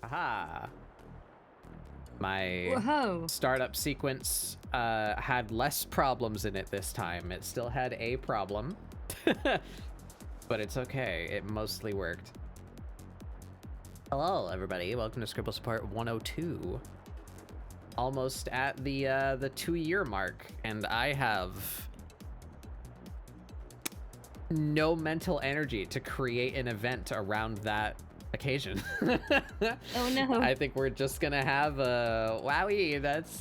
Aha. My Whoa. startup sequence had less problems in it this time. It still had a problem, but it's okay. It mostly worked. Hello, everybody. Welcome to ScribbleSupport 102. Almost at the 2-year mark, and I have no mental energy to create an event around that occasion. Oh no. I think we're just gonna have a wowie, that's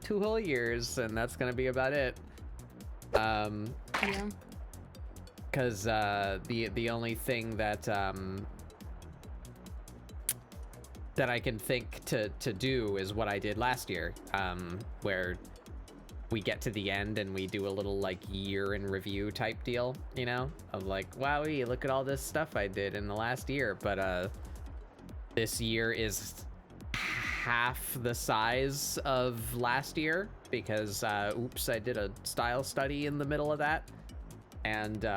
2 whole years, and that's gonna be about it. Yeah. Because the only thing that that I can think to do is what I did last year, where we get to the end and we do a little like year in review type deal, you know, of like, wowie, look at all this stuff I did in the last year. But this year is half the size of last year because oops, I did a style study in the middle of that, and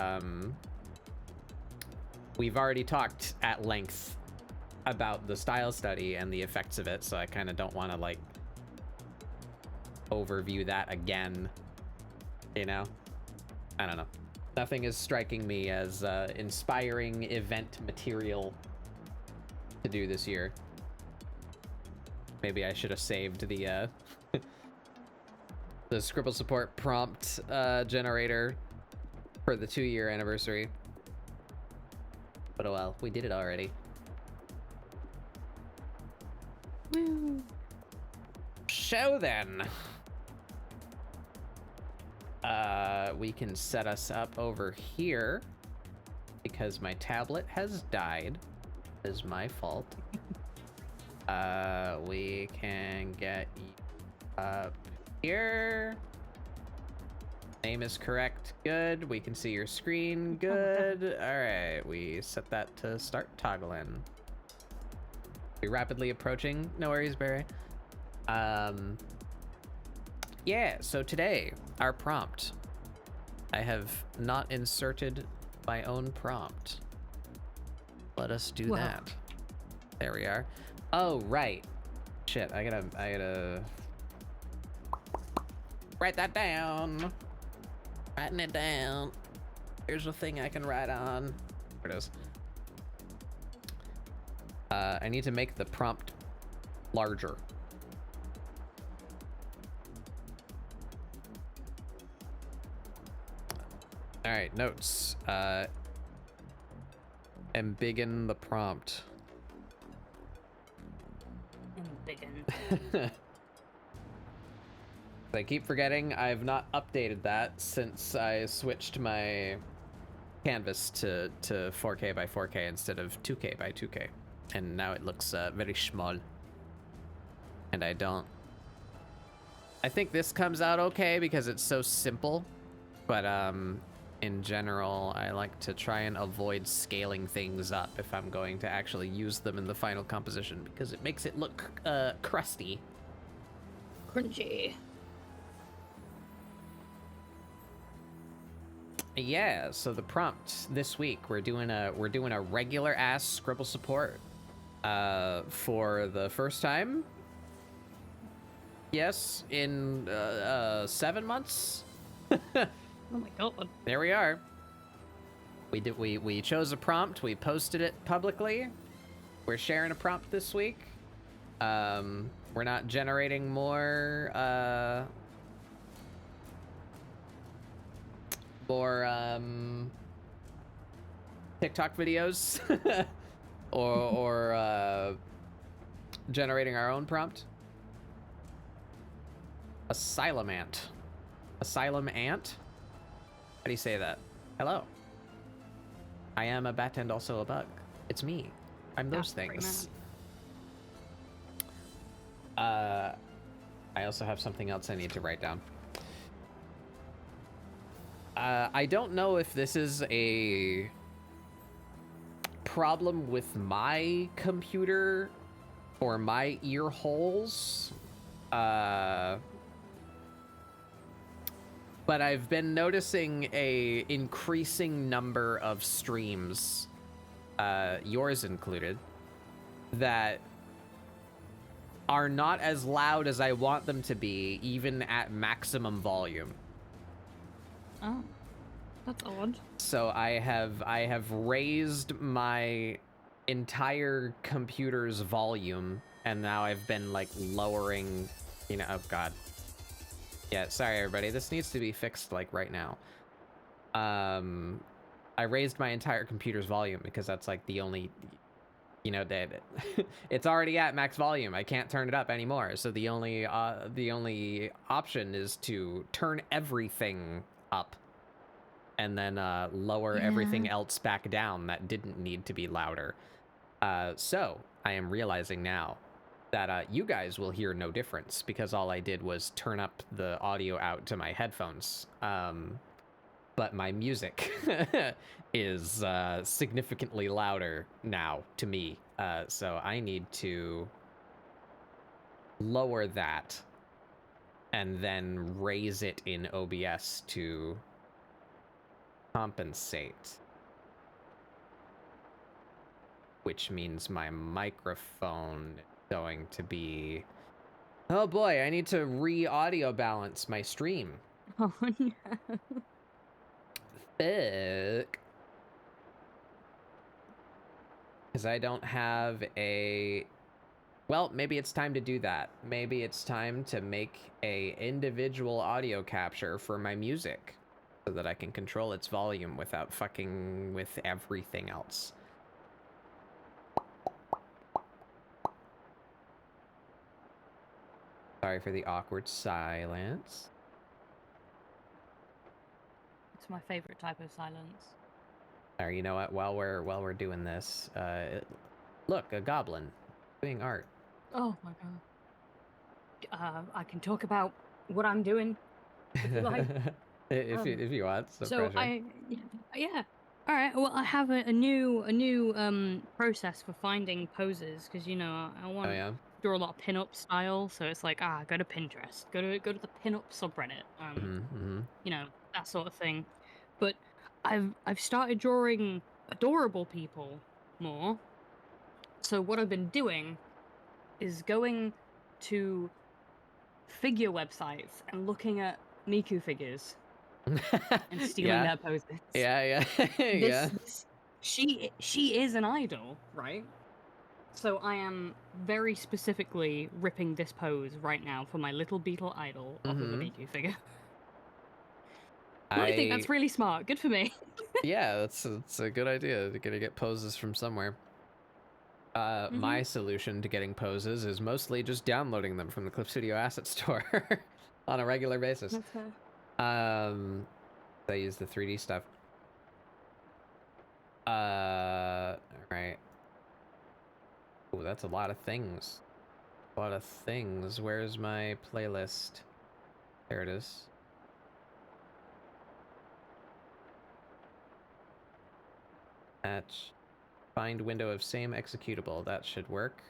we've already talked at length about the style study and the effects of it, so I kind of don't want to like overview that again, you know? I don't know. Nothing is striking me as inspiring event material to do this year. Maybe I should have saved the the ScribbleSupport prompt generator for the 2-year anniversary. But oh well, we did it already. Woo. So then, we can set us up over here because my tablet has died. Is my fault. We can get up here. Name is correct. Good. We can see your screen. Good. All right. We set that to start toggling. We're rapidly approaching. No worries, Barry. Yeah, so today, our prompt. I have not inserted my own prompt. Let us do that. There we are. Oh, right. Shit, I gotta write that down. Writing it down. Here's a thing I can write on. There it is. I need to make the prompt larger. All right, notes. Embiggen the prompt. Embiggen. I keep forgetting I've not updated that since I switched my canvas to 4K by 4K instead of 2K by 2K. And now it looks very small. And I think this comes out okay because it's so simple. But in general, I like to try and avoid scaling things up if I'm going to actually use them in the final composition because it makes it look crusty. Crunchy. Yeah, so the prompt this week, we're doing a regular ass ScribbleSupport for the first time. Yes, in 7 months. Oh my god. There we are. We chose a prompt, we posted it publicly. We're sharing a prompt this week. We're not generating more TikTok videos or generating our own prompt. Asylum ant. Asylum ant? How do you say that? Hello. I am a bat and also a bug. It's me. I'm those things. I also have something else I need to write down. I don't know if this is a problem with my computer or my ear holes. But I've been noticing a increasing number of streams, yours included, that are not as loud as I want them to be, even at maximum volume. Oh, that's odd. So I have raised my entire computer's volume, and now I've been like lowering, you know, oh god. Yeah, sorry everybody, this needs to be fixed like right now. I raised my entire computer's volume because that's like the only, you know, that it's already at max volume. I can't turn it up anymore. So the only option is to turn everything up and then lower everything else back down that didn't need to be louder. So I am realizing now that you guys will hear no difference because all I did was turn up the audio out to my headphones. But my music is significantly louder now to me. So I need to lower that and then raise it in OBS to compensate. Which means my microphone is going to be... Oh boy, I need to re-audio balance my stream. Oh no. Fuck. Because I don't have a... Well, maybe it's time to do that. Maybe it's time to make a individual audio capture for my music so that I can control its volume without fucking with everything else. Sorry for the awkward silence. It's my favorite type of silence. Or you know what? While we're doing this, look, a goblin doing art. Oh my god. I can talk about what I'm doing if you like. if you want. So pressure. yeah. All right. Well, I have a new process for finding poses because you know I want Oh yeah. to draw a lot of pin-up style. So it's like go to Pinterest, go to the pin-up subreddit, you know, that sort of thing. But I've started drawing adorable people more. So what I've been doing is going to figure websites and looking at Miku figures and stealing Yeah. their poses. Yeah. Yeah. This she is an idol, right? So I am very specifically ripping this pose right now for my little Beetle idol off of a Miku figure. I think that's really smart. Good for me. Yeah, that's a good idea. You're gonna get poses from somewhere. My solution to getting poses is mostly just downloading them from the Clip Studio Asset Store on a regular basis. That's fair. I use the 3D stuff. Alright. Oh, that's a lot of things. A lot of things. Where's my playlist? There it is. Match. Find window of same executable. That should work.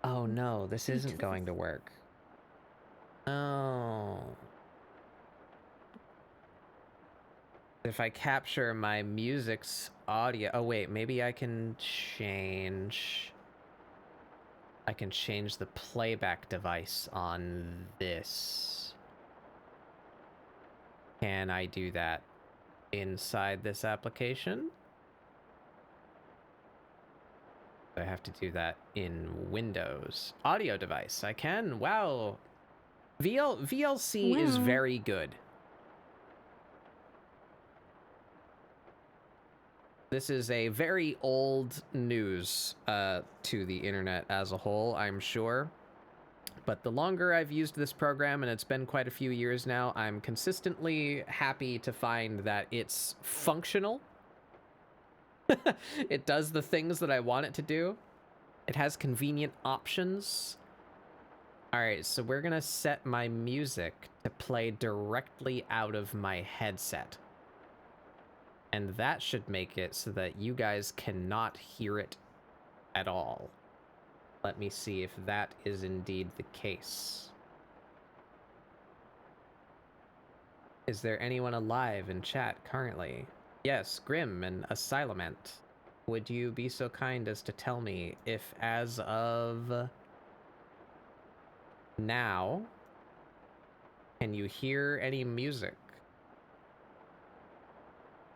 Oh no, this isn't going to work. Oh. If I capture my music's audio... Oh wait, maybe I can change... I can change the playback device on this. Can I do that inside this application? I have to do that in Windows. Audio device, I can. Wow. VLC is very good. This is a very old news to the internet as a whole, I'm sure. But the longer I've used this program, and it's been quite a few years now, I'm consistently happy to find that it's functional. It does the things that I want it to do. It has convenient options. All right, so we're gonna set my music to play directly out of my headset. And that should make it so that you guys cannot hear it at all. Let me see if that is indeed the case. Is there anyone alive in chat currently? Yes, Grim and Asylumant. would you be so kind as to tell me if, as of now, can you hear any music?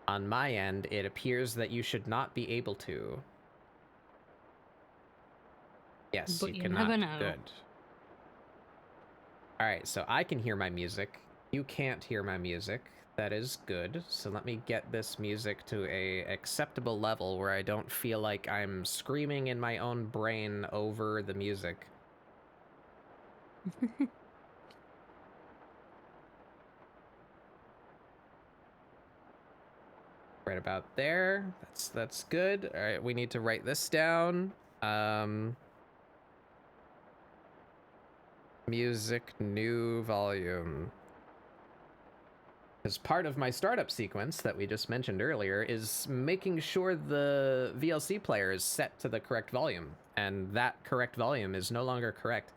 On my end, it appears that you should not be able to. Yes, But you you cannot. never know. Good. All right, so I can hear my music. You can't hear my music. That is good. So let me get this music to a acceptable level where I don't feel like I'm screaming in my own brain over the music. Right about there. That's good. All right, we need to write this down. Music, new volume. Because part of my startup sequence that we just mentioned earlier is making sure the VLC player is set to the correct volume, and that correct volume is no longer correct.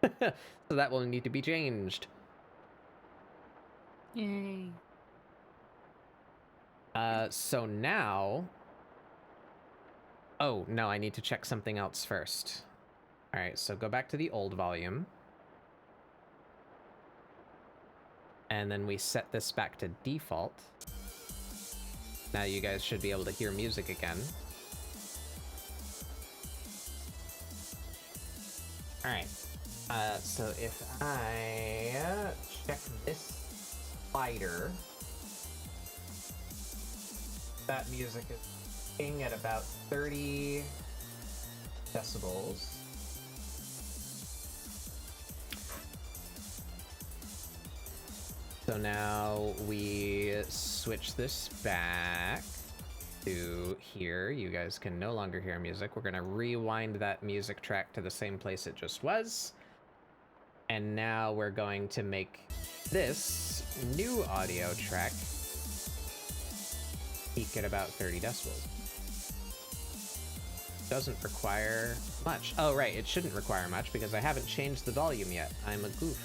So that will need to be changed. Yay. So now... Oh, no, I need to check something else first. All right, so go back to the old volume. And then we set this back to default. Now you guys should be able to hear music again. All right, so if I check this slider, that music is playing at about 30 decibels. So now we switch this back to here. You guys can no longer hear music. We're gonna rewind that music track to the same place it just was. And now we're going to make this new audio track peak at about 30 decibels. Doesn't require much. Oh, right, it shouldn't require much because I haven't changed the volume yet. I'm a goof.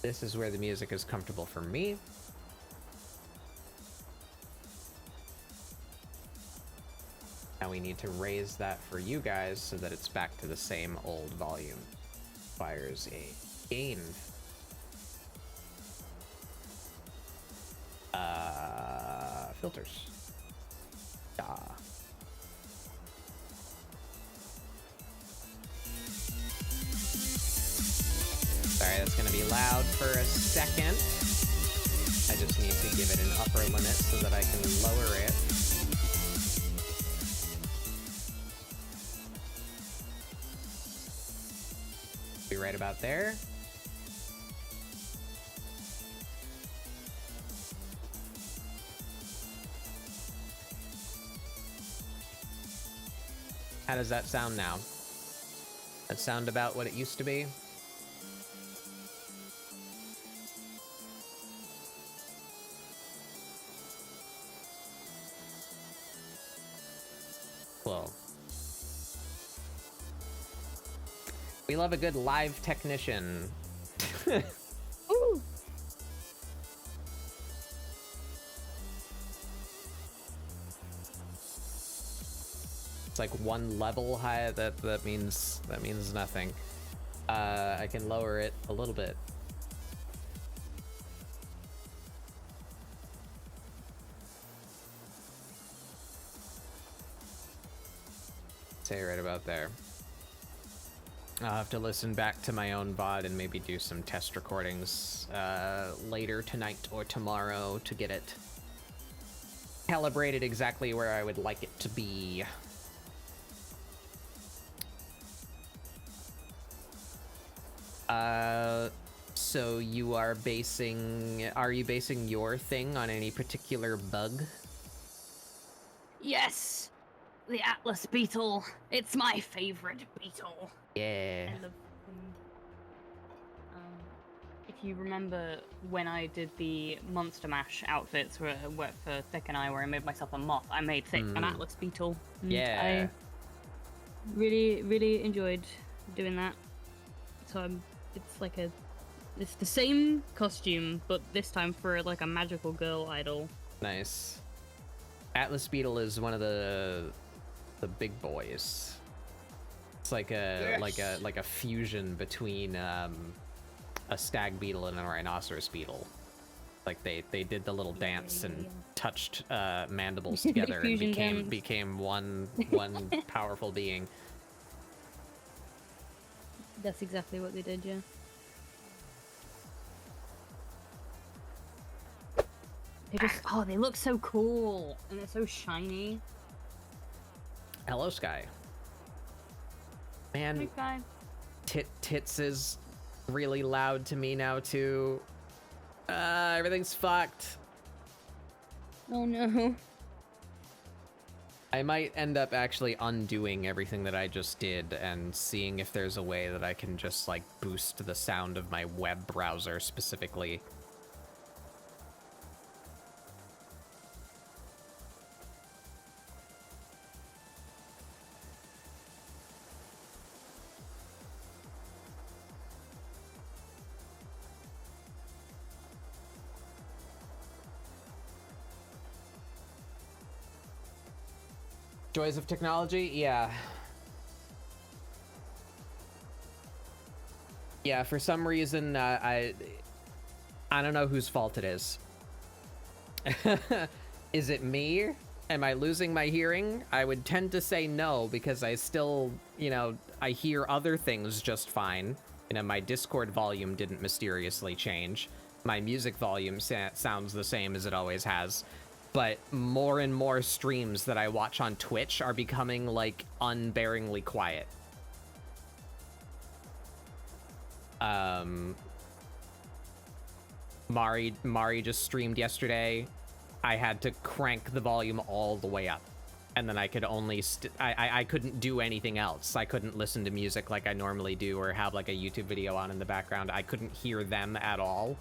This is where the music is comfortable for me. Now we need to raise that for you guys so that it's back to the same old volume. Requires a gain. Filters. Sorry, that's gonna be loud for a second. I just need to give it an upper limit so that I can lower it. Be right about there. How does that sound now? That sound about what it used to be? Cool. We love a good live technician. Ooh. It's like one level high. That means nothing. I can lower it a little bit. Say right about there. I'll have to listen back to my own VOD and maybe do some test recordings later tonight or tomorrow to get it calibrated exactly where I would like it to be. So you are you basing your thing on any particular bug? Yes! The Atlas Beetle. It's my favorite beetle. Yeah. I love them. If you remember when I did the Monster Mash outfits for Thick and I, where I made myself a moth, I made Thick an Atlas Beetle. Yeah. I really, really enjoyed doing that. So it's the same costume, but this time for like a magical girl idol. Nice. Atlas Beetle is one of the big boys. It's like a like a fusion between a stag beetle and a rhinoceros beetle. Like they did the little dance and touched mandibles together and became one powerful being. That's exactly what they did, yeah. They look so cool and they're so shiny. Hello, Sky. Man, Hey, Sky. Tits is really loud to me now too. Everything's fucked. Oh no. I might end up actually undoing everything that I just did and seeing if there's a way that I can just like boost the sound of my web browser specifically. Joys of technology? Yeah. Yeah, for some reason, I don't know whose fault it is. Is it me? Am I losing my hearing? I would tend to say no, because I still, you know, I hear other things just fine. You know, my Discord volume didn't mysteriously change. My music volume sounds the same as it always has. But more and more streams that I watch on Twitch are becoming, like, unbearingly quiet. Mari just streamed yesterday. I had to crank the volume all the way up. And then I could only... I couldn't do anything else. I couldn't listen to music like I normally do or have, like, a YouTube video on in the background. I couldn't hear them at all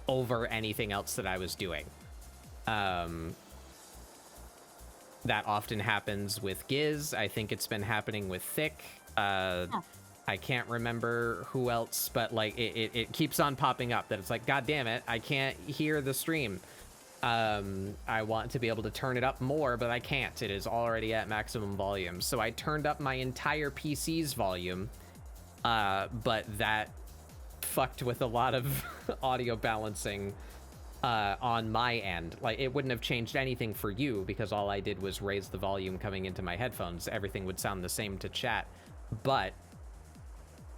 over anything else that I was doing. That often happens with Giz. I think it's been happening with Thick. I can't remember who else, but like it keeps on popping up that it's like, God damn it, I can't hear the stream. I want to be able to turn it up more, but I can't. It is already at maximum volume. So I turned up my entire PC's volume, but that fucked with a lot of audio balancing on my end. Like, it wouldn't have changed anything for you because all I did was raise the volume coming into my headphones. Everything would sound the same to chat, but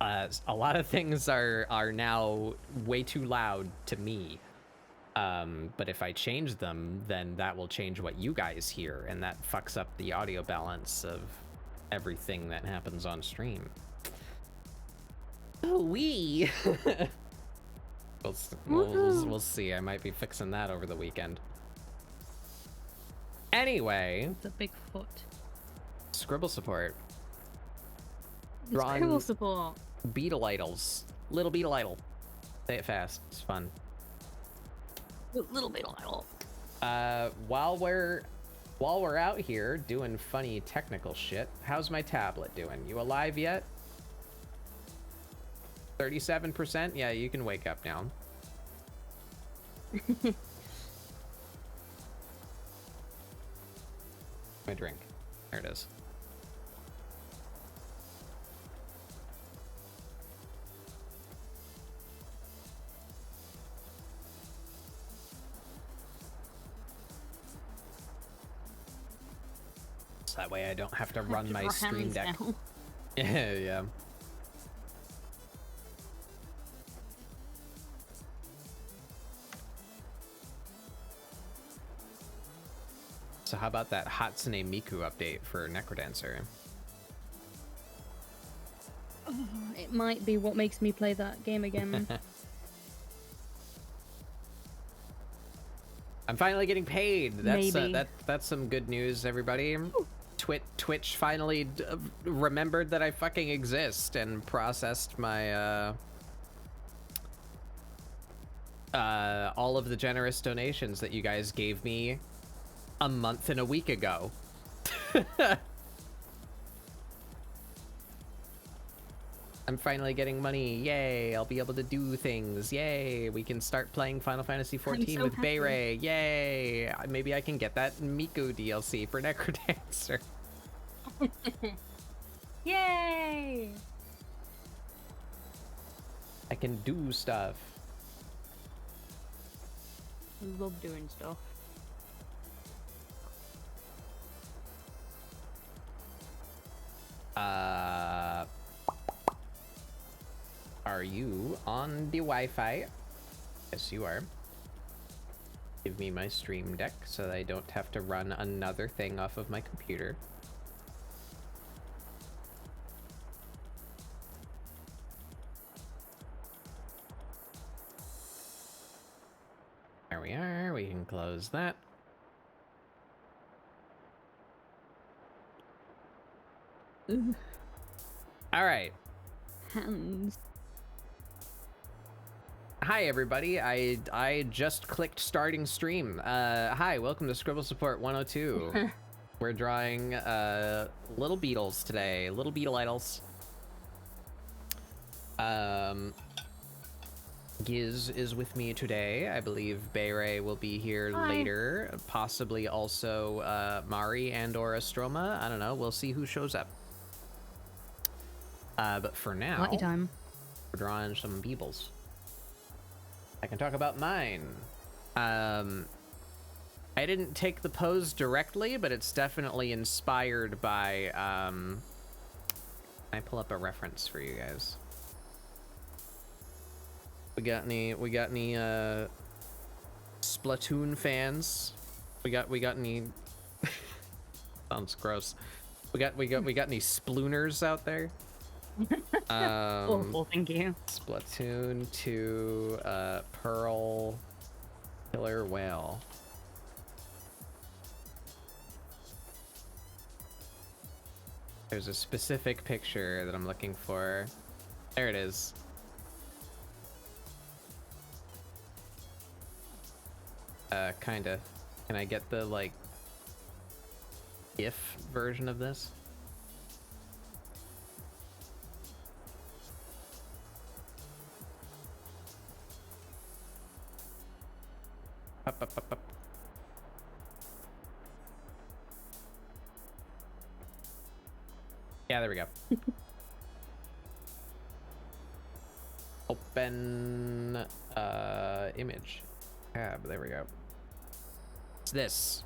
a lot of things are now way too loud to me. But if I change them, then that will change what you guys hear, and that fucks up the audio balance of everything that happens on stream. Oh, wee! We'll see. I might be fixing that over the weekend. Anyway. It's a big foot. ScribbleSupport. ScribbleSupport. Beetle idols. Little Beetle idol. Say it fast. It's fun. Little Beetle idol. While we're out here doing funny technical shit, how's my tablet doing? You alive yet? 37%? Yeah, you can wake up now. My drink. There it is. So that way I don't have to run my stream deck. Yeah. So how about that Hatsune Miku update for Necrodancer? It might be what makes me play that game again. I'm finally getting paid. That's Maybe. That's some good news, everybody. Twitch finally remembered that I fucking exist and processed my all of the generous donations that you guys gave me a month and a week ago. I'm finally getting money. Yay! I'll be able to do things. Yay! We can start playing Final Fantasy XIV so with happy. Beyrei. Yay! Maybe I can get that Miku DLC for Necrodancer. Yay! I can do stuff. I love doing stuff. Are you on the Wi-Fi? Yes, you are. Give me my stream deck so that I don't have to run another thing off of my computer. There we are. We can close that. Ugh. All right. Hands. Hi everybody. I just clicked starting stream. Hi, welcome to ScribbleSupport 102. We're drawing little beetles today. Little beetle idols. Giz is with me today. I believe Beyrei will be here later. Possibly also Mari and or Astroma. I don't know. We'll see who shows up. But for now, Lucky time. we're drawing some beetles. I can talk about mine. I didn't take the pose directly, but it's definitely inspired by, I pull up a reference for you guys. We got any Splatoon fans? We got any sounds gross. We got any splooners out there? Awful, thank you. Splatoon 2, Pearl, Killer Whale. There's a specific picture that I'm looking for. There it is. Kinda. Can I get the, like, GIF version of this? Up. Yeah, there we go. Open image tab. There we go. It's this.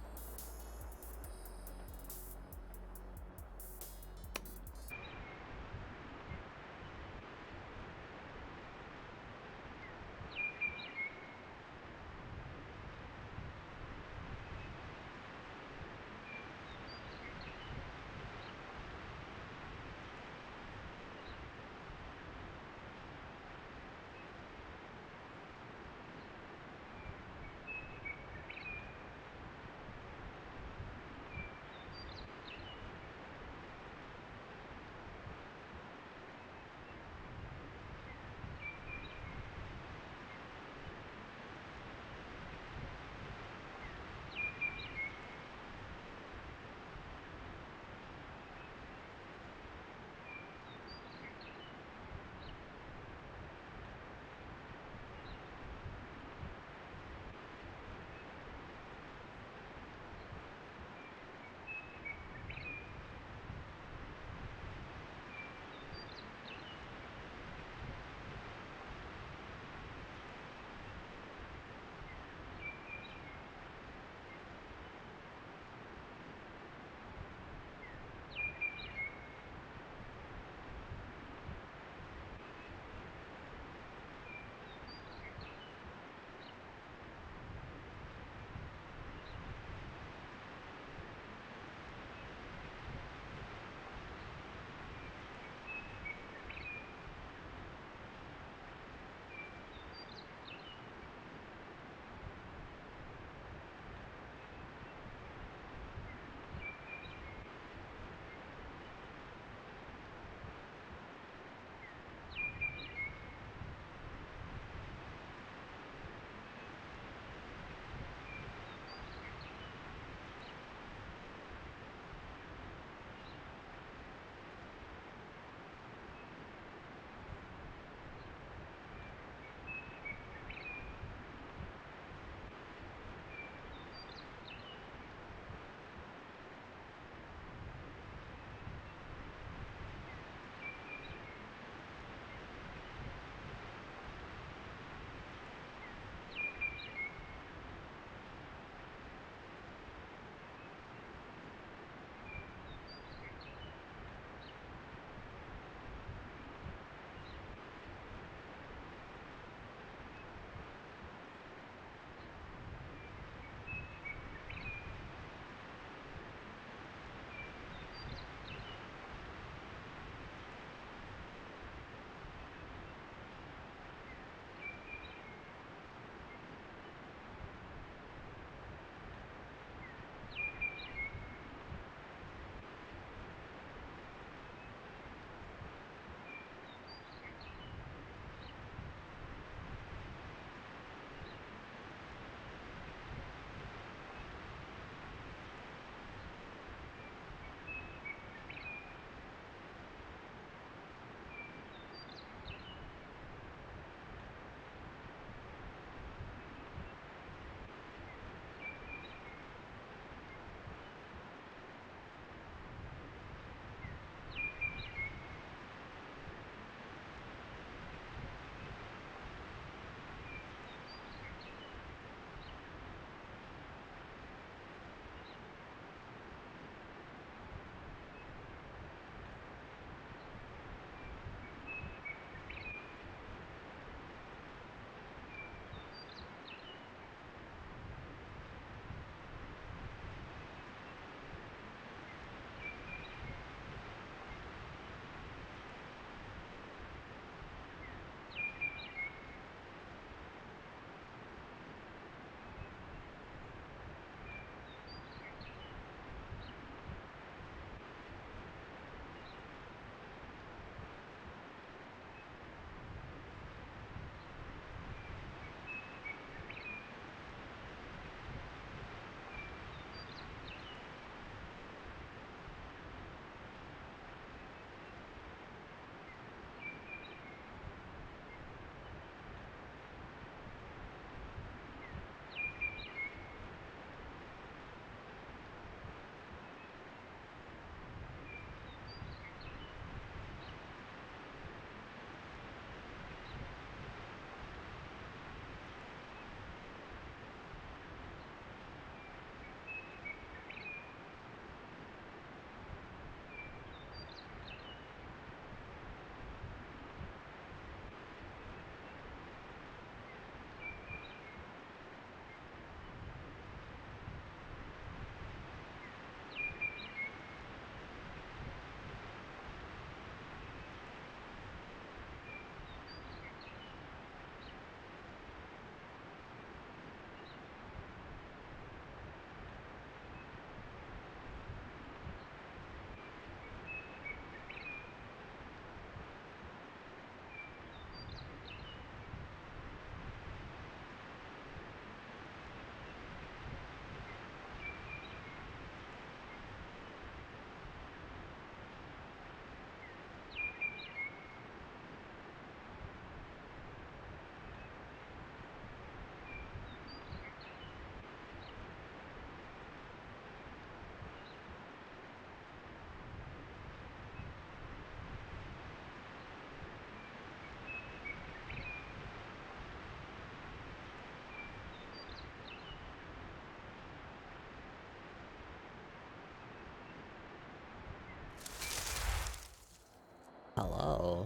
Hello.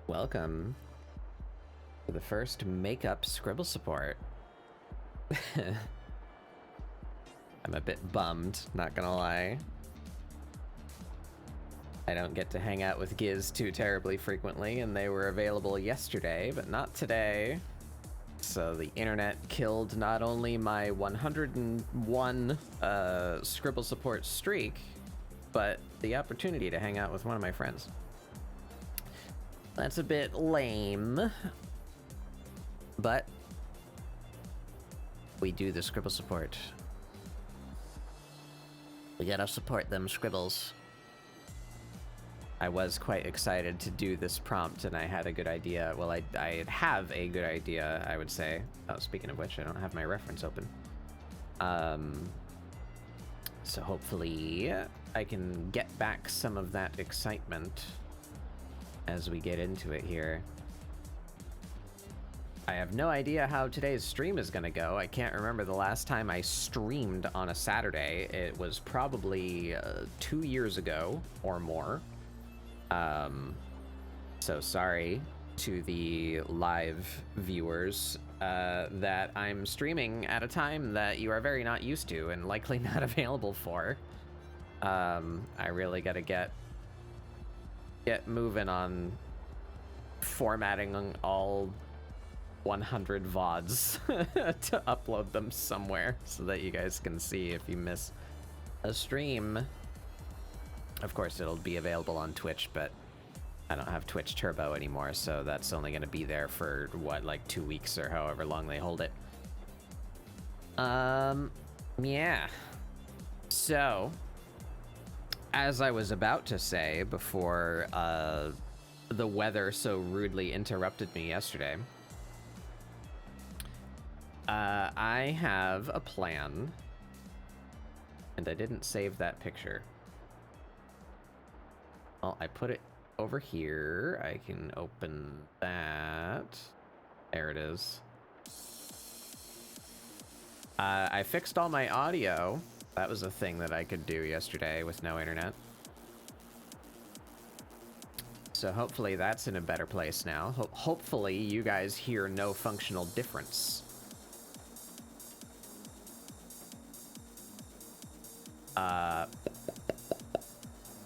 Welcome to the first makeup Scribble support. I'm a bit bummed, not gonna lie. I don't get to hang out with Giz too terribly frequently, and they were available yesterday, but not today. So the internet killed not only my 101 Scribble support streak, but the opportunity to hang out with one of my friends. That's a bit lame, but we do the Scribble support. We gotta support them Scribbles. I was quite excited to do this prompt, and I had a good idea. Well, I have a good idea, I would say. Oh, speaking of which, I don't have my reference open. So hopefully I can get back some of that excitement as we get into it here. I have no idea how today's stream is gonna go. I can't remember the last time I streamed on a Saturday. It was probably 2 years ago or more. So sorry to the live viewers that I'm streaming at a time that you are very not used to and likely not available for. I really gotta get moving on formatting all 100 VODs to upload them somewhere so that you guys can see if you miss a stream. Of course, it'll be available on Twitch, but I don't have Twitch Turbo anymore, so that's only going to be there for, what, like 2 weeks or however long they hold it. Yeah. So, as I was about to say before the weather so rudely interrupted me yesterday, I have a plan, and I didn't save that picture. Well, I put it over here. I can open that. There it is. I fixed all my audio. That was a thing that I could do yesterday with no internet. So hopefully that's in a better place now. Hopefully you guys hear no functional difference.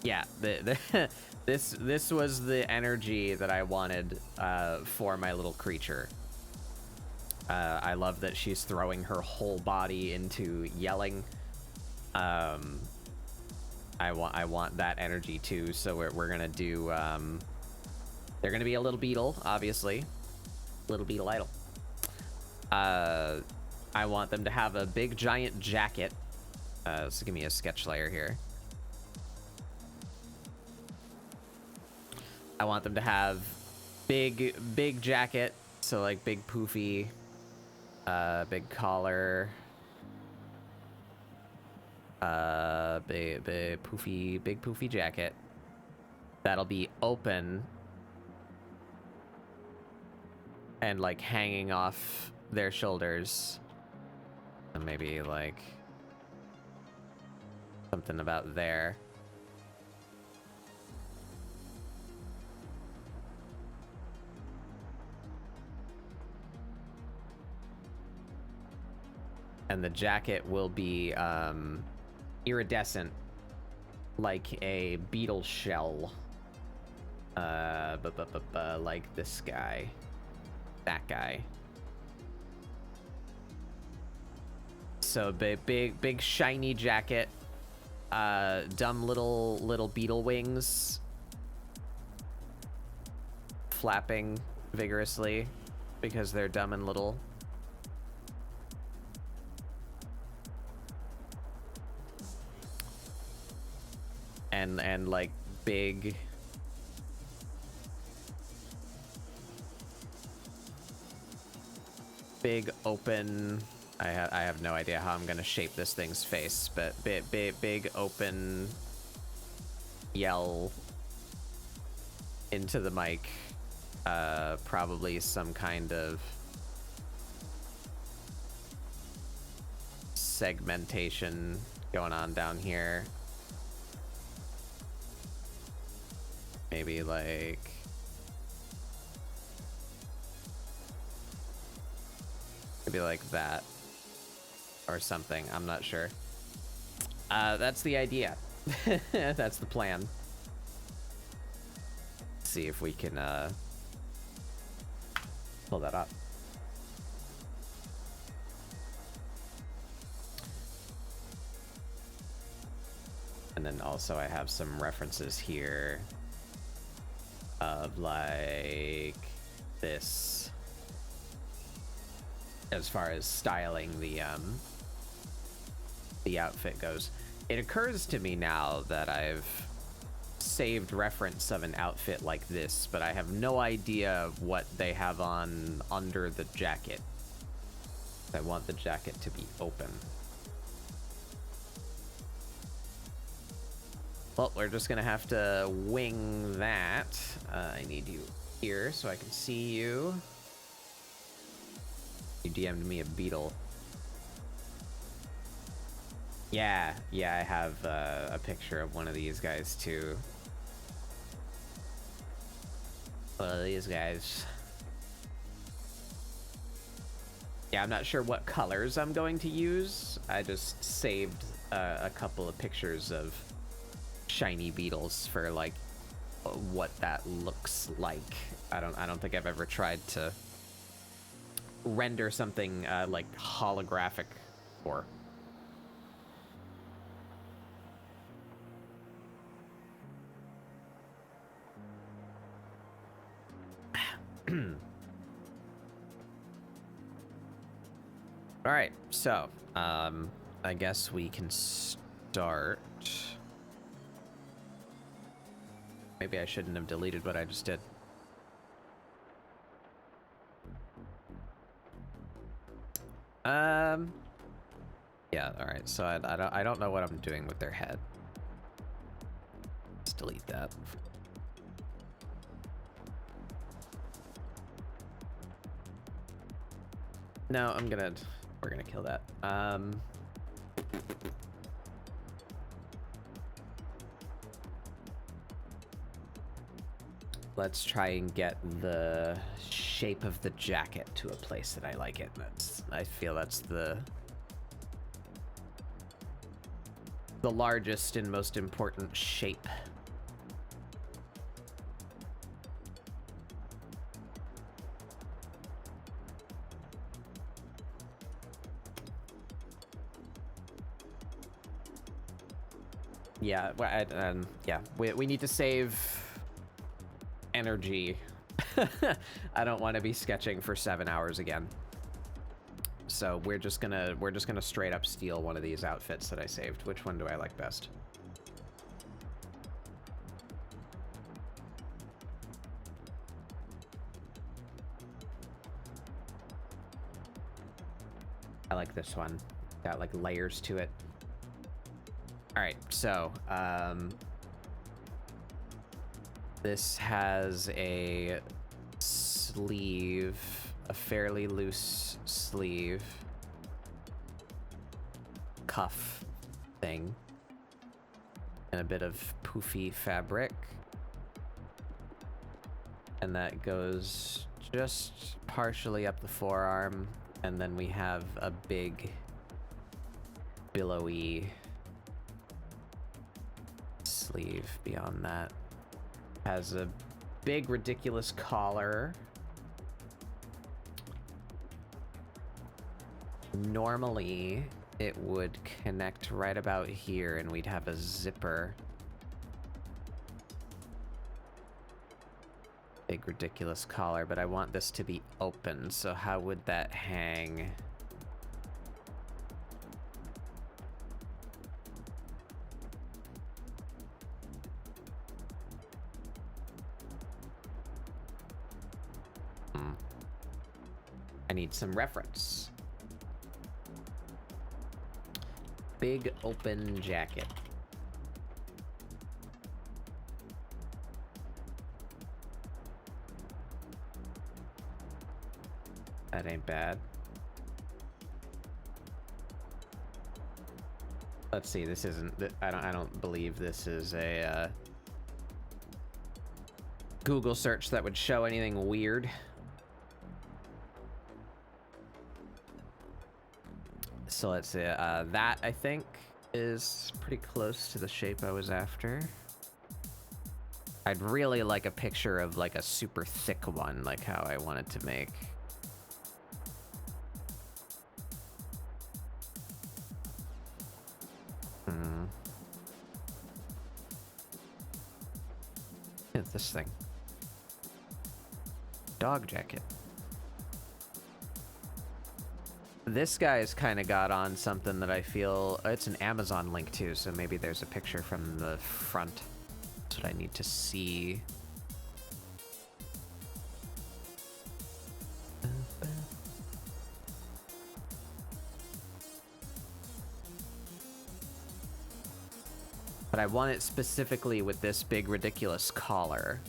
Yeah, this was the energy that I wanted for my little creature. I love that she's throwing her whole body into yelling. I want that energy too. So we're gonna do. They're gonna be a little beetle, obviously. Little beetle idol. I want them to have a big giant jacket. So give me a sketch layer here. I want them to have big jacket, so like big poofy, big collar, big poofy jacket. That'll be open and like hanging off their shoulders, and maybe like something about there. And the jacket will be iridescent, like a beetle shell. Like this guy, that guy. So big shiny jacket. Dumb little beetle wings flapping vigorously because they're dumb and little. And like big open. I have no idea how I'm gonna shape this thing's face, but big open yell into the mic. Probably some kind of segmentation going on down here. Maybe like... maybe like that. Or something, I'm not sure. That's the idea. That's the plan. See if we can pull that up. And then also I have some references here of like this as far as styling the outfit goes. It occurs to me now that I've saved reference of an outfit like this, but I have no idea what they have on under the jacket. I want the jacket to be open. Well, we're just gonna have to wing that. I need you here so I can see you. You DM'd me a Beetle. Yeah, I have a picture of one of these guys too. One of these guys. Yeah, I'm not sure what colors I'm going to use. I just saved a couple of pictures of shiny beetles for like what that looks like. I don't think I've ever tried to render something like holographic or all right, so I guess we can start. Maybe I shouldn't have deleted what I just did. Yeah, all right, so I don't know what I'm doing with their head. Let's delete that. No, we're gonna kill that. Let's try and get the shape of the jacket to a place that I like it. I feel that's the largest and most important shape. Yeah, yeah, we need to save energy. I don't want to be sketching for 7 hours again. So we're just gonna straight up steal one of these outfits that I saved. Which one do I like best? I like this one. Got like layers to it. All right, so this has a sleeve, a fairly loose sleeve, cuff thing, and a bit of poofy fabric. And that goes just partially up the forearm, and then we have a big, billowy sleeve beyond that. Has a big, ridiculous collar. Normally, it would connect right about here, and we'd have a zipper. Big, ridiculous collar, but I want this to be open, so how would that hang? I need some reference. Big open jacket. That ain't bad. Let's see, this isn't, I don't believe this is a Google search that would show anything weird. So let's see, that I think is pretty close to the shape I was after. I'd really like a picture of like a super thick one, like how I wanted to make. Yeah, this thing. Dog jacket. This guy's kind of got on something that I feel... It's an Amazon link too, so maybe there's a picture from the front. That's what I need to see. But I want it specifically with this big ridiculous collar.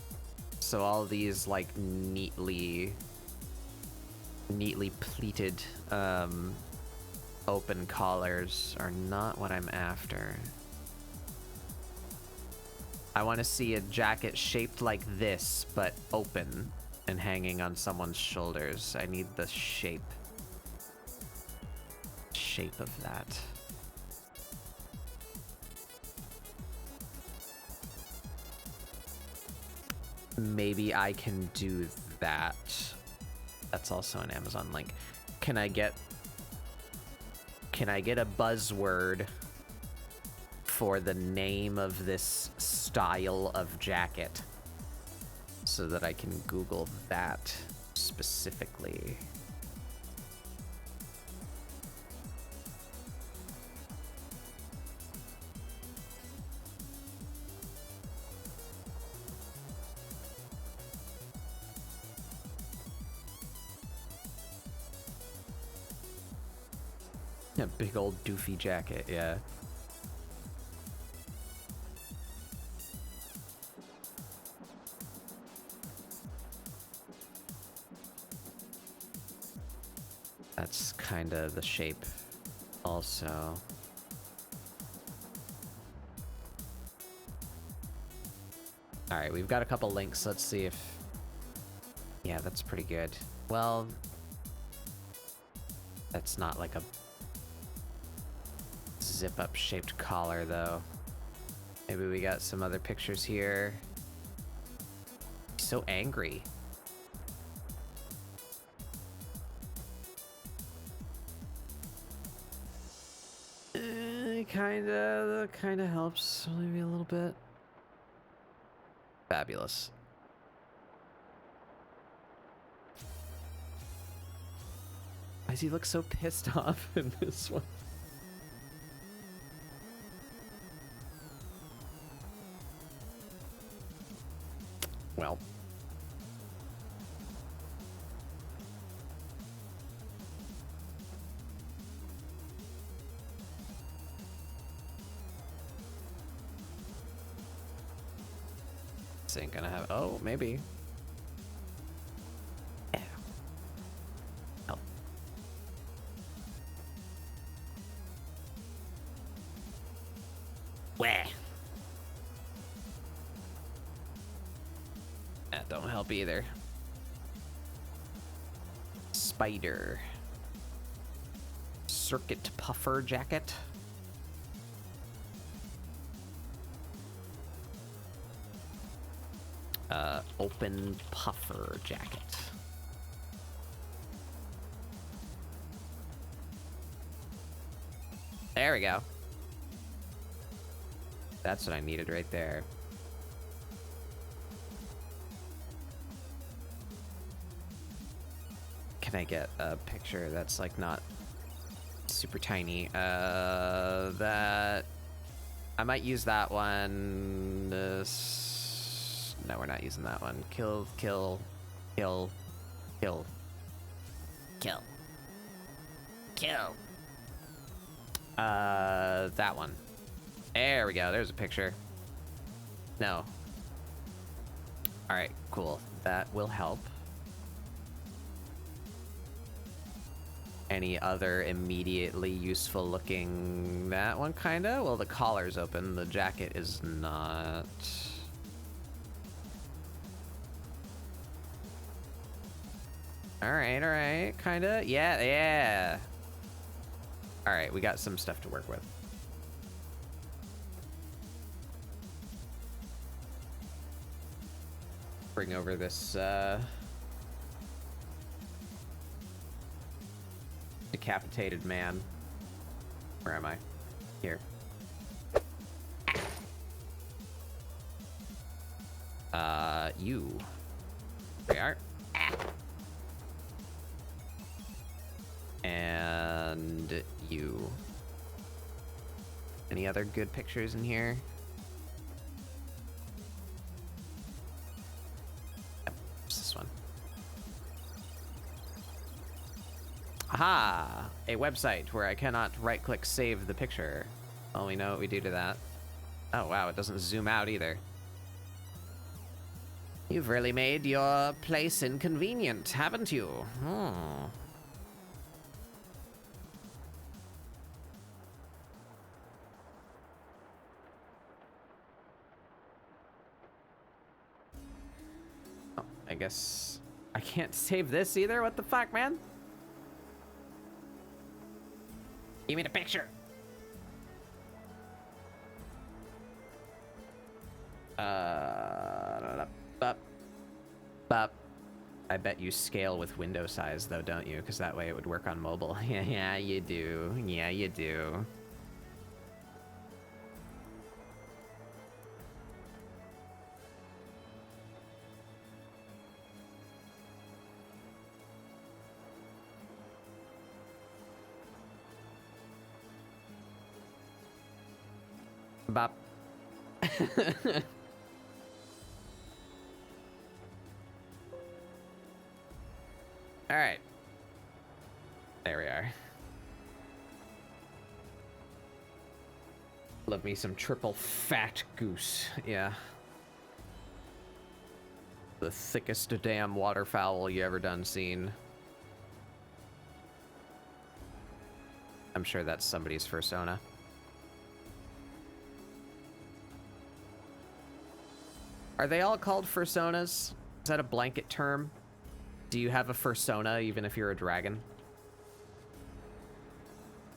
So all these like neatly pleated open collars are not what I'm after. I want to see a jacket shaped like this, but open and hanging on someone's shoulders. I need the shape of that. Maybe I can do that. That's also an Amazon link. Can I get a buzzword for the name of this style of jacket so that I can Google that specifically? A big old doofy jacket, yeah. That's kind of the shape also. All right, we've got a couple links. Let's see if... Yeah, that's pretty good. Well, that's not like a zip-up shaped collar, though. Maybe we got some other pictures here. He's so angry. Kinda helps maybe a little bit. Fabulous. Why does he look so pissed off in this one? Well. This ain't gonna have... Oh, maybe. Yeah. Oh. Where? That don't help either. Spider. Circuit puffer jacket. Open puffer jacket. There we go. That's what I needed right there. Can I get a picture that's like not super tiny? That I might use that one. No, we're not using that one. Kill. That one. There we go. There's a picture. No. All right, cool. That will help. Any other immediately useful looking? That one kinda? Well, the collar's open. The jacket is not. All right. Kinda. Yeah. All right, we got some stuff to work with. Bring over this, decapitated man. Where am I? Here. You. There we are. And you. Any other good pictures in here? Yep, it's this one. Aha! A website where I cannot right-click save the picture. Well, we know what we do to that. Oh, wow, it doesn't zoom out either. You've really made your place inconvenient, haven't you? Hmm. Oh, I guess I can't save this either? What the fuck, man? Give me the picture. I bet you scale with window size, though, don't you? Because that way it would work on mobile. Yeah, you do. Yeah, you do. Bop. All right. There we are. Love me some triple fat goose. Yeah. The thickest damn waterfowl you ever done seen. I'm sure that's somebody's fursona. Are they all called fursonas? Is that a blanket term? Do you have a fursona even if you're a dragon?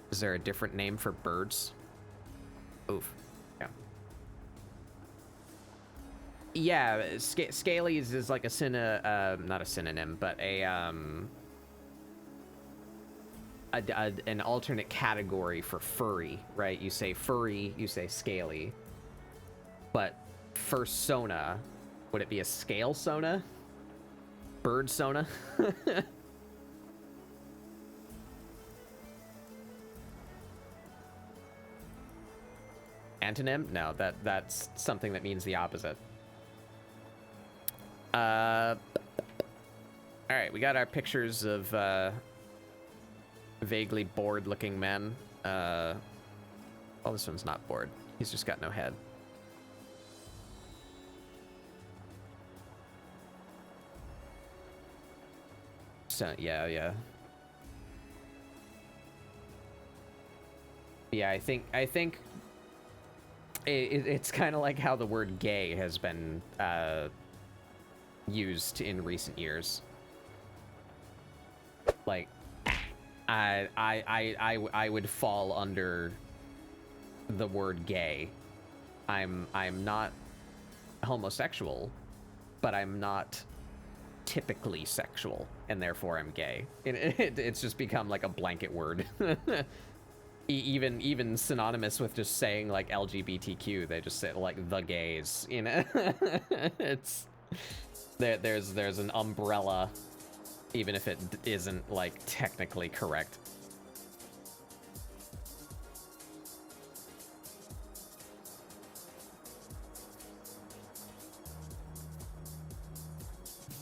Is there a different name for birds? Oof. Yeah. Yeah, scalies is like a not a synonym, but an alternate category for furry, right? You say furry, you say scaly. But fursona, would it be a scale sona? Bird sona? Antonym? No, that's something that means the opposite. All right, we got our pictures of vaguely bored-looking men. Oh, this one's not bored. He's just got no head. So, yeah. Yeah, I think it's kind of like how the word gay has been used in recent years. Like, I would fall under the word gay. I'm not homosexual, but I'm not typically sexual, and therefore I'm gay. It's just become like a blanket word. Even synonymous with just saying like LGBTQ, they just say like the gays, you know. It's there's an umbrella, even if it isn't like technically correct.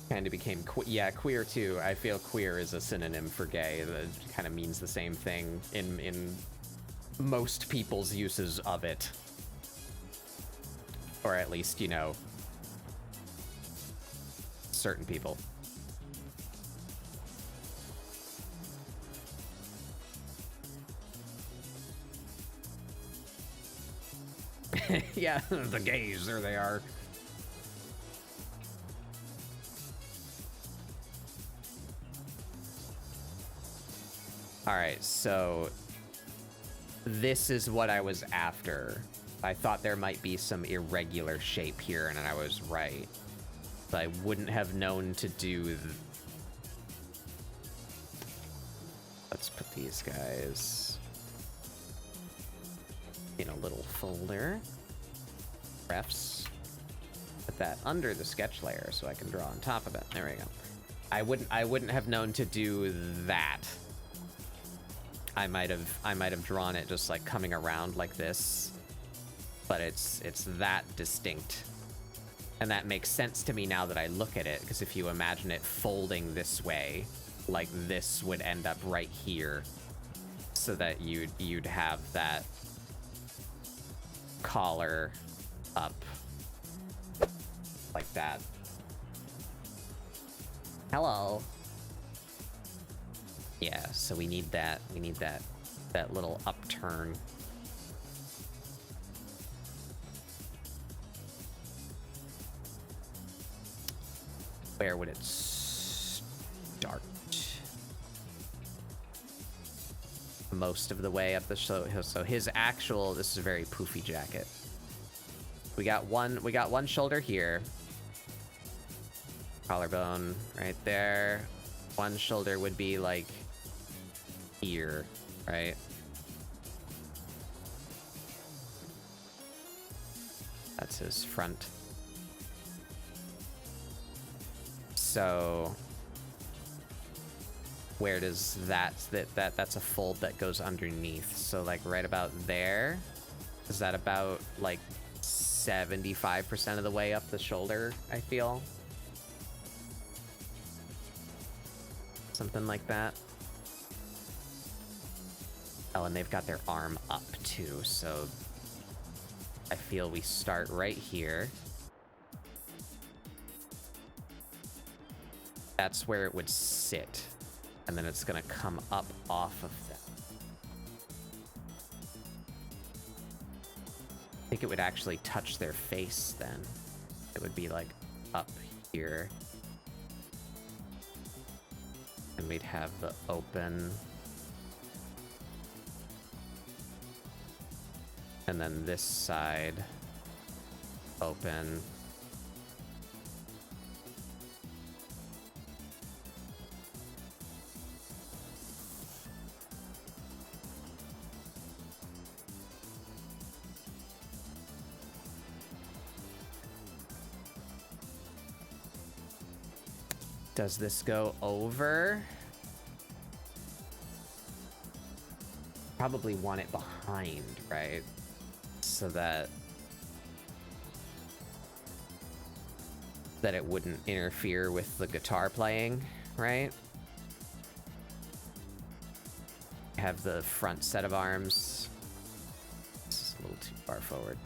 Kind of became queer too. I feel queer is a synonym for gay. That kind of means the same thing in most people's uses of it, or at least, you know, certain people. Yeah, the gays, there they are. All right, so this is what I was after. I thought there might be some irregular shape here, and I was right. But I wouldn't have known to do... Let's put these guys in a little folder. Refs. Put that under the sketch layer so I can draw on top of it. There we go. I wouldn't have known to do that. I might have drawn it just like coming around like this, but it's that distinct, and that makes sense to me now that I look at it, because if you imagine it folding this way, like this would end up right here, so that you'd have that collar up like that. Hello. Yeah, so we need that. We need that little upturn. Where would it start? Most of the way up the show. So his actual, this is a very poofy jacket. We got one shoulder here. Collarbone right there. One shoulder would be like here, right? That's his front. So where does that's a fold that goes underneath. So like right about there. Is that about like 75% of the way up the shoulder, I feel? Something like that. Oh, and they've got their arm up too, so I feel we start right here. That's where it would sit, and then it's gonna come up off of that. I think it would actually touch their face then. It would be like up here. And we'd have the open. And then this side open. Does this go over? Probably want it behind, right? So that it wouldn't interfere with the guitar playing, right? Have the front set of arms. This is a little too far forward.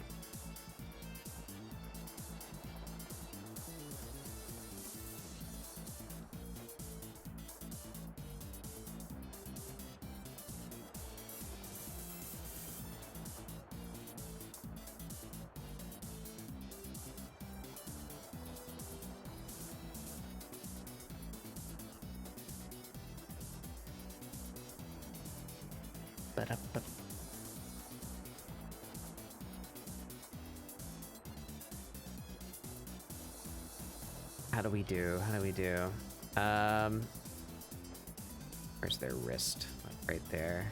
How do we do? How do we do? Where's their wrist? Like right there.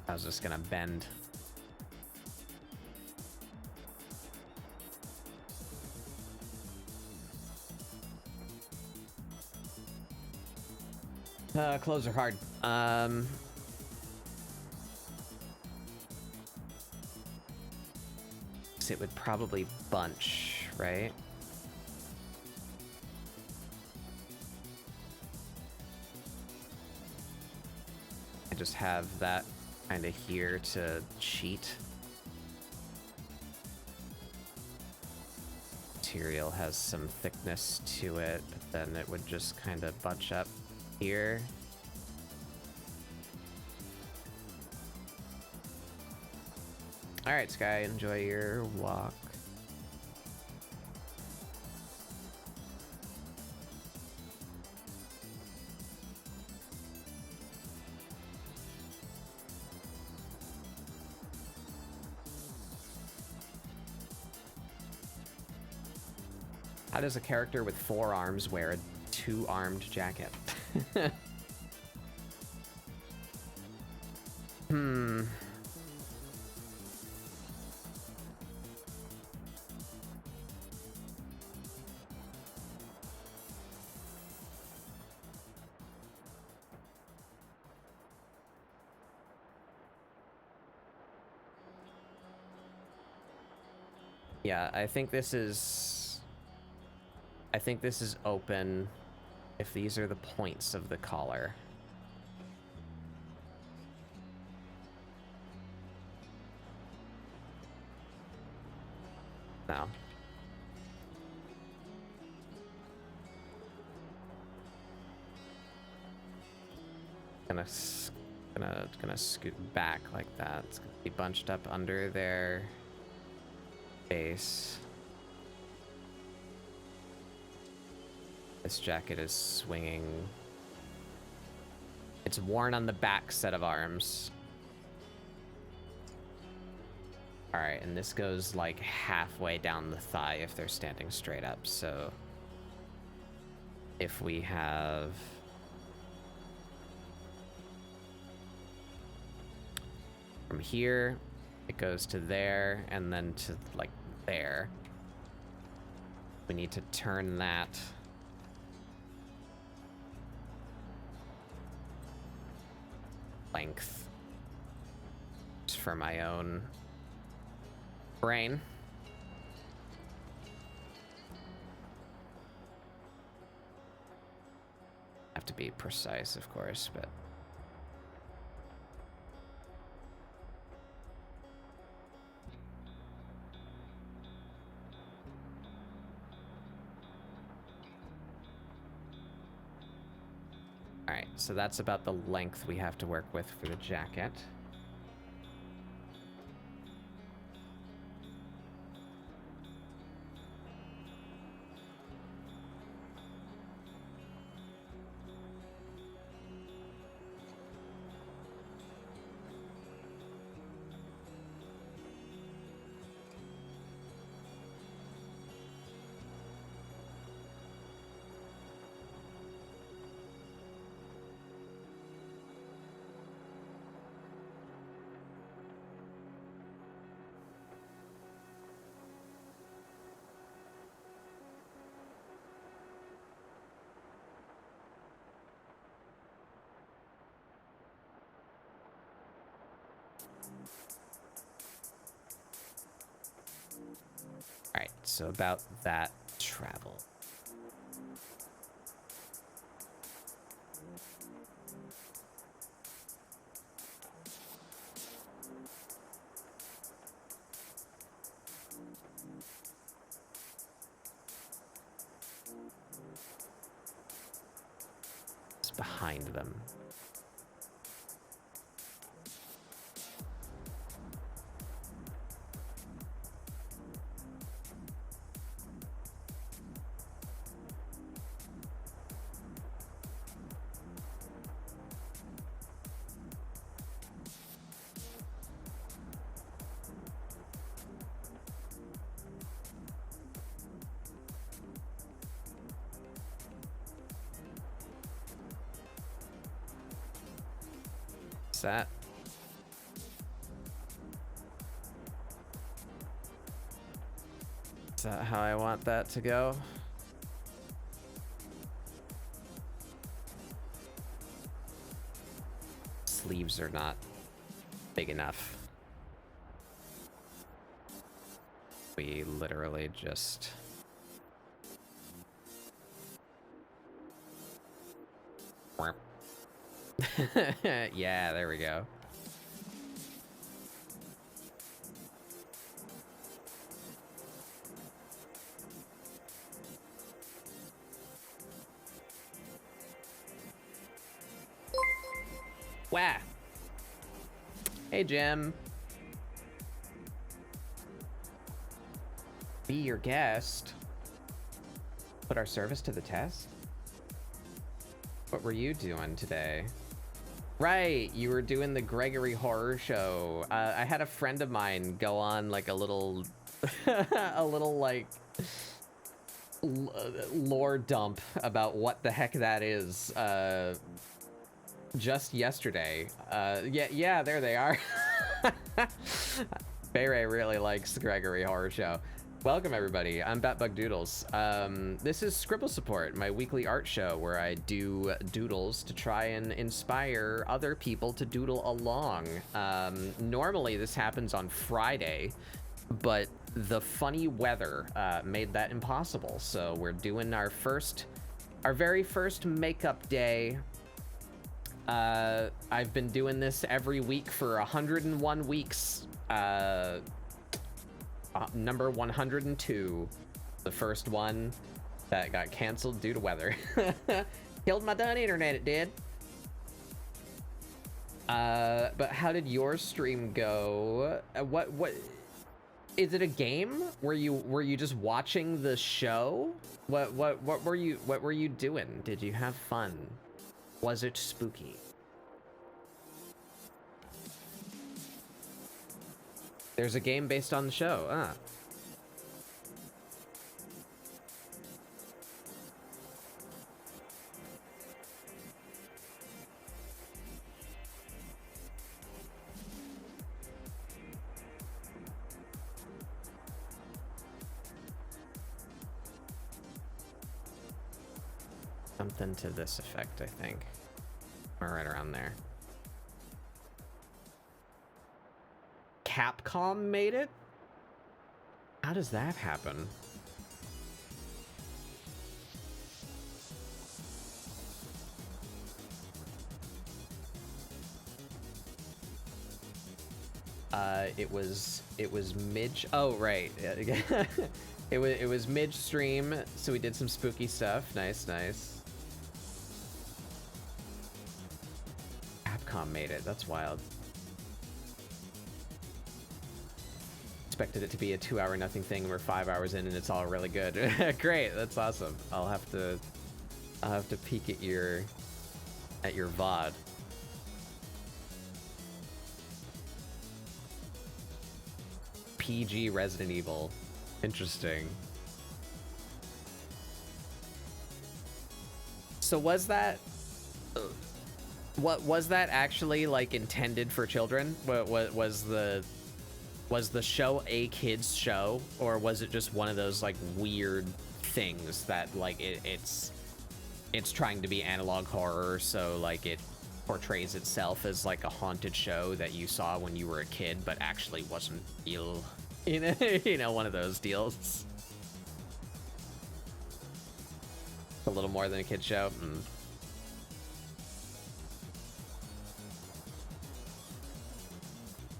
I was just gonna bend. Clothes are hard. It would probably bunch, right? I just have that kind of here to cheat. material has some thickness to it, but then it would just kind of bunch up here. All right, Sky, enjoy your walk. How does a character with 4 arms wear a 2-armed jacket? Yeah, I think this is open if these are the points of the collar. No. Gonna scoot back like that. It's gonna be bunched up under their base. This jacket is swinging. It's worn on the back set of arms. All right, and this goes like halfway down the thigh if they're standing straight up. So if we have from here, it goes to there and then to like there. We need to turn that length just for my own brain. Have to be precise, of course, but all right, so that's about the length we have to work with for the jacket. All right, so about that travel. It's behind them. That. Is that how I want that to go? Sleeves are not big enough. We literally just yeah, there we go. Wah. Hey, Jim. Be your guest. Put our service to the test? What were you doing today? Right, you were doing the Gregory Horror Show. I had a friend of mine go on like a little, a little like lore dump about what the heck that is. Just yesterday. Yeah, there they are. Bayray really likes the Gregory Horror Show. Welcome everybody, I'm Batbug Doodles. This is ScribbleSupport, my weekly art show where I do doodles to try and inspire other people to doodle along. Normally this happens on Friday, but the funny weather made that impossible. So we're doing our very first makeup day. I've been doing this every week for 101 weeks. Number 102, the first one that got canceled due to weather. Killed my done internet, it did. But how did your stream go? What is it, a game? Were you just watching the show? What were you doing? Did you have fun? Was it spooky? There's a game based on the show. Ah. Something to this effect, I think. Or right around there. Capcom made it? How does that happen? It was mid. Oh right, it was midstream, so we did some spooky stuff. Nice. Capcom made it. That's wild. Expected it to be a 2-hour nothing thing, and we're 5 hours in and it's all really good. Great, that's awesome. I'll have to peek at your VOD. PG Resident Evil. Interesting. So was that was that actually like intended for children? What was the show a kid's show, or was it just one of those like weird things that like it's trying to be analog horror, so like it portrays itself as like a haunted show that you saw when you were a kid but actually wasn't real? You know, one of those deals. A little more than a kid's show.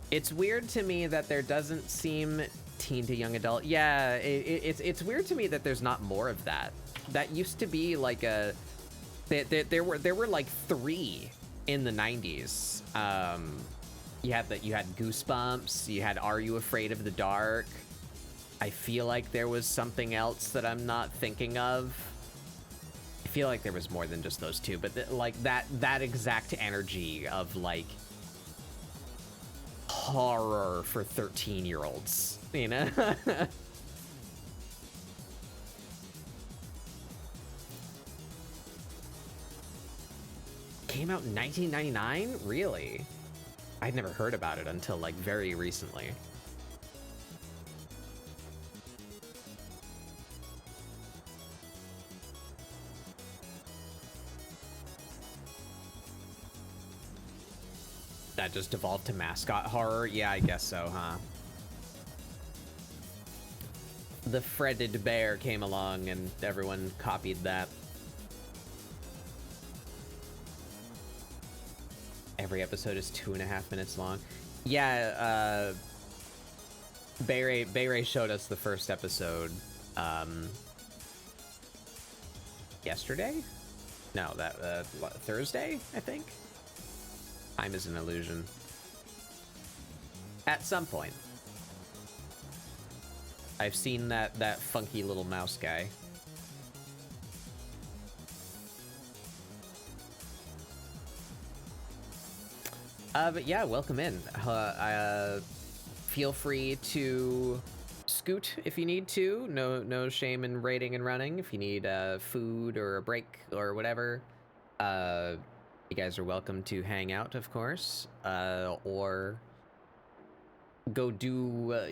It's weird to me that there doesn't seem teen to young adult. Yeah, it's weird to me that there's not more of that. That used to be like a... There were like 3 in the 90s. You had Goosebumps, you had Are You Afraid of the Dark? I feel like there was something else that I'm not thinking of. I feel like there was more than just those 2, but like that exact energy of like horror for 13-year-olds, you know? Came out in 1999? Really? I'd never heard about it until like very recently. That just devolved to mascot horror? Yeah, I guess so, huh? The Fretted Bear came along and everyone copied that. Every episode is 2.5 minutes long. Yeah, Bayray showed us the first episode, yesterday? No, that, Thursday, I think? Time is an illusion. At some point. I've seen that funky little mouse guy. But yeah, welcome in. Feel free to scoot if you need to. No shame in raiding and running. If you need food or a break or whatever, you guys are welcome to hang out, of course, or go do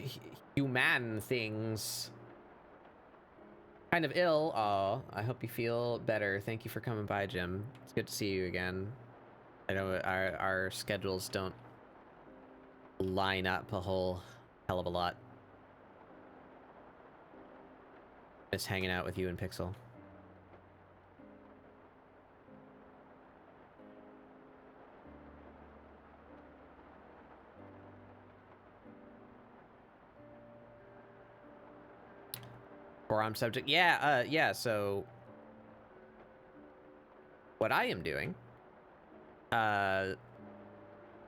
human things. Kind of ill. Aw, I hope you feel better. Thank you for coming by, Jim. It's good to see you again. I know our schedules don't line up a whole hell of a lot. Just hanging out with you and Pixel. Forearm subject. Yeah, yeah, so what I am doing,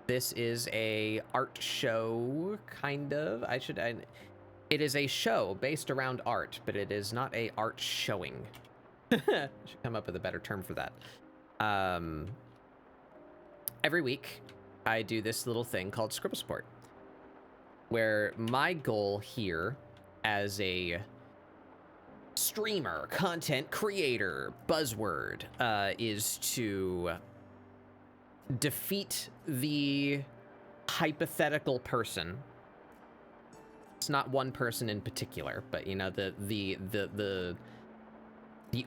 this is a art show, kind of. It is a show based around art, but it is not a art showing. I should come up with a better term for that. Every week, I do this little thing called ScribbleSupport, where my goal here as a streamer, content creator, buzzword, is to defeat the hypothetical person. It's not one person in particular, but you know, the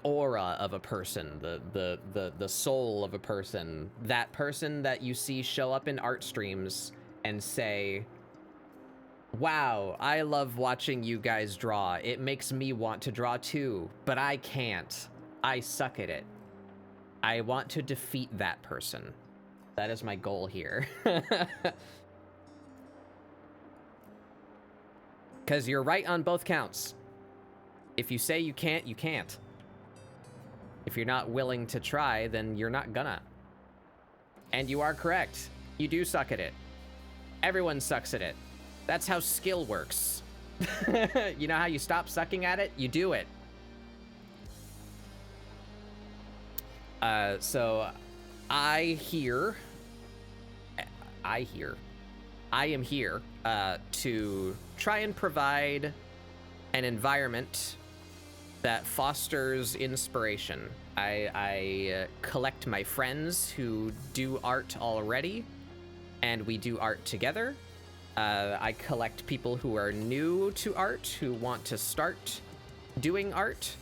aura of a person, the soul of a person, that person that you see show up in art streams and say, wow, I love watching you guys draw. It makes me want to draw too, but I can't. I suck at it. I want to defeat that person. That is my goal here. Because you're right on both counts. If you say you can't, you can't. If you're not willing to try, then you're not gonna. And you are correct. You do suck at it. Everyone sucks at it. That's how skill works. You know how you stop sucking at it? You do it. So I am here to try and provide an environment that fosters inspiration. I collect my friends who do art already, and we do art together. I collect people who are new to art, who want to start doing art,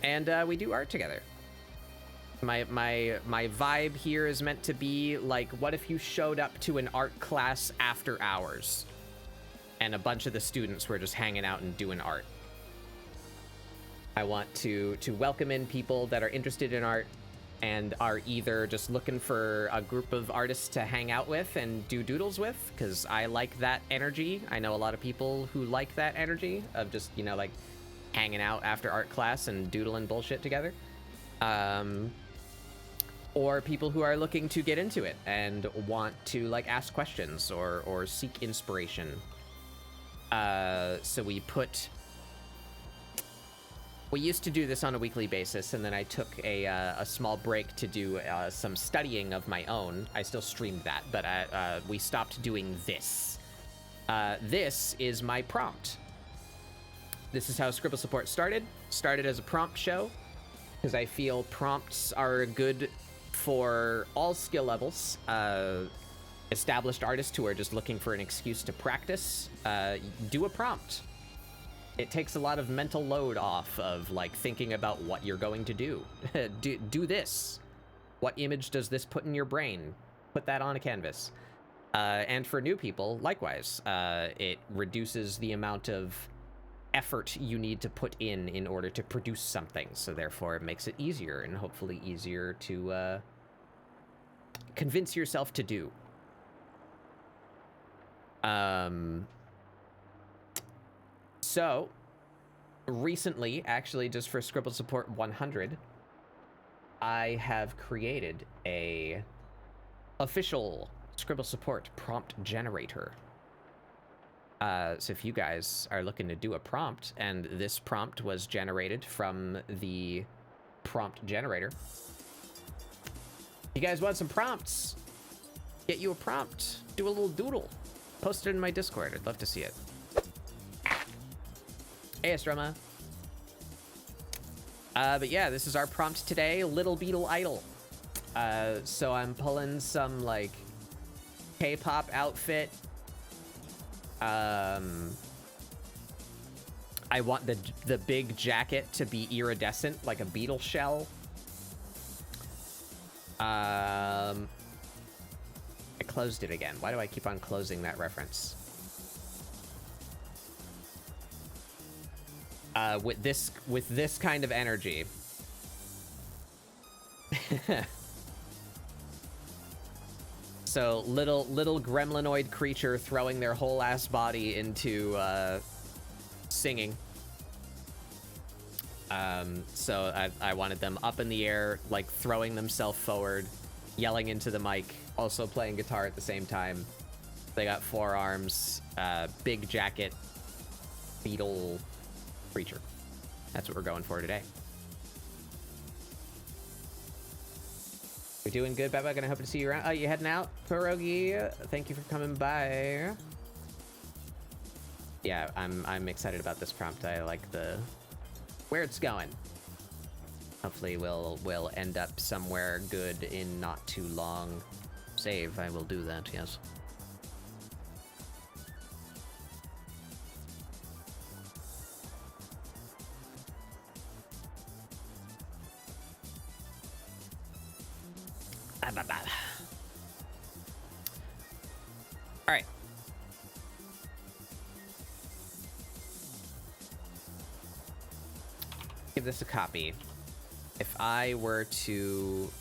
and we do art together. My vibe here is meant to be like, what if you showed up to an art class after hours and a bunch of the students were just hanging out and doing art? I want to welcome in people that are interested in art and are either just looking for a group of artists to hang out with and do doodles with, because I like that energy. I know a lot of people who like that energy of just, you know, like hanging out after art class and doodling bullshit together. Or people who are looking to get into it and want to like ask questions or seek inspiration. So we used to do this on a weekly basis, and then I took a small break to do some studying of my own. I still streamed that, but we stopped doing this. This is my prompt. This is how ScribbleSupport started. Started as a prompt show, because I feel prompts are good for all skill levels. Established artists who are just looking for an excuse to practice, do a prompt. It takes a lot of mental load off of like thinking about what you're going to do. do this. What image does this put in your brain? Put that on a canvas. And for new people, likewise, it reduces the amount of effort you need to put in order to produce something. So therefore it makes it easier, and hopefully easier to convince yourself to do. So recently, actually, just for ScribbleSupport 100, I have created a official ScribbleSupport prompt generator. So if you guys are looking to do a prompt, and this prompt was generated from the prompt generator, you guys want some prompts? Get you a prompt. Do a little doodle. Post it in my Discord. I'd love to see it. Hey, Astroma. But yeah, this is our prompt today. Little Beetle Idol. So I'm pulling some, like, K-pop outfit. I want the big jacket to be iridescent, like a beetle shell. I closed it again. Why do I keep on closing that reference? With this kind of energy. So little gremlinoid creature throwing their whole ass body into singing. So I wanted them up in the air, like throwing themselves forward, yelling into the mic, also playing guitar at the same time. They got 4 arms, big jacket, beetle creature. That's what we're going for today. We're doing good, Beba. Gonna hope to see you around. Oh, you heading out, Pierogi? Thank you for coming by. Yeah, I'm excited about this prompt. I like where it's going. Hopefully we'll end up somewhere good in not too long. Save, I will do that, yes. All right. Give this a copy. If I were to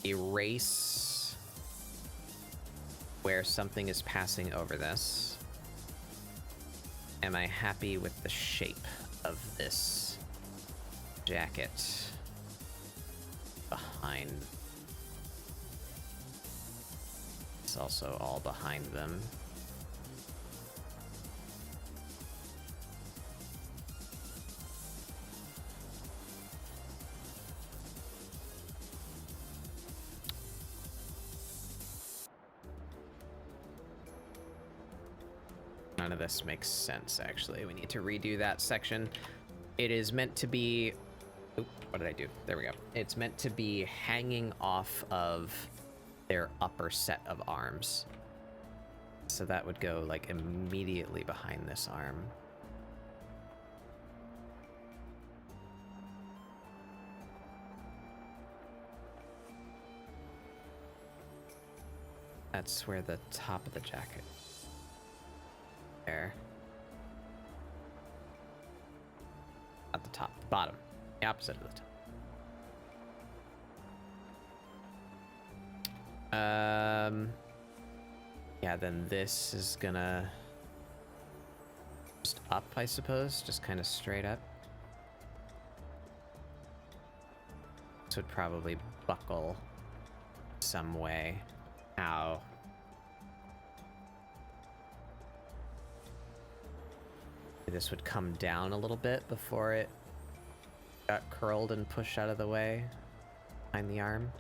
erase where something is passing over this, am I happy with the shape of this jacket behind? It's also all behind them. None of this makes sense, actually. We need to redo that section. It is meant to be... Oop, what did I do? There we go. It's meant to be hanging off of their upper set of arms. So that would go, like, immediately behind this arm. That's where the top of the jacket... There. At the top. Bottom. The opposite of the top. Yeah, then this is gonna just up, I suppose, just kind of straight up. This would probably buckle some way. How? This would come down a little bit before it got curled and pushed out of the way behind the arm.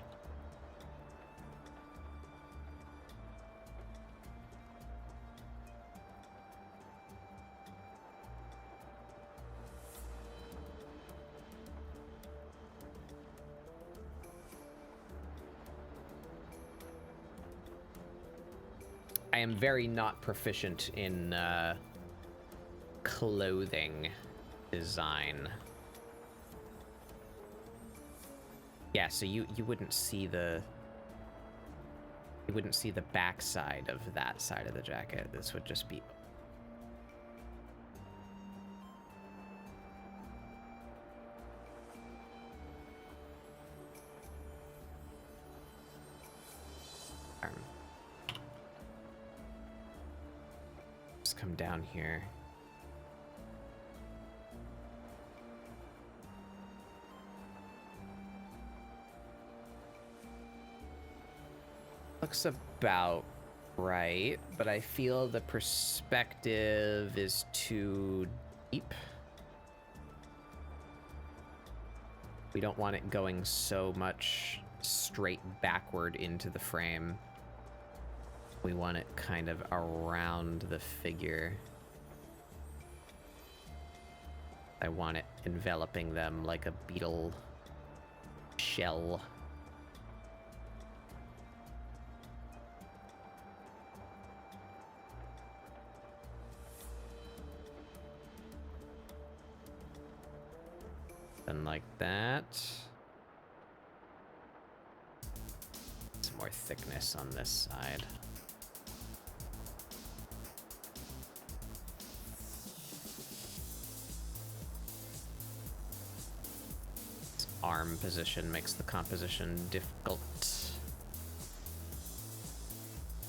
I am very not proficient in clothing design. Yeah, so you wouldn't see the back side of that side of the jacket. This would just be just come down here. Looks about right, but I feel the perspective is too deep. We don't want it going so much straight backward into the frame. We want it kind of around the figure. I want it enveloping them like a beetle shell. And like that. Some more thickness on this side. This arm position makes the composition difficult.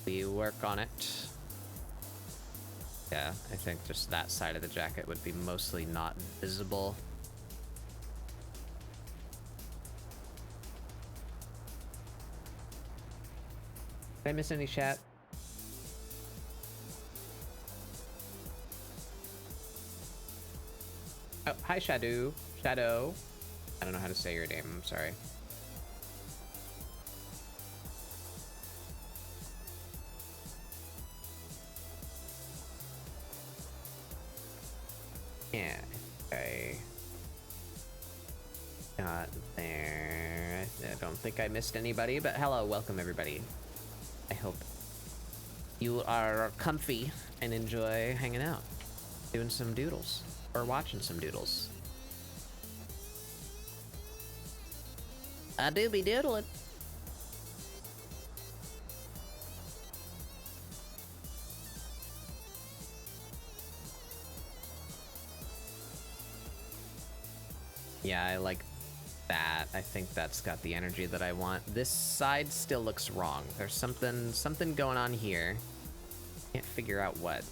We work on it. Yeah, I think just that side of the jacket would be mostly not visible. Did I miss any chat? Oh, hi, Shadow. Shadow. I don't know how to say your name. I'm sorry. Yeah, I got there. I don't think I missed anybody, but hello, welcome everybody. I hope you are comfy and enjoy hanging out, doing some doodles, or watching some doodles. I do be doodling. Yeah, I like that. I think that's got the energy that I want. This side still looks wrong. There's something going on here. Can't figure out what.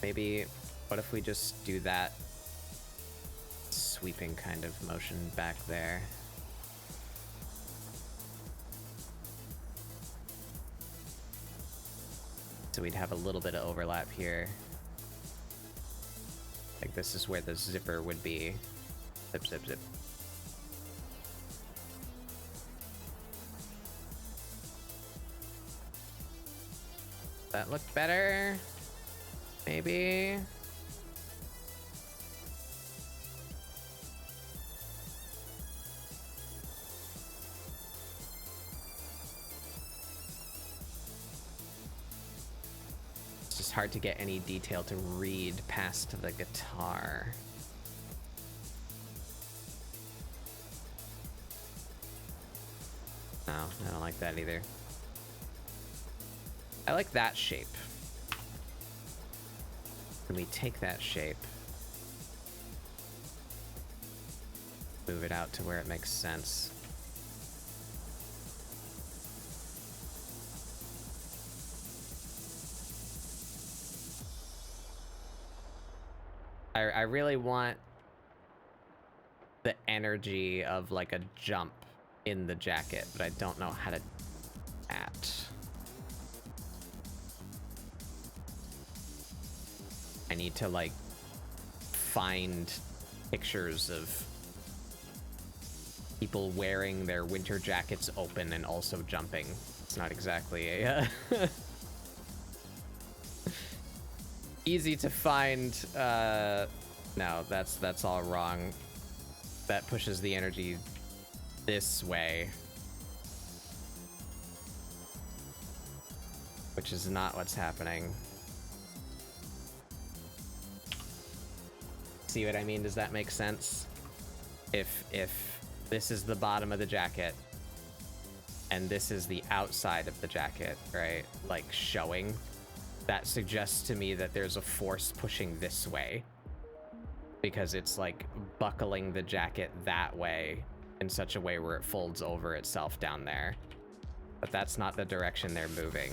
Maybe, what if we just do that sweeping kind of motion back there? So we'd have a little bit of overlap here. Like this is where the zipper would be. Zip, zip, zip. That look better? Maybe? It's just hard to get any detail to read past the guitar. No, I don't like that either. I like that shape. Can we take that shape, move it out to where it makes sense? I really want the energy of like a jump in the jacket, but I don't know how to do that. I need to like find pictures of people wearing their winter jackets open and also jumping. It's not exactly a easy to find. No, that's all wrong. That pushes the energy this way, which is not what's happening. See what I mean? Does that make sense? If this is the bottom of the jacket and this is the outside of the jacket, right? Like showing, that suggests to me that there's a force pushing this way because it's like buckling the jacket that way in such a way where it folds over itself down there. But that's not the direction they're moving.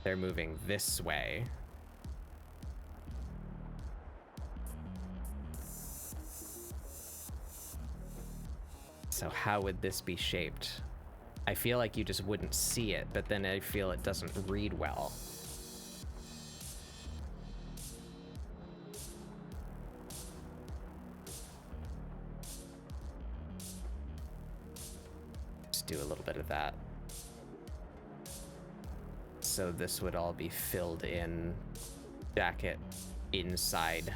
They're moving this way. So how would this be shaped? I feel like you just wouldn't see it, but then I feel it doesn't read well. Just do a little bit of that. So this would all be filled in, jacket inside.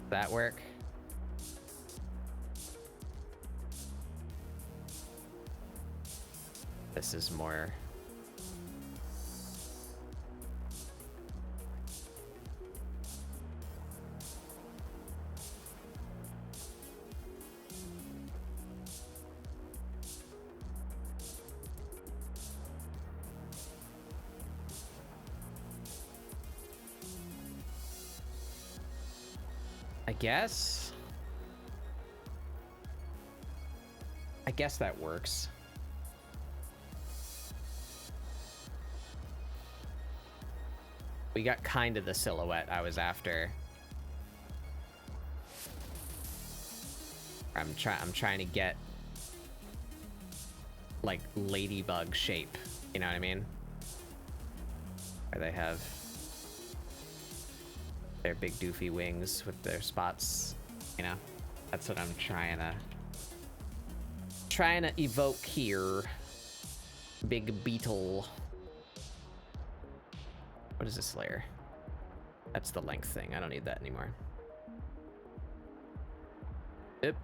That work? This is more... I guess that works. We got kind of the silhouette I was after. I'm trying to get like ladybug shape, you know what I mean? Where they have their big doofy wings with their spots, you know? That's what I'm trying to evoke here. Big Beetle. What is this layer? That's the length thing. I don't need that anymore. Yep.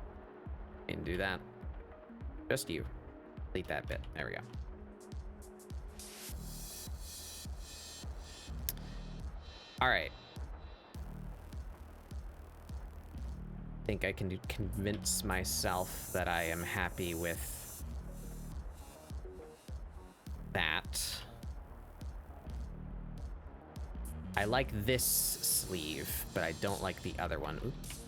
Didn't do that. Just you. Delete that bit. There we go. All right. I think I can convince myself that I am happy with that. I like this sleeve, but I don't like the other one. Oops.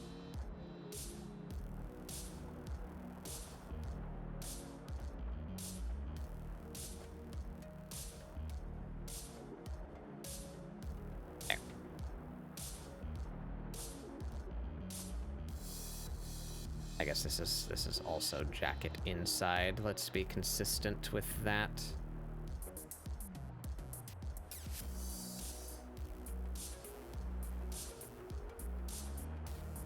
There. I guess this is also jacket inside. Let's be consistent with that.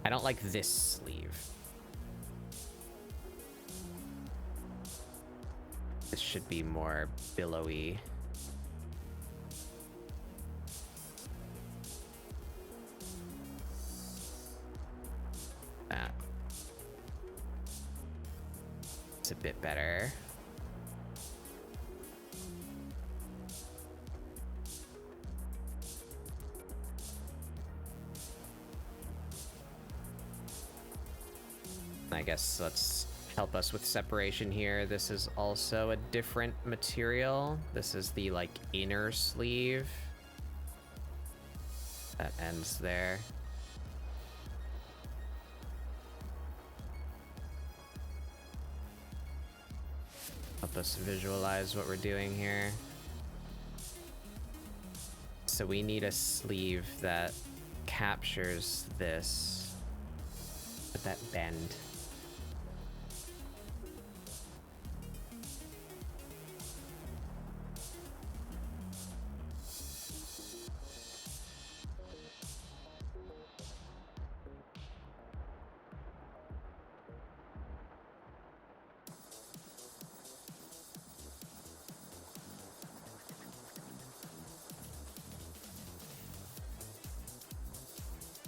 I don't like this sleeve. This should be more billowy. That. It's a bit better. I guess let's help us with separation here. This is also a different material. This is the like inner sleeve that ends there. Help us visualize what we're doing here. So we need a sleeve that captures this with that bend.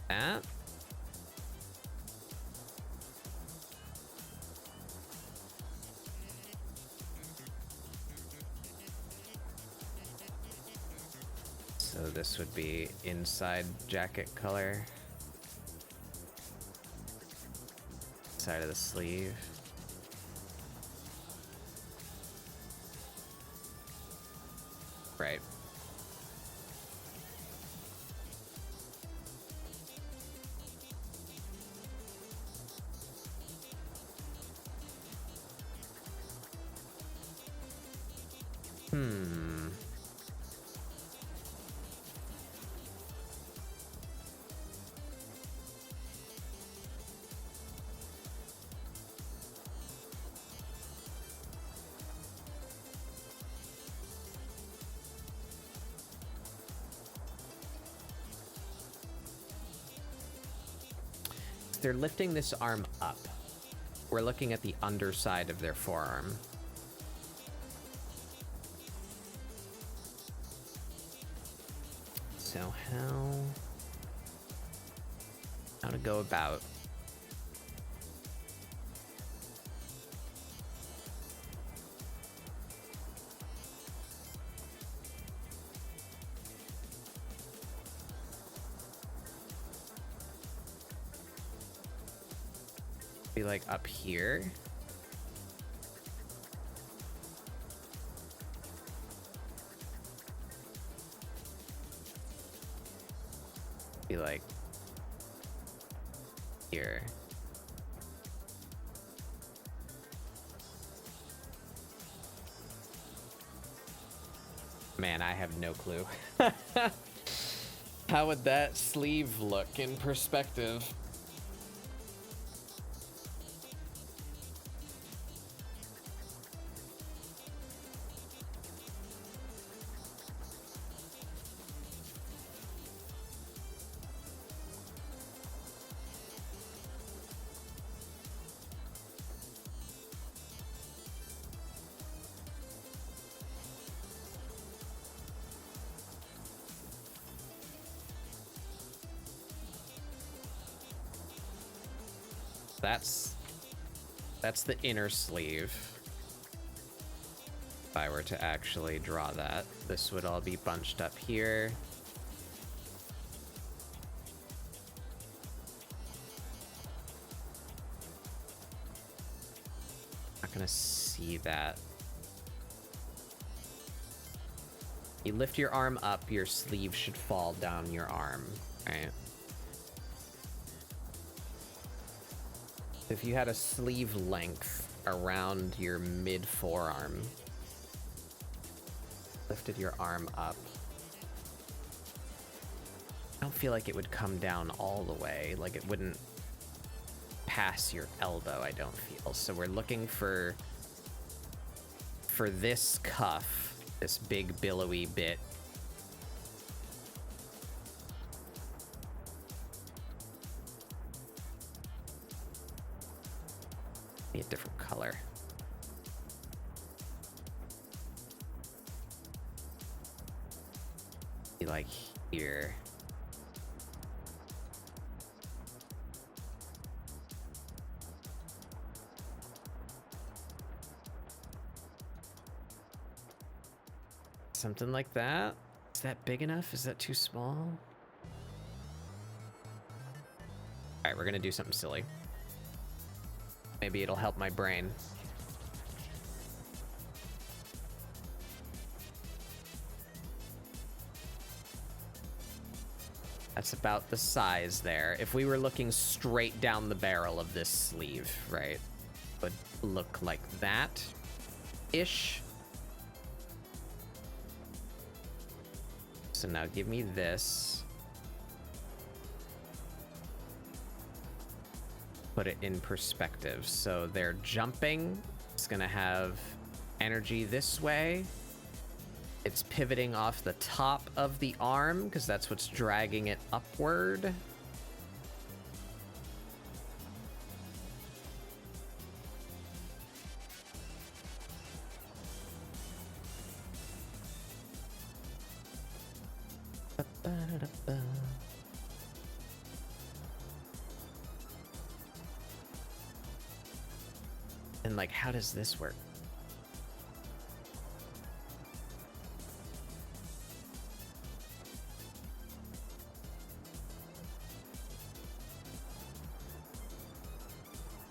That. So this would be inside jacket color. Side of the sleeve. Right. they're lifting this arm up, we're looking at the underside of their forearm. So how to go about be like up here. Be like here. Man, I have no clue. How would that sleeve look in perspective? That's the inner sleeve. If I were to actually draw that, this would all be bunched up here. Not gonna see that. You lift your arm up, your sleeve should fall down your arm, right? If you had a sleeve length around your mid forearm, lifted your arm up, I don't feel like it would come down all the way. Like it wouldn't pass your elbow, I don't feel. So we're looking for this cuff, this big billowy bit. Be a different color. Be like here. Something like that. Is that big enough? Is that too small? All right, we're gonna do something silly. Maybe it'll help my brain. That's about the size there. If we were looking straight down the barrel of this sleeve, right, would look like that-ish. So now give me this. Put it in perspective. So they're jumping. It's gonna have energy this way. It's pivoting off the top of the arm because that's what's dragging it upward. And like, how does this work?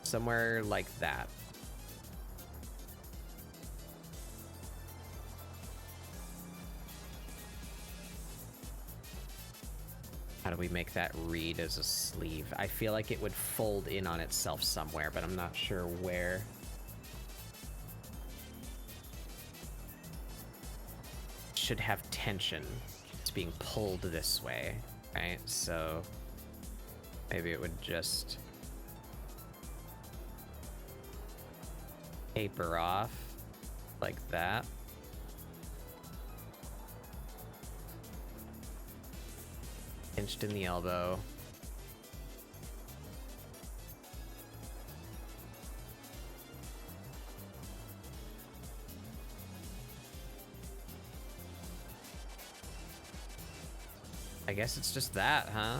Somewhere like that. How do we make that read as a sleeve? I feel like it would fold in on itself somewhere, but I'm not sure where. Should have tension. It's being pulled this way, right? So maybe it would just taper off like that. Pinched in the elbow. I guess it's just that, huh?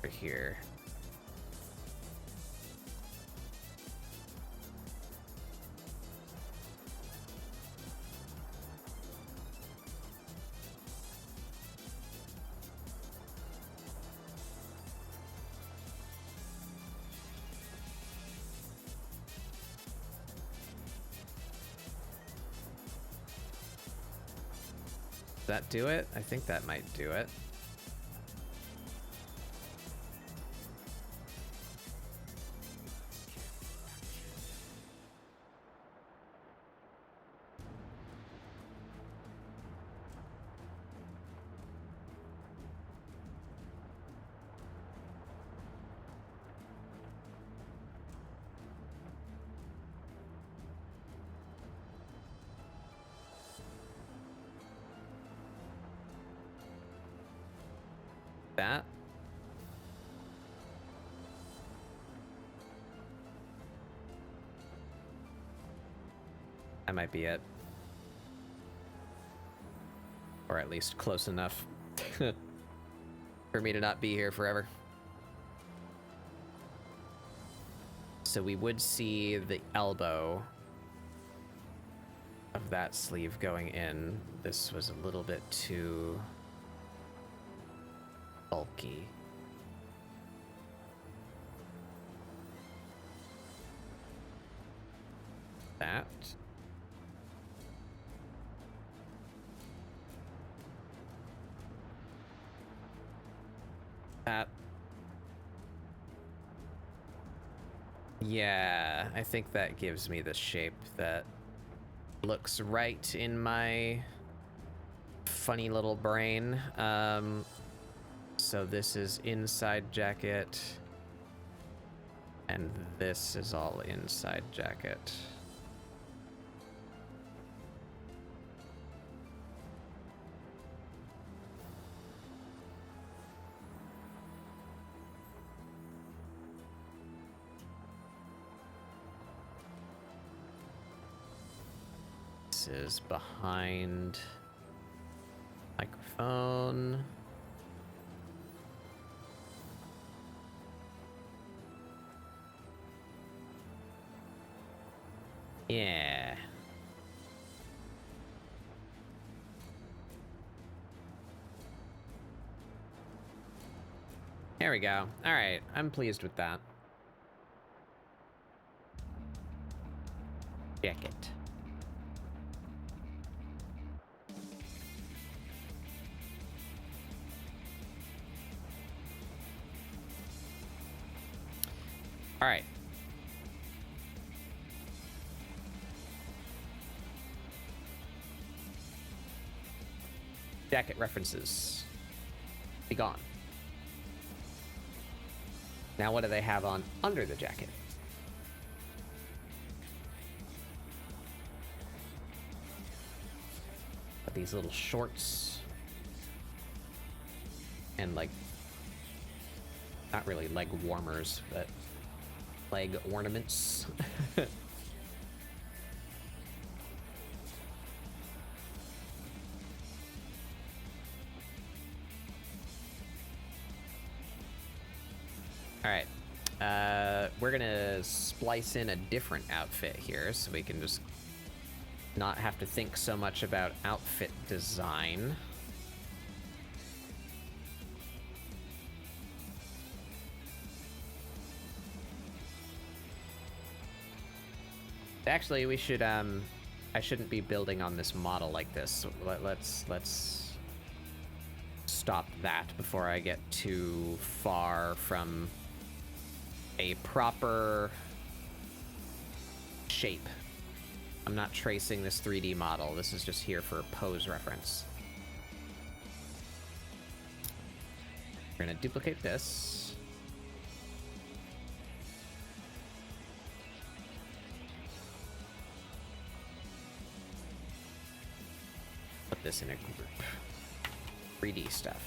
Over here. Does that do it? I think that might do it. That. That might be it. Or at least close enough for me to not be here forever. So we would see the elbow of that sleeve going in. This was a little bit too bulky. That. That. Yeah, I think that gives me the shape that looks right in my funny little brain. So this is inside jacket, and this is all inside jacket. This is behind microphone. Yeah. There we go. All right, I'm pleased with that. Jacket. All right. Jacket references. Be gone. Now what do they have on under the jacket? These little shorts. And like, not really leg warmers, but leg ornaments. All right, we're gonna splice in a different outfit here so we can just not have to think so much about outfit design. Actually, we should, I shouldn't be building on this model like this. Let's stop that before I get too far from a proper shape. I'm not tracing this 3D model. This is just here for pose reference. We're gonna duplicate this. Put this in a group. 3D stuff.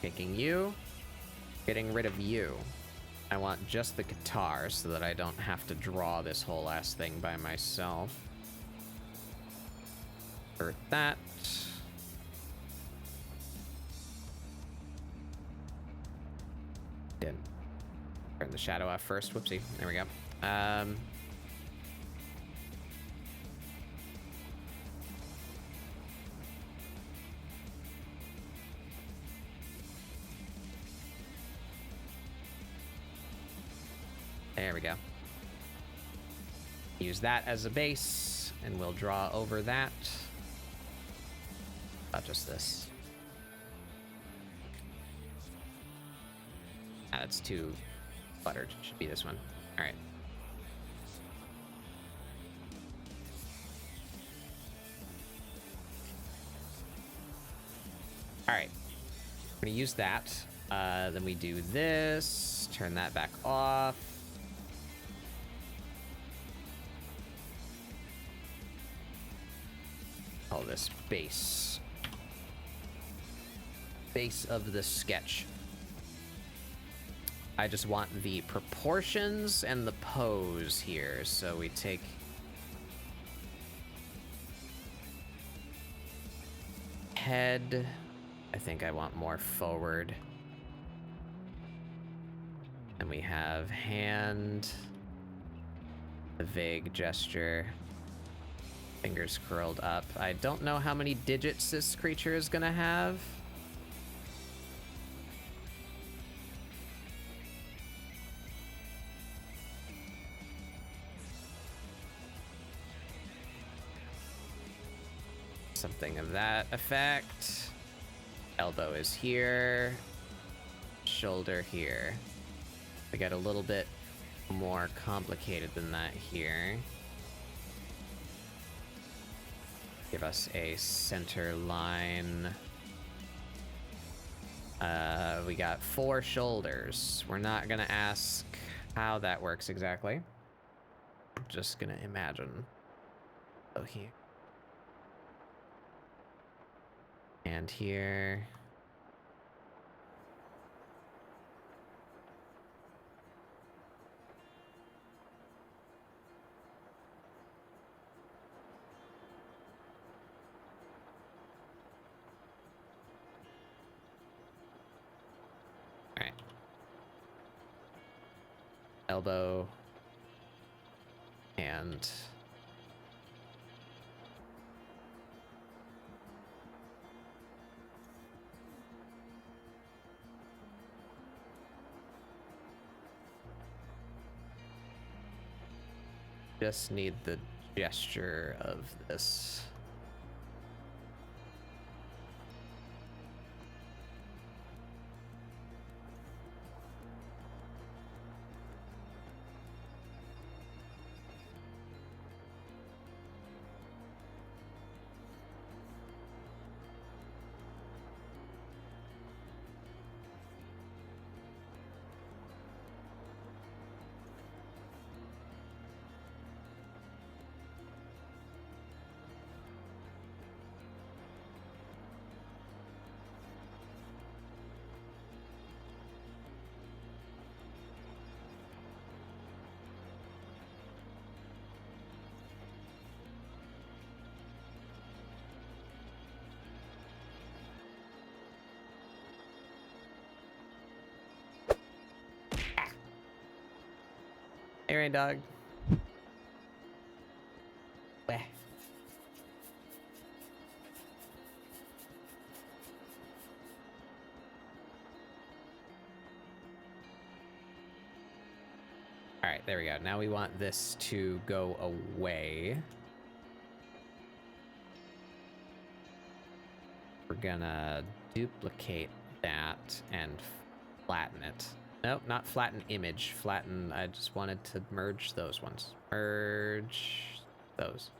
Taking you. Getting rid of you. I want just the guitar so that I don't have to draw this whole ass thing by myself. For that. Didn't turn the shadow off first. Whoopsie. There we go. There we go. Use that as a base, and we'll draw over that. Not just this. Ah, that's too cluttered. Should be this one. All right. All right. We're gonna use that. Then we do this. Turn that back off. Call this base. Base of the sketch. I just want the proportions and the pose here. So we take head. I think I want more forward. And we have hand, a vague gesture. Fingers curled up. I don't know how many digits this creature is gonna have. Something of that effect. Elbow is here. Shoulder here. We got a little bit more complicated than that here. Give us a center line. We got 4 shoulders. We're not gonna ask how that works exactly. I'm just gonna imagine. Oh, here. And here. Elbow and just need the gesture of this. Hey, rain dog. Weh. All right, there we go. Now we want this to go away. We're gonna duplicate that and flatten it. Nope, not flatten image. Flatten, I just wanted to merge those ones. Merge those.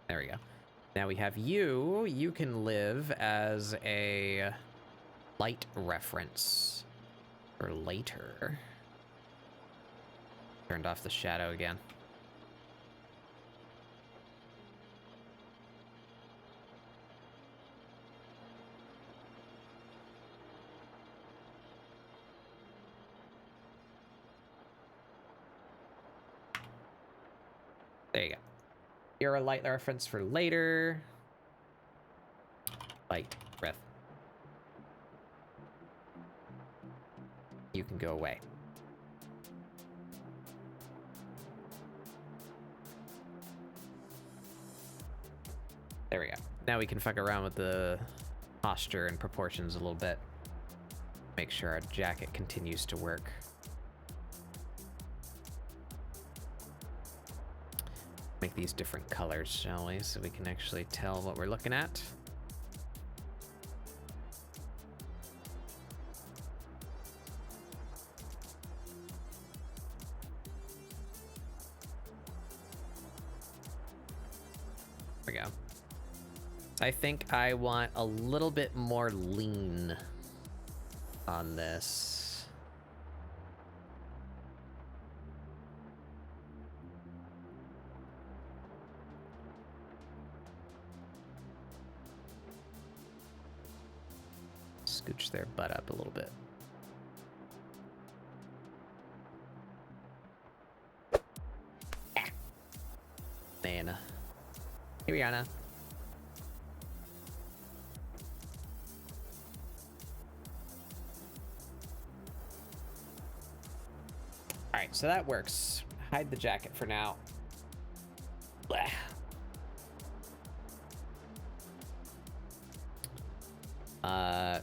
There we go. Now we have you. You can live as a light reference for later. Turned off the shadow again. There you go. You're a light reference for later. Light breath. You can go away. There we go. Now we can fuck around with the posture and proportions a little bit. Make sure our jacket continues to work. Make these different colors, shall we? So we can actually tell what we're looking at. There we go. I think I want a little bit more lean on this. Scooch their butt up a little bit. Nana. Hey, Rihanna. All right, so that works. Hide the jacket for now. Blah.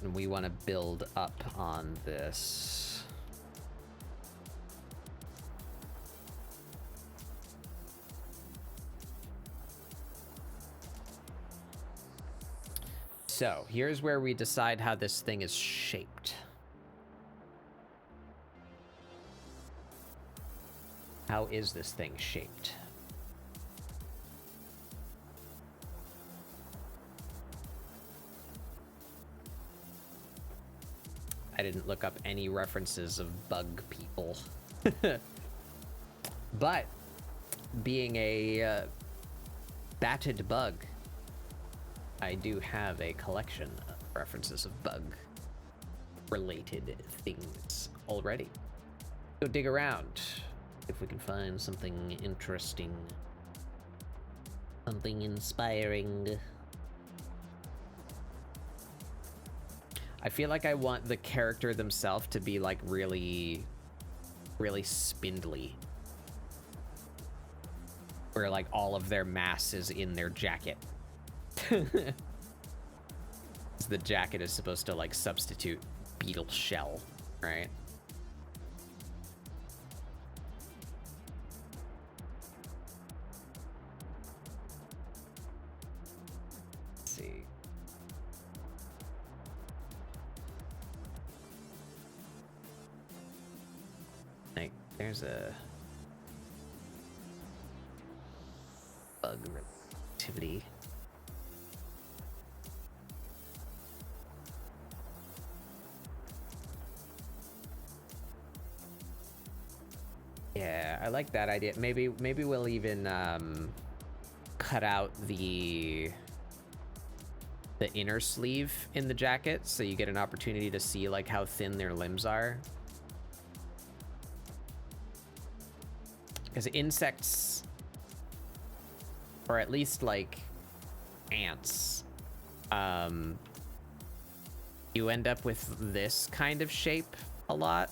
And we want to build up on this. So here's where we decide how this thing is shaped. How is this thing shaped? I didn't look up any references of bug people. But being a batted bug, I do have a collection of references of bug related things already. Go dig around if we can find something interesting, something inspiring. I feel like I want the character themselves to be like really spindly, where like all of their mass is in their jacket. The jacket is supposed to like substitute Beetle shell, right? Let's see. Like, there's a bug activity. Yeah, I like that idea. Maybe we'll even cut out the inner sleeve in the jacket, so you get an opportunity to see like how thin their limbs are. Because insects, or at least like ants, you end up with this kind of shape a lot.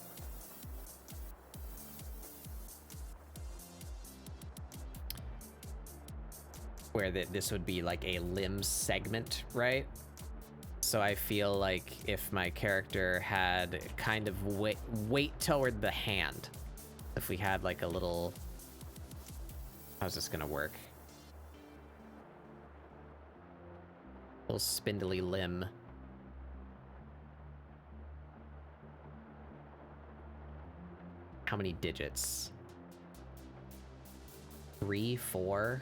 Where this would be like a limb segment, right? So I feel like if my character had kind of weight toward the hand, if we had like a little, how's this gonna work? Little spindly limb. How many digits? 3, 4?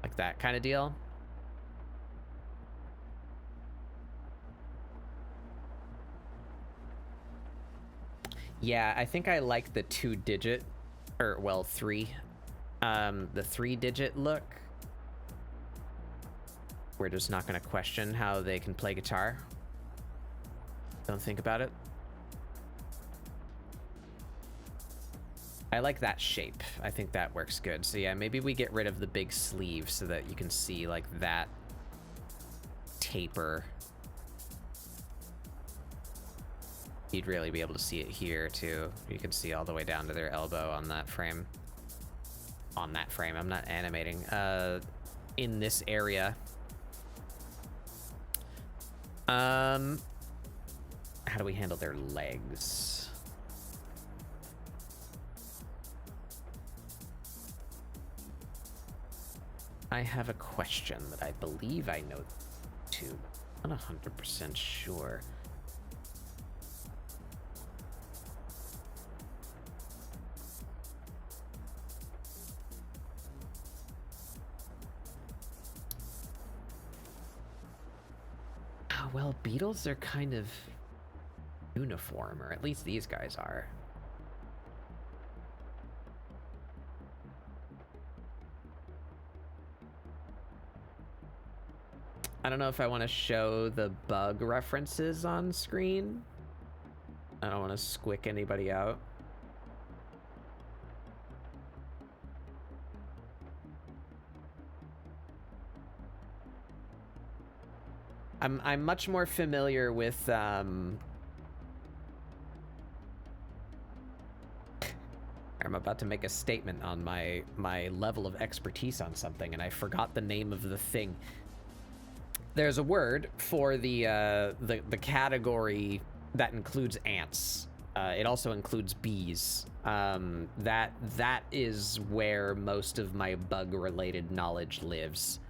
Like that kind of deal. Yeah, I think I like the 2-digit, or well, 3. The 3-digit look. We're just not gonna question how they can play guitar. Don't think about it. I like that shape. I think that works good. So yeah, maybe we get rid of the big sleeve so that you can see like that taper. You'd really be able to see it here too. You can see all the way down to their elbow on that frame. On that frame, I'm not animating. In this area. How do we handle their legs? I have a question that I believe I know too. I'm not 100% sure. Oh, well, beetles are kind of uniform, or at least these guys are. I don't know if I want to show the bug references on screen. I don't want to squick anybody out. I'm much more familiar with I'm about to make a statement on my level of expertise on something, and I forgot the name of the thing. There's a word for the category that includes ants. It also includes bees. That is where most of my bug-related knowledge lives.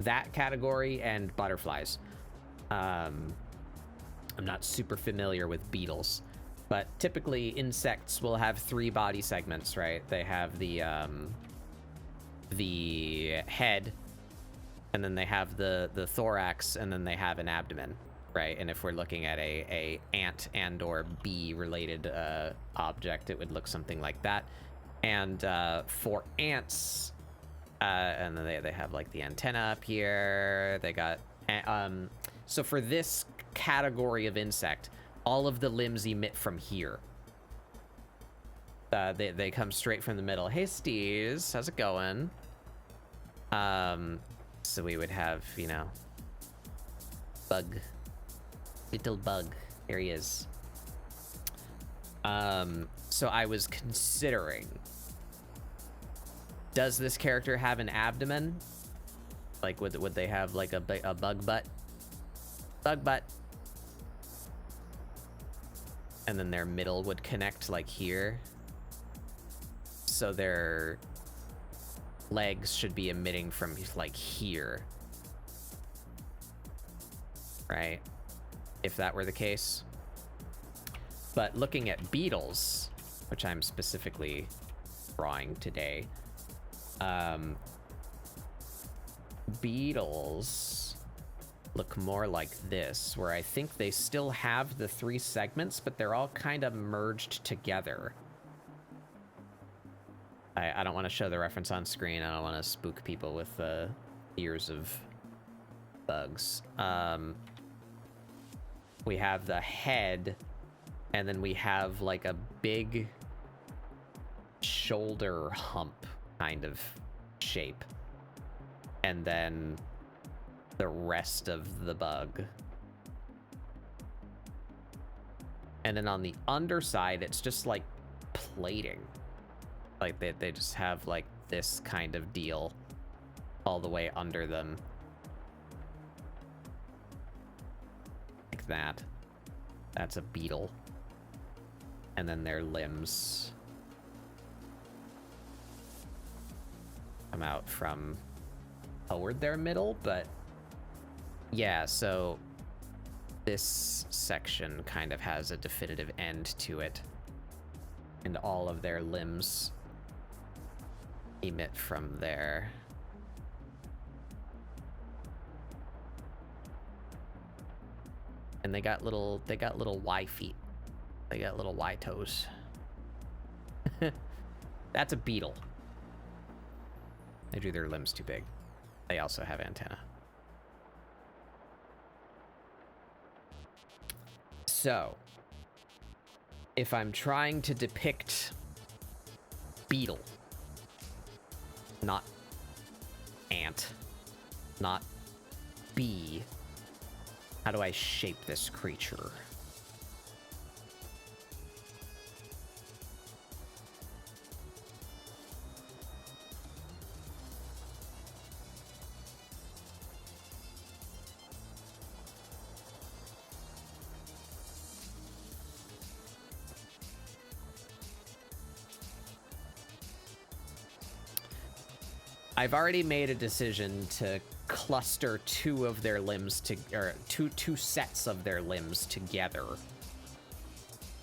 That category and butterflies. I'm not super familiar with beetles, but typically insects will have 3 body segments, right? They have the head, and then they have the thorax, and then they have an abdomen, right? And if we're looking at a ant and or bee related object, it would look something like that. And for ants, and then they have like the antenna up here. They got so for this category of insect, all of the limbs emit from here. They come straight from the middle. Hey, Steez, how's it going? So we would have, you know, bug, little bug. Here he is. So I was considering, does this character have an abdomen? Like, would they have like a bug butt? Bug butt. And then their middle would connect like here. So their legs should be emitting from like here. Right? If that were the case. But looking at beetles, which I'm specifically drawing today, beetles look more like this, where I think they still have the 3 segments, but they're all kind of merged together. I don't want to show the reference on screen. I don't want to spook people with ears of bugs. We have the head, and then we have like a big shoulder hump kind of shape, and then the rest of the bug. And then on the underside, it's just like plating. Like they just have like this kind of deal all the way under them. Like that. That's a beetle. And then their limbs come out from toward their middle, but yeah, so this section kind of has a definitive end to it, and all of their limbs emit from there. And they got little Y feet They got little Y toes. That's a beetle. They drew their limbs too big. They also have antenna. So, if I'm trying to depict beetle, not ant, not bee, how do I shape this creature? I've already made a decision to cluster two of their limbs or two sets of their limbs together.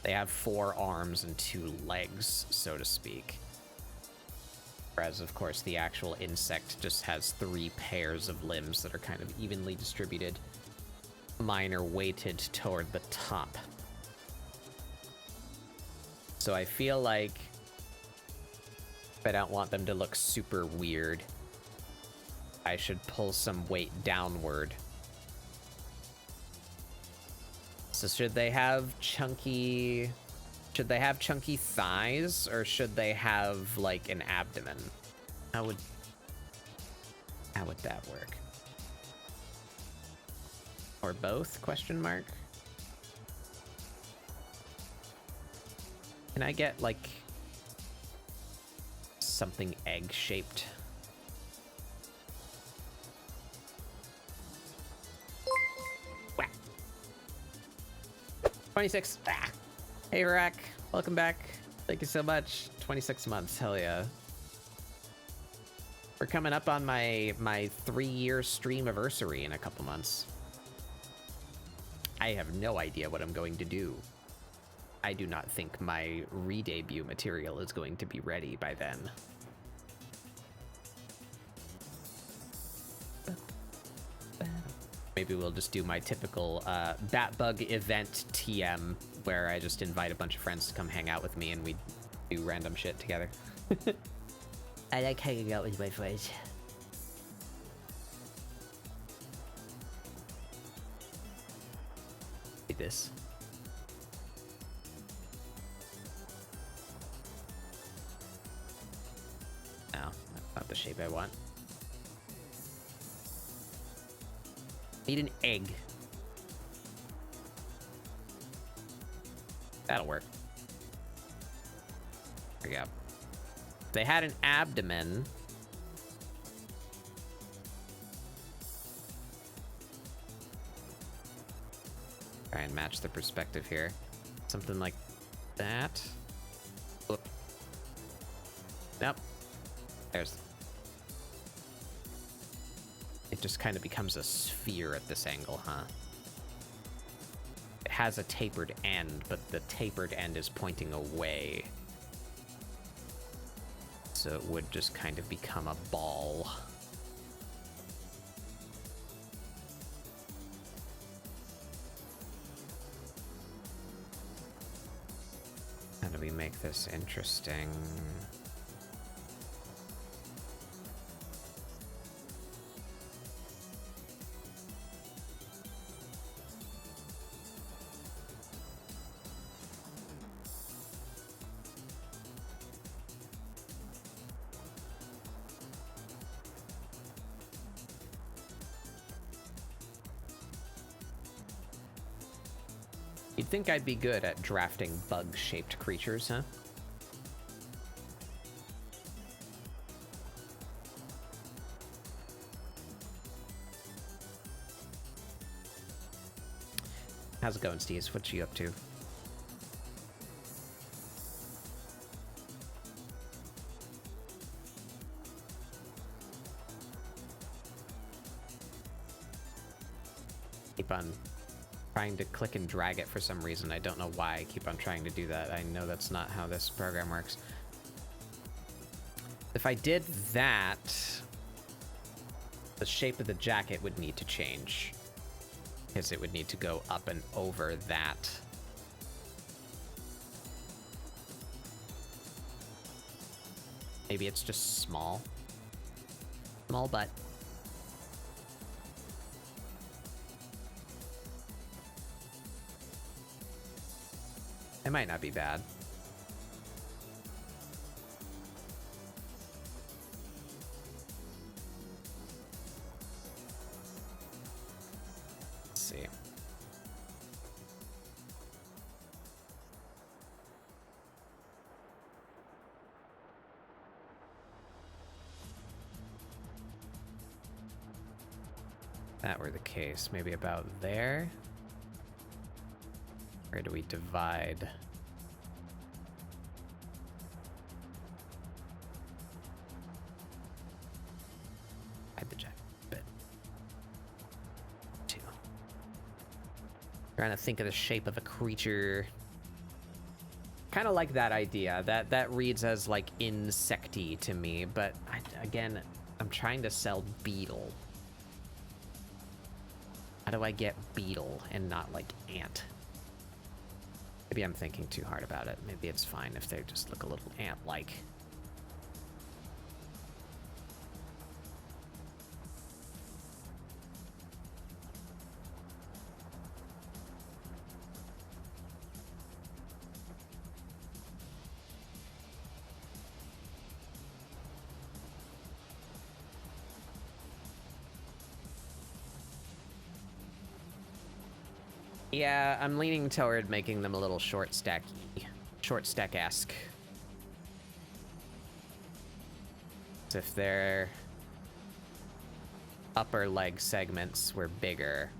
They have 4 arms and 2 legs, so to speak. Whereas, of course, the actual insect just has 3 pairs of limbs that are kind of evenly distributed. Mine are weighted toward the top. So I feel like I don't want them to look super weird, I should pull some weight downward. So should they have chunky thighs, or should they have like an abdomen? How would that work? Or both, question mark? Can I get like something egg-shaped? Whack. 26. Ah. Hey, Rack. Welcome back. Thank you so much. 26 months. Hell yeah. We're coming up on my 3-year stream anniversary in a couple months. I have no idea what I'm going to do. I do not think my re-debut material is going to be ready by then. Maybe we'll just do my typical Batbug event TM, where I just invite a bunch of friends to come hang out with me and we do random shit together. I like hanging out with my friends. Like this. No, that's not the shape I want. Need an egg. That'll work. There we go. If they had an abdomen, try and match the perspective here. Something like that. Whoop. Nope. There's. It just kind of becomes a sphere at this angle, huh? It has a tapered end, but the tapered end is pointing away. So it would just kind of become a ball. How do we make this interesting? You'd think I'd be good at drafting bug-shaped creatures, huh? How's it going, Steve? What you up to? Keep on trying to click and drag it for some reason. I don't know why I keep on trying to do that. I know that's not how this program works. If I did that, the shape of the jacket would need to change, because it would need to go up and over that. Maybe it's just small. Small butt. It might not be bad. Let's see. That were the case, maybe about there. Where do we divide? Hide the jack bit. 2. Trying to think of the shape of a creature. Kind of like that idea. That reads as like insecty to me, but again, I'm trying to sell Beetle. How do I get Beetle and not like ant? Maybe I'm thinking too hard about it. Maybe it's fine if they just look a little ant-like. Yeah, I'm leaning toward making them a little short stack-esque. As if their upper leg segments were bigger.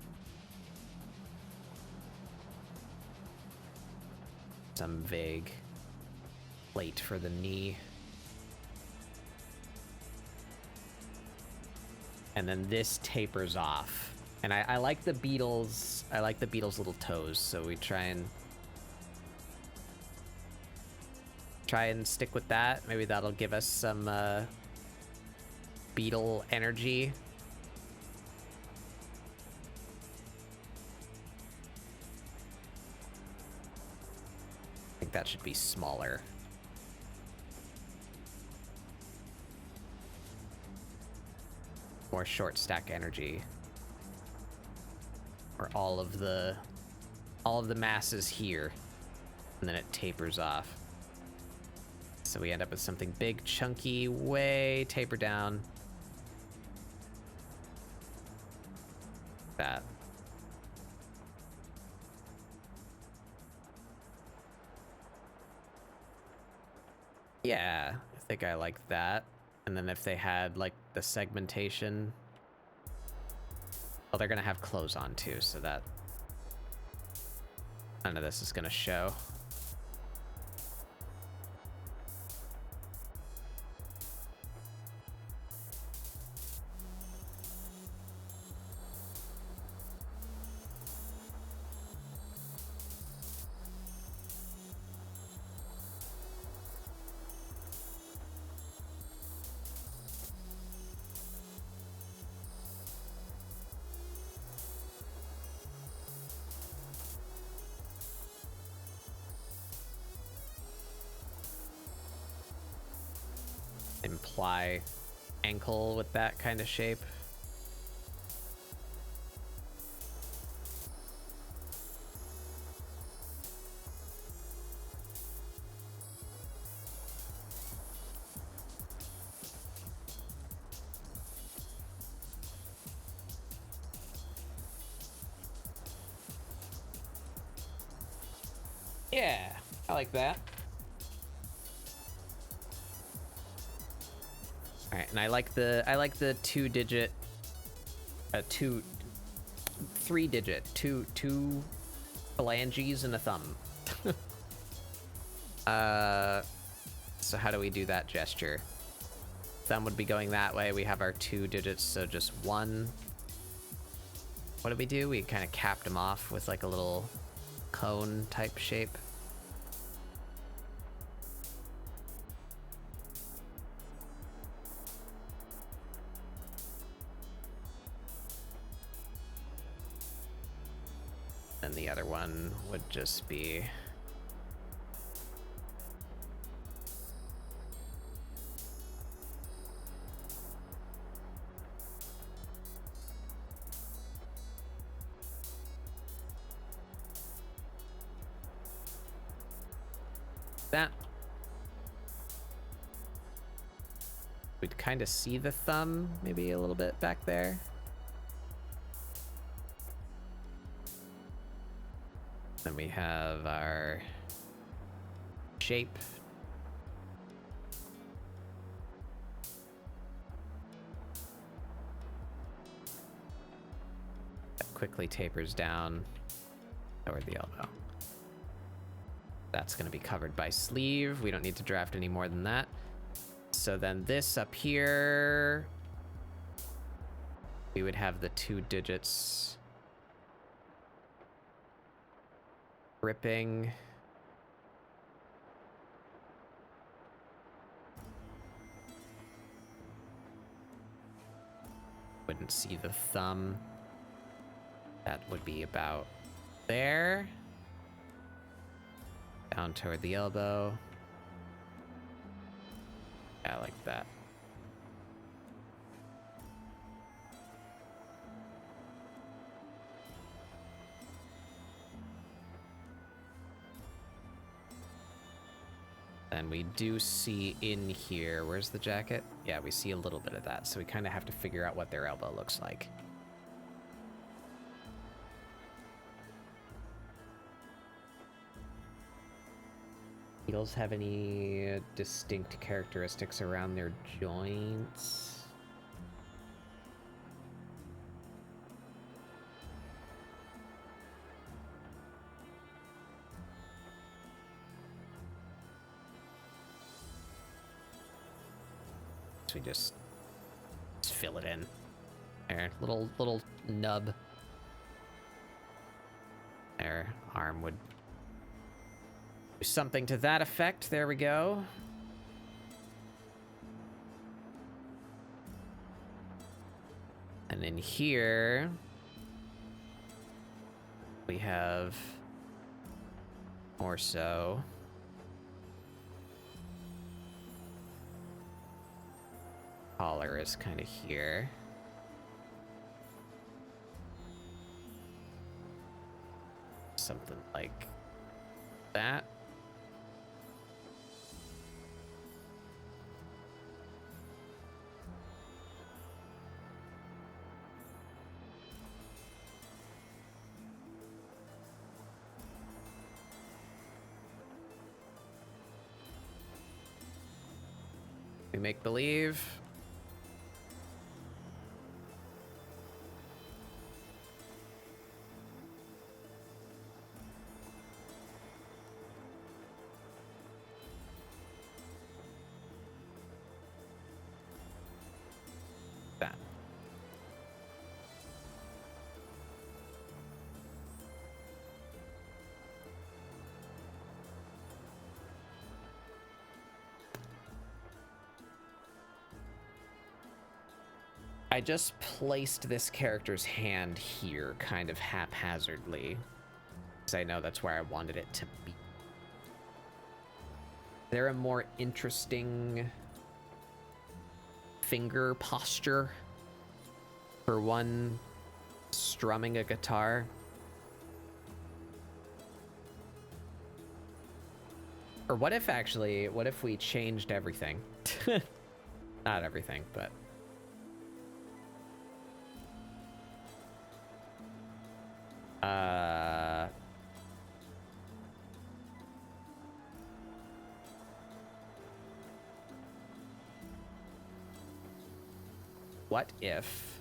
Some vague plate for the knee. And then this tapers off. And I like the Beetle's, little toes, so we try and stick with that. Maybe that'll give us some Beetle energy. I think that should be smaller. More short stack energy. Or all of the masses here, and then it tapers off. So we end up with something big, chunky, way taper down. That. Yeah, I think I like that. And then if they had like the segmentation. Well, they're gonna have clothes on too, so that none of this is gonna show. Imply ankle with that kind of shape. Yeah, I like that. All right, and I like the 2-digit, 3-digit, two phalanges and a thumb. So how do we do that gesture? Thumb would be going that way. We have our 2 digits, so just 1. What did we do? We kind of capped them off with like a little cone type shape. And the other one would just be That. We'd kind of see the thumb maybe a little bit back there. Then we have our shape. That quickly tapers down toward the elbow. That's going to be covered by sleeve. We don't need to draft any more than that. So then this up here, we would have the 2 digits gripping. Wouldn't see the thumb. That would be about there. Down toward the elbow. Yeah, like that. Then we do see in here, where's the jacket? Yeah, we see a little bit of that, so we kind of have to figure out what their elbow looks like. Beetles have any distinct characteristics around their joints? So we just fill it in. There, little nub. Their arm would do something to that effect. There we go. And in here, we have more so. Collar is kind of here. Something like that. We make believe. That. I just placed this character's hand here kind of haphazardly, because I know that's where I wanted it to be. Is there a more interesting finger posture for one strumming a guitar? Or what if we changed everything? Not everything, but what if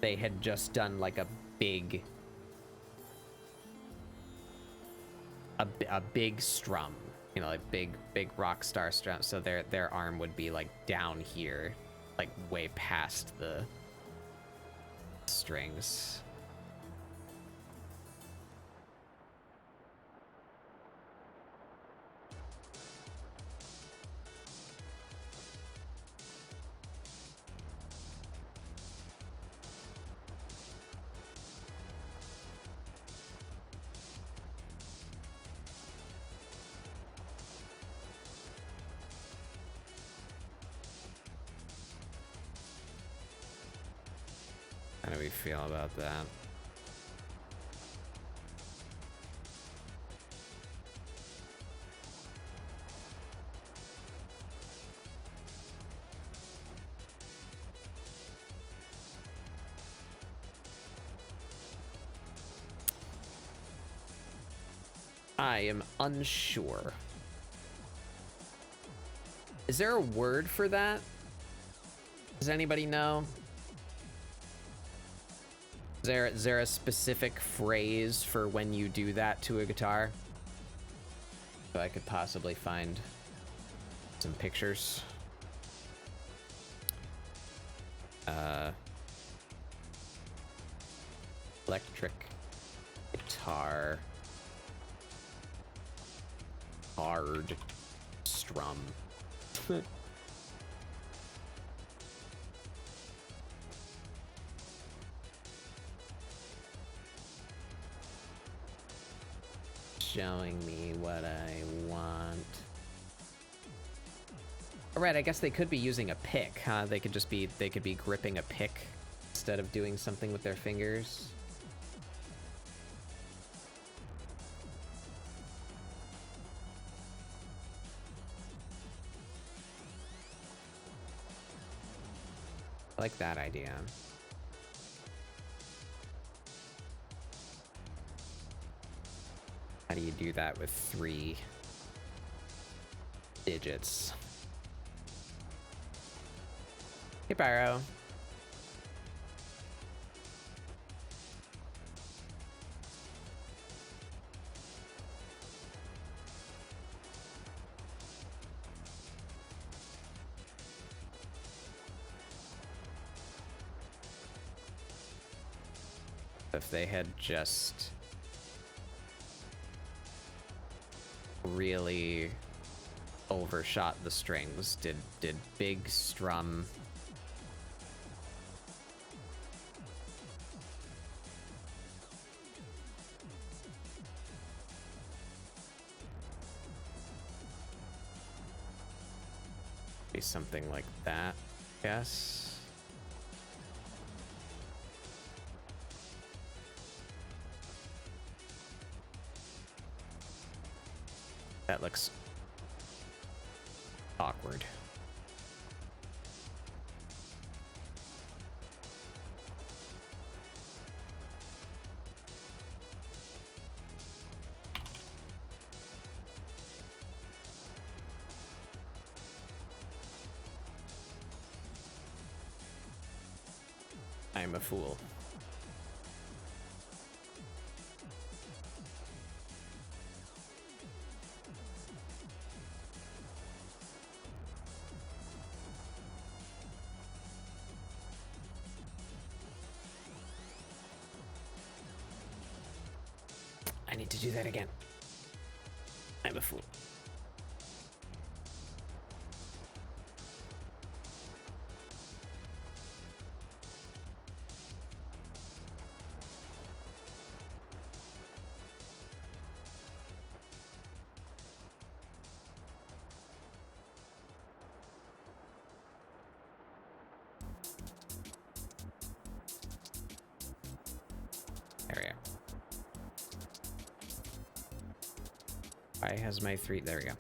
they had just done like a big strum, you know, like big rock star strum, so their arm would be like down here, like way past the strings. How do we feel about that? I am unsure. Is there a word for that? Does anybody know? Is there a specific phrase for when you do that to a guitar? So I could possibly find some pictures. Electric guitar hard strum. Showing me what I want. All right, I guess they could be using a pick, huh? They could be gripping a pick instead of doing something with their fingers. I like that idea. How do you do that with 3 digits? Hey, Pyro. If they had just really overshot the strings, did big strum be something like that, I guess. That looks awkward. I'm a fool. I need to do that again. I'm a fool. There we go. Why has my 3? There we go.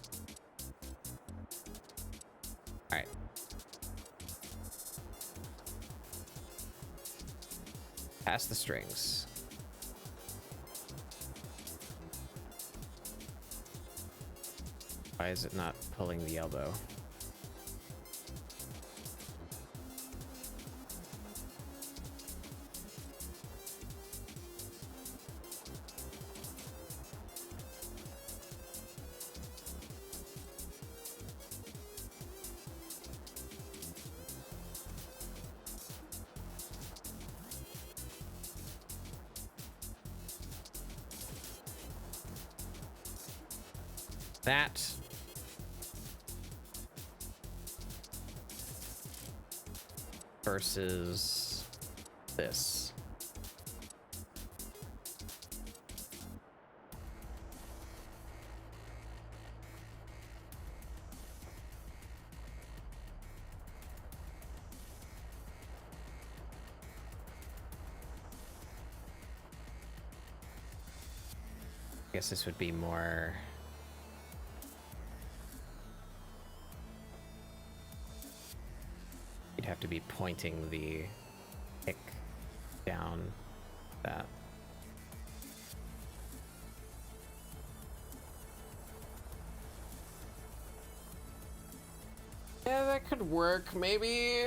All right. Pass the strings. Why is it not pulling the elbow? That versus this. I guess this would be more. You'd have to be pointing the pick down that. that could work, maybe.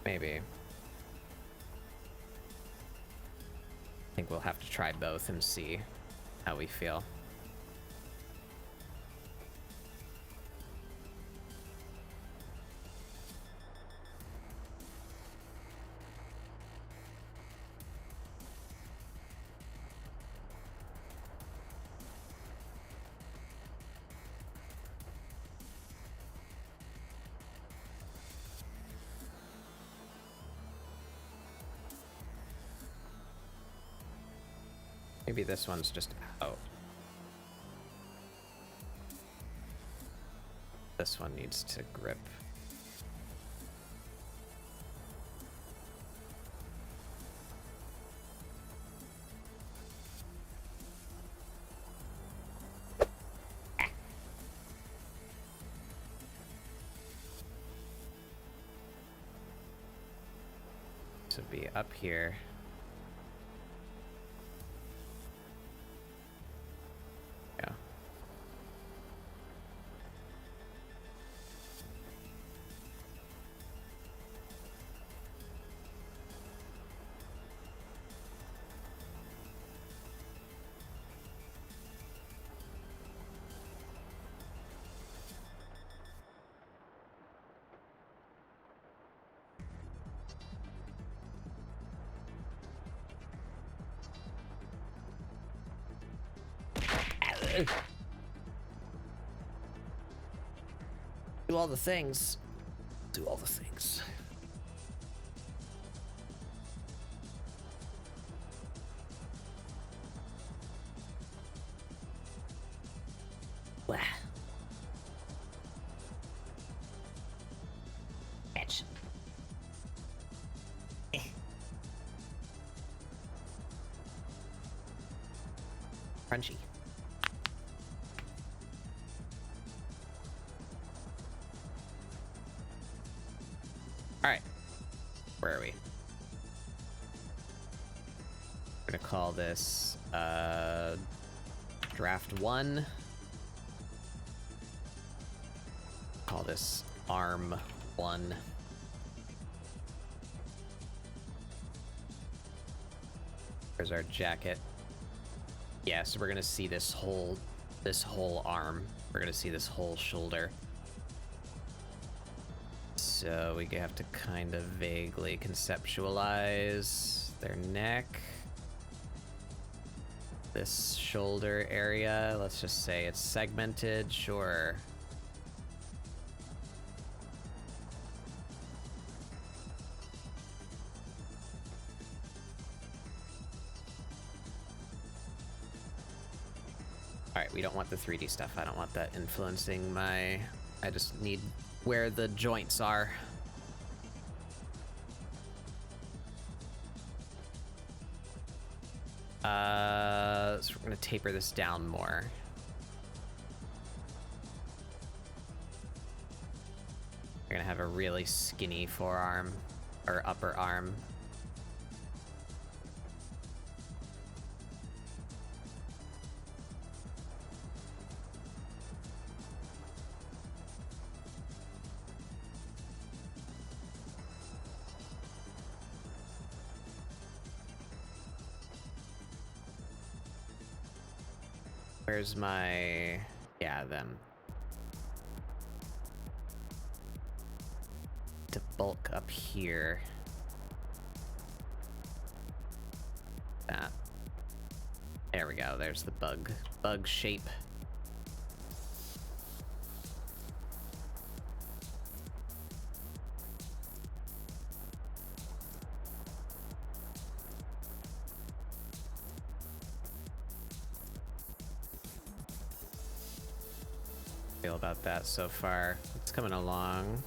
Maybe. I think we'll have to try both and see how we feel. Maybe this one's just out. This one needs to grip. This would be up here. Yeah. Do all the things. Do all the things. Blah. Bitch. Crunchy. Alright. Where are we? We're gonna call this draft 1. Call this arm 1. There's our jacket. Yeah, so we're gonna see this whole arm. We're gonna see this whole shoulder. So we have to kind of vaguely conceptualize their neck. This shoulder area, let's just say it's segmented, sure. Alright, we don't want the 3D stuff. I don't want that influencing my... I just need where the joints are. So we're gonna taper this down more. We're gonna have a really skinny forearm, or upper arm. Where's my... yeah, them. To bulk up here. That. There we go, there's the bug shape. About that so far. It's coming along.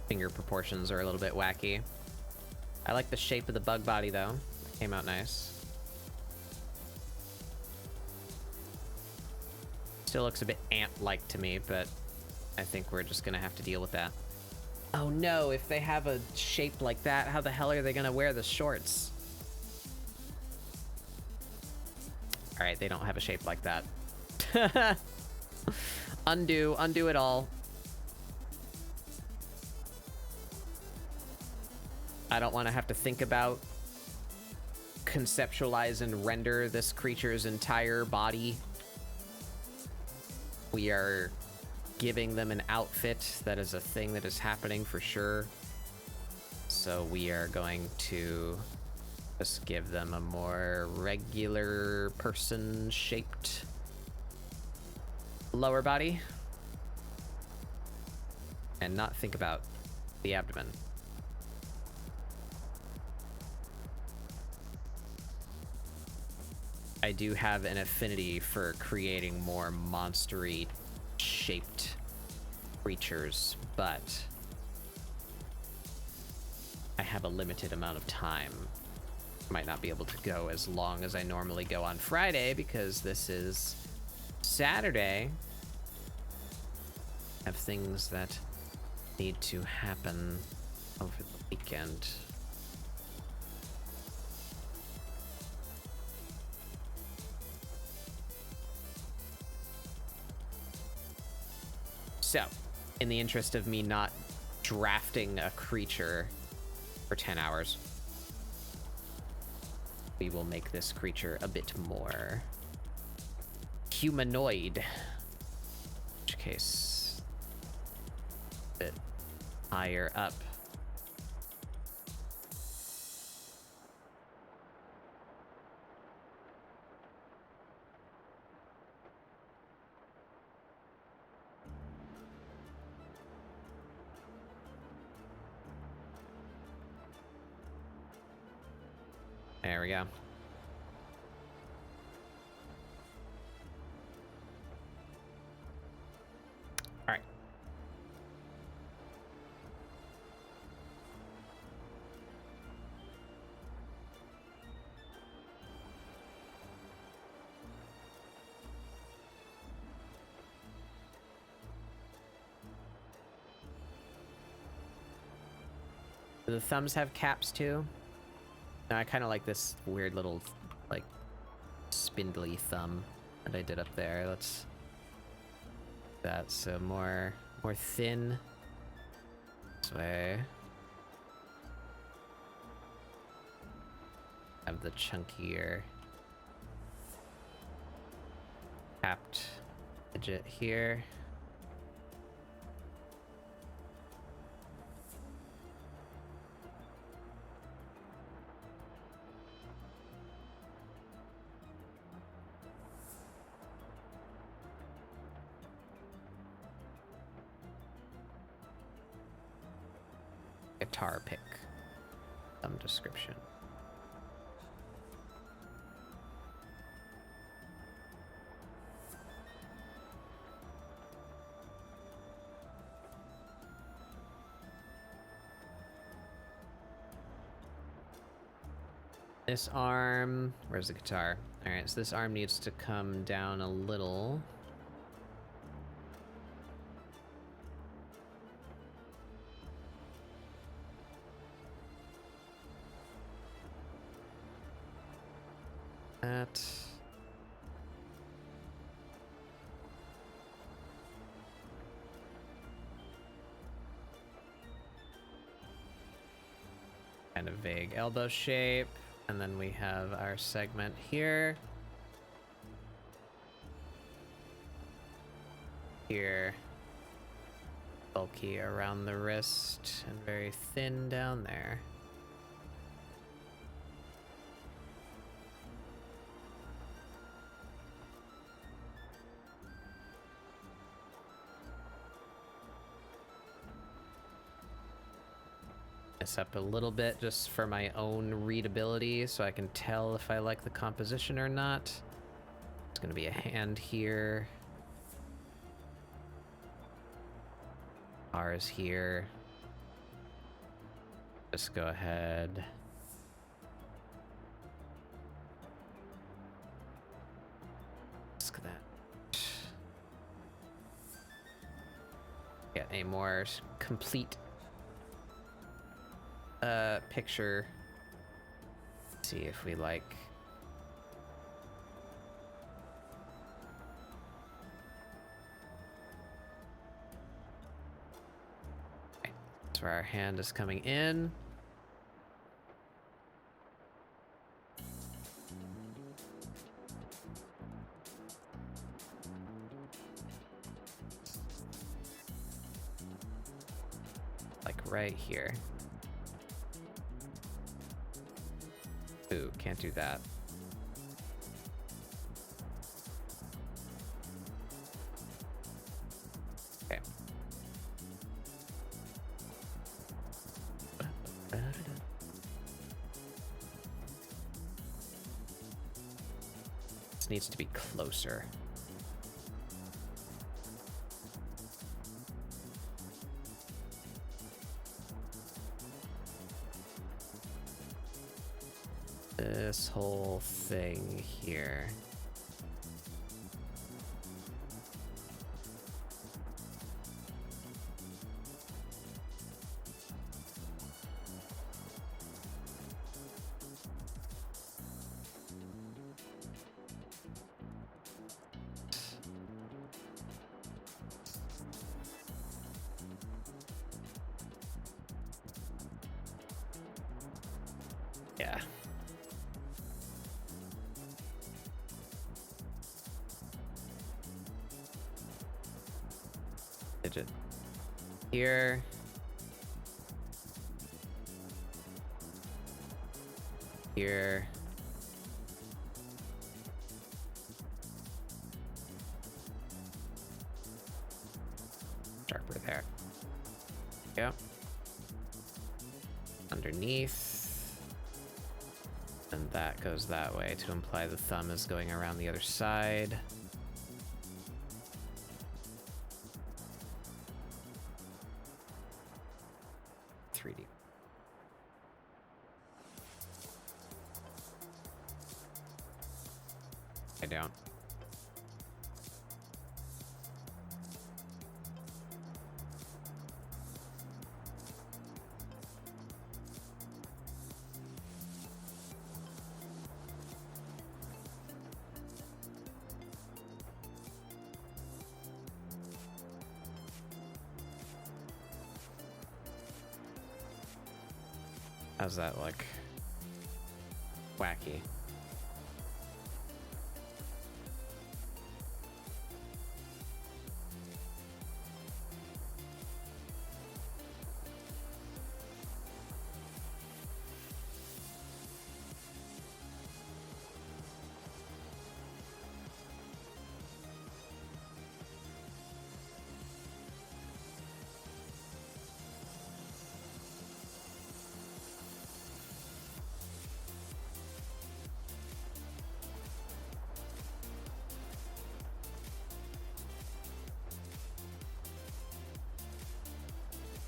Finger proportions are a little bit wacky. I like the shape of the bug body though. It came out nice. Still looks a bit ant-like to me, but I think we're just gonna have to deal with that. Oh no, if they have a shape like that, how the hell are they gonna wear the shorts? All right, they don't have a shape like that. Undo it all. I don't want to have to think about, conceptualize, and render this creature's entire body. We are giving them an outfit. That is a thing that is happening for sure. So we are going to just give them a more regular person-shaped lower body. And not think about the abdomen. I do have an affinity for creating more monstery shaped creatures, but I have a limited amount of time. Might not be able to go as long as I normally go on Friday because this is Saturday. I have things that need to happen over the weekend. So, in the interest of me not drafting a creature for 10 hours, we will make this creature a bit more humanoid. In which case, a bit higher up. There we go. All right. Do the thumbs have caps too? No, I kind of like this weird little, like, spindly thumb that I did up there. Let's that so more thin this way. Have the chunkier capped digit here. Guitar pick, some description. This arm, where's the guitar? All right, so this arm needs to come down a little. That. Kind of vague elbow shape. And then we have our segment here. Here. Bulky around the wrist and very thin down there. This up a little bit just for my own readability so I can tell if I like the composition or not. It's gonna be a hand here. R's here. Just go ahead. Mask that. get a more complete picture. See if we like. Okay. That's where our hand is coming in. Like right here. Ooh, can't do that. Okay. This needs to be closer. This whole thing here. Yeah. Digit here. Here. Sharper there. Yeah. Underneath. And that goes that way to imply the thumb is going around the other side. I don't. How's that look? Wacky.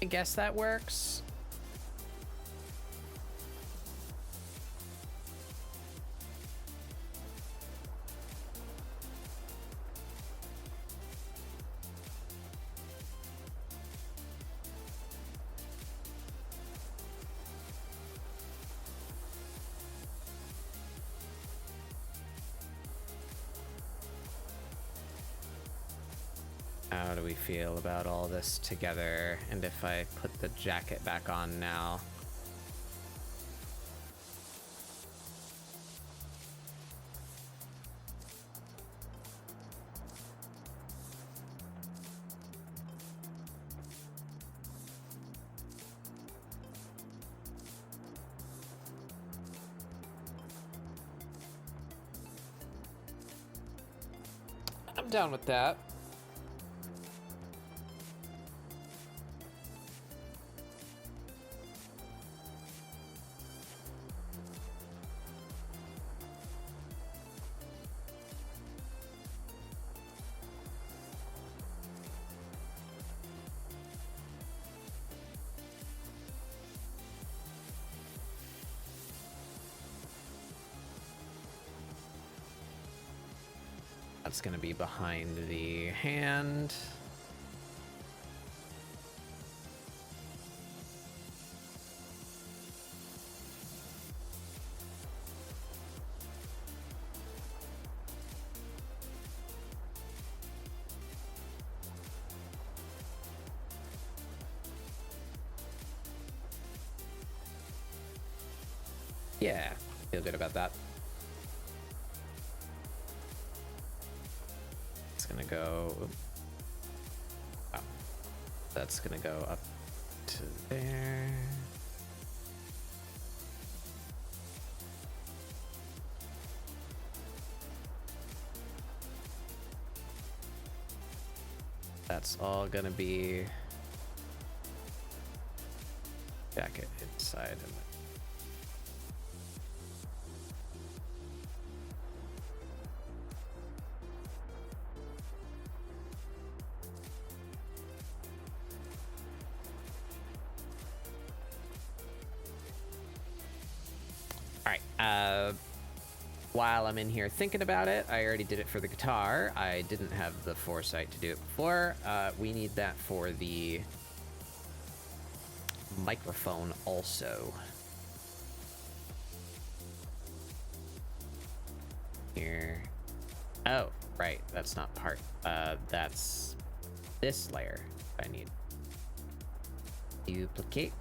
I guess that works. How do we feel about all this together? And if I put the jacket back on now? I'm down with that. That's going to be behind the hand. Yeah, feel good about that. It's gonna go... Oh, that's gonna go up to there. That's all gonna be jacket inside. All right. While I'm in here thinking about it, I already did it for the guitar. I didn't have the foresight to do it before. We need that for the microphone also. Here. Oh, right. That's not part. That's this layer I need. Duplicate.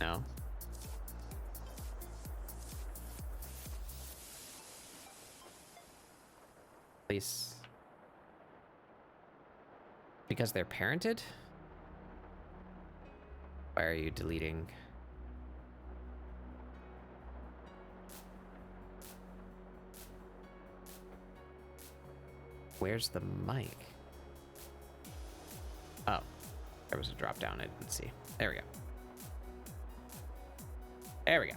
No. Please. Because they're parented? Why are you deleting? Where's the mic? Oh, there was a drop down I didn't see. There we go. There we go.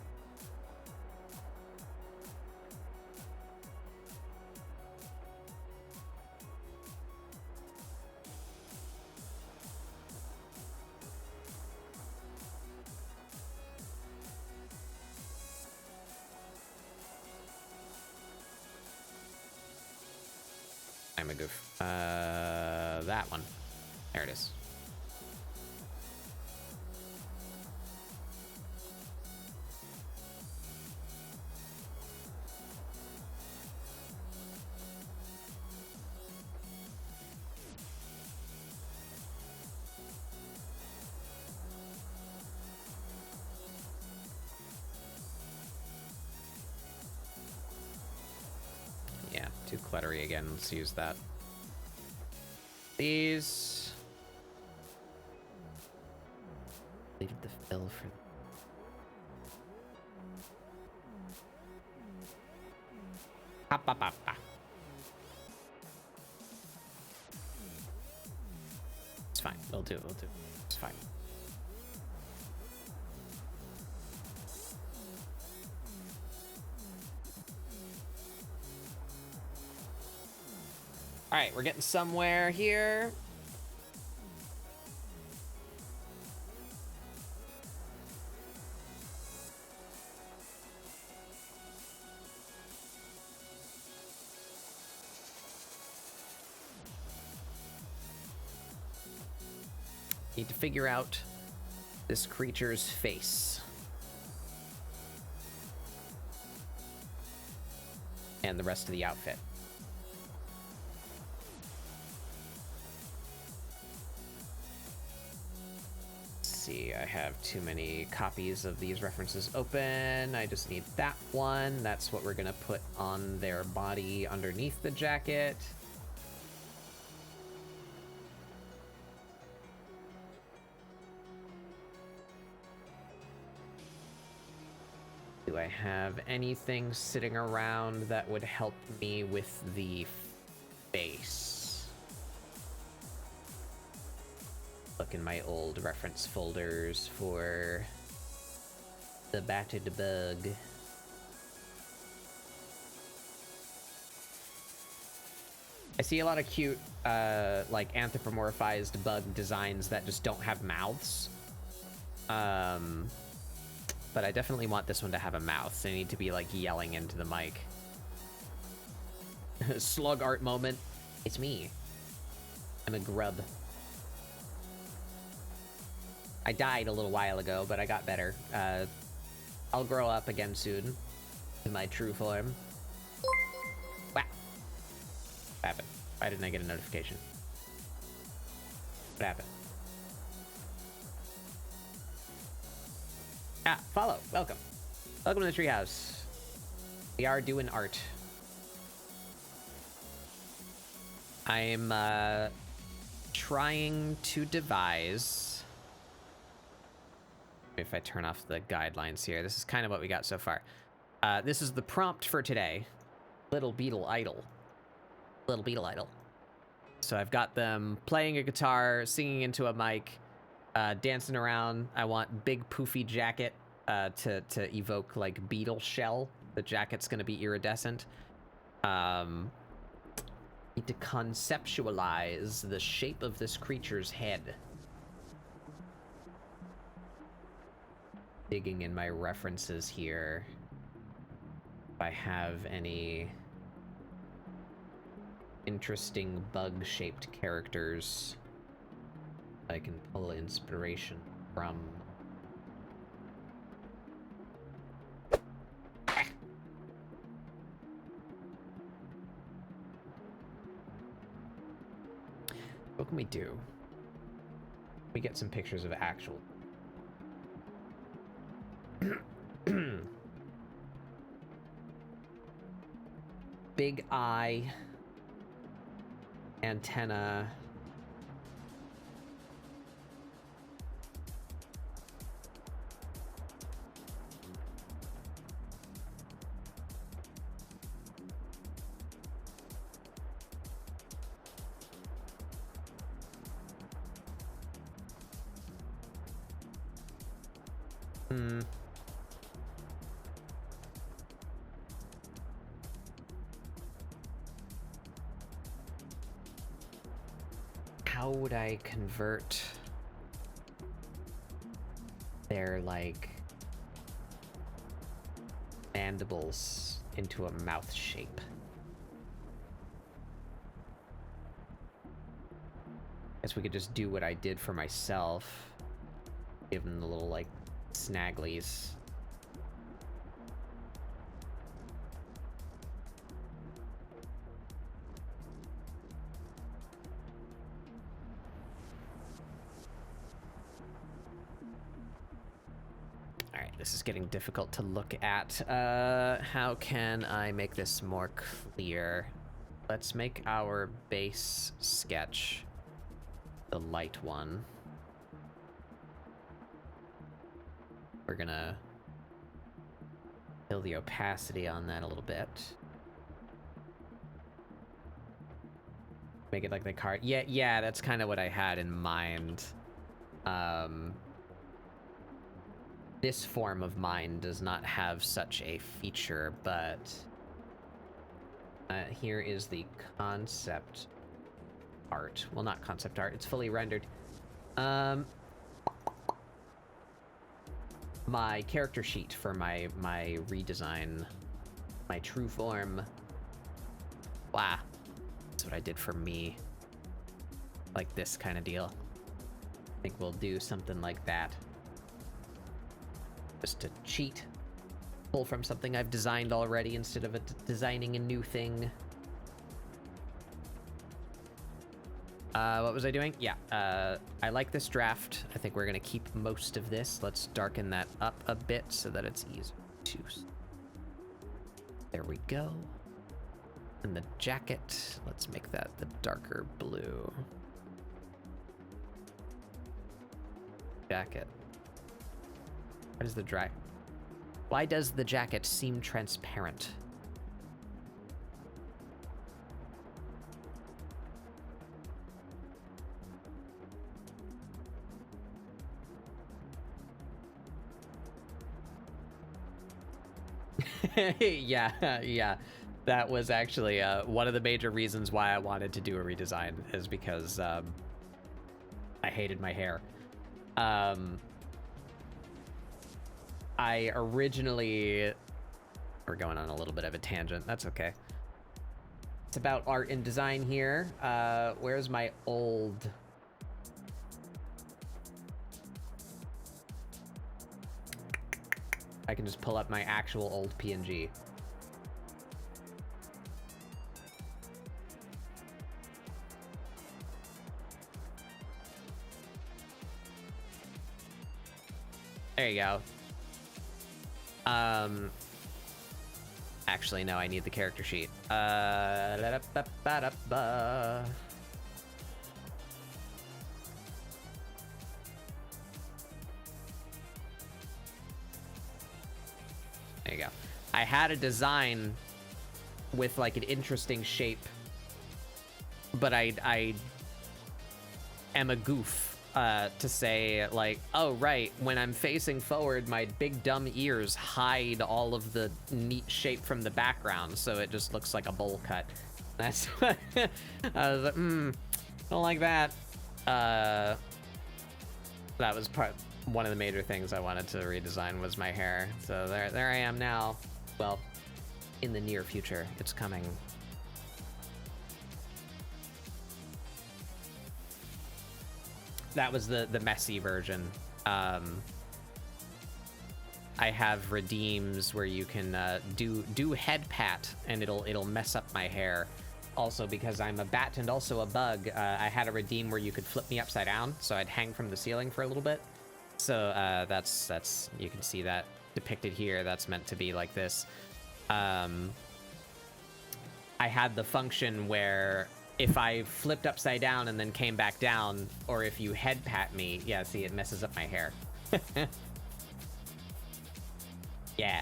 I'm a goof. That one. There it is. Yeah, too cluttery again. Let's use that. These. Leave the fill for. Pa, pa, pa, pa. It's fine. We'll do. We'll do. It's fine. All right, we're getting somewhere here. Need to figure out this creature's face. And the rest of the outfit. See, I have too many copies of these references open. I just need that one. That's what we're gonna put on their body underneath the jacket. Do I have anything sitting around that would help me with the face? Look in my old reference folders for the batted bug. I see a lot of cute, like anthropomorphized bug designs that just don't have mouths. But I definitely want this one to have a mouth. They need to be like yelling into the mic. Slug art moment. It's me. I'm a grub. I died a little while ago, but I got better. I'll grow up again soon to my true form. What happened? Why didn't I get a notification? What happened? Ah, follow. Welcome. Welcome to the treehouse. We are doing art. I'm trying to devise. If I turn off the guidelines here, this is kind of what we got so far. This is the prompt for today. Little Beetle idle. Little Beetle idle. So I've got them playing a guitar, singing into a mic, dancing around. I want big poofy jacket to evoke like Beetle shell. The jacket's gonna be iridescent. Need to conceptualize the shape of this creature's head. Digging in my references here. If I have any interesting bug-shaped characters I can pull inspiration from. What can we do? We get some pictures of actual. Big eye, antenna. How would I convert their, like, mandibles into a mouth shape? Guess we could just do what I did for myself. Give them the little, like, snagglies. Alright, this is getting difficult to look at. How can I make this more clear? Let's make our base sketch the light one. We're gonna kill the opacity on that a little bit. Make it like the car. Yeah, that's kind of what I had in mind. This form of mine does not have such a feature, but here is the concept art. Well, not concept art, it's fully rendered. My character sheet for my redesign, my true form. Wow, that's what I did for me. Like this kind of deal. I think we'll do something like that. Just to cheat. Pull from something I've designed already instead of designing a new thing. What was I doing? Yeah, I like this draft. I think we're gonna keep most of this. Let's darken that up a bit so that it's easier to see. There we go. And the jacket, let's make that the darker blue. Jacket. Why does the jacket seem transparent? Yeah. That was actually one of the major reasons why I wanted to do a redesign, is because I hated my hair. I originally... We're going on a little bit of a tangent. That's okay. It's about art and design here. Where's my old... I can just pull up my actual old PNG. There you go. Actually, no, I need the character sheet. There you go. I had a design with like an interesting shape, but I am a goof to say like, oh right, when I'm facing forward, my big dumb ears hide all of the neat shape from the background, so it just looks like a bowl cut. That's what I was like, don't like that. That was one of the major things I wanted to redesign was my hair. So there I am now. Well, in the near future, it's coming. That was the messy version. I have redeems where you can do head pat and it'll mess up my hair. Also, because I'm a bat and also a bug, I had a redeem where you could flip me upside down, so I'd hang from the ceiling for a little bit. So that's you can see that depicted here. That's meant to be like this. I had the function where if I flipped upside down and then came back down, or if you head pat me, yeah, see, it messes up my hair. Yeah.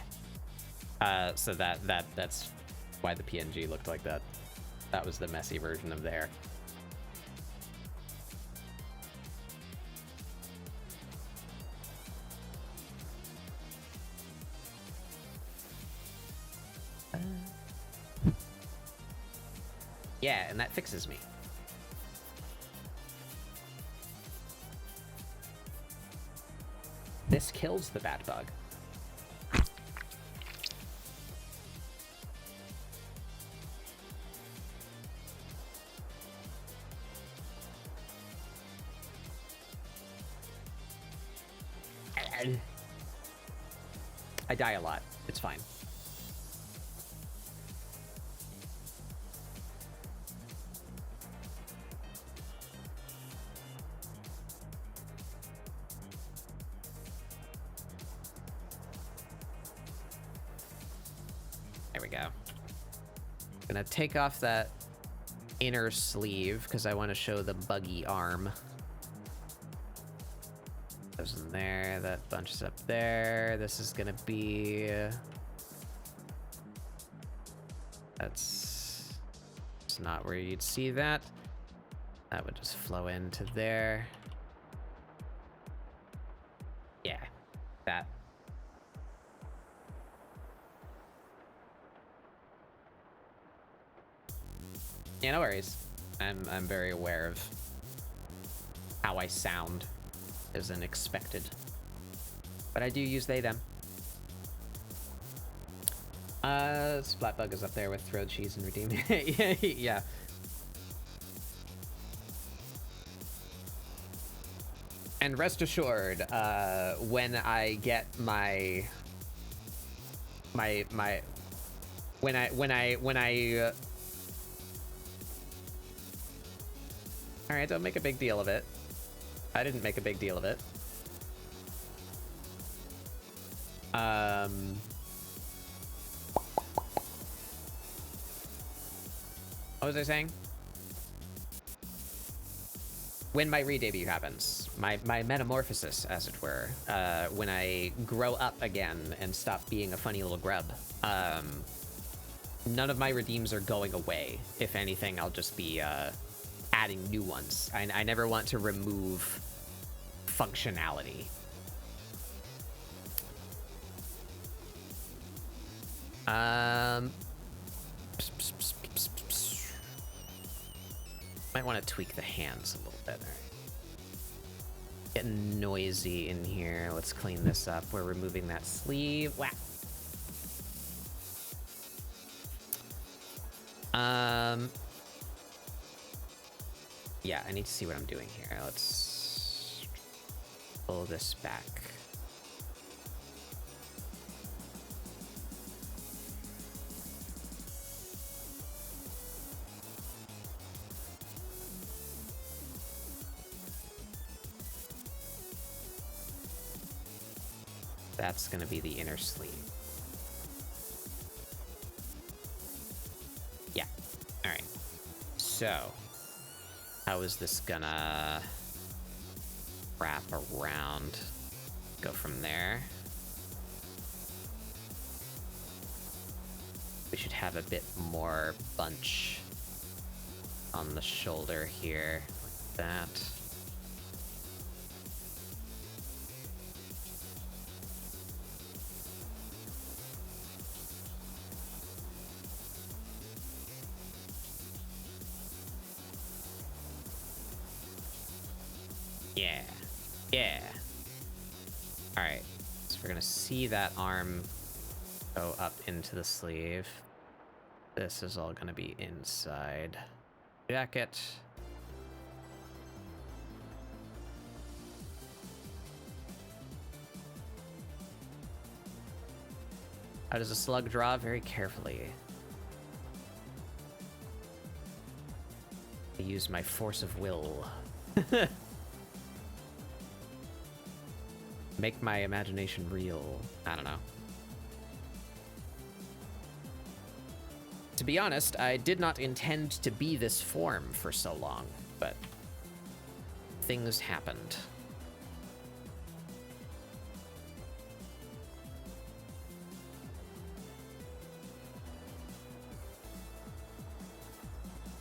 So that's why the PNG looked like that. That was the messy version of the hair. Yeah, and that fixes me. This kills the bat bug. I die a lot. It's fine. There we go. Gonna take off that inner sleeve because I want to show the buggy arm. Goes in there, that bunches up there. This is gonna be... That's not where you'd see that. That would just flow into there. Yeah, that. Yeah, no worries. I'm very aware of how I sound. Isn't expected, but I do use they them. Splatbug is up there with throw cheese and redeem. Yeah. And rest assured, when I get when I all right, don't make a big deal of it. I didn't make a big deal of it. What was I saying? When my re-debut happens, my metamorphosis, as it were, when I grow up again and stop being a funny little grub, none of my redeems are going away. If anything, I'll just be adding new ones. I never want to remove functionality. Might want to tweak the hands a little bit. All right. Getting noisy in here. Let's clean this up. We're removing that sleeve. Wow. Yeah, I need to see what I'm doing here. Let's pull this back. That's gonna be the inner sleeve. Yeah. All right. So, how is this gonna wrap around? Go from there. We should have a bit more bunch on the shoulder here, like that. Yeah, yeah. All right, so we're gonna see that arm go up into the sleeve. This is all gonna be inside jacket. How does a slug draw? Very carefully. I use my force of will. Make my imagination real. I don't know. To be honest, I did not intend to be this form for so long, but things happened.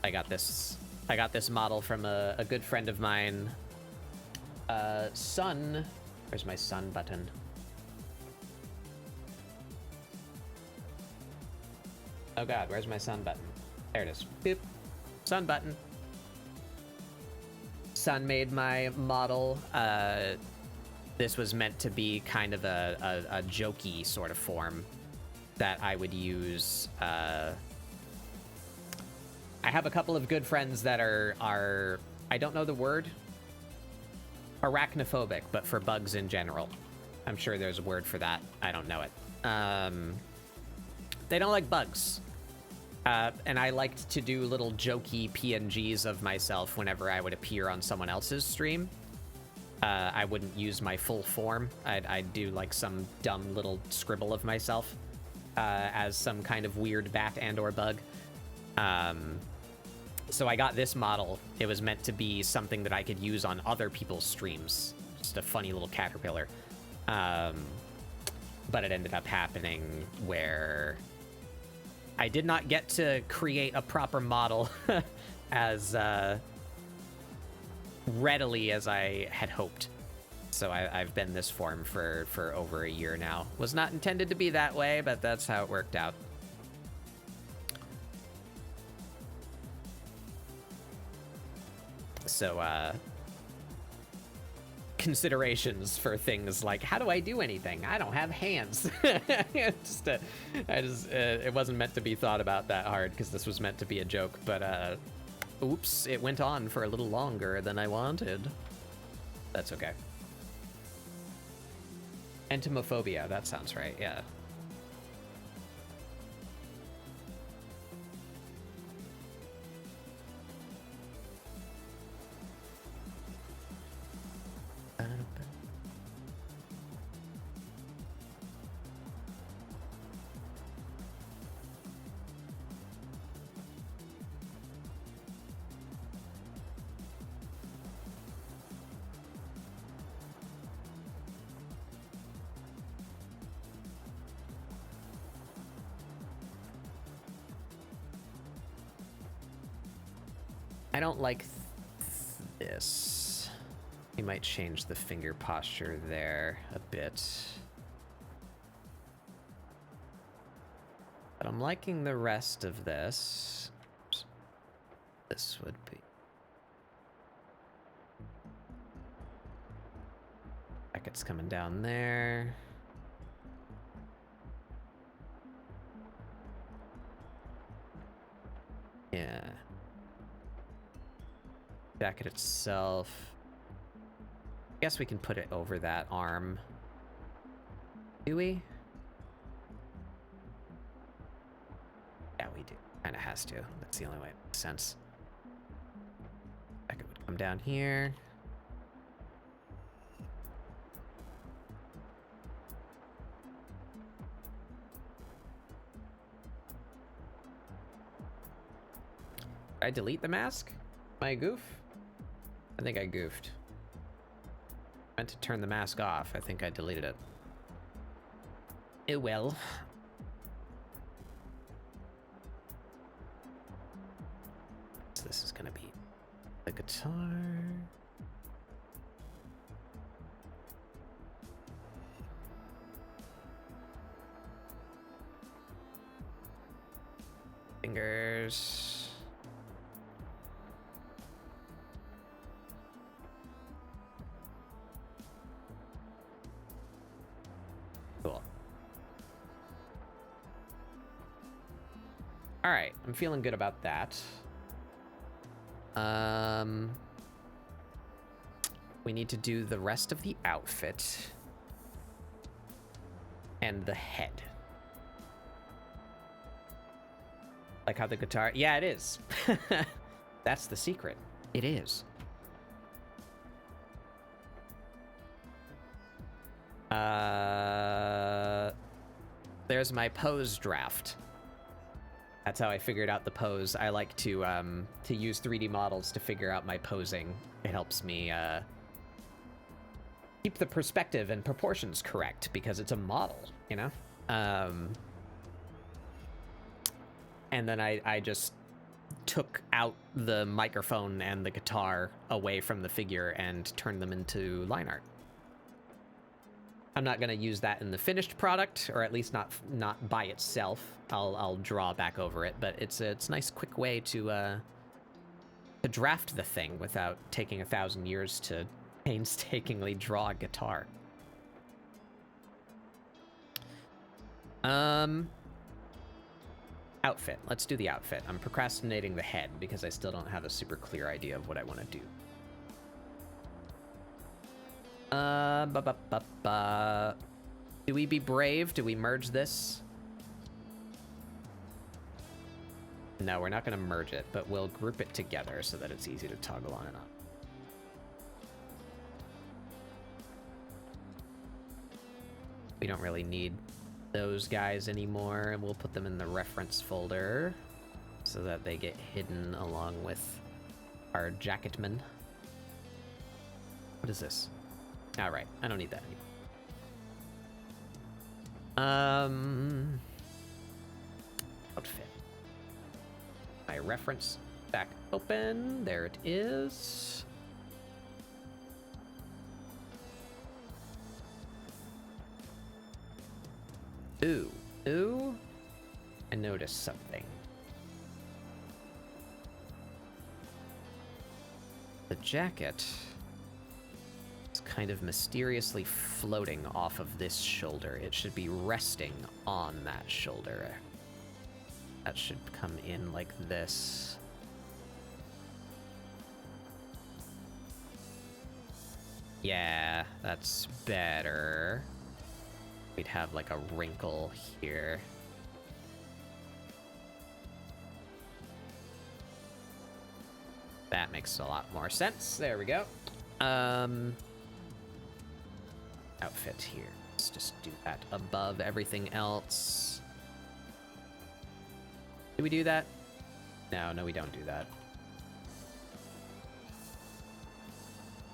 I got this model from a good friend of mine. Sun. Where's my sun button? Oh god, where's my sun button? There it is. Boop. Sun button. Sun made my model. This was meant to be kind of a jokey sort of form that I would use. I have a couple of good friends that are I don't know the word, arachnophobic, but for bugs in general. I'm sure there's a word for that. I don't know it. They don't like bugs. And I liked to do little jokey PNGs of myself whenever I would appear on someone else's stream. I wouldn't use my full form. I'd do like some dumb little scribble of myself as some kind of weird bat and or bug. So I got this model. It was meant to be something that I could use on other people's streams. Just a funny little caterpillar. But it ended up happening where I did not get to create a proper model as readily as I had hoped. So I've been this form for over a year now. Was not intended to be that way, but that's how it worked out. So, considerations for things like, how do I do anything? I don't have hands. It wasn't meant to be thought about that hard because this was meant to be a joke, but, oops, it went on for a little longer than I wanted. That's okay. Entomophobia, that sounds right, yeah. I don't like this. We might change the finger posture there a bit. But I'm liking the rest of this. This would be... Jacket's coming down there. Yeah. Jacket itself. I guess we can put it over that arm. Do we? Yeah, we do. Kinda has to. That's the only way it makes sense. Jacket would come down here. Did I delete the mask? Am I a goof? I think I goofed. I meant to turn the mask off. I think I deleted it. It will. So this is gonna be the guitar. Fingers. Cool. All right, I'm feeling good about that. We need to do the rest of the outfit and the head. Like how the guitar, yeah, it is. That's the secret. It is. There's my pose draft. That's how I figured out the pose. I like to use 3D models to figure out my posing. It helps me keep the perspective and proportions correct because it's a model, you know? And then I just took out the microphone and the guitar away from the figure and turned them into line art. I'm not gonna use that in the finished product, or at least not by itself. I'll draw back over it, but it's a nice quick way to draft the thing without taking 1,000 years to painstakingly draw a guitar. Outfit. Let's do the outfit. I'm procrastinating the head because I still don't have a super clear idea of what I want to do. Do we be brave? Do we merge this? No, we're not going to merge it, but we'll group it together so that it's easy to toggle on and off. We don't really need those guys anymore, and we'll put them in the reference folder so that they get hidden along with our jacketman. What is this? All right, I don't need that anymore. Outfit. My reference back open. There it is. Ooh, I noticed something. The jacket is kind of mysteriously floating off of this shoulder. It should be resting on that shoulder. That should come in like this. Yeah, that's better. We'd have like a wrinkle here. That makes a lot more sense. There we go. Outfit here. Let's just do that above everything else. Do we do that? No, we don't do that.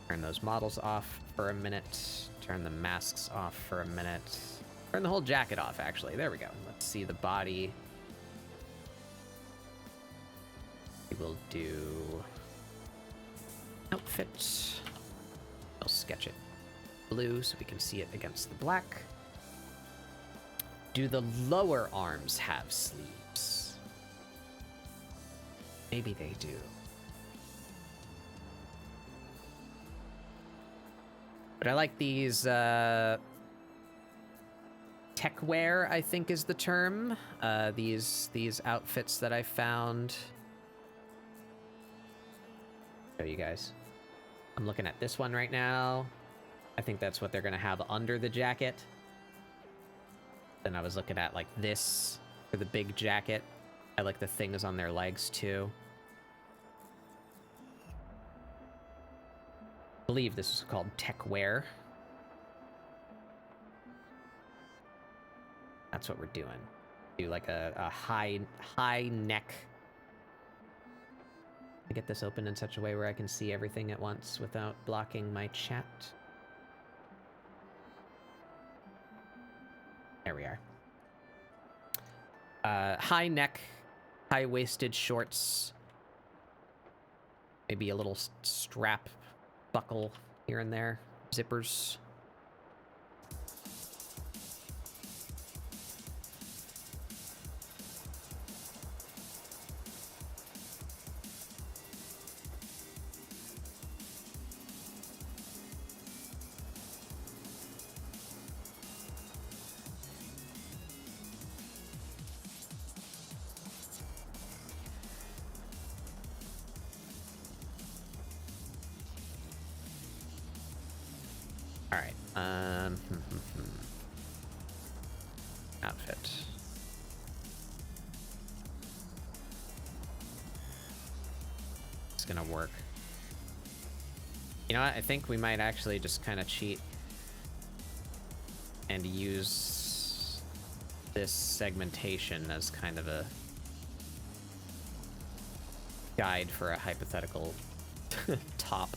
Turn those models off for a minute. Turn the masks off for a minute. Turn the whole jacket off, actually. There we go. Let's see the body. We will do outfit. We'll sketch it blue so we can see it against the black. Do the lower arms have sleeves? Maybe they do. But I like these, tech wear, I think is the term. These outfits that I found. Show you guys. I'm looking at this one right now. I think that's what they're gonna have under the jacket. Then I was looking at like this for the big jacket. I like the things on their legs too. I believe this is called tech wear. That's what we're doing. Do like a high neck I get this open in such a way where I can see everything at once without blocking my chat. There we are. High neck, high-waisted shorts. Maybe a little strap buckle here and there. Zippers. Outfit. It's gonna work. You know what? I think we might actually just kind of cheat and use this segmentation as kind of a guide for a hypothetical top.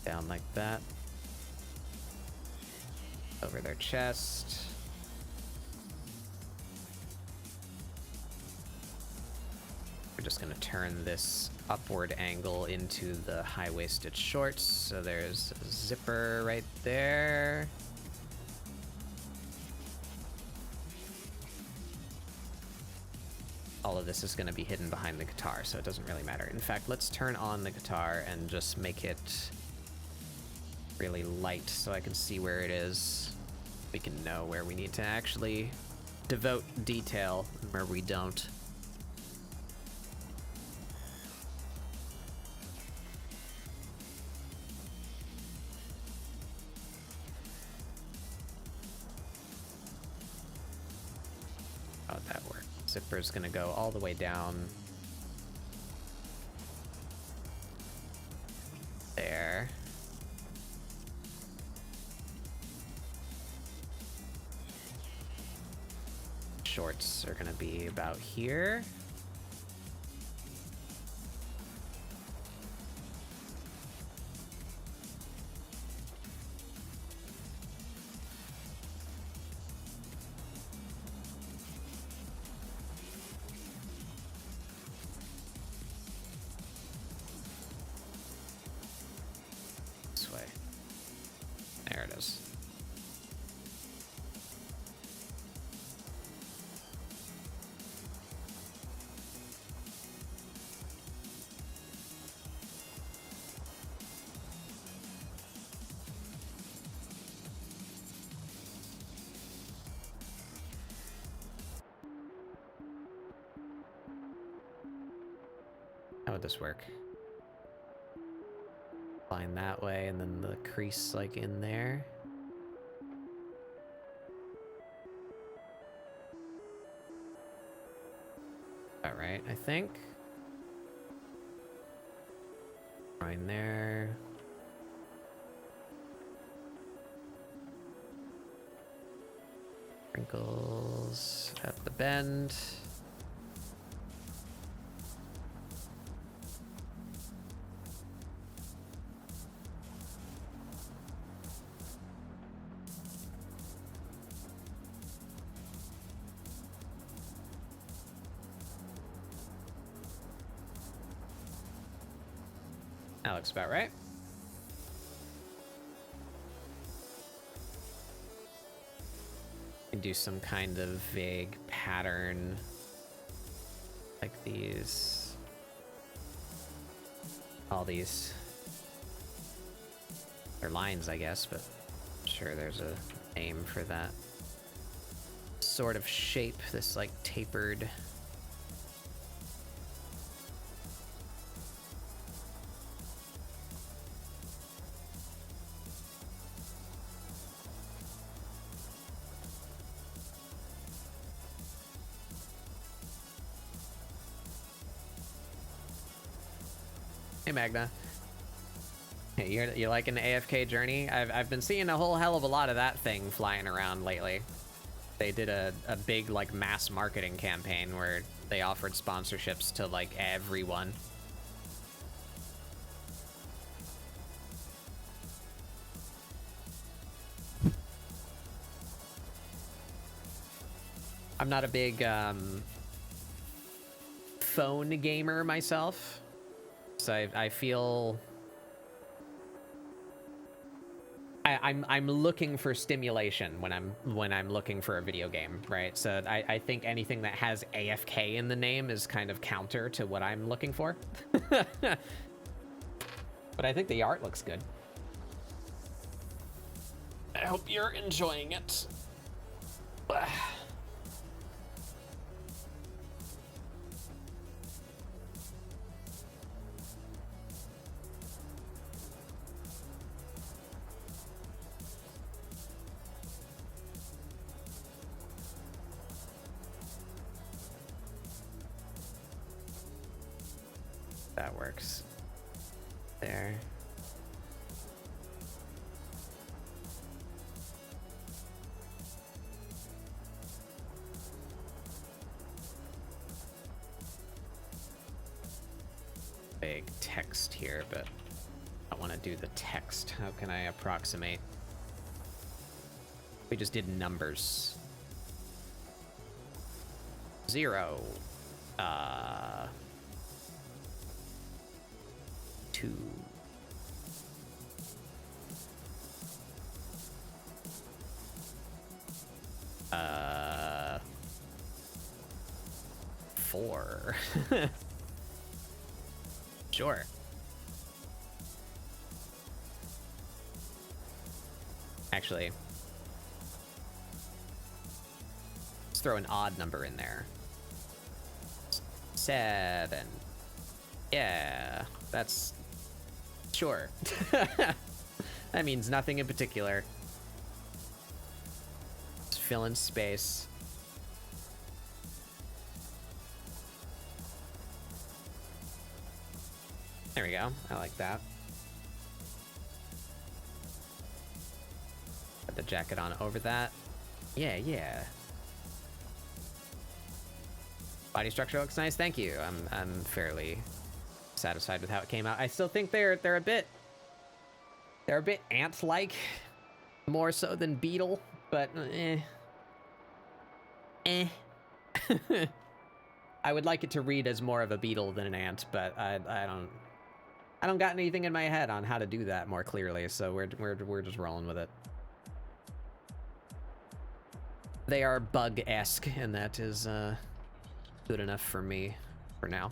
Down like that. Over their chest. We're just gonna turn this upward angle into the high-waisted shorts. So there's a zipper right there. All of this is gonna be hidden behind the guitar, so it doesn't really matter. In fact, let's turn on the guitar and just make it really light so I can see where it is. We can know where we need to actually devote detail and where we don't. How'd that work? Zipper's gonna go all the way down there. Shorts are gonna be about here. This way. There it is. How would this work? Line that way, and then the crease like in there. All right, I think. Line there. Wrinkles at the bend. That looks about right. And do some kind of vague pattern like these. All these. They're lines, I guess, but I'm sure there's a name for that sort of shape, this like tapered. Hey Magna. Hey, you like an AFK journey? I've been seeing a whole hell of a lot of that thing flying around lately. They did a big like mass marketing campaign where they offered sponsorships to like everyone. I'm not a big phone gamer myself, so I feel I'm looking for stimulation when I'm looking for a video game, right? So I think anything that has AFK in the name is kind of counter to what I'm looking for. But I think the art looks good. I hope you're enjoying it. That works. There. Big text here, but I want to do the text. How can I approximate? We just did numbers. 0. 2. 4. Sure. Actually, let's throw an odd number in there. 7. Yeah, that's... Sure. That means nothing in particular. Just fill in space. There we go. I like that. Put the jacket on over that. Yeah, yeah. Body structure looks nice. Thank you. I'm fairly satisfied with how it came out. I still think they're a bit ant-like, more so than Beetle, but I would like it to read as more of a beetle than an ant, but I don't got anything in my head on how to do that more clearly, so we're just rolling with it. They are bug-esque, and that is good enough for me for now.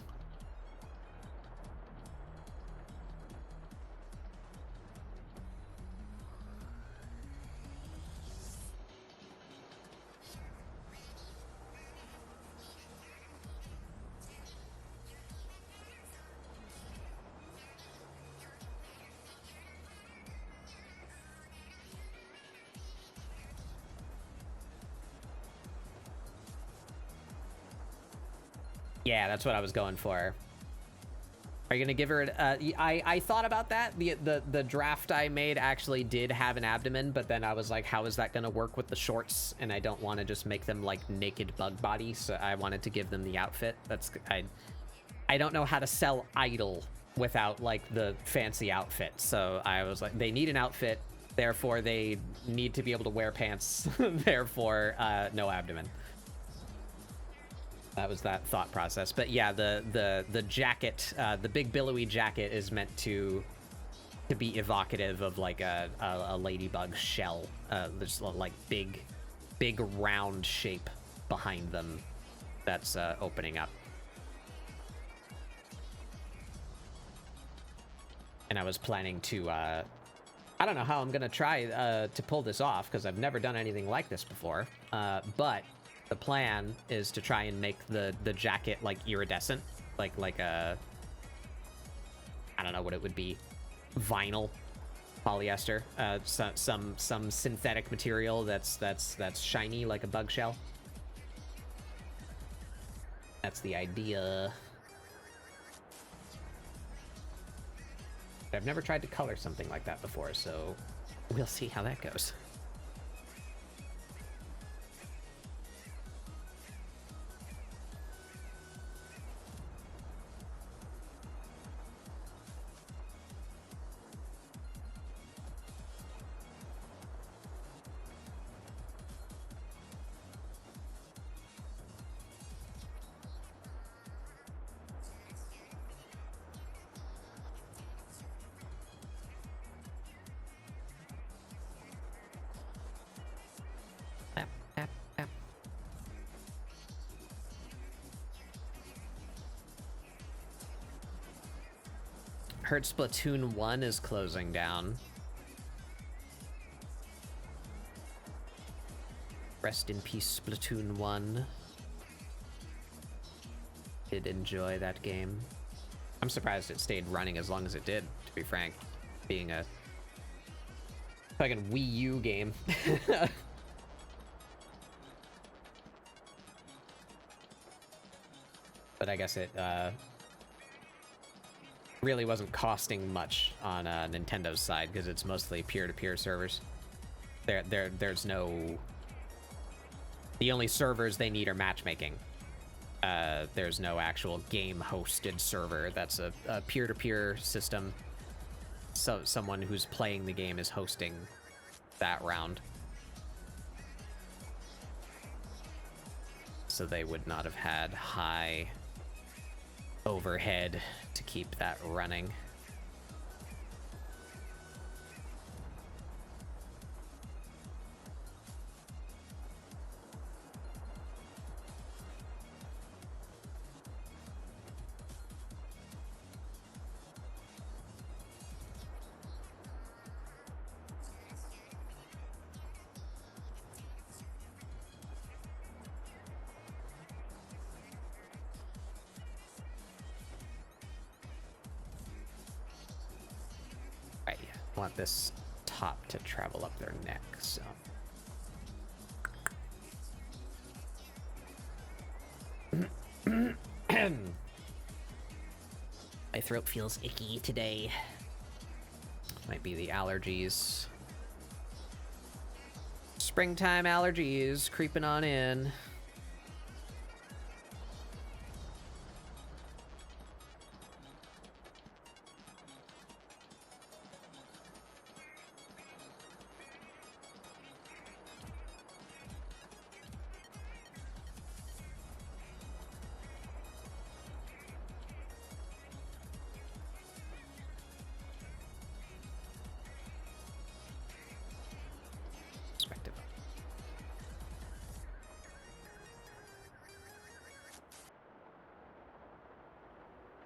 Yeah, that's what I was going for. Are you gonna give her? I thought about that. The draft I made actually did have an abdomen, but then I was like, how is that gonna work with the shorts? And I don't want to just make them like naked bug body, so I wanted to give them the outfit. That's I don't know how to sell idol without like the fancy outfit, so I was like, they need an outfit, therefore they need to be able to wear pants, therefore no abdomen. That was that thought process. But yeah, the jacket, the big billowy jacket is meant to be evocative of like a ladybug shell. There's like big round shape behind them that's opening up. And I was planning to, I don't know how I'm gonna try to pull this off, because I've never done anything like this before, but the plan is to try and make the jacket like iridescent, like a, I don't know what it would be, vinyl, polyester, some synthetic material that's shiny like a bug shell. That's the idea. I've never tried to color something like that before, so we'll see how that goes. Heard Splatoon 1 is closing down. Rest in peace, Splatoon 1. Did enjoy that game. I'm surprised it stayed running as long as it did, to be frank. Being a fucking Wii U game. But I guess it really wasn't costing much on Nintendo's side because it's mostly peer-to-peer servers. There's no... The only servers they need are matchmaking. There's no actual game-hosted server. That's a peer-to-peer system. So someone who's playing the game is hosting that round. So they would not have had high overhead to keep that running. Want this top to travel up their neck, so. My throat feels icky today. Might be the allergies. Springtime allergies creeping on in.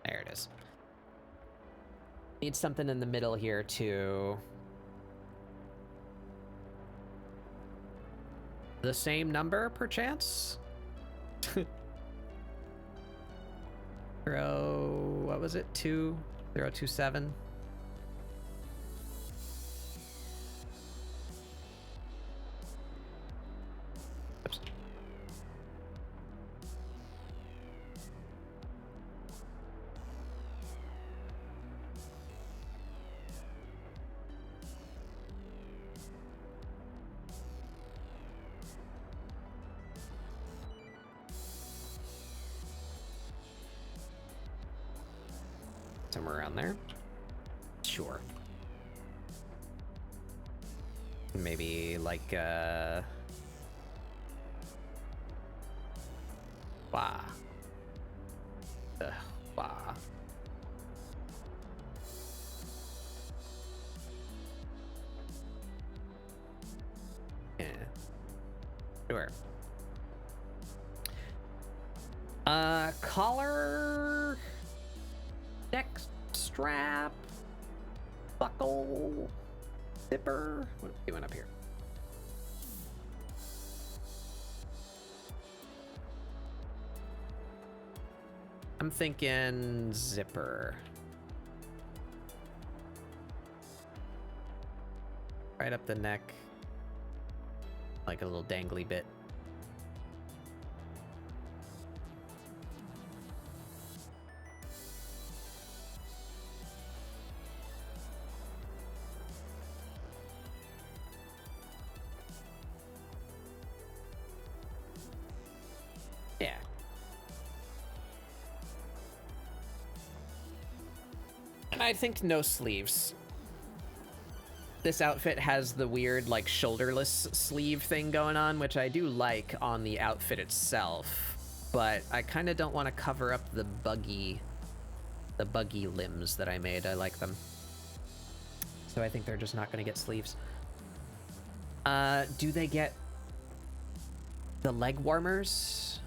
There it is. Need something in the middle here to... The same number, perchance? What was it? 2027? Oops. Somewhere around there. Sure. Maybe like wah. Wah. Yeah. Sure. Collar, neck strap, buckle, zipper. What are we doing up here? I'm thinking zipper. Right up the neck. Like a little dangly bit. Yeah. And I think no sleeves. This outfit has the weird, like, shoulderless sleeve thing going on, which I do like on the outfit itself, but I kind of don't want to cover up the buggy limbs that I made. I like them. So I think they're just not going to get sleeves. Do they get the leg warmers?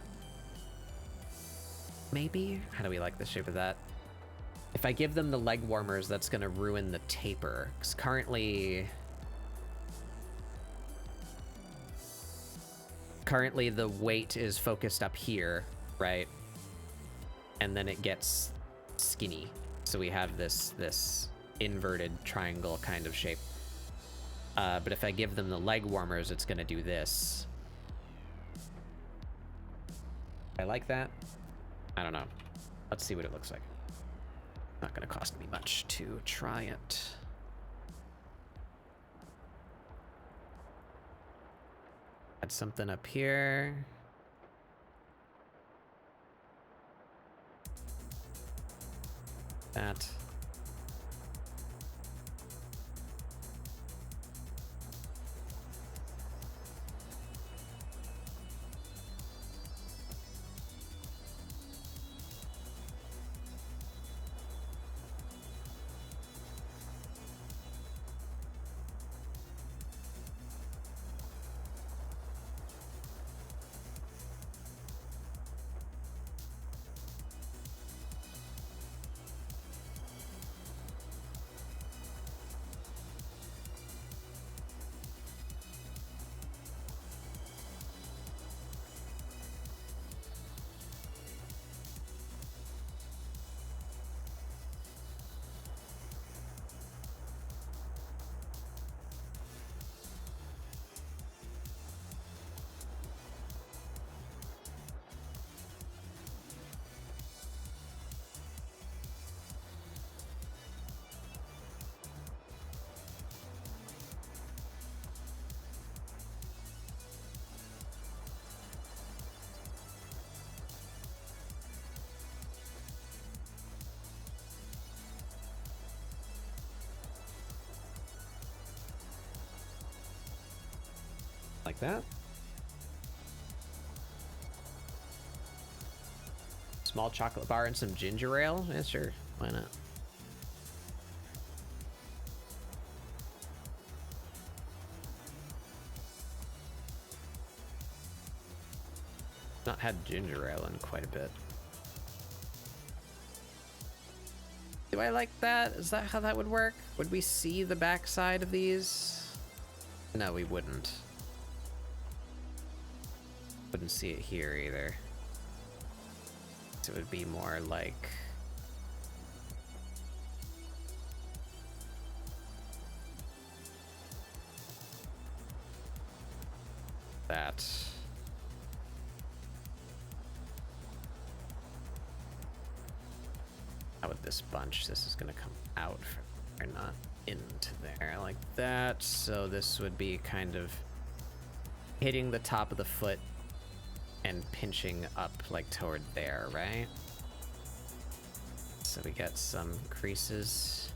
Maybe? How do we like the shape of that? If I give them the leg warmers, that's gonna ruin the taper. Because currently the weight is focused up here, right? And then it gets skinny. So we have this inverted triangle kind of shape. But if I give them the leg warmers, it's gonna do this. I like that. I don't know. Let's see what it looks like. Not gonna cost me much to try it. Add something up here. That. Like that. Small chocolate bar and some ginger ale? Yeah, sure. Why not? Not had ginger ale in quite a bit. Do I like that? Is that how that would work? Would we see the backside of these? No, we wouldn't. Wouldn't see it here either. So it would be more like that. How with this bunch? This is gonna come out or not into there like that. So this would be kind of hitting the top of the foot and pinching up like toward there, right? So we got some creases.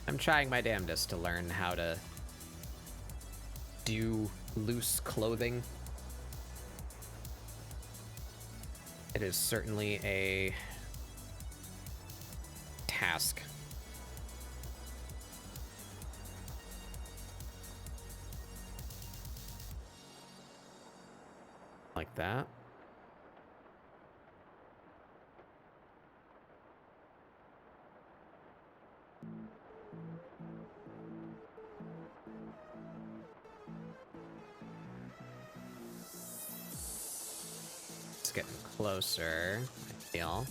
I'm trying my damnedest to learn how to do loose clothing. It is certainly a task. Like that. It's getting closer, I feel.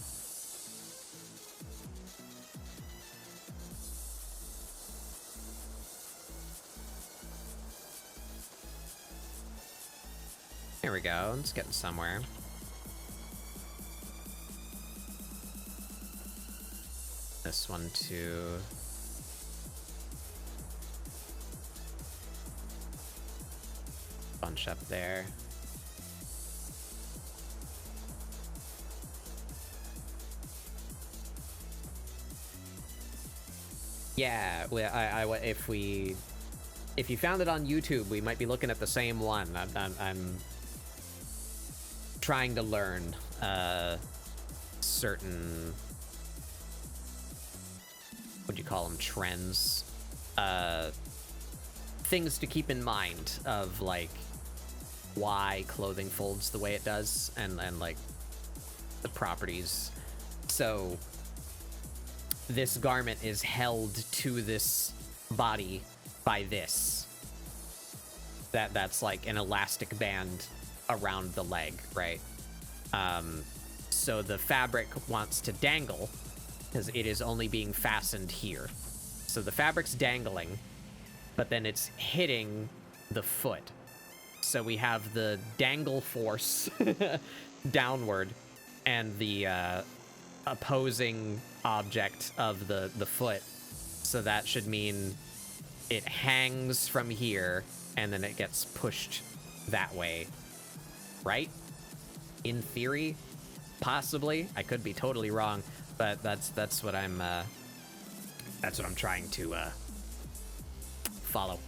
There we go, it's getting somewhere. This one too. Bunch up there. Yeah, if you found it on YouTube, we might be looking at the same one. I'm trying to learn certain, what do you call them, trends, things to keep in mind of like why clothing folds the way it does, and like the properties. So this garment is held to this body by this. That's like an elastic band around the leg, right? So the fabric wants to dangle because it is only being fastened here. So the fabric's dangling, but then it's hitting the foot. So we have the dangle force downward, and the opposing object of the foot. So that should mean it hangs from here, and then it gets pushed that way, right? In theory, possibly. I could be totally wrong, but that's what I'm trying to follow.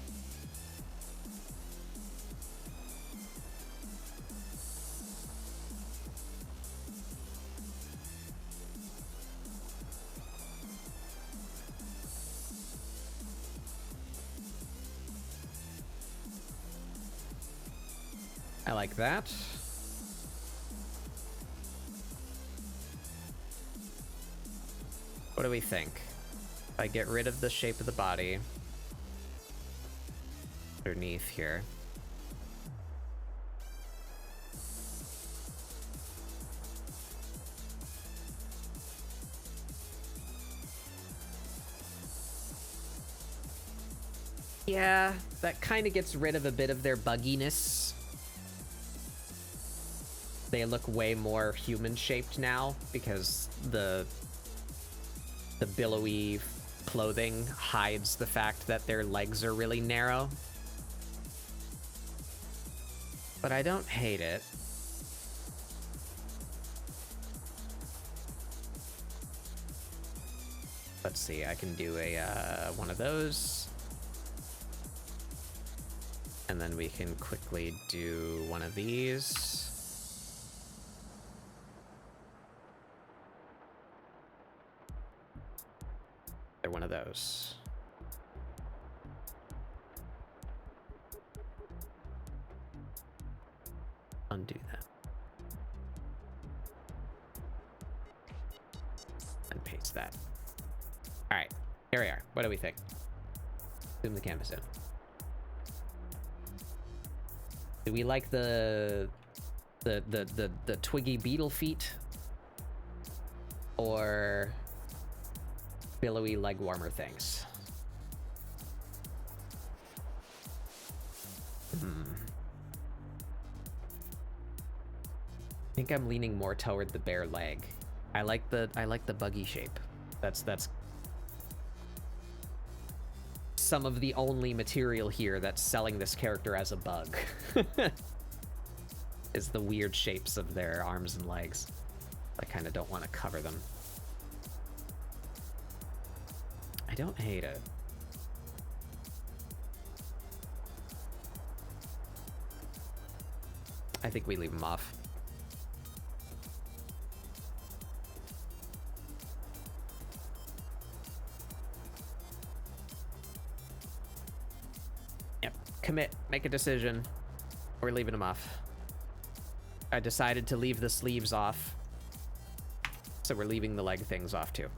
I like that. What do we think? If I get rid of the shape of the body underneath here. Yeah, that kind of gets rid of a bit of their bugginess. They look way more human-shaped now because the billowy clothing hides the fact that their legs are really narrow. But I don't hate it. Let's see, I can do a one of those. And then we can quickly do one of these. They're one of those. Undo that. And paste that. All right, here we are. What do we think? Zoom the canvas in. Do we like the twiggy beetle feet, or billowy leg warmer things? I think I'm leaning more toward the bare leg. I like the buggy shape. That's some of the only material here that's selling this character as a bug. Is the weird shapes of their arms and legs. I kind of don't want to cover them. I don't hate it. I think we leave them off. Yep, commit, make a decision. We're leaving them off. I decided to leave the sleeves off, so we're leaving the leg things off too.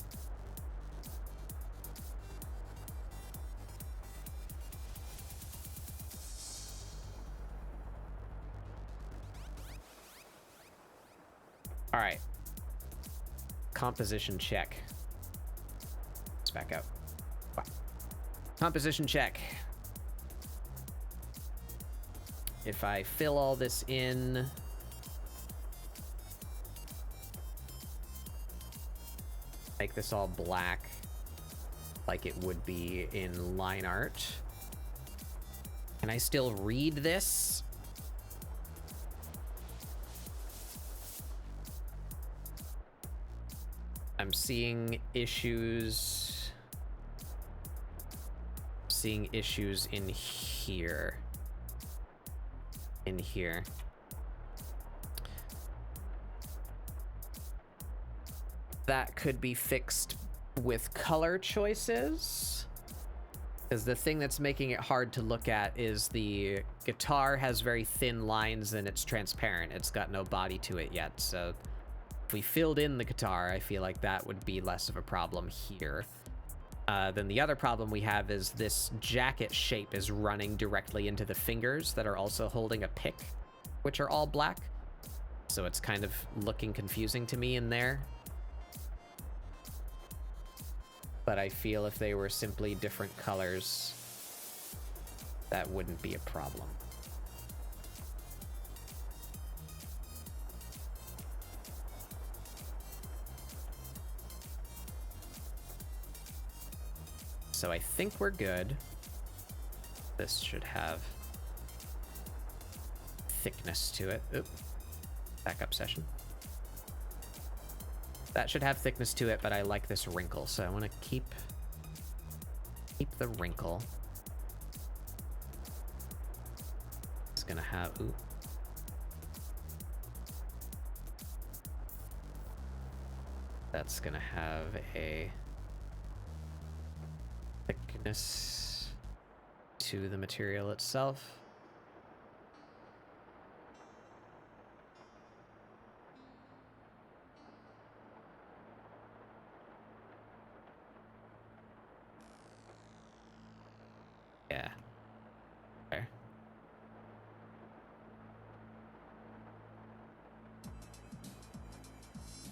All right. Composition check. Let's back up. Wow. Composition check. If I fill all this in, make this all black like it would be in line art. Can I still read this? I'm seeing issues. Seeing issues in here. In here. That could be fixed with color choices. Because the thing that's making it hard to look at is the guitar has very thin lines and it's transparent. It's got no body to it yet, so if we filled in the guitar, I feel like that would be less of a problem here. Then the other problem we have is this jacket shape is running directly into the fingers that are also holding a pick, which are all black. So it's kind of looking confusing to me in there. But I feel if they were simply different colors, that wouldn't be a problem. So I think we're good. This should have thickness to it. Oop. Backup session. That should have thickness to it, but I like this wrinkle, so I want to keep the wrinkle. It's gonna have, ooh. That's gonna have a thickness to the material itself. Yeah. There.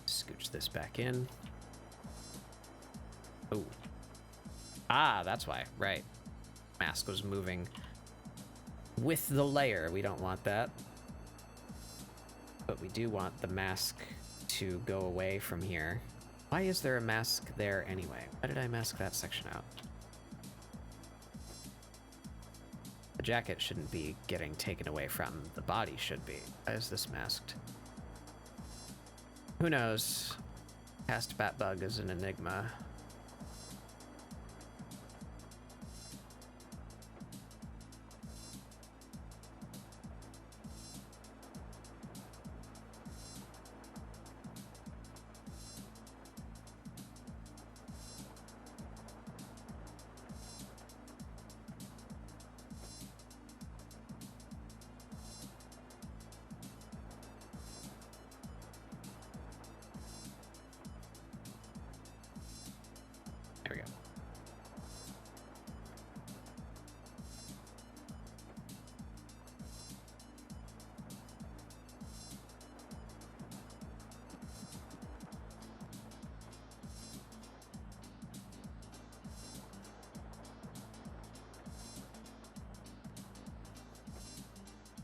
Scooch this back in. Oh. Ah, that's why. Right. Mask was moving with the layer. We don't want that. But we do want the mask to go away from here. Why is there a mask there anyway? Why did I mask that section out? The jacket shouldn't be getting taken away from. The body should be. Why is this masked? Who knows? Cast Bat Bug is an enigma. There we go.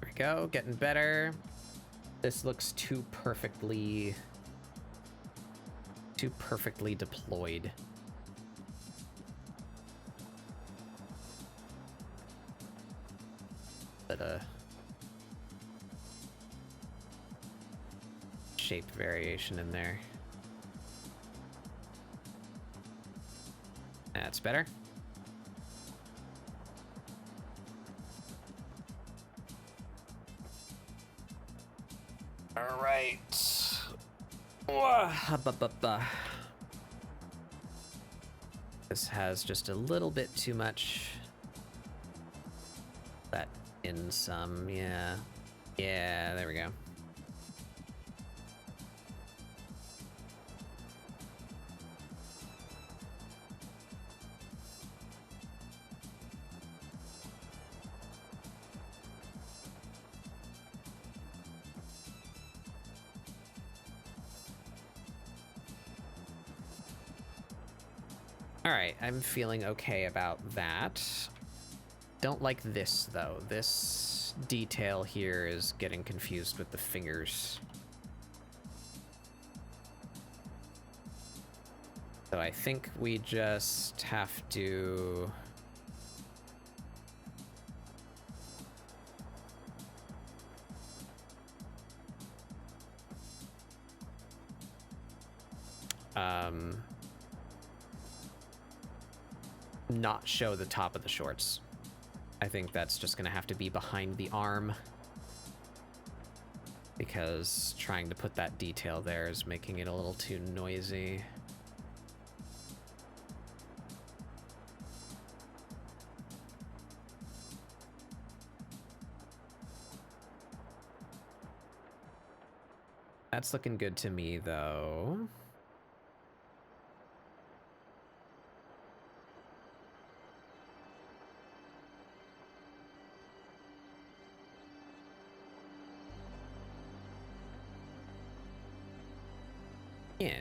There we go, getting better. This looks too perfectly deployed. But shape variation in there. That's better. All right. This has just a little bit too much. That in some, yeah. Yeah, there we go. All right, I'm feeling okay about that. Don't like this, though. This detail here is getting confused with the fingers. So I think we just have to... not show the top of the shorts. I think that's just gonna have to be behind the arm, because trying to put that detail there is making it a little too noisy. That's looking good to me, though. Yeah.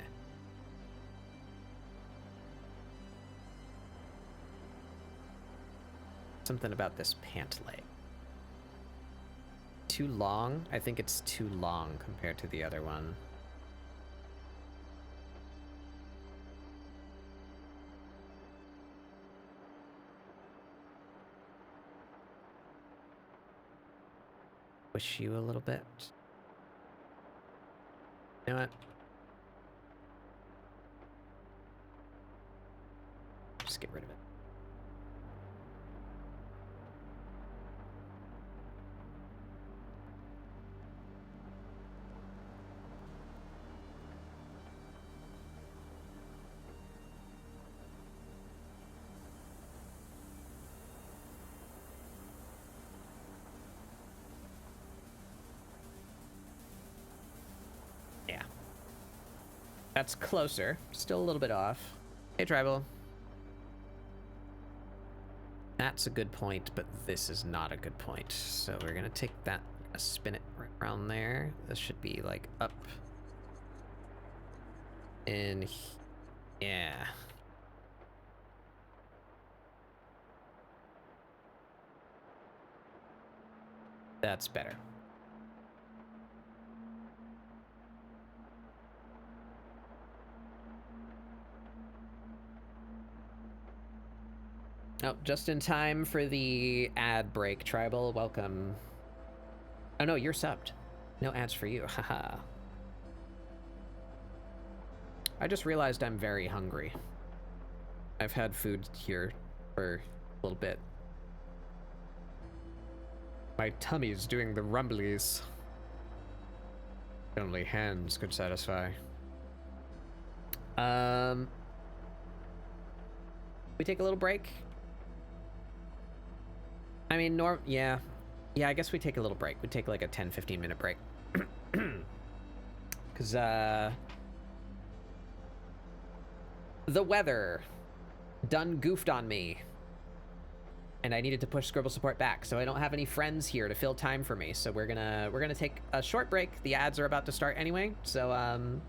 Something about this pant leg. Too long? I think it's too long compared to the other one. Push you a little bit. You know what? Just get rid of it. Yeah. That's closer. Still a little bit off. Hey, Tribal. That's a good point, but this is not a good point. So we're gonna take that, spin it right around there. This should be like up. In, yeah. That's better. Oh, just in time for the ad break, Tribal. Welcome. Oh no, you're subbed. No ads for you. Haha. I just realized I'm very hungry. I've had food here for a little bit. My tummy's doing the rumblies. Only hands could satisfy. We take a little break? I mean, yeah. Yeah, I guess we take a little break. We take like a 10-15 minute break. Because, the weather done goofed on me. And I needed to push ScribbleSupport back, so I don't have any friends here to fill time for me. So we're gonna take a short break. The ads are about to start anyway. So,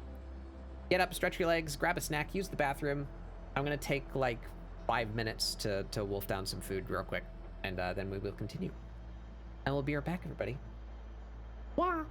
get up, stretch your legs, grab a snack, use the bathroom. I'm gonna take like 5 minutes to wolf down some food real quick. And then we will continue. And we'll be right back, everybody. Wah!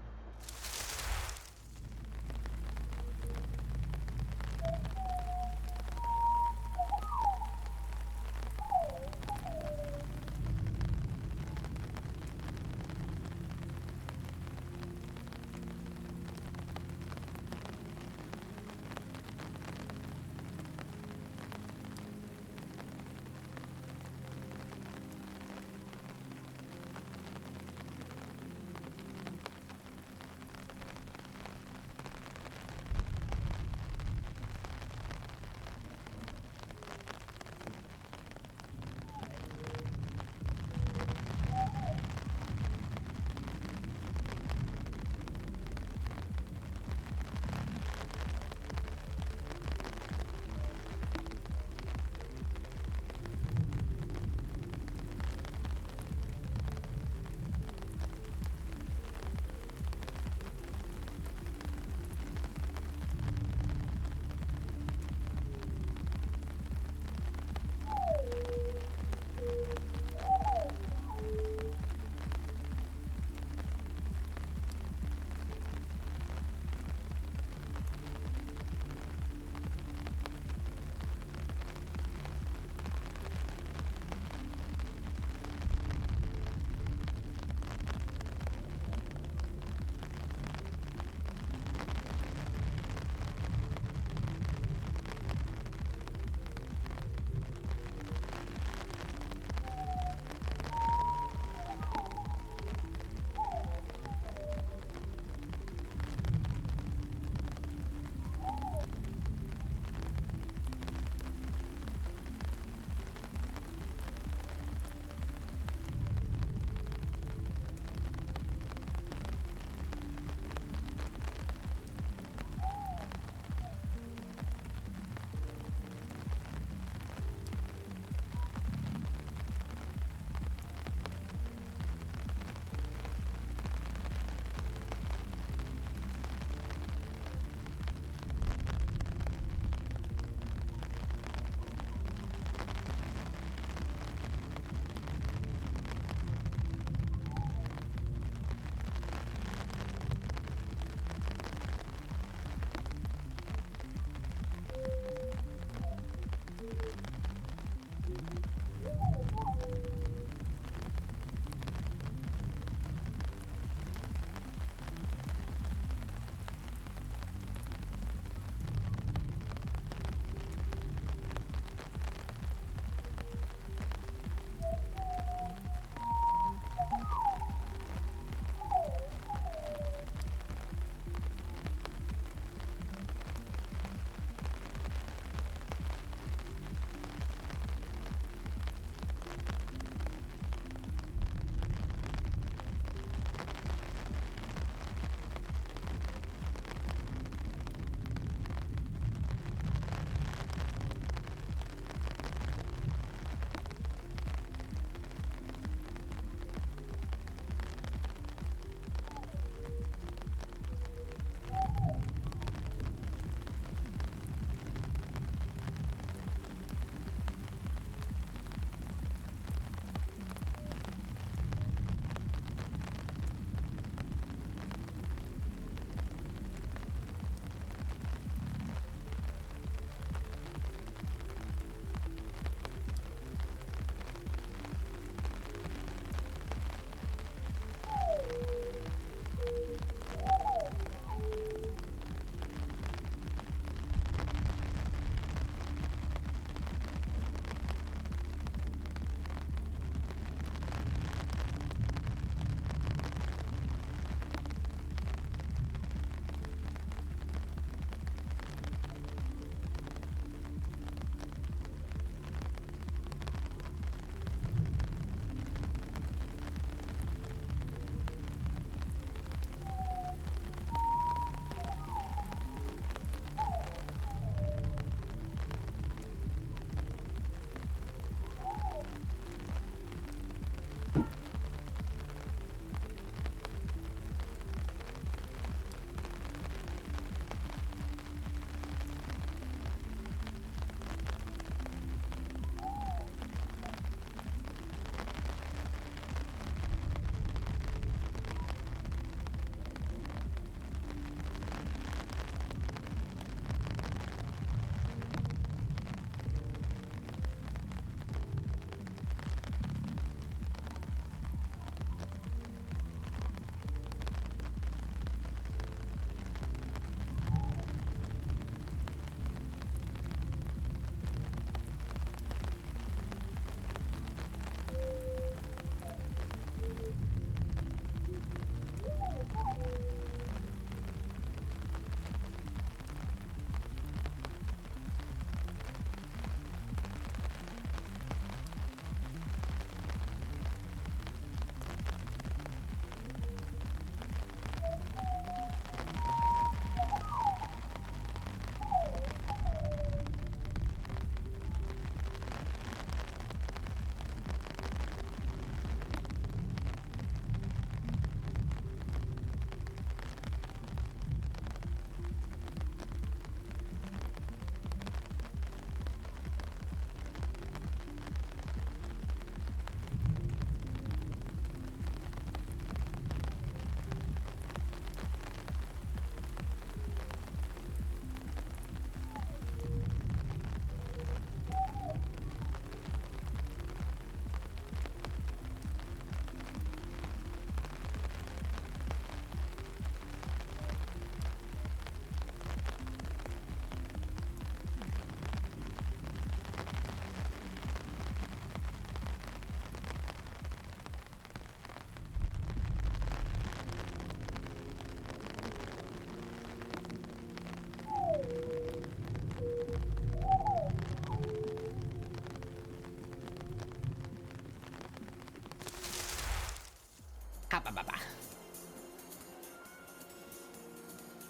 Ah, bah, bah, bah.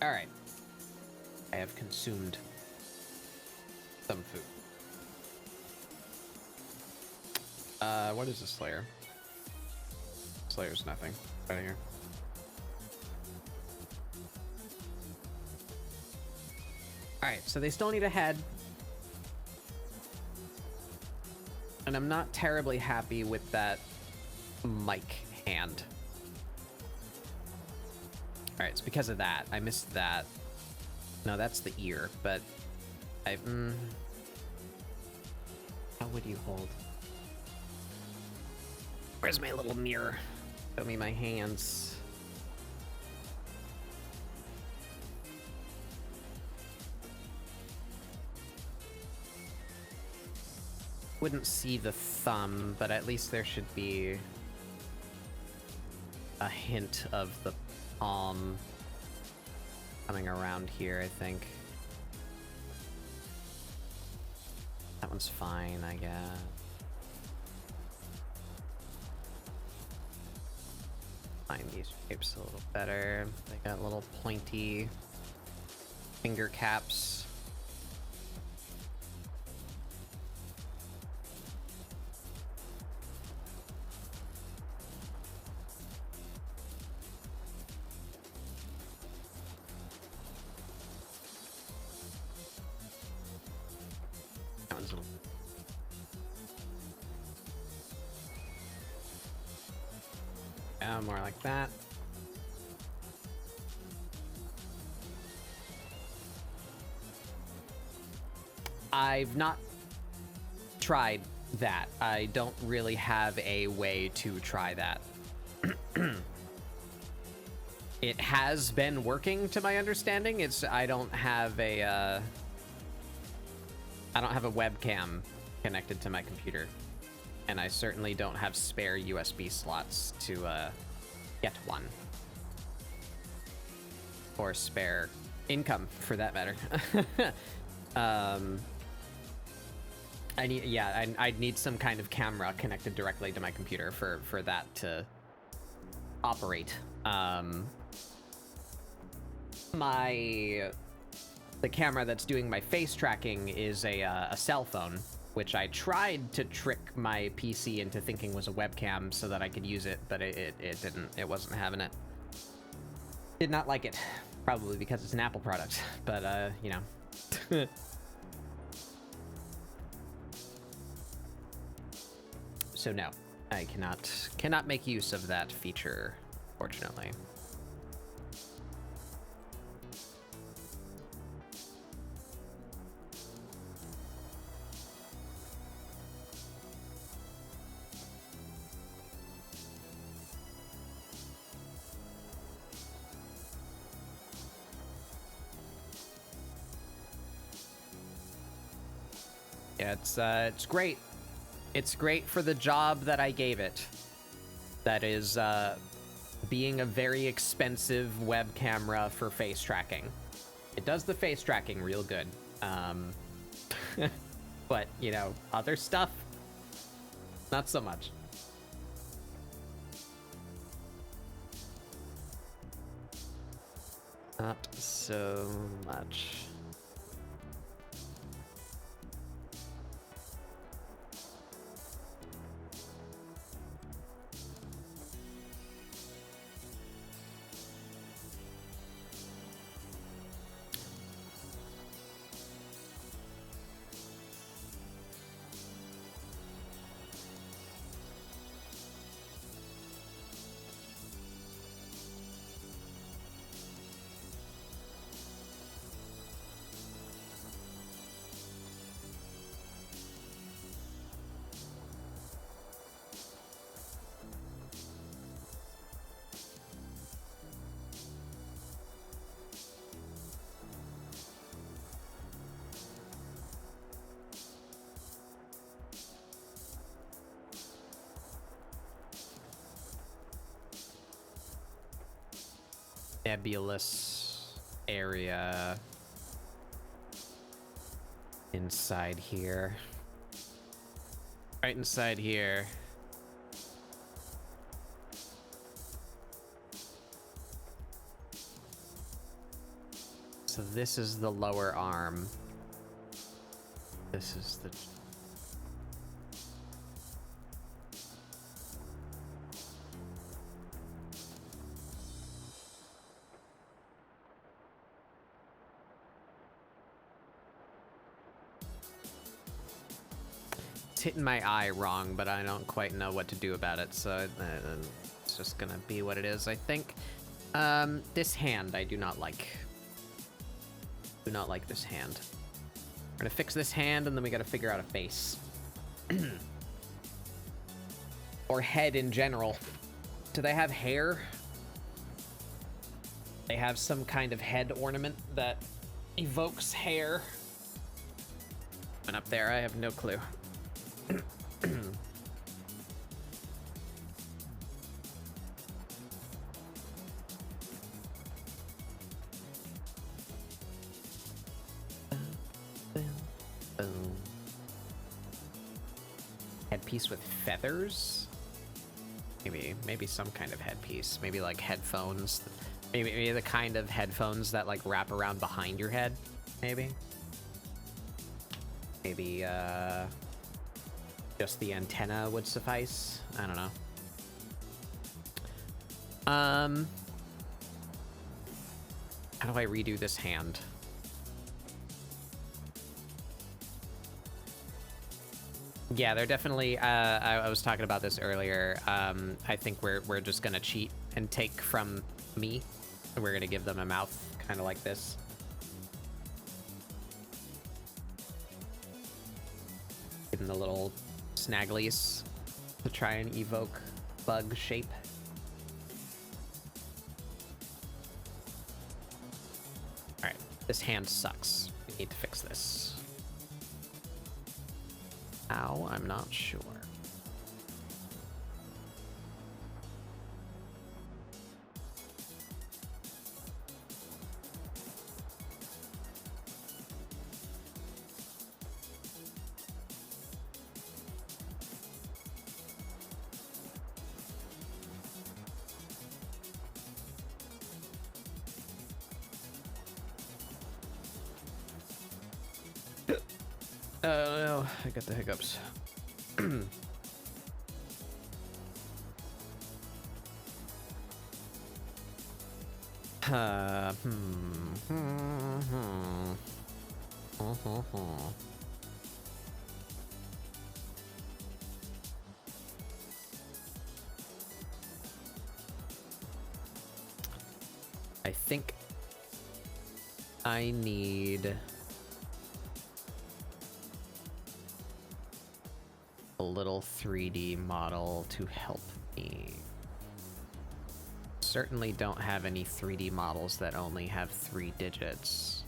All right. I have consumed some food. What is a Slayer? Slayer's nothing. Right here. Alright, so they still need a head. And I'm not terribly happy with that mic hand. Alright, it's because of that. I missed that. No, that's the ear, but I... How would you hold? Where's my little mirror? Show me my hands. Wouldn't see the thumb, but at least there should be a hint of the palm coming around here, I think. That one's fine, I guess. Find these shapes a little better. They got little pointy finger caps. That one's a little... Yeah, more like that. I've not tried that. I don't really have a way to try that. It has been working to my understanding. I don't have a webcam connected to my computer. And I certainly don't have spare USB slots to get one. Or spare income, for that matter. I'd need some kind of camera connected directly to my computer for that to operate. The camera that's doing my face tracking is a cell phone, which I tried to trick my PC into thinking was a webcam so that I could use it, but it didn't. It wasn't having it. Did not like it. Probably because it's an Apple product, but, you know. So no, I cannot make use of that feature, fortunately. Yeah, it's great. It's great for the job that I gave it. That is, being a very expensive web camera for face tracking. It does the face tracking real good. But, you know, other stuff, not so much. Not so much. Nebulous area inside here. Right inside here. So this is the lower arm. This is the... It's hitting my eye wrong, but I don't quite know what to do about it, so it's just gonna be what it is, I think. This hand I do not like. Do not like this hand. We're gonna fix this hand, and then we gotta figure out a face. Or head in general. Do they have hair? They have some kind of head ornament that evokes hair. And up there, I have no clue. Headpiece with feathers? Maybe some kind of headpiece. Maybe like headphones. Maybe the kind of headphones that like wrap around behind your head. Maybe. Maybe just the antenna would suffice. I don't know. How do I redo this hand? Yeah, they're definitely, I was talking about this earlier. I think we're just gonna cheat and take from me. We're gonna give them a mouth kind of like this. Give them the little snagglies to try and evoke bug shape. All right, this hand sucks. We need to fix this. How? I'm not sure. No, I got the hiccups. I think I need a little 3D model to help me. Certainly don't have any 3D models that only have 3 digits.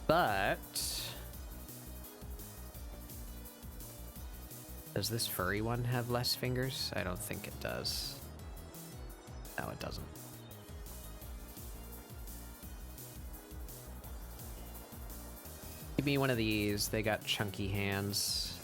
But does this furry one have less fingers? I don't think it does. No, it doesn't. Give me one of these. They got chunky hands.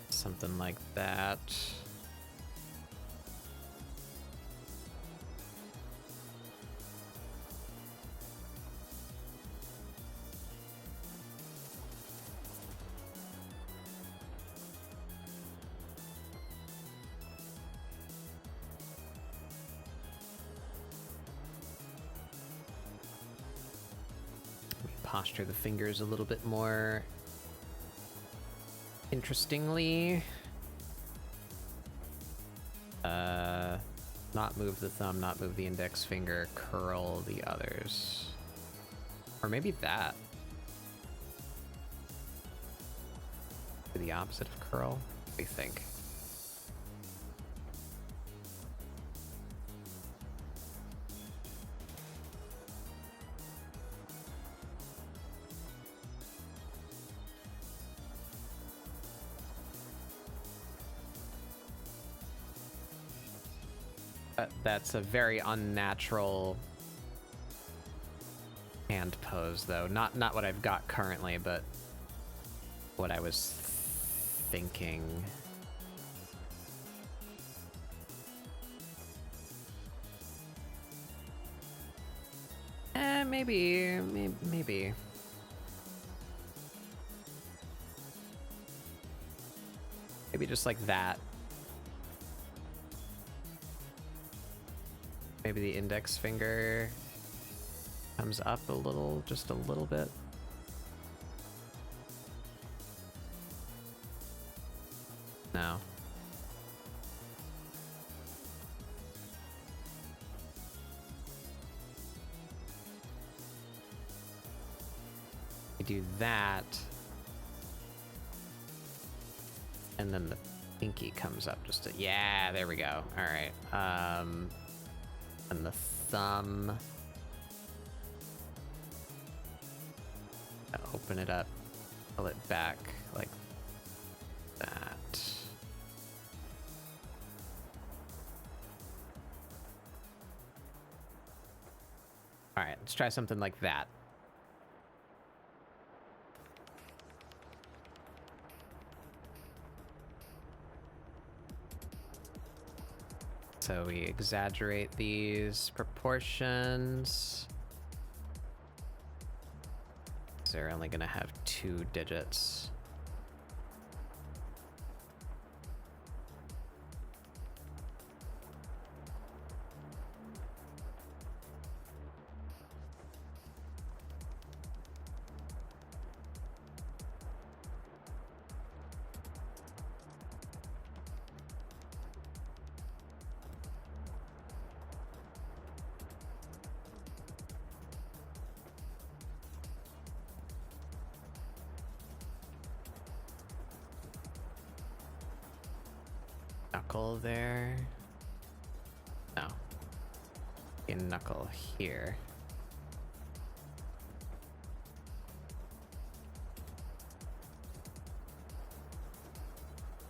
Something like that. Posture the fingers a little bit more interestingly. Not move the thumb, not move the index finger, curl the others. Or maybe that. The opposite of curl? What do you think? That's a very unnatural hand pose, though. Not what I've got currently, but what I was thinking. Maybe. Maybe just like that. Maybe the index finger comes up a little, just a little bit. No. We do that. And then the pinky comes up just to, yeah, there we go. All right. And the thumb. Open it up, pull it back like that. All right, let's try something like that. So we exaggerate these proportions. They're only gonna have 2 digits. Knuckle there. No. A knuckle here.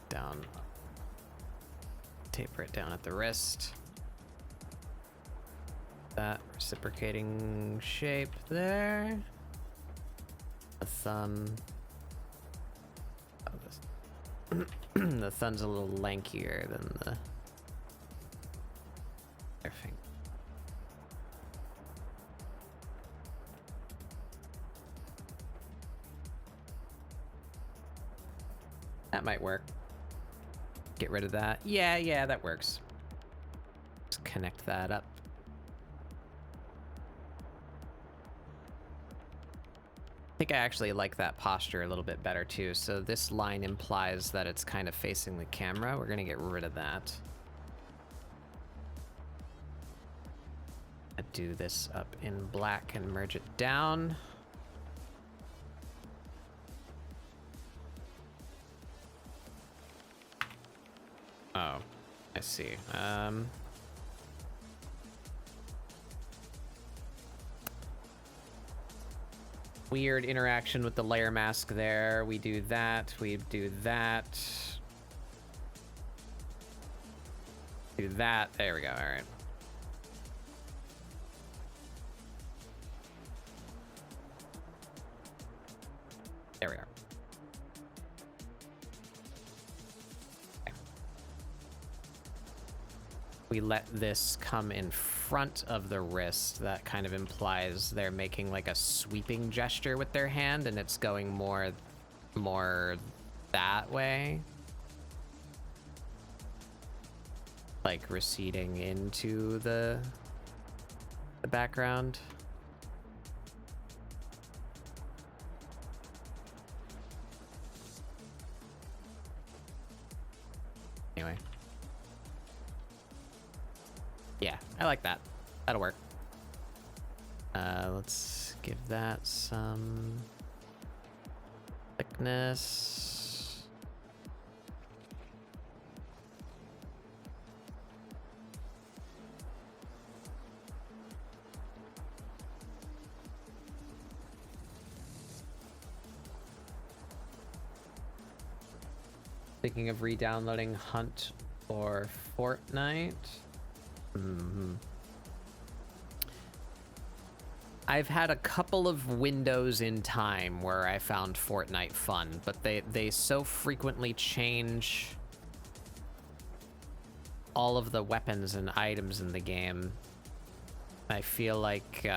Down. Taper it down at the wrist. That reciprocating shape there. The thumb. Oh, this. The thumb's a little lankier than the finger. That might work. Get rid of that. Yeah, that works. Just connect that up. I think I actually like that posture a little bit better too. So this line implies that it's kind of facing the camera. We're gonna get rid of that. I do this up in black and merge it down. Oh, I see. Weird interaction with the layer mask there. We do that. We do that. Do that. There we go. All right. There we are. Okay. We let this come in front of the wrist. That kind of implies they're making like a sweeping gesture with their hand, and it's going more that way, like receding into the background. Anyway. Yeah, I like that. That'll work. Let's give that some thickness. Thinking of re-downloading Hunt or Fortnite. I've had a couple of windows in time where I found Fortnite fun, but they so frequently change all of the weapons and items in the game. I feel like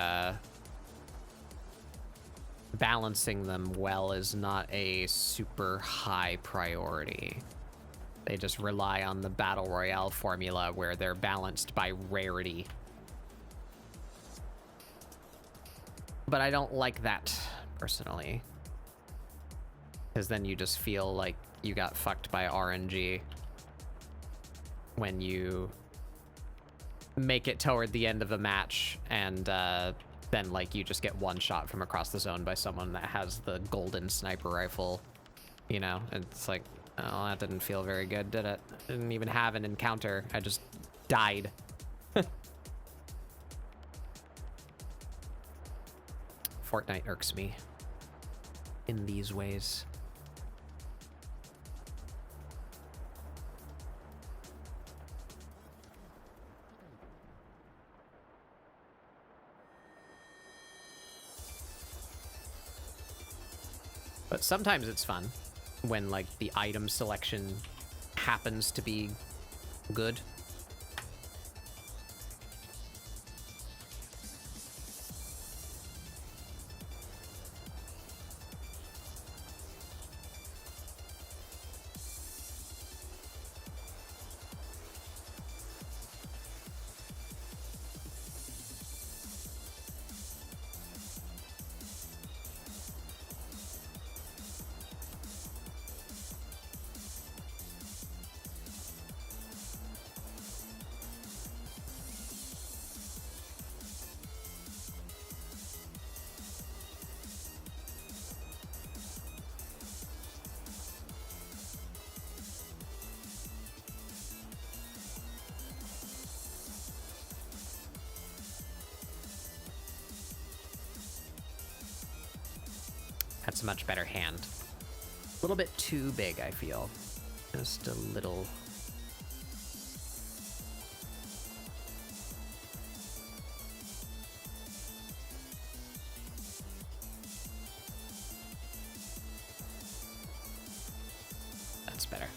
balancing them well is not a super high priority. They just rely on the Battle Royale formula where they're balanced by rarity. But I don't like that, personally. Because then you just feel like you got fucked by RNG when you make it toward the end of a match and then like you just get one shot from across the zone by someone that has the golden sniper rifle, you know? And it's like, oh, that didn't feel very good, did it? I didn't even have an encounter. I just died. Fortnite irks me in these ways. But sometimes it's fun when, like, the item selection happens to be good. That's a much better hand. A little bit too big, I feel. Just a little. That's better.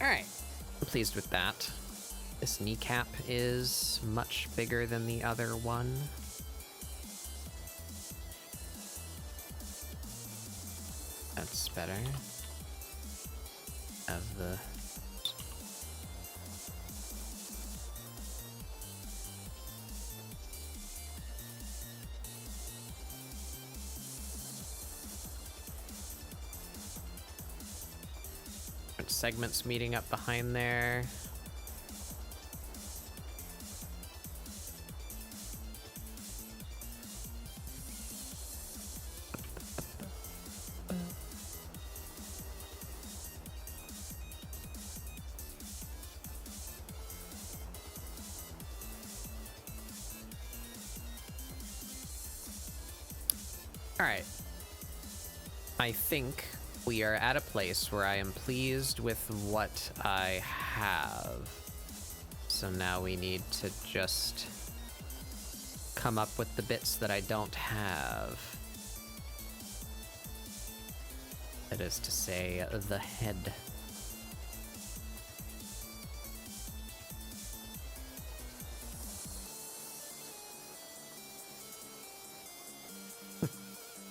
All right, I'm pleased with that. This kneecap is much bigger than the other one. That's better. Have the segments meeting up behind there. All right. I think we are at a place where I am pleased with what I have. So now we need to just come up with the bits that I don't have. That is to say, the head.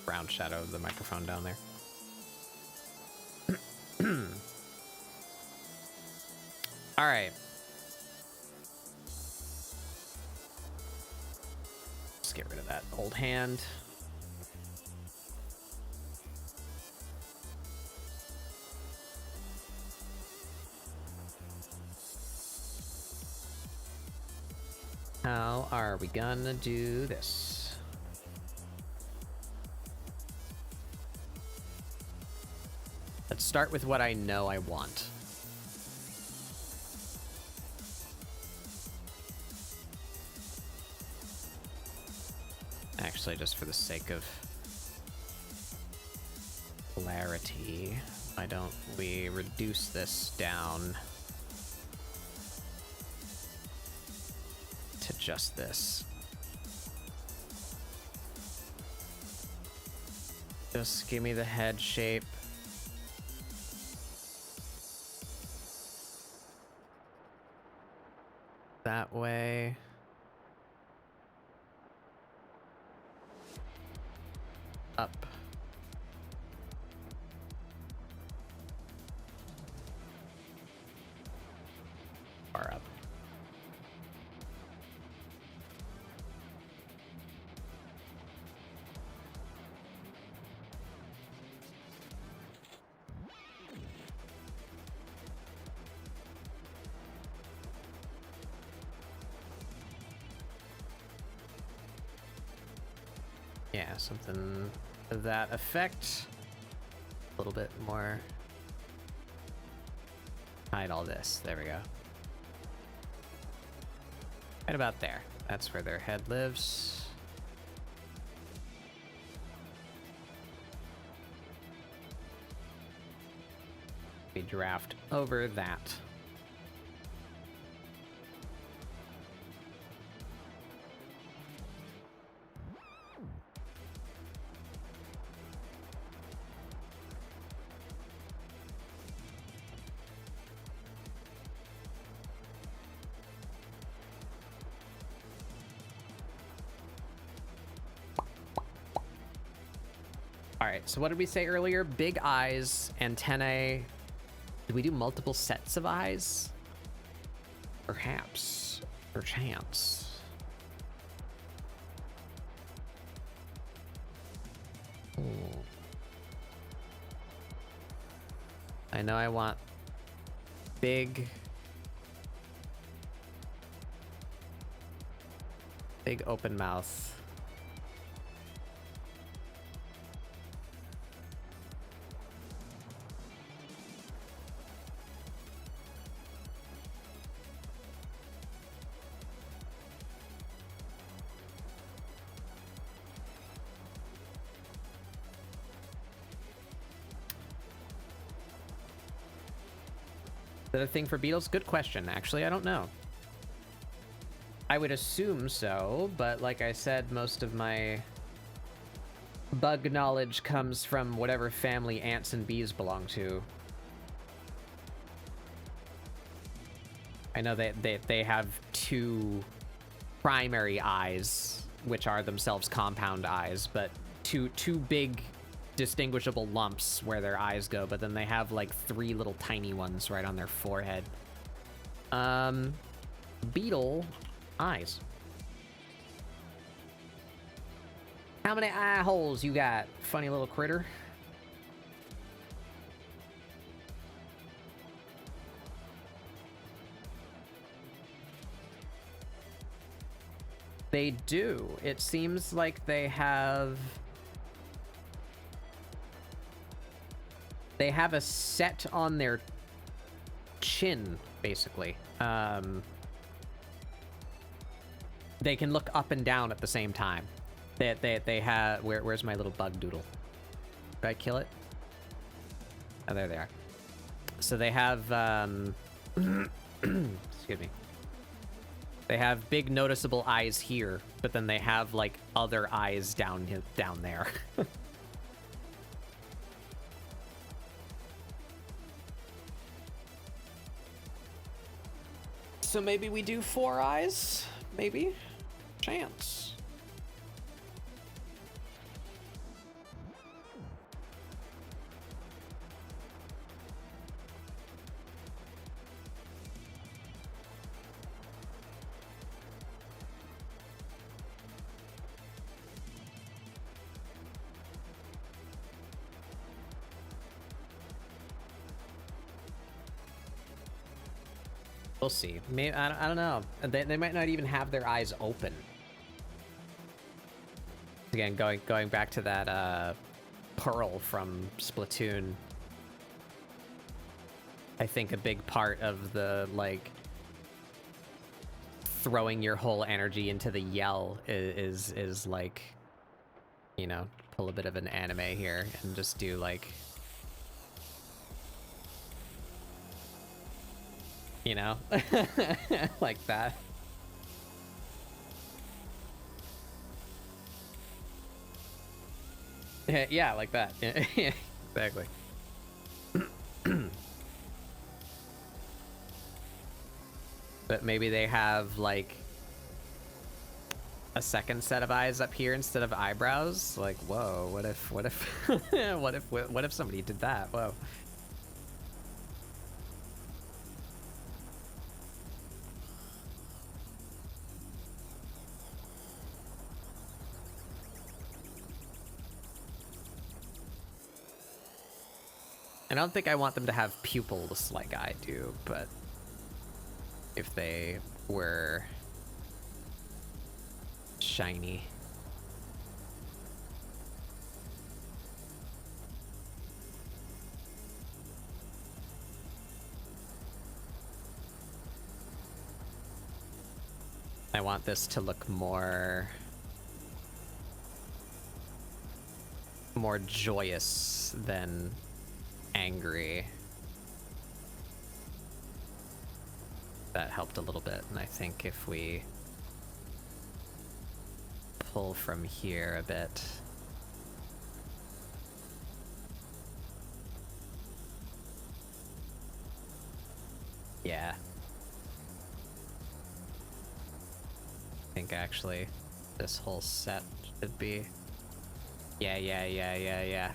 Brown shadow of the microphone down there. All right. Let's get rid of that old hand. How are we gonna do this? Let's start with what I know I want. Actually, just for the sake of clarity, why don't we reduce this down just this. Just give me the head shape. That way. Up. Far up. Yeah, something to that effect. A little bit more. Hide all this. There we go. Right about there. That's where their head lives. We draft over that. All right, so what did we say earlier? Big eyes, antennae. Did we do multiple sets of eyes? Perhaps. Perchance. Ooh. I know I want big open mouth. Is that a thing for beetles? Good question. Actually, I don't know. I would assume so, but like I said, most of my bug knowledge comes from whatever family ants and bees belong to. I know that they have two primary eyes, which are themselves compound eyes, but two big distinguishable lumps where their eyes go, but then they have like 3 little tiny ones right on their forehead. Beetle eyes. How many eye holes you got, funny little critter? They do. It seems like they have a set on their chin, basically. They can look up and down at the same time. They have... Where's my little bug doodle? Did I kill it? Oh, there they are. So they have... excuse me. They have big noticeable eyes here, but then they have, like, other eyes down there. So maybe we do 4 eyes? Maybe? Chance. We'll see. Maybe, I don't know. They might not even have their eyes open. Again, going back to that Pearl from Splatoon. I think a big part of the, like, throwing your whole energy into the yell is like, you know, pull a bit of an anime here and just do, like, you know, like that. Yeah, like that. Yeah, exactly. But maybe they have like a second set of eyes up here instead of eyebrows. Like, whoa, what if what if somebody did that? Whoa. I don't think I want them to have pupils like I do, but if they were shiny. I want this to look more joyous than angry. That helped a little bit, and I think if we pull from here a bit. Yeah. I think actually this whole set should be... Yeah.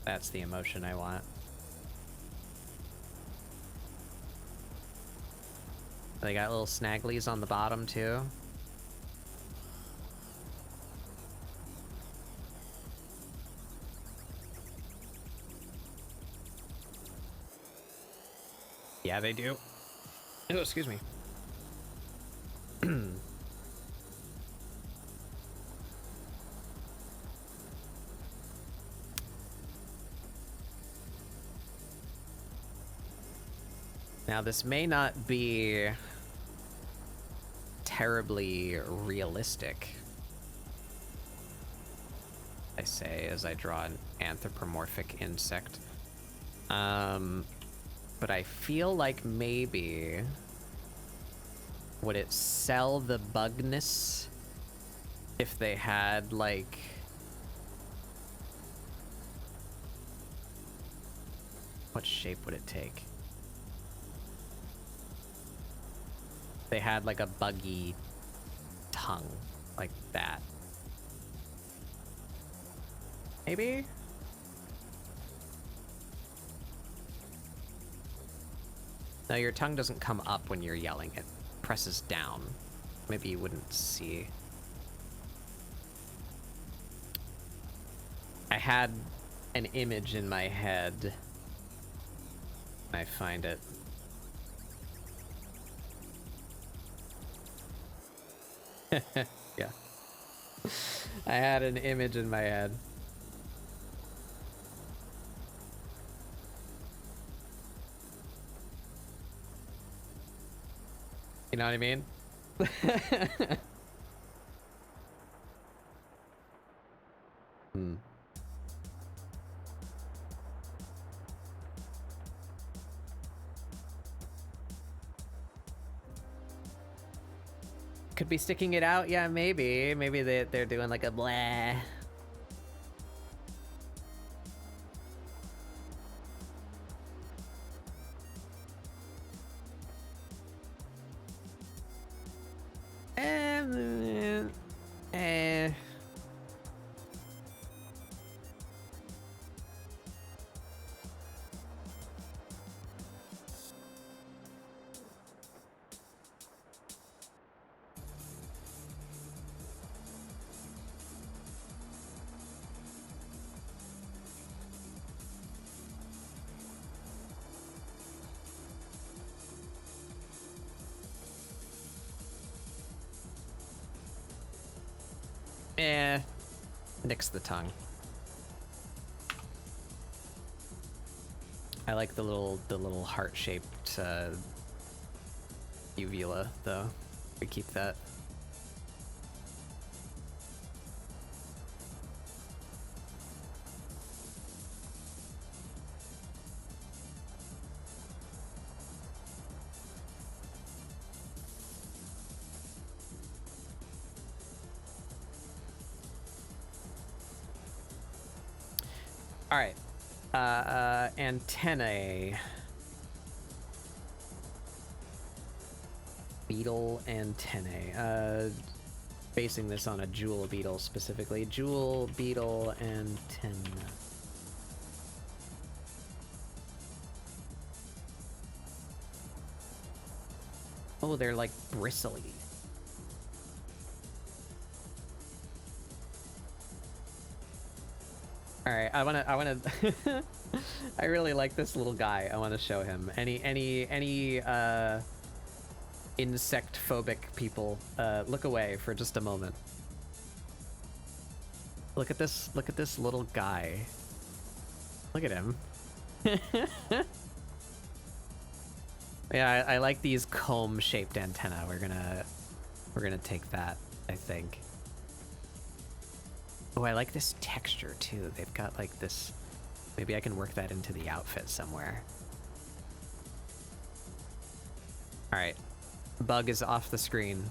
That's the emotion I want. They got little snagglies on the bottom too. Yeah, they do. Oh, excuse me. Now, this may not be terribly realistic, I say, as I draw an anthropomorphic insect. But I feel like maybe... Would it sell the bugness if they had, like... What shape would it take? They had, like, a buggy tongue, like that. Maybe? No, your tongue doesn't come up when you're yelling. It presses down. Maybe you wouldn't see. I had an image in my head. I find it. Yeah. I had an image in my head. You know what I mean? Hmm. Could be sticking it out. Yeah, maybe. Maybe they're doing like a blah. Eh. Nix the tongue. I like the little heart-shaped uvula, though. We keep that. All right. Antennae. Beetle antennae. Basing this on a jewel beetle specifically. Jewel beetle antenna. Oh, they're like bristly. All right, I wanna, I really like this little guy. I want to show him. Any insect phobic people, look away for just a moment. Look at this little guy. Look at him. Yeah, I like these comb-shaped antennae. We're gonna take that, I think. Oh, I like this texture too. They've got like this. Maybe I can work that into the outfit somewhere. All right, bug is off the screen.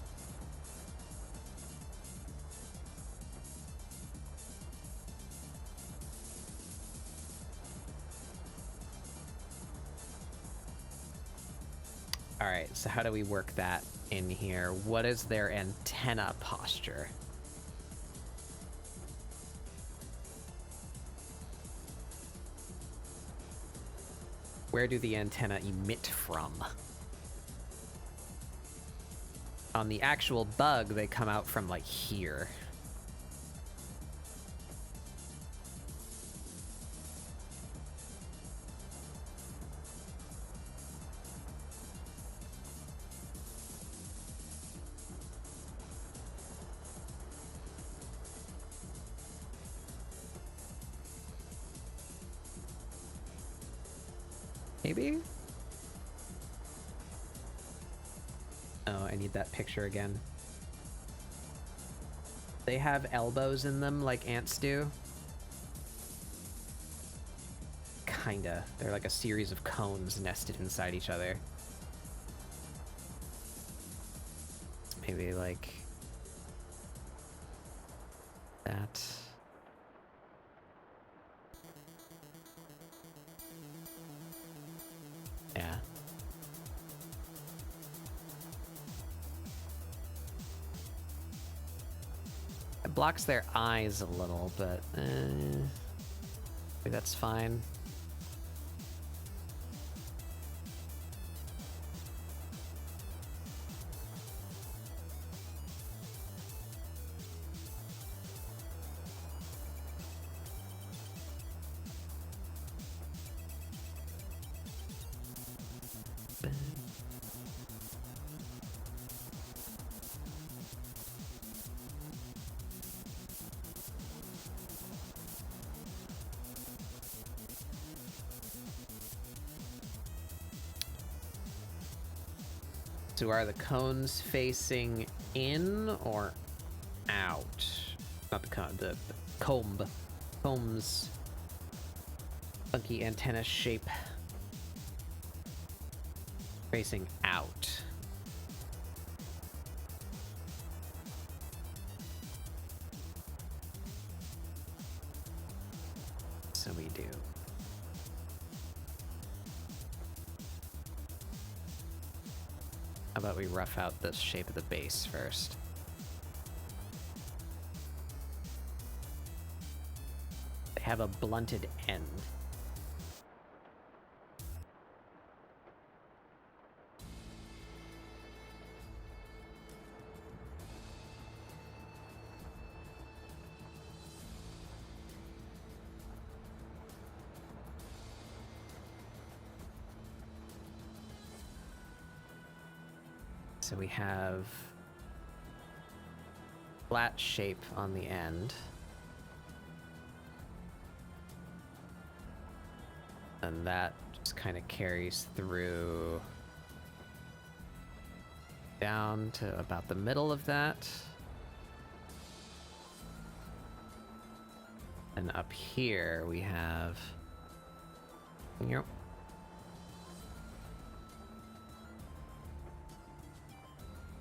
All right, so how do we work that in here? What is their antenna posture? Where do the antenna emit from? On the actual bug, they come out from like here. Maybe? Oh, I need that picture again. They have elbows in them like ants do. Kinda. They're like a series of cones nested inside each other. Maybe like that. Yeah. It blocks their eyes a little, but maybe that's fine. So are the cones facing in or out? Not the cone, the comb. Combs. Funky antenna shape. Facing out. So we do. How about we rough out the shape of the base first? They have a blunted end. So we have flat shape on the end. And that just kind of carries through down to about the middle of that. And up here we have, yep.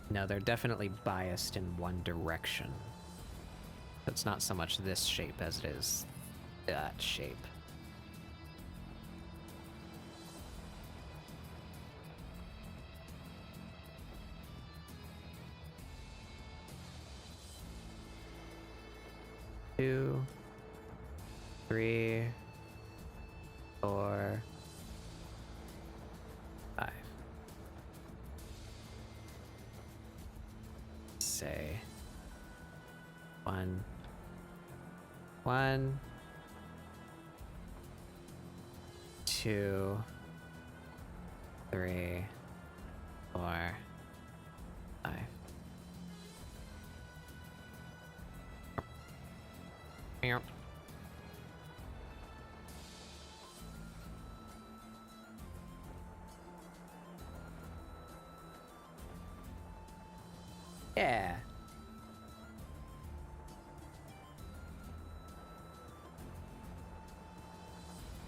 No, they're definitely biased in one direction. It's not so much this shape as it is that shape. 2, 3, 4, 5. Say 1, 1, 2, 3, 4, 5. Yep. Yeah.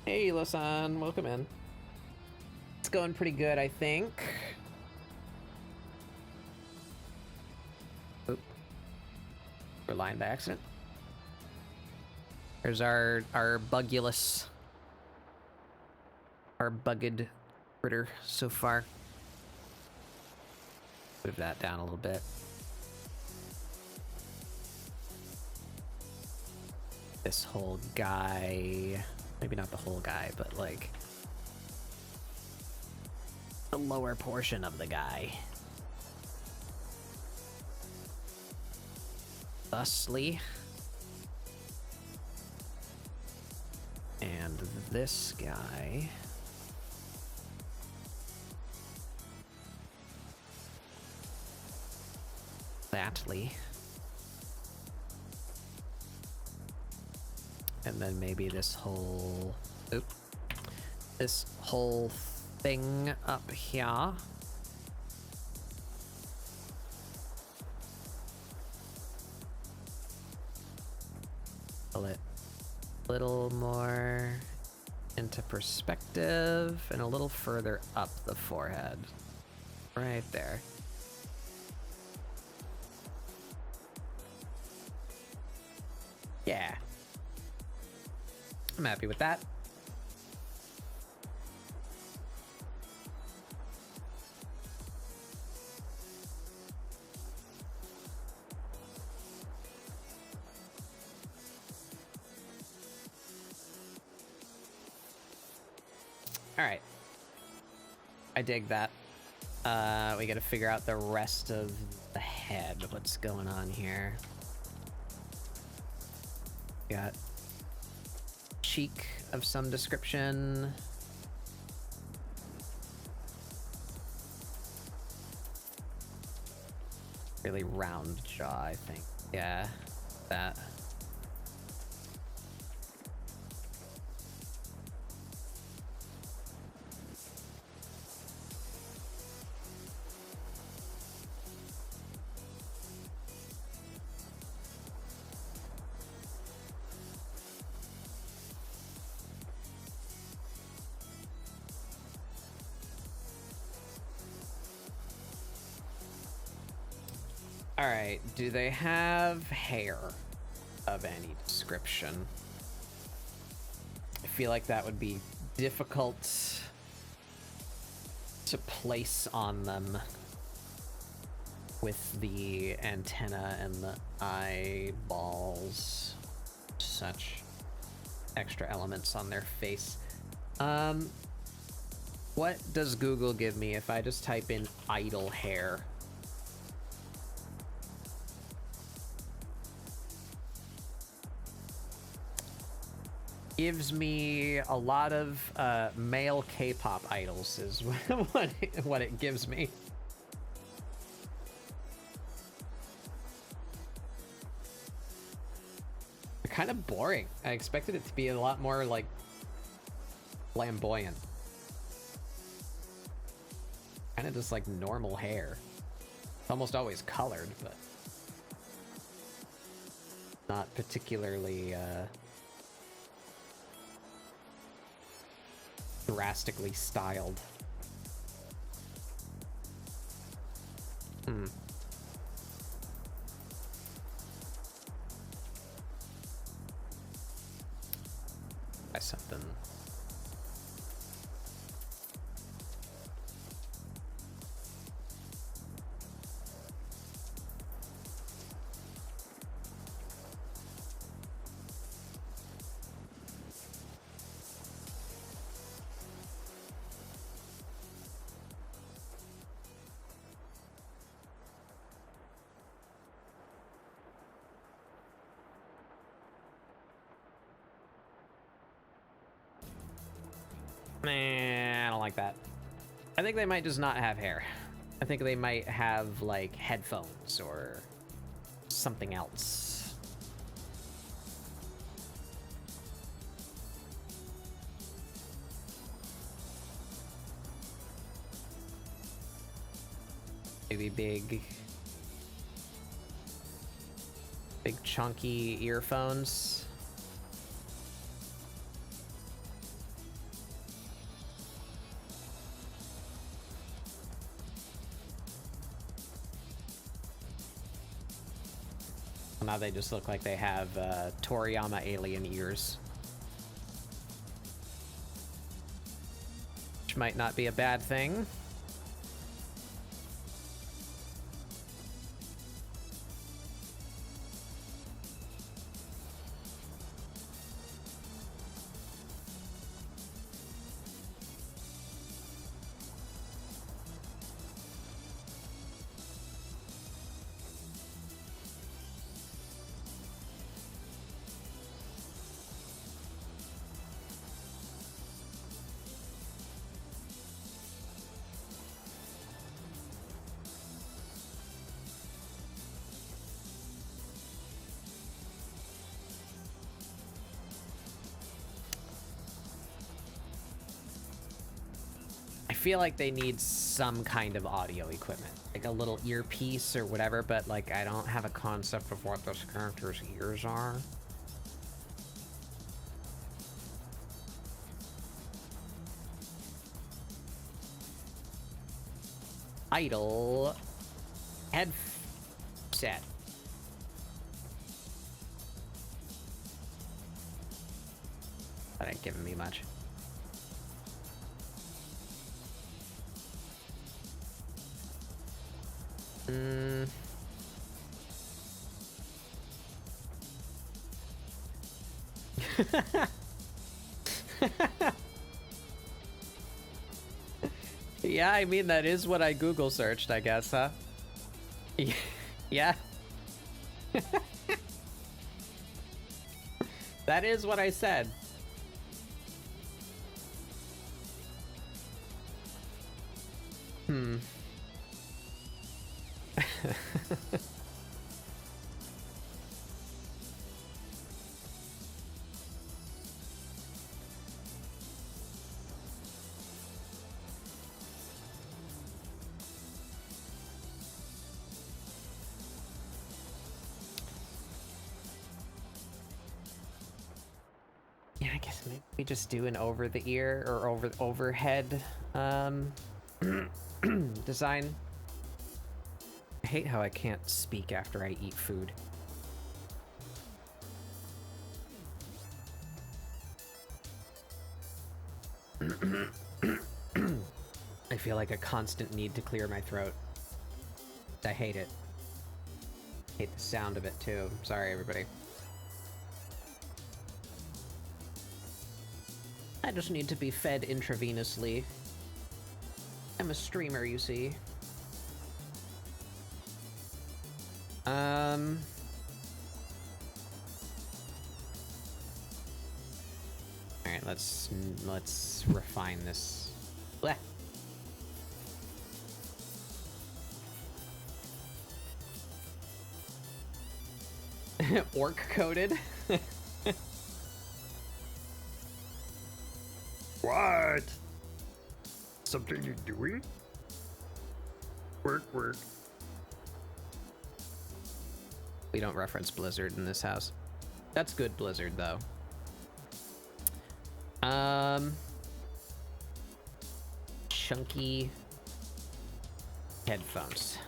Hey, Lasan, welcome in. It's going pretty good, I think. Oop. We're lying by accident. There's our bugulous, our bugged critter so far. Move that down a little bit. This whole guy, maybe not the whole guy, but like the lower portion of the guy. Thusly. And this guy. Thatly. And then maybe this whole, this whole thing up here. Pull it a little more into perspective and a little further up the forehead. Right there. Yeah. I'm happy with that. All right. I dig that. We gotta figure out the rest of the head. What's going on here? Got cheek of some description. Really round jaw, I think. Yeah, that. All right, do they have hair of any description? I feel like that would be difficult to place on them with the antenna and the eyeballs, such extra elements on their face. What does Google give me if I just type in idle hair? Gives me a lot of male K-pop idols is what it gives me. They're kind of boring. I expected it to be a lot more like flamboyant. Kind of just like normal hair. It's almost always colored, but not particularly drastically styled. Try something. Nah, I don't like that. I think they might just not have hair. I think they might have, like, headphones or something else. Maybe big chunky earphones. Now they just look like they have Toriyama alien ears. Which might not be a bad thing. I feel like they need some kind of audio equipment, like a little earpiece or whatever, but like I don't have a concept of what those characters' ears are. Idle headset. That ain't giving me much. Yeah, I mean, that is what I Google searched, I guess, huh? Yeah. That is what I said. Yeah, I guess maybe we just do an over the ear or overhead design. I hate how I can't speak after I eat food. I feel like a constant need to clear my throat. I hate it. Hate the sound of it too. Sorry, everybody. I just need to be fed intravenously. I'm a streamer, you see. Alright, let's refine this. Blech. Orc coded? What? Something you're doing? Work. We don't reference Blizzard in this house. That's good Blizzard, though. Chunky headphones.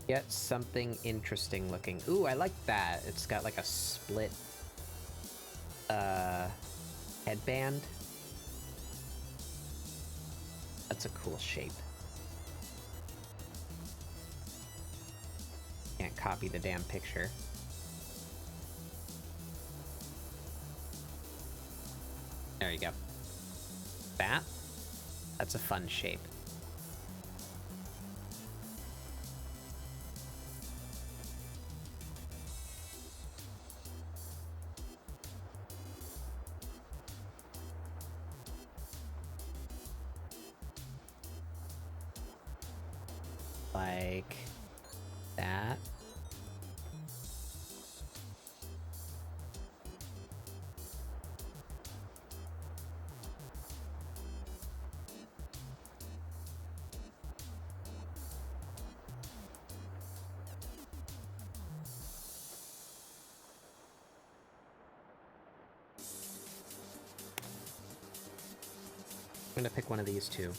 Get something interesting looking. Ooh, I like that. It's got like a split headband. That's a cool shape. Can't copy the damn picture. There you go. That's a fun shape. like that. I'm gonna pick one of these two.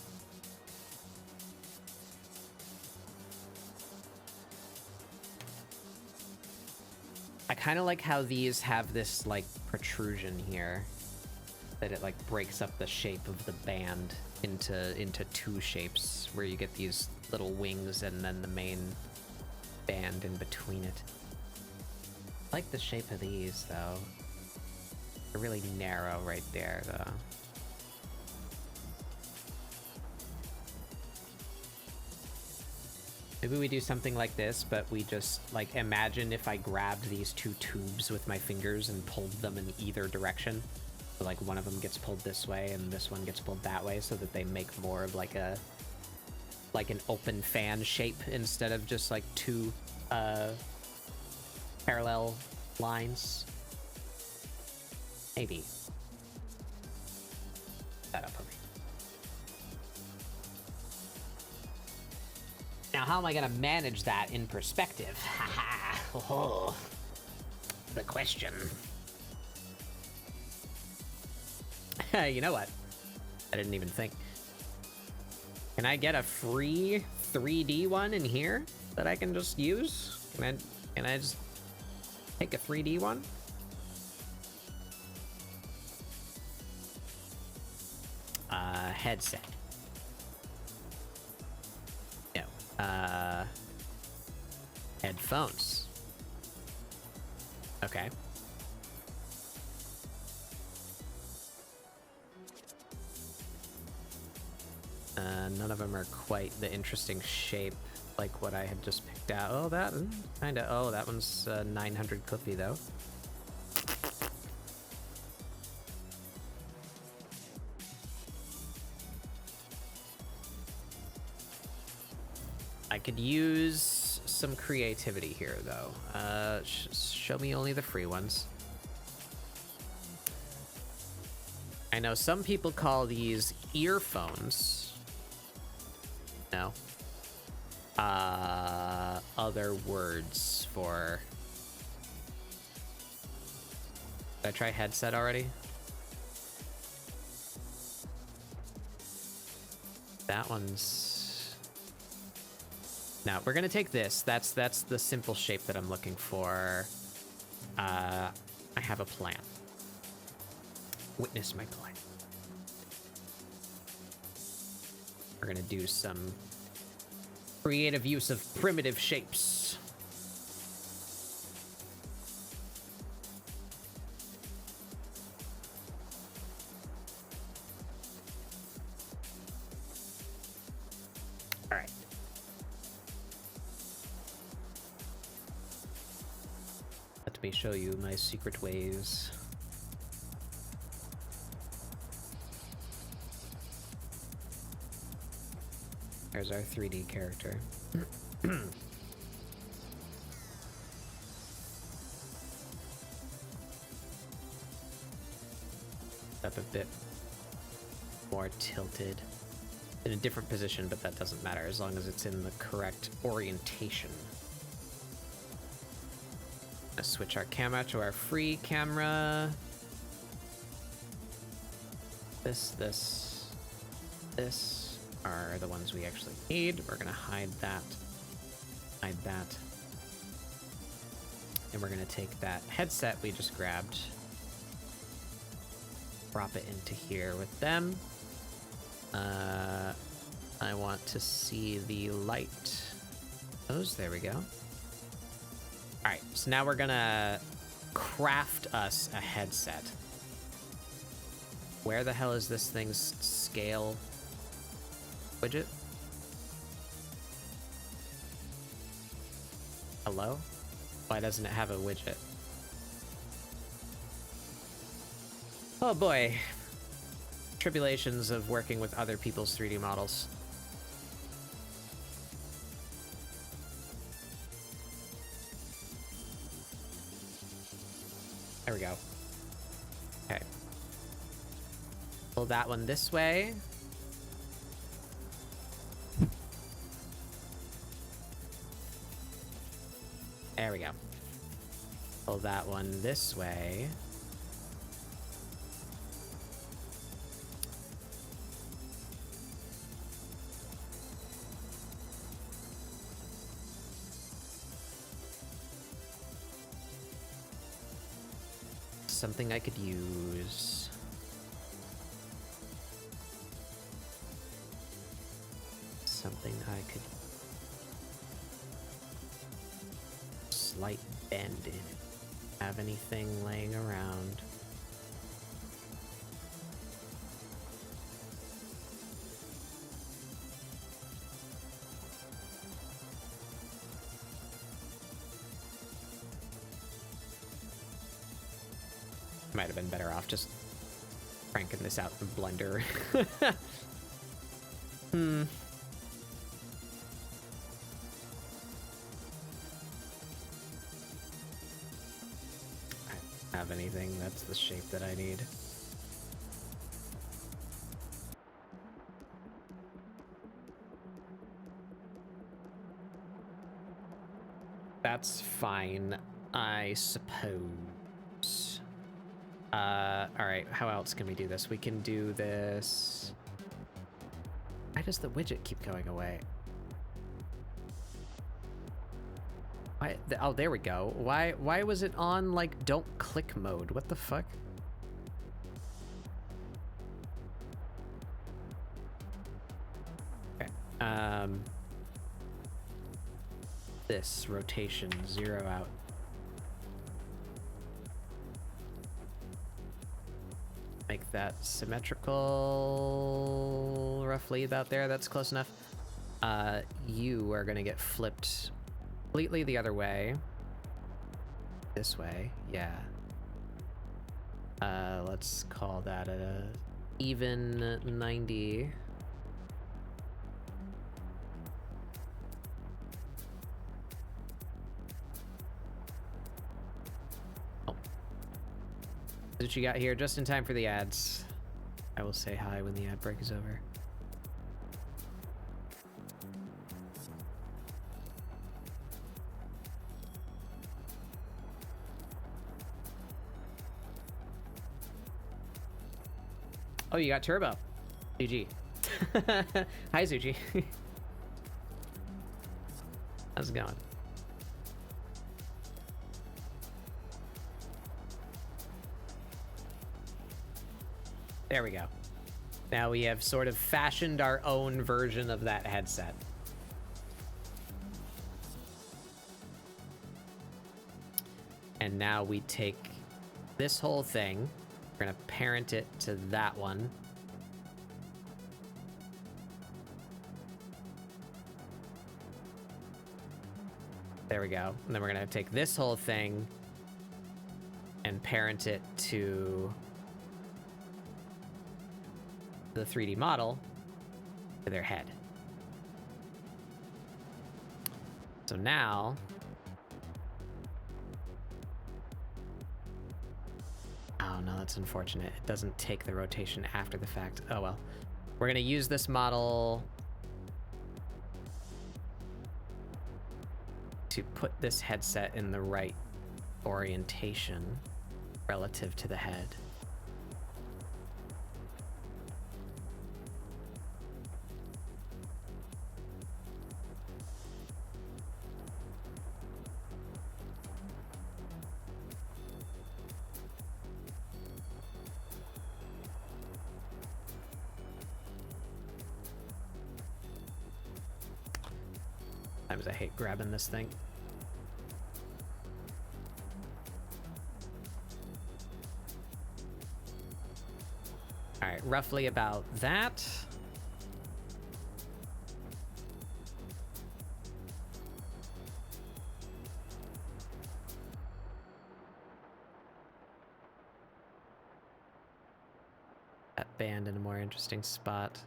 I kind of like how these have this like protrusion here, that it like breaks up the shape of the band into two shapes, where you get these little wings and then the main band in between it. I like the shape of these though. They're really narrow right there though. Maybe we do something like this, but we just, like, imagine if I grabbed these two tubes with my fingers and pulled them in either direction. So, like, one of them gets pulled this way and this one gets pulled that way, so that they make more of, like, an open fan shape instead of just, like, two, parallel lines. Maybe. That up on me. Now, how am I gonna manage that in perspective? Haha. Oh, the question. You know what? I didn't even think. Can I get a free 3D one in here that I can just use? Can I just take a 3D one? Headset. Headphones. Okay. None of them are quite the interesting shape like what I had just picked out. Oh, that kinda. Oh, that one's 900 clippy though. I could use some creativity here, though. Show me only the free ones. I know some people call these earphones. No. Other words for... Did I try headset already? That one's... Now, we're gonna take this. That's the simple shape that I'm looking for. I have a plan. Witness my plan. We're gonna do some creative use of primitive shapes. All right. Let me show you my secret ways. There's our 3D character. Up a bit more tilted. In a different position, but that doesn't matter as long as it's in the correct orientation. Let's switch our camera to our free camera. This are the ones we actually need. We're gonna hide that. Hide that. And we're gonna take that headset we just grabbed. Drop it into here with them. I want to see the light. There we go. Alright, so now we're gonna craft us a headset. Where the hell is this thing's scale widget? Hello? Why doesn't it have a widget? Oh boy. Tribulations of working with other people's 3D models. There we go. Okay. Pull that one this way. There we go. Pull that one this way. Something I could use. Something I could slight bend in it. Have anything laying around? Might have been better off just cranking this out in the blender. I don't have anything that's the shape that I need. That's fine, I suppose. Alright, how else can we do this? We can do this... Why does the widget keep going away? Why? Oh, there we go. Why was it on, like, don't click mode? What the fuck? Okay. This rotation, 0 out. Make that symmetrical, roughly about there. That's close enough. You are gonna get flipped completely the other way. This way, yeah. Let's call that a even 90. What you got here just in time for the ads. I will say hi when the ad break is over. Oh, you got turbo. GG. Hi, Zuchi. How's it going? There we go. Now we have sort of fashioned our own version of that headset. And now we take this whole thing, we're gonna parent it to that one. There we go. And then we're gonna take this whole thing and parent it to the 3D model to their head. So now, oh no, that's unfortunate. It doesn't take the rotation after the fact. Oh well. We're gonna use this model to put this headset in the right orientation relative to the head. Sometimes I hate grabbing this thing. All right, roughly about that. That band in a more interesting spot.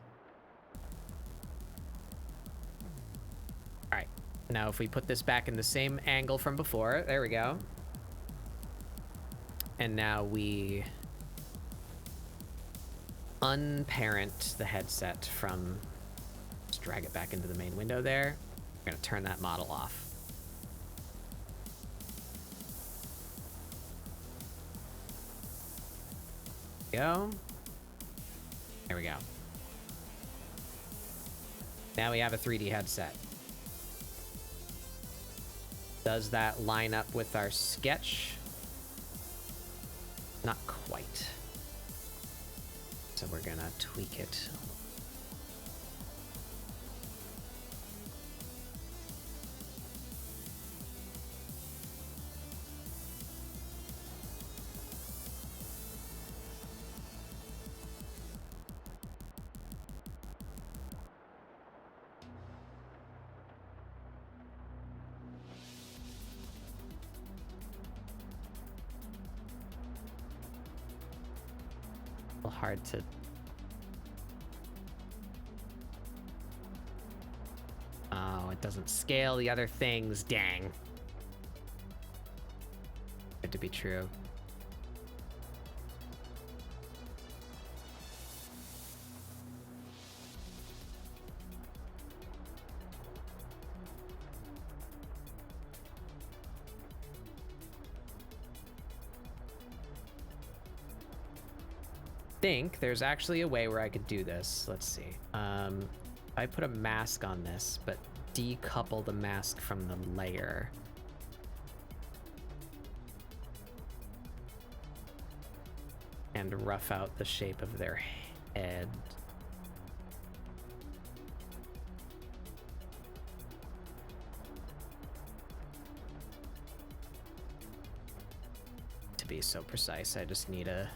All right, now if we put this back in the same angle from before, there we go. And now we unparent the headset from, just drag it back into the main window there. We're gonna turn that model off. Go. There we go. Now we have a 3D headset. Does that line up with our sketch? Not quite. So we're gonna tweak it. Hard to it doesn't scale the other things, dang. Good to be true. Think there's actually a way where I could do this. Let's see. I put a mask on this, but decouple the mask from the layer. And rough out the shape of their head. To be so precise, I just need a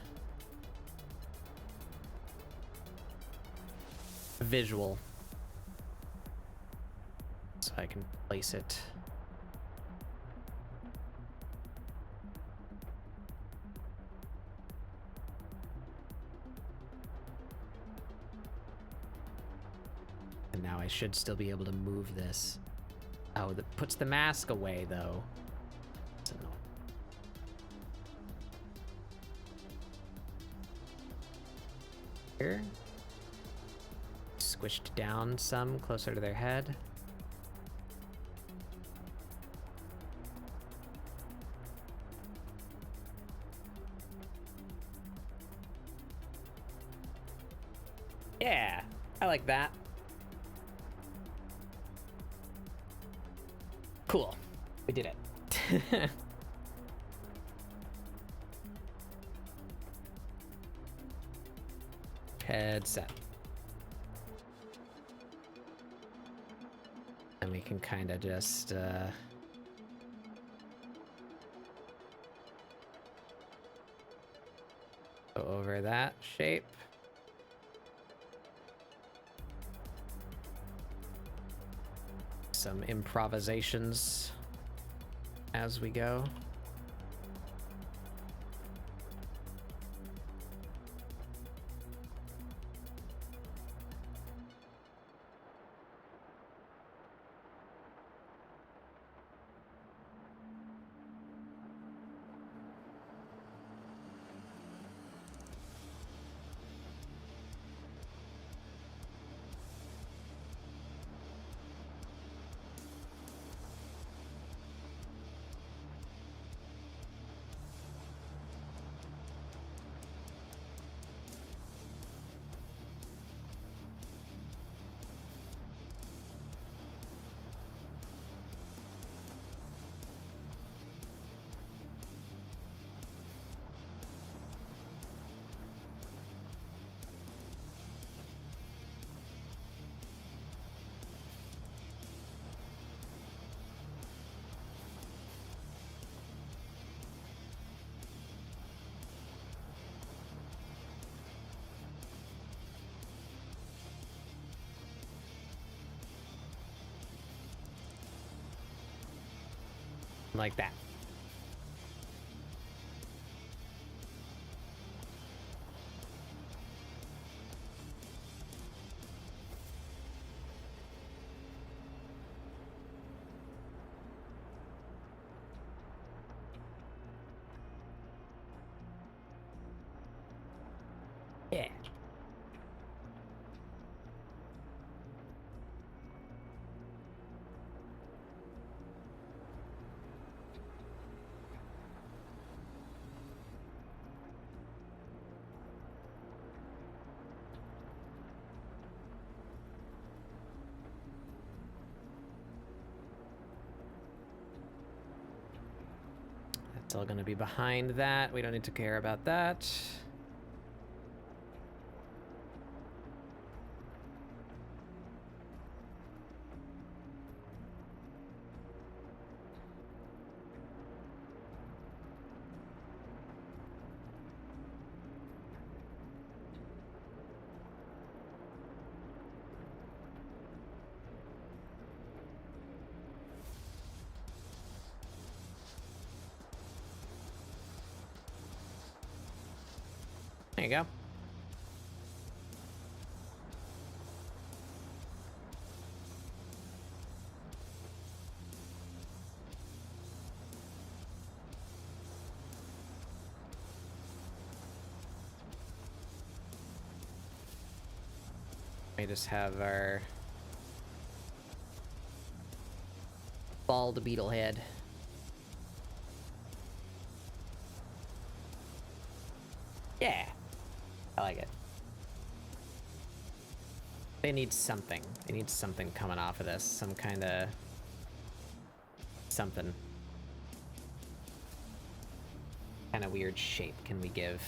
visual so I can place it. And now I should still be able to move this. Oh, that puts the mask away though. That's annoying. Here. Squished down some closer to their head. Yeah, I like that. Cool, we did it. Headset. And we can kind of just go over that shape. Some improvisations as we go. Like that. Still gonna be behind that. We don't need to care about that. There you go. We just have our bald beetle head. Yeah. I like it. They need something. They need something coming off of this. Some kind of... something. Kind of weird shape can we give?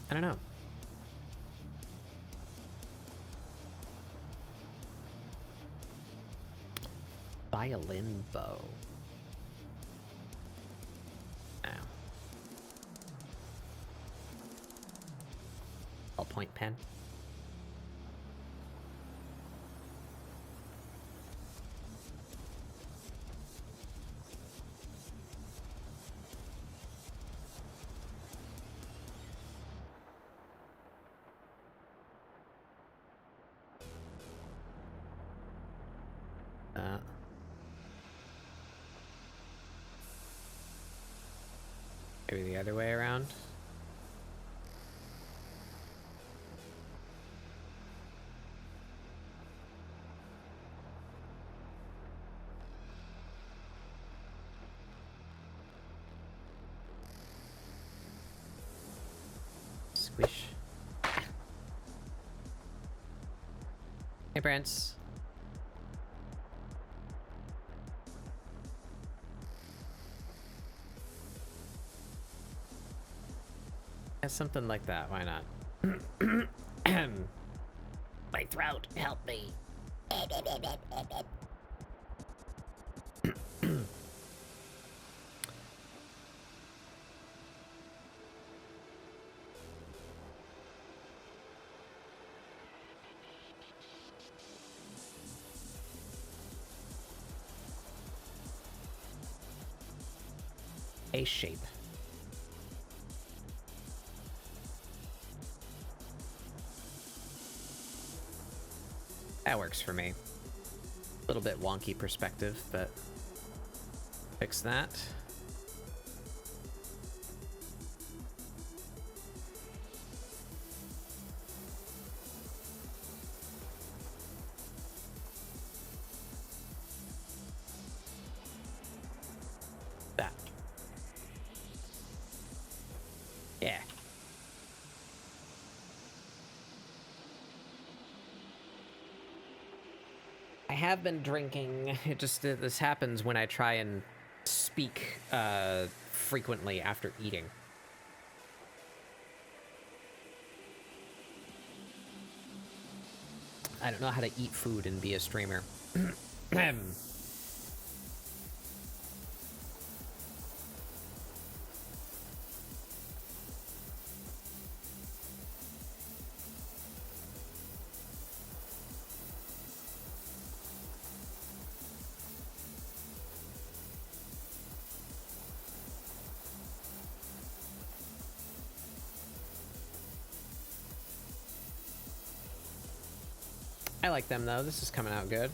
I don't know. Violin bow. Oh. Ballpoint pen. Maybe the other way around. Squish. Hey, Prince. Yeah, something like that. Why not? My throat, help me. A shape. That works for me. A little bit wonky perspective, but fix that. That. Yeah. I have been drinking. It just this happens when I try and speak frequently after eating. I don't know how to eat food and be a streamer. I like them though. This is coming out good.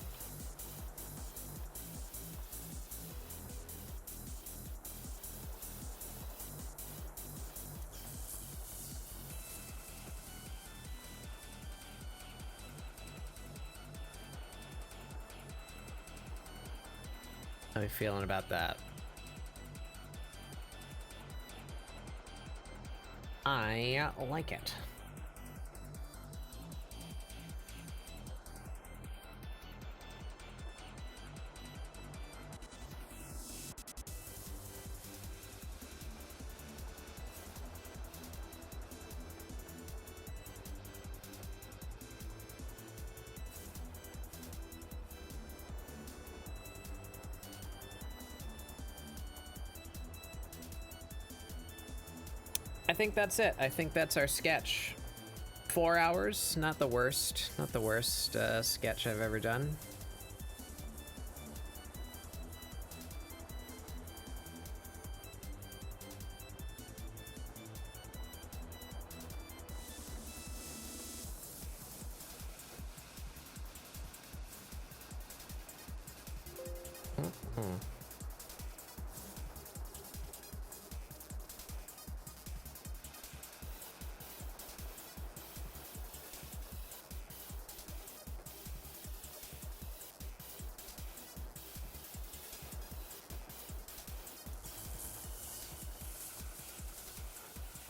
How are you feeling about that? I like it. I think that's it. I think that's our sketch. 4 hours, not the worst. Not the worst sketch I've ever done.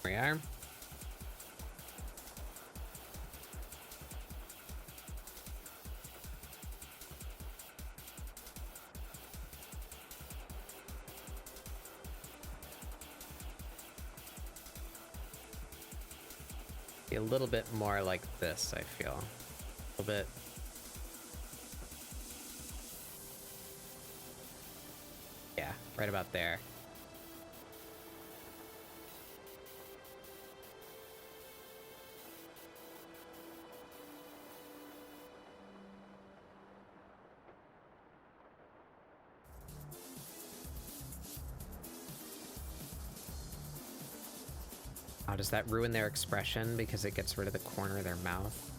We are. Be a little bit more like this, I feel. A little bit. Yeah, right about there. Oh, does that ruin their expression because it gets rid of the corner of their mouth?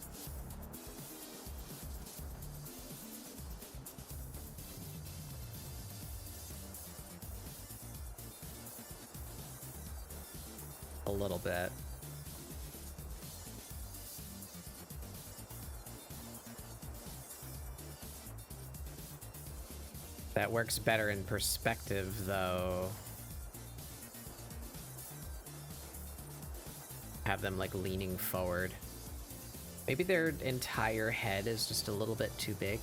A little bit. That works better in perspective, though. Have them like leaning forward. Maybe their entire head is just a little bit too big.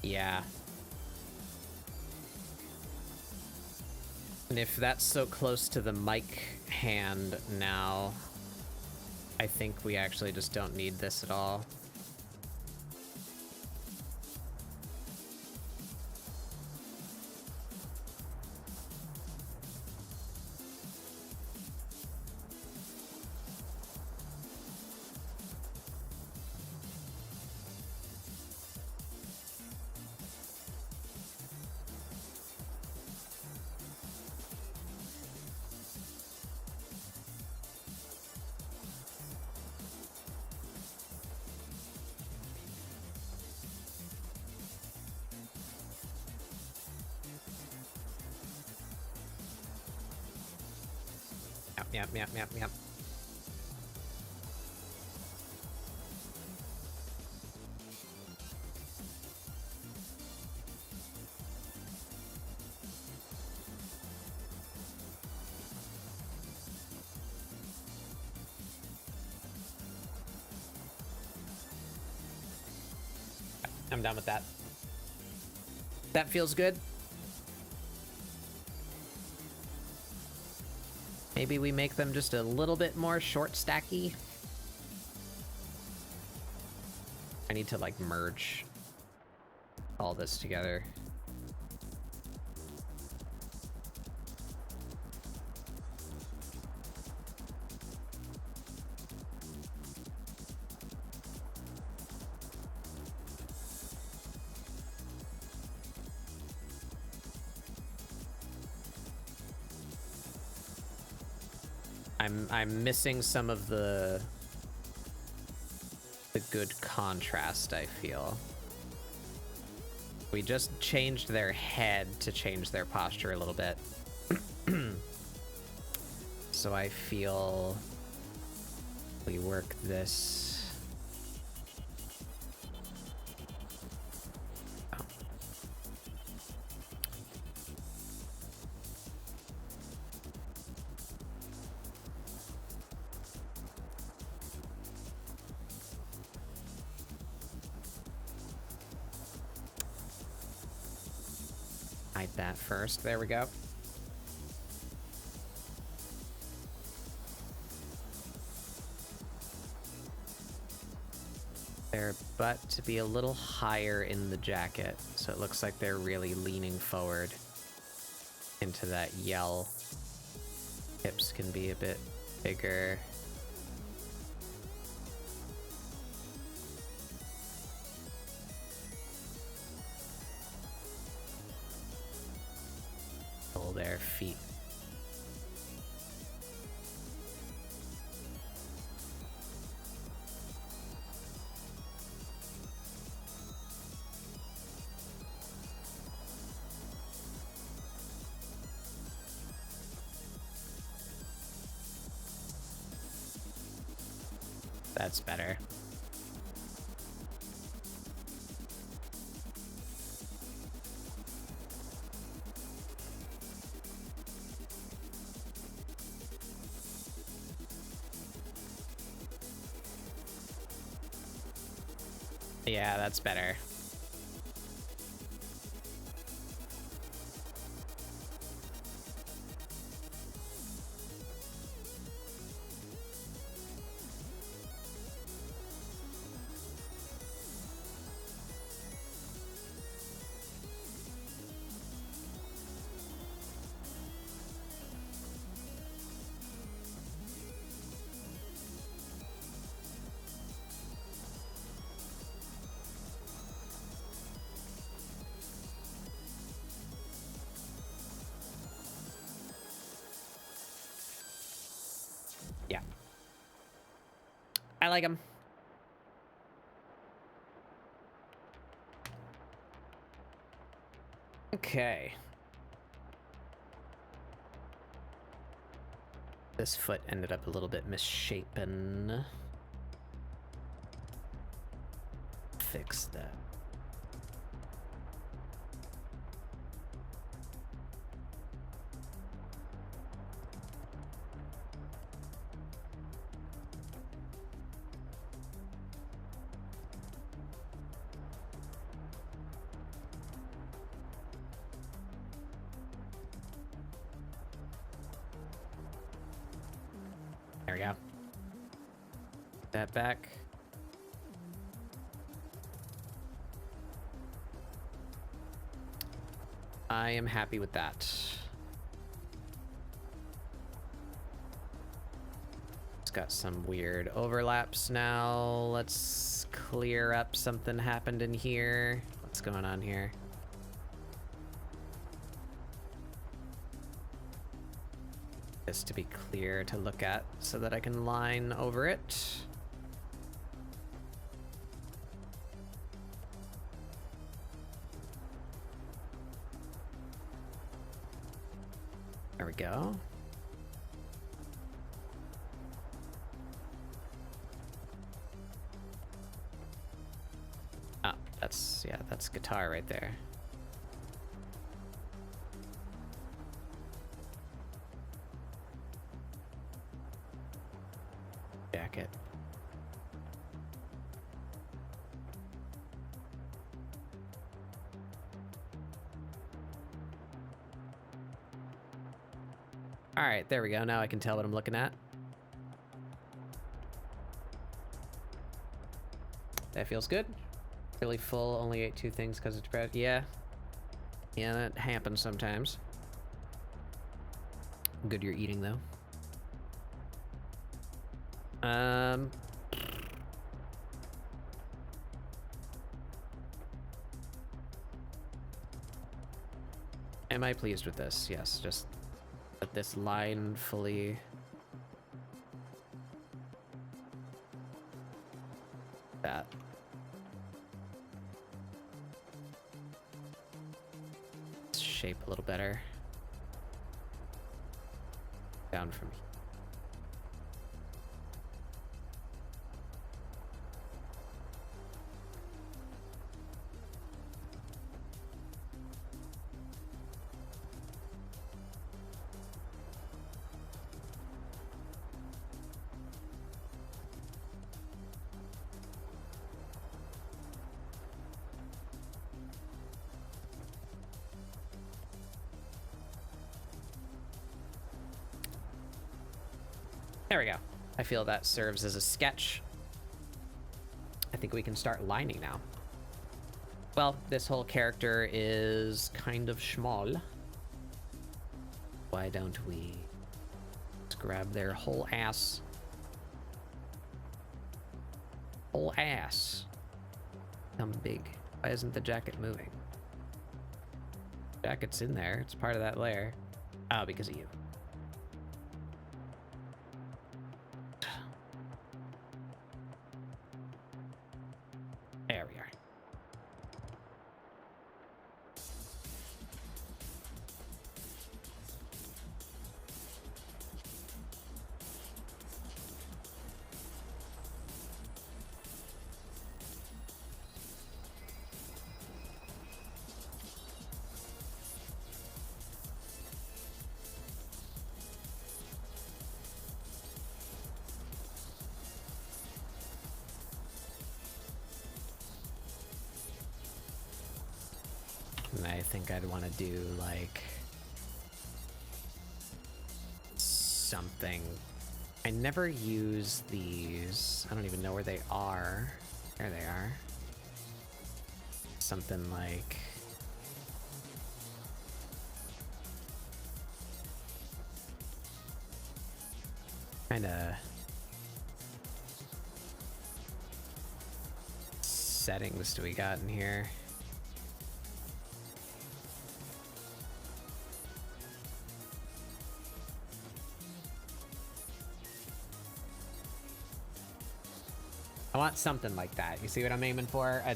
Yeah. And if that's so close to the mic hand now, I think we actually just don't need this at all. Yep. I'm done with that. That feels good. Maybe we make them just a little bit more short stacky. I need to like merge all this together. I'm missing some of the good contrast, I feel. We just changed their head to change their posture a little bit. So I feel we work this. Oh. Hide that first. There we go. Their butt to be a little higher in the jacket, so it looks like they're really leaning forward into that yell. Hips can be a bit bigger. Pull their feet. That's better. Yeah, that's better. Yeah. I like them. Okay. This foot ended up a little bit misshapen. Fix that. There we go. That back. I am happy with that. It's got some weird overlaps now. Let's clear up something happened in here. What's going on here? This to be clear to look at so that I can line over it. There we go. Ah, that's guitar right there. Jacket. All right, there we go. Now I can tell what I'm looking at. That feels good. Really full, only ate 2 things because it's bread. Yeah. Yeah, that happens sometimes. Good you're eating, though. Am I pleased with this? Yes, just let this line fully that. Shape a little better. Down from here. There we go. I feel that serves as a sketch. I think we can start lining now. Well, this whole character is kind of small. Why don't we just grab their whole ass? Whole ass. Become big. Why isn't the jacket moving? Jacket's in there. It's part of that layer. Oh, because of you. There we are. And I think I'd want to do like something. I never use these. I don't even know where they are. There they are. Something like kind of settings do we got in here? I want something like that. You see what I'm aiming for? I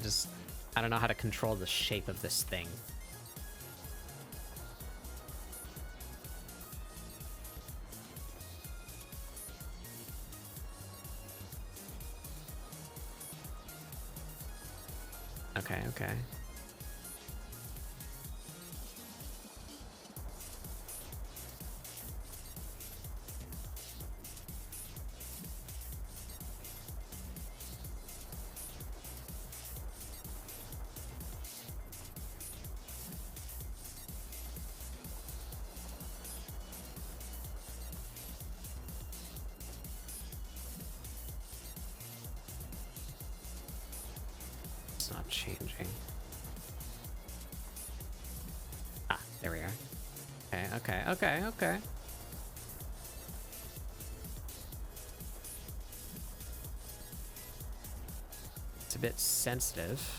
don't know how to control the shape of this thing. Okay, okay. Not changing. Ah, there we are. Okay, okay, okay, okay. It's a bit sensitive.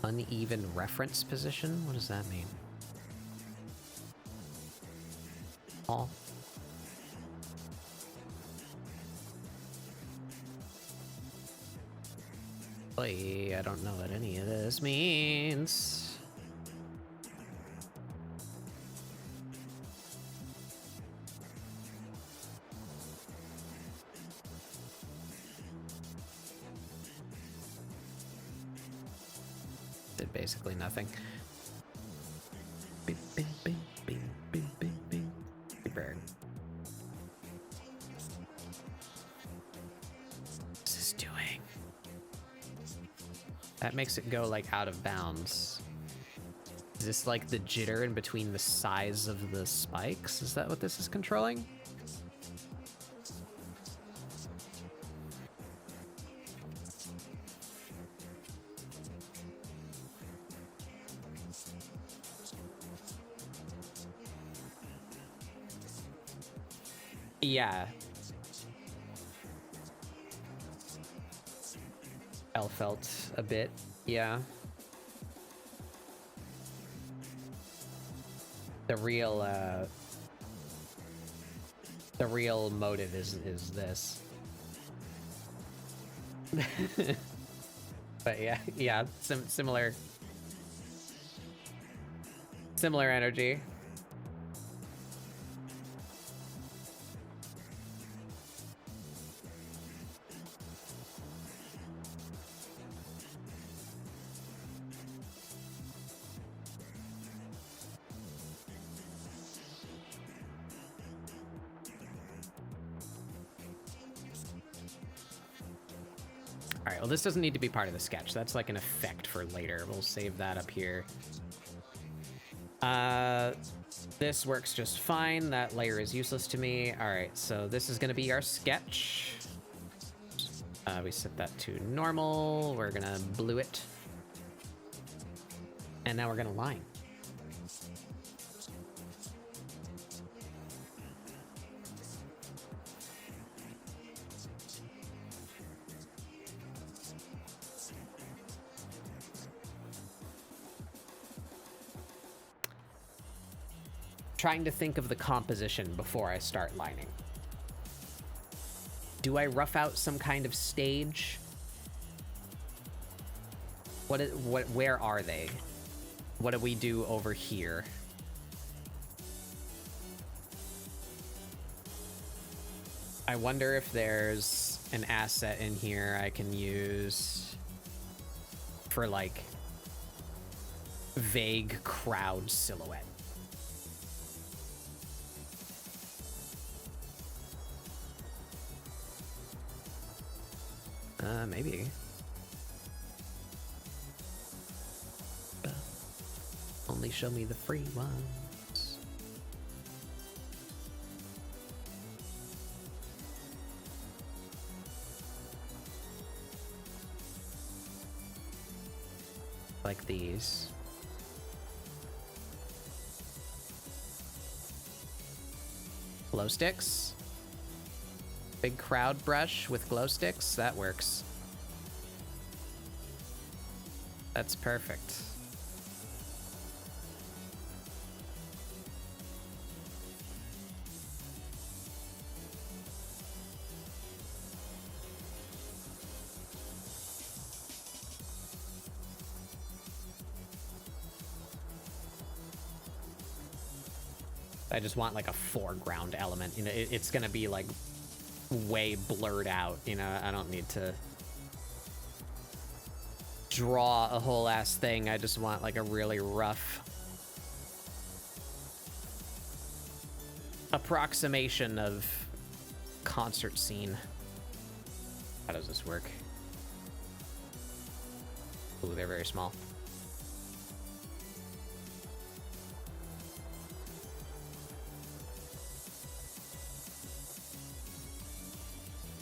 Uneven reference position? What does that mean? All. Boy, I don't know what any of this means. Did basically nothing. Bing, bing, bing, bing, bing, bing, bing. Bird. What's this doing? That makes it go like out of bounds. Is this like the jitter in between the size of the spikes? Is that what this is controlling? Yeah. L felt a bit, yeah. The real motive is this. But yeah, similar energy. All right, well, this doesn't need to be part of the sketch. That's like an effect for later. We'll save that up here. This works just fine. That layer is useless to me. All right, so this is gonna be our sketch. We set that to normal. We're gonna blue it. And now we're gonna line. Trying to think of the composition before I start lining. Do I rough out some kind of stage? Where are they? What do we do over here? I wonder if there's an asset in here I can use for like vague crowd silhouette. Maybe. Only show me the free ones. Like these. Glow sticks. Big crowd brush with glow sticks. That works. That's perfect. I just want like a foreground element. You know, it's gonna be like way blurred out. You know, I don't need to draw a whole ass thing. I just want like a really rough approximation of concert scene. How does this work? Ooh, they're very small.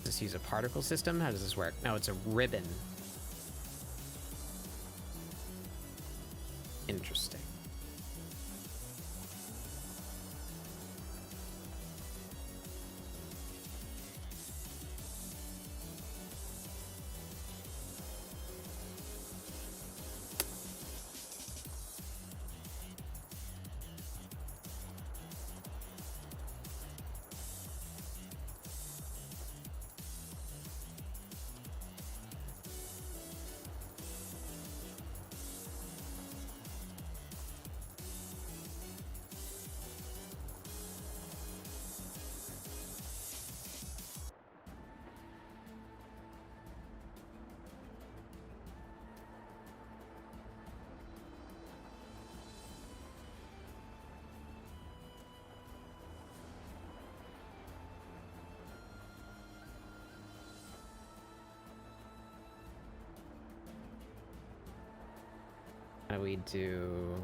Does this use a particle system? How does this work? No, it's a ribbon. Interesting. How do we do?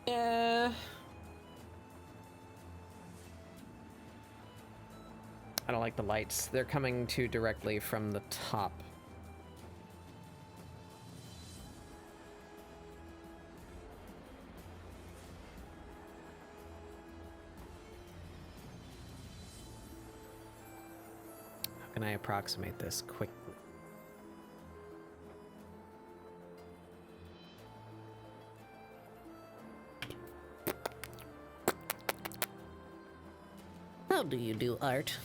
Yeah. I don't like the lights. They're coming too directly from the top. How can I approximate this quickly? How do you do art?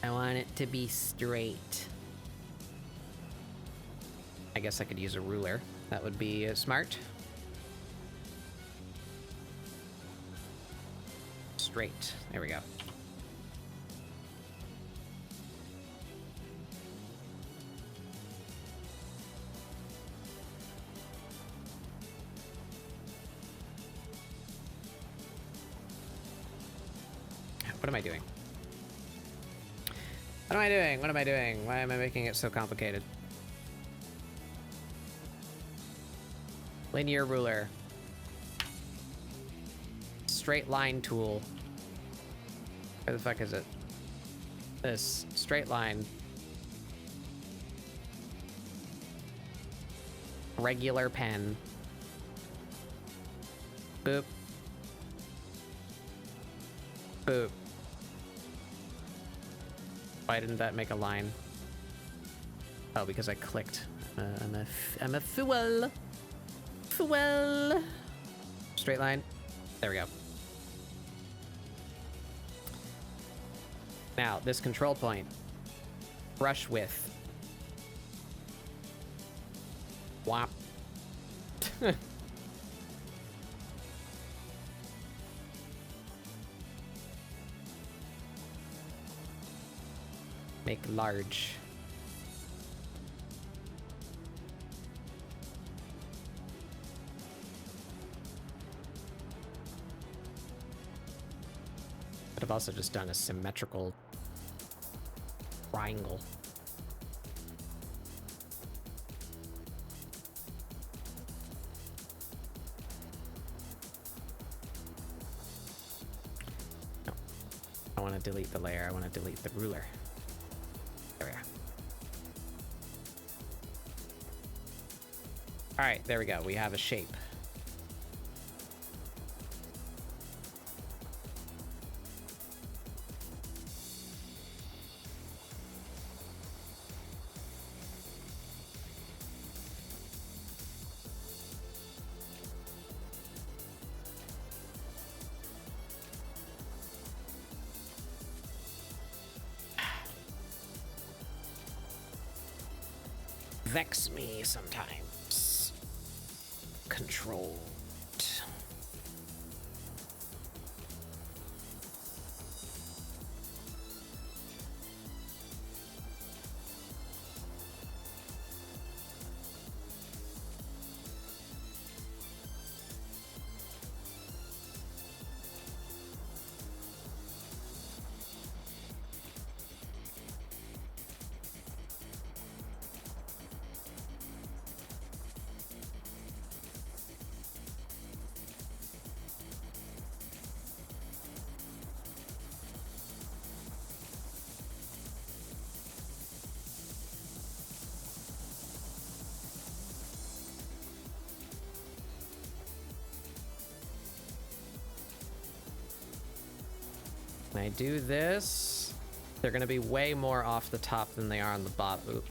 I want it to be straight. I guess I could use a ruler. That would be smart. Straight. There we go. What am I doing? What am I doing? What am I doing? Why am I making it so complicated? Linear ruler. Straight line tool. Where the fuck is it? This. Straight line. Regular pen. Boop. Boop. Why didn't that make a line? Oh, because I clicked. I'm a fool. Fool. Straight line. There we go. Now, this control point. Brush width. Whop. Make large. Could have also just done a symmetrical triangle. No. I want to delete the layer. I want to delete the ruler. There we are. All right, there we go. We have a shape. Vex me sometimes. Controlled. When I do this, they're going to be way more off the top than they are on the bottom. Oop.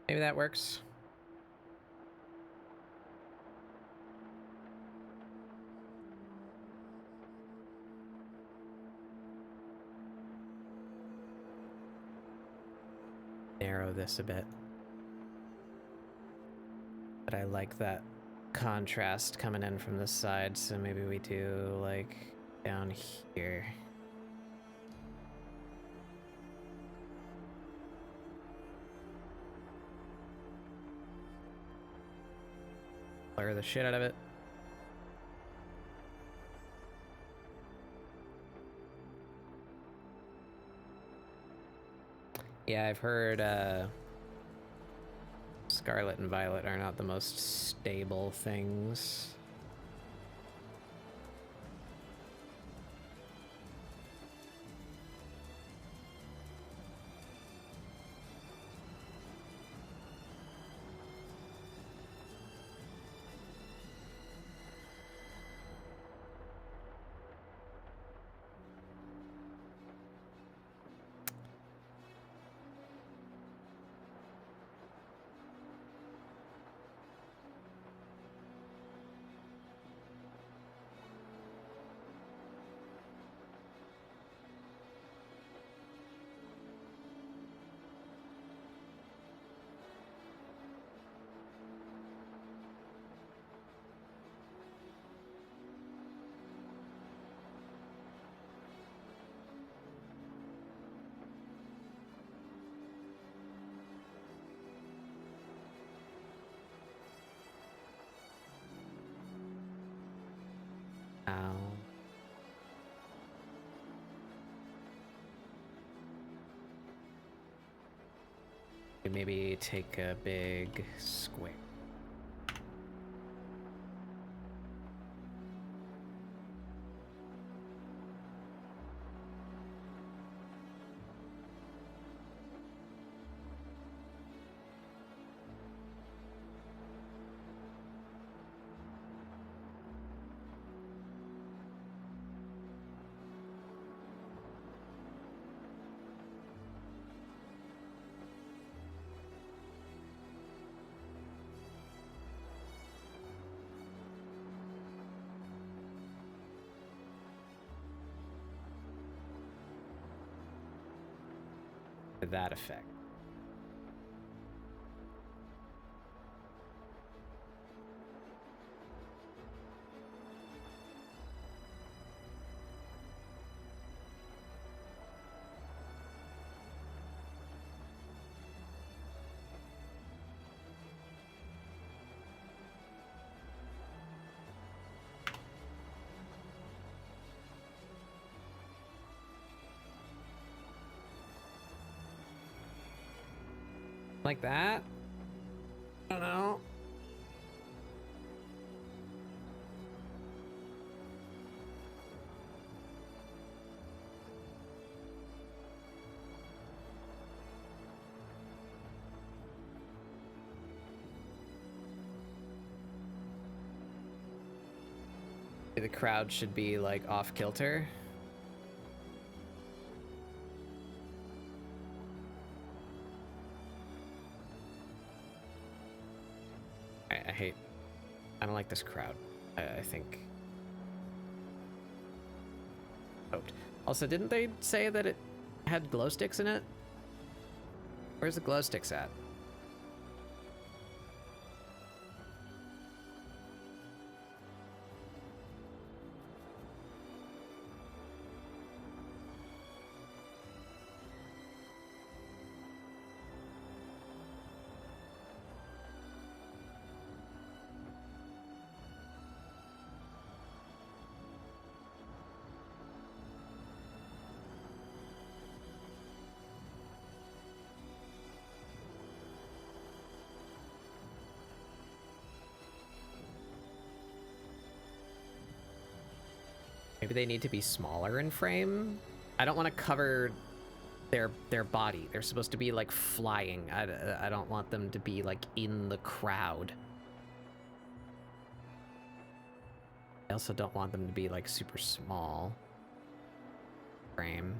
Maybe that works. Narrow this a bit. But I like that contrast coming in from this side, so maybe we do like down here. Blur the shit out of it. Yeah, I've heard Scarlet and Violet are not the most stable things. Ow. Maybe take a big square. To that effect. Like that? I don't know. The crowd should be like off kilter. I don't like this crowd. I think. Also, didn't they say that it had glow sticks in it? Where's the glow sticks at? Maybe they need to be smaller in frame. I don't want to cover their body. They're supposed to be like flying. I don't want them to be like in the crowd. I also don't want them to be like super small frame.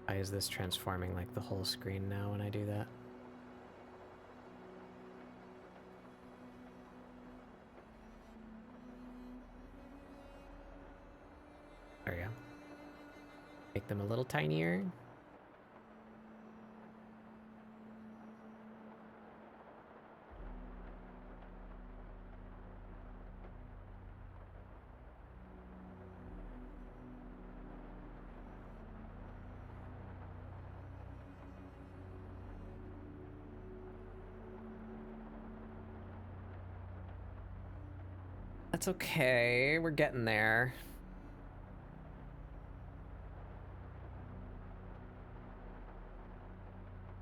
Why is this transforming like the whole screen now when I do that? There we go. Make them a little tinier. That's okay, we're getting there.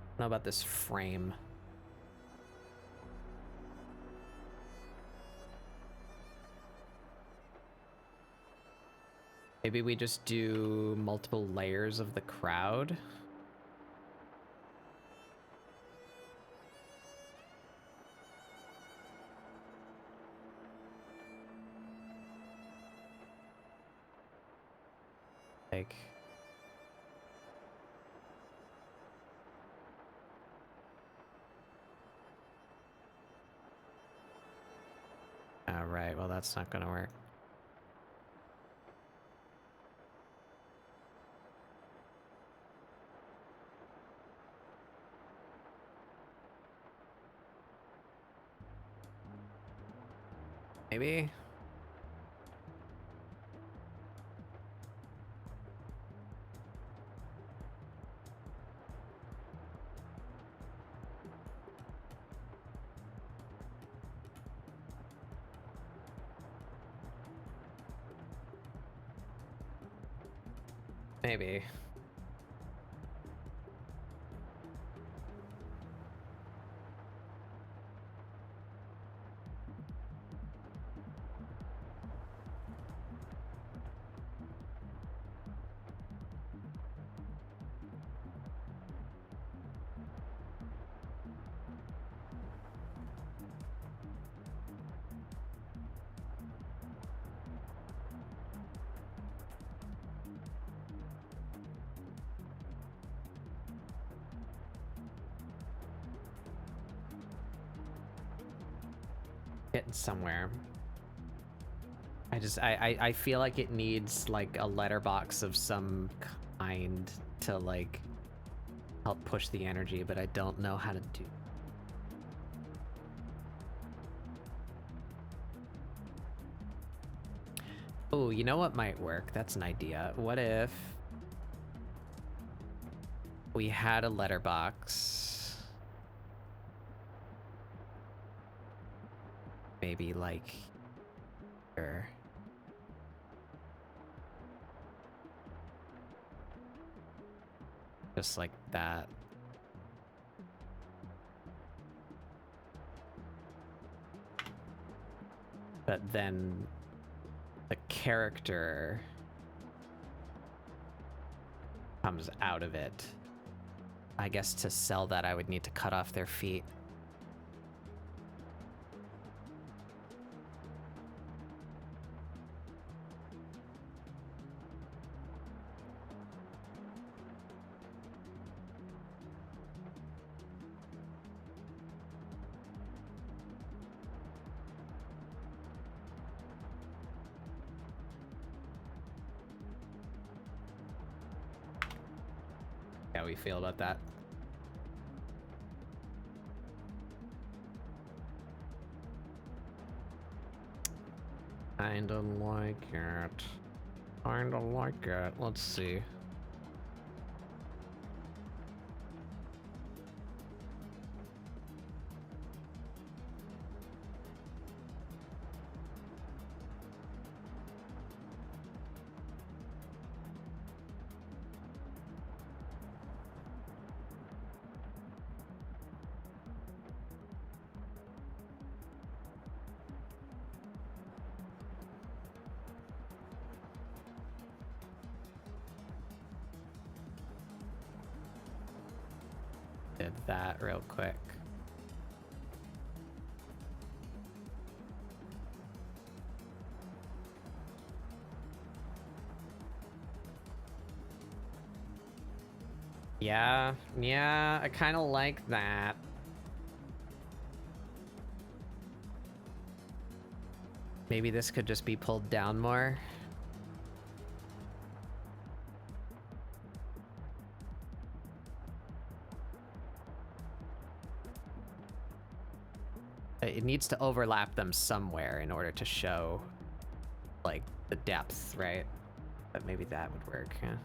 I don't know about this frame. Maybe we just do multiple layers of the crowd. Like, all right, well, that's not gonna work. Maybe. Maybe. Getting somewhere. I feel like it needs like a letterbox of some kind to like help push the energy, but I don't know how to do. Oh, you know what might work? That's an idea. What if we had a letterbox? Maybe like here. Just like that. But then the character comes out of it. I guess to sell that, I would need to cut off their feet. How we feel about that? Kinda like it. Kinda like it. Let's see. Did that real quick. Yeah, I kind of like that. Maybe this could just be pulled down more. It needs to overlap them somewhere in order to show, like, the depth, right? But maybe that would work, yeah.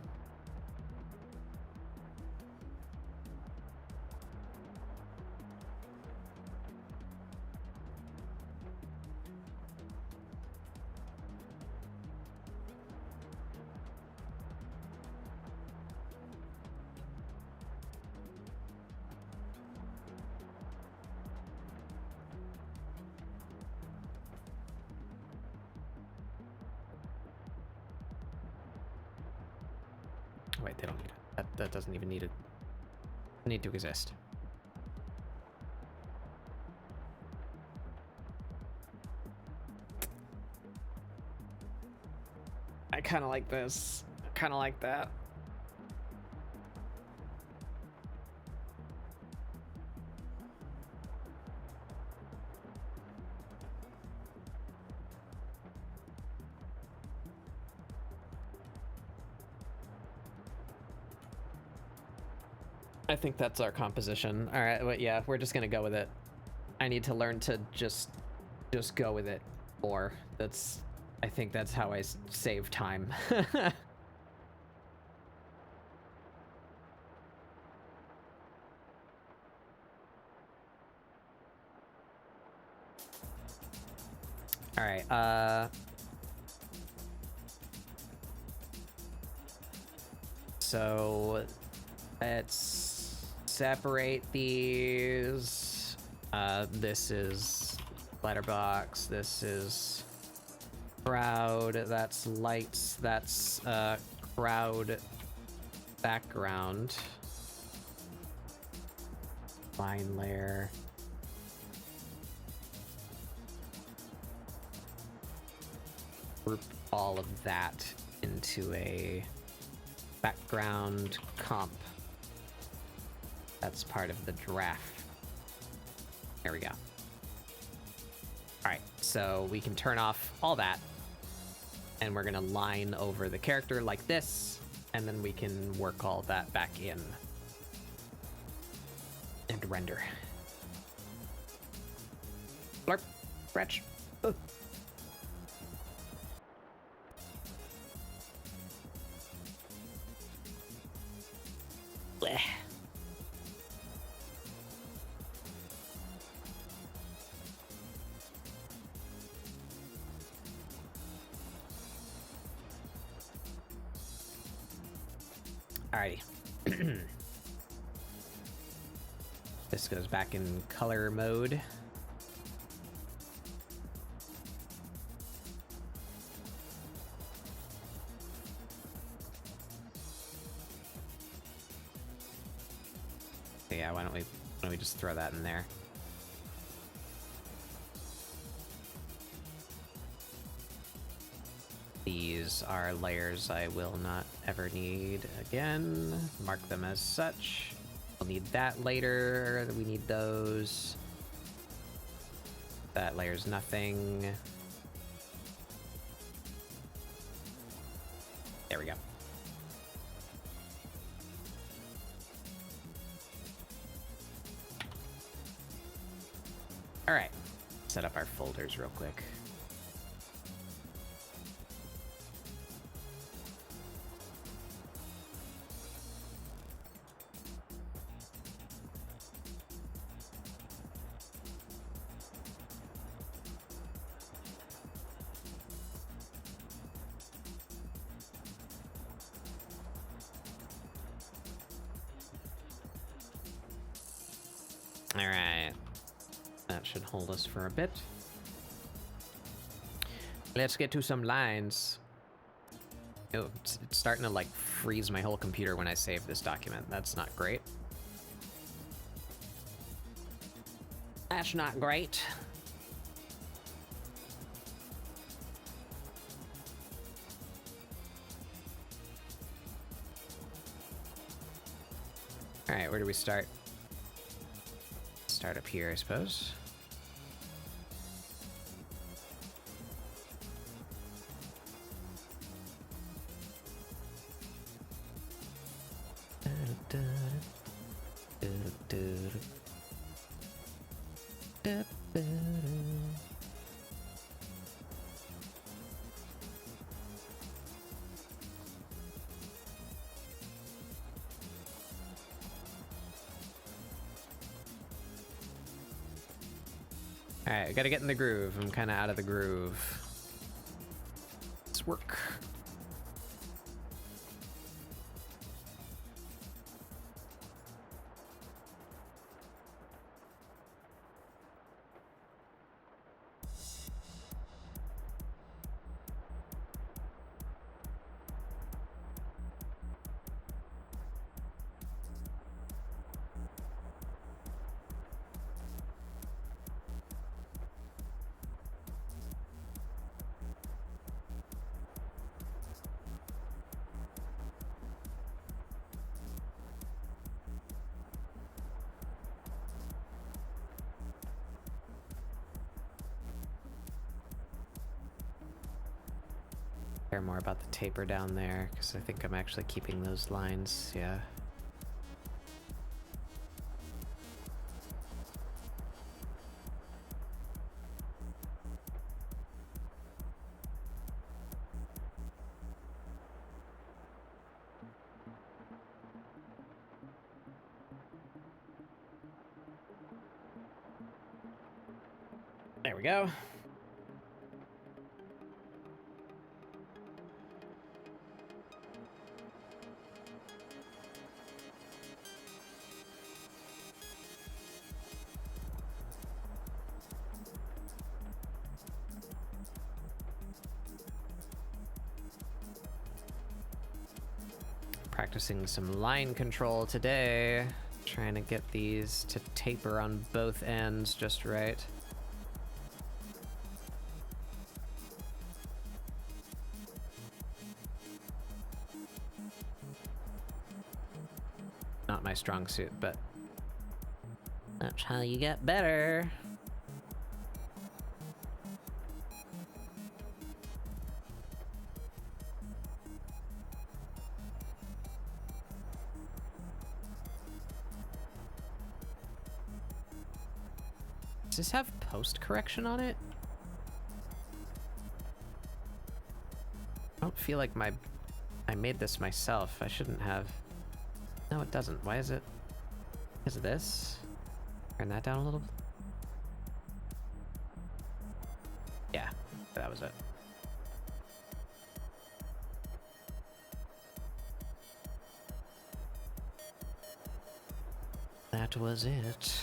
Wait, they don't need it. That doesn't even need to exist. I kind of like this. I kind of like that. I think that's our composition. All right, but yeah, we're just gonna go with it. I need to learn to just go with it more. I think that's how I save time. All right, so let's separate these. This is letterbox, this is crowd, that's lights, that's crowd background. Line layer. Group all of that into a background comp. That's part of the draft. There we go. All right, so we can turn off all that, and we're gonna line over the character like this, and then we can work all that back in and render. Blurp, stretch. Ugh. Blech. Alrighty. This goes back in color mode. Yeah, why don't we just throw that in there? These are layers I will not ever need again. Mark them as such. We'll need that later. We need those. That layer's nothing. There we go. All right, set up our folders real quick. All right. That should hold us for a bit. Let's get to some lines. Oh, it's starting to like freeze my whole computer when I save this document. That's not great. That's not great. All right, where do we start? Start up here, I suppose. Alright, I gotta get in the groove. I'm kind of out of the groove. Let's work. Care more about the taper down there, because I think I'm actually keeping those lines, yeah. There we go. Practicing some line control today. Trying to get these to taper on both ends just right. Not my strong suit, but that's how you get better. Does this have post correction on it? I don't feel like I made this myself. I shouldn't have. No, it doesn't. Why is it? Is it this? Turn that down a little. Yeah, that was it. That was it.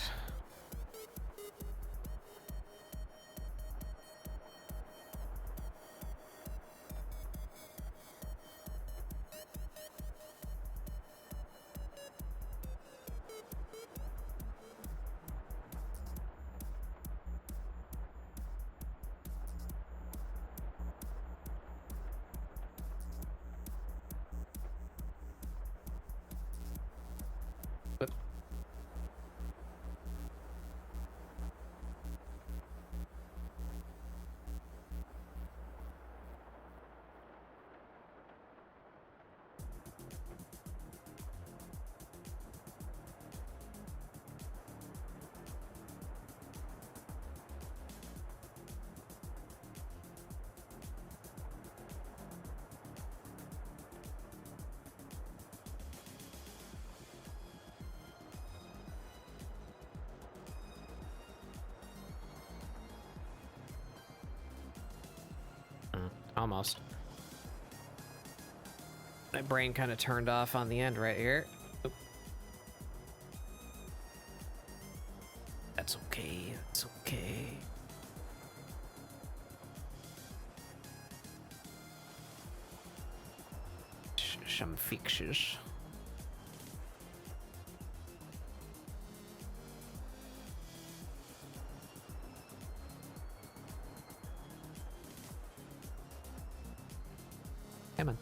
Almost. My brain kind of turned off on the end right here. Oop. That's okay. That's okay. Some fixes. Come on.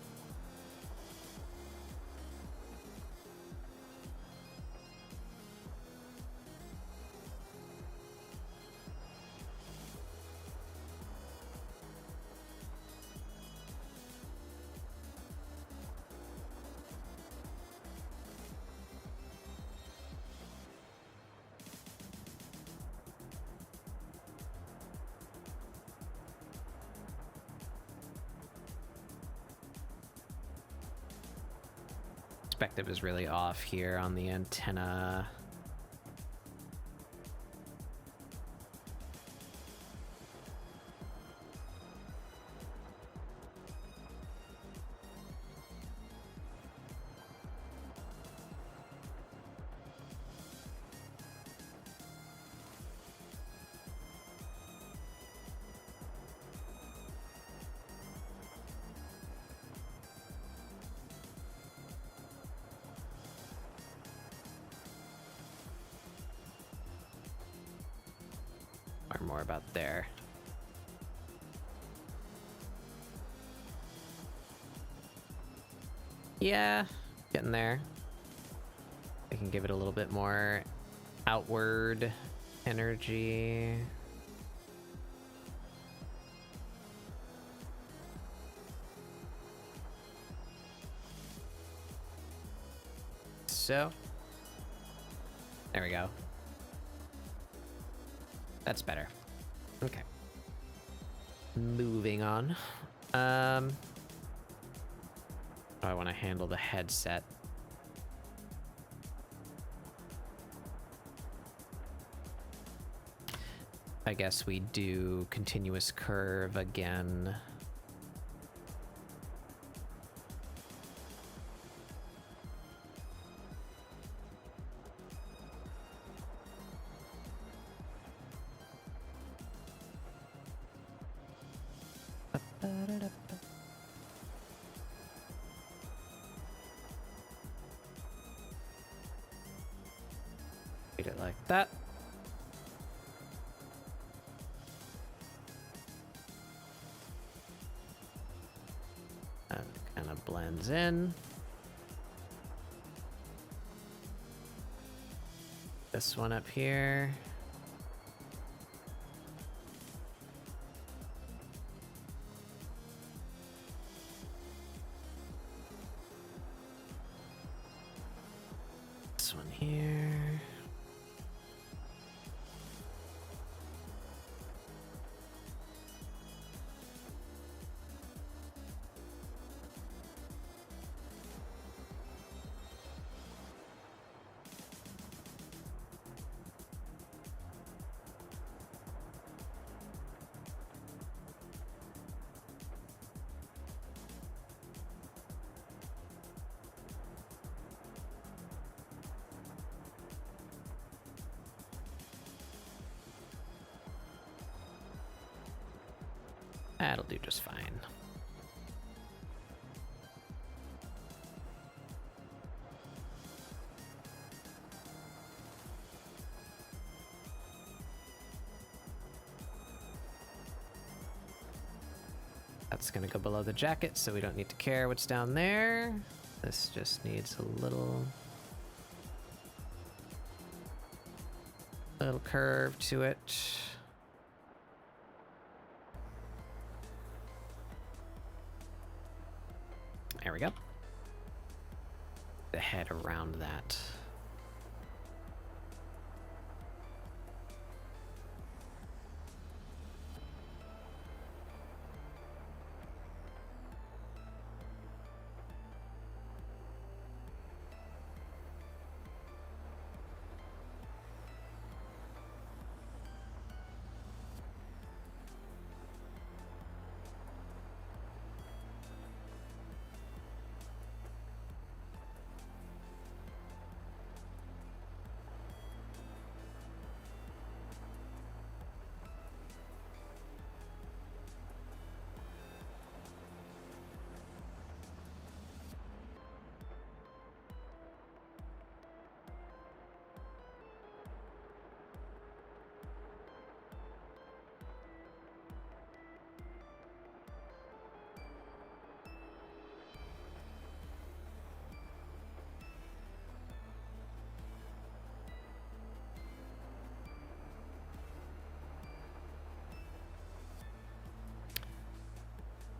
Perspective is really off here on the antenna. Learn more about there. Yeah, getting there. I can give it a little bit more outward energy. So, there we go. That's better. Okay. Moving on. How do I want to handle the headset? I guess we do continuous curve again. Read it like that. And it kind of blends in. This one up here. This one here. That'll do just fine. That's gonna go below the jacket, so we don't need to care what's down there. This just needs a little curve to it. There we go. The head around that.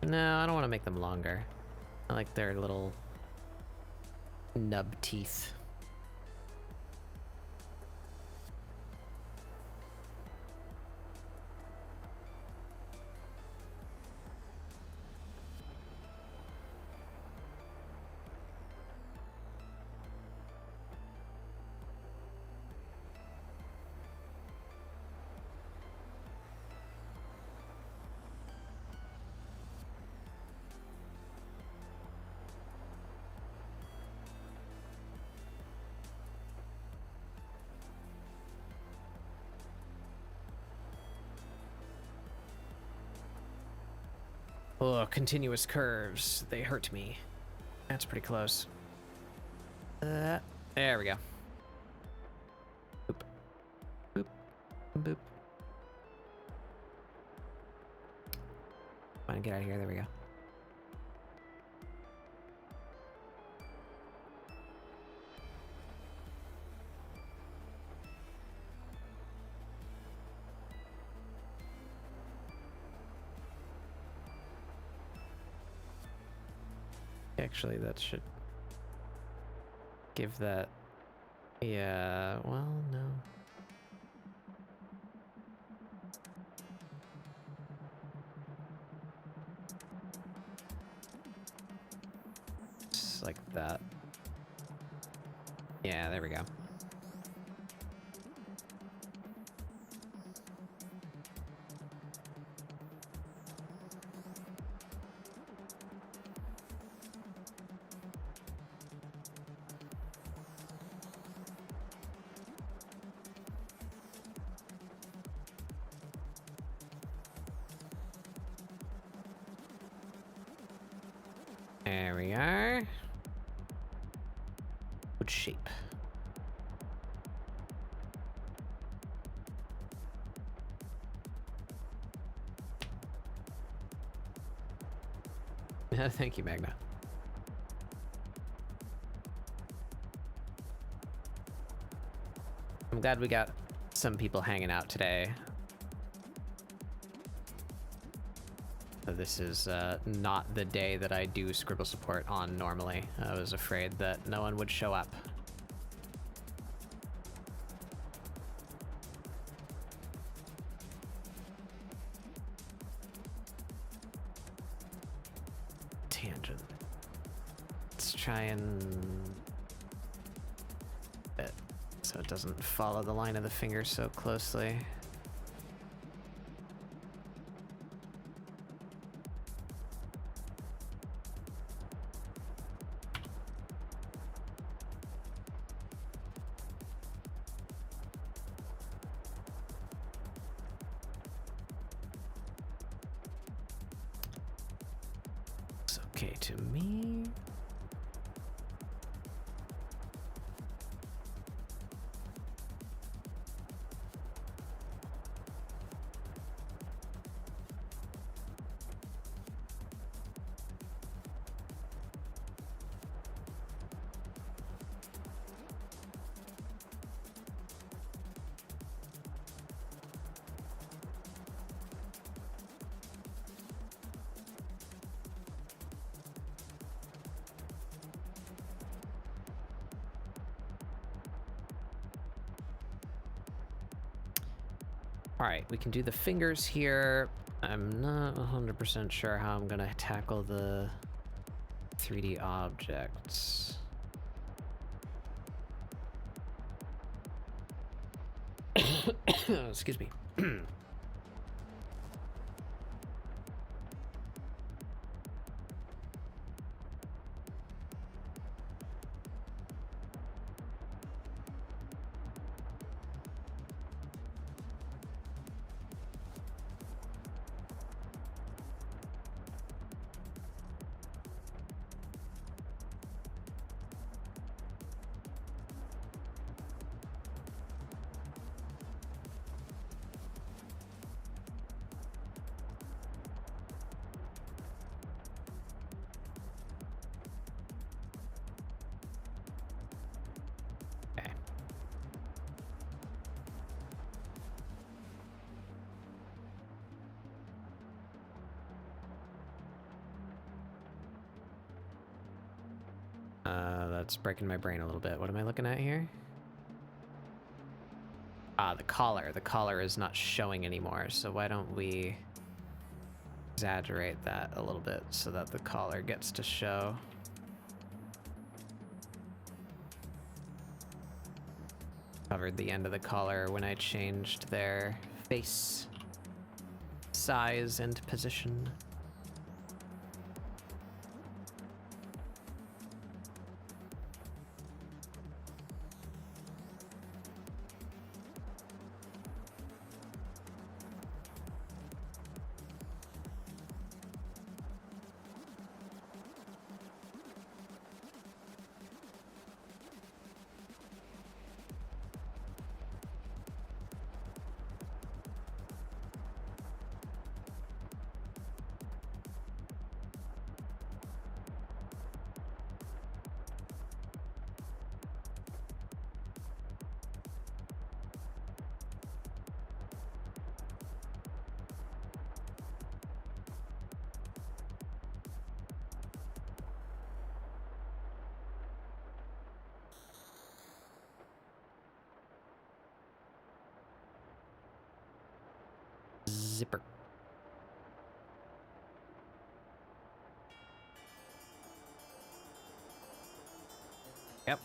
No, I don't want to make them longer. I like their little nub teeth. Oh, continuous curves. They hurt me. That's pretty close. There we go. Boop. Boop. Boop. Come on, get out of here. There we go. Actually, that should give that... Yeah, well, no. Just like that. Yeah, there we go. There we are. Good shape. Thank you, Magna. I'm glad we got some people hanging out today. This is not the day that I do ScribbleSupport on normally. I was afraid that no one would show up. Tangent. Let's try and... bit so it doesn't follow the line of the finger so closely. Okay to me. All right, we can do the fingers here. I'm not 100% sure how I'm gonna tackle the 3D objects. Excuse me. That's breaking my brain a little bit. What am I looking at here? Ah, the collar. The collar is not showing anymore, so why don't we exaggerate that a little bit so that the collar gets to show. Covered the end of the collar when I changed their face size and position. zipper. Yep.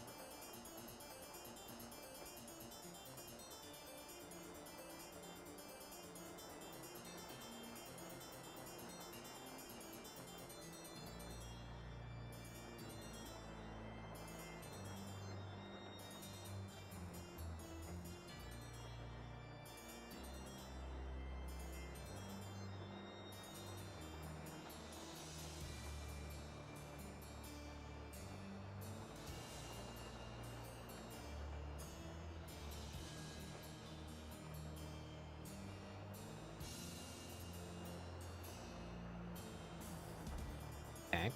Okay.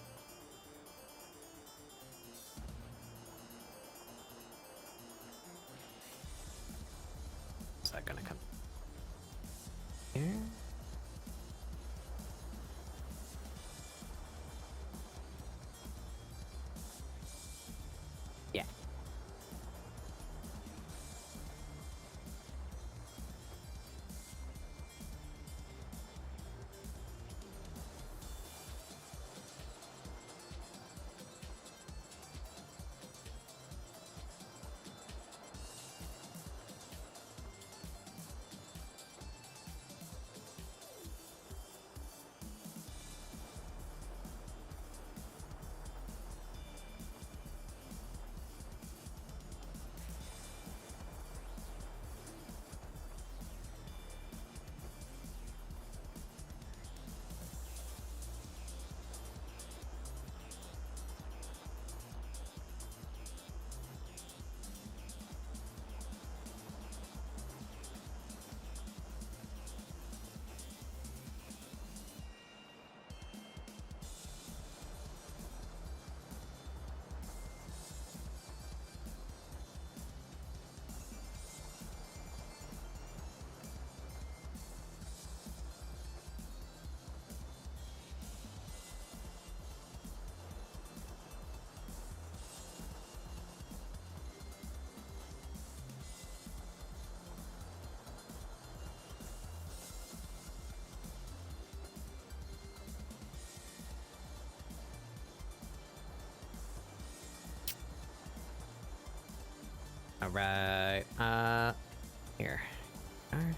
Is that gonna come here? Yeah. All right. Here. All right.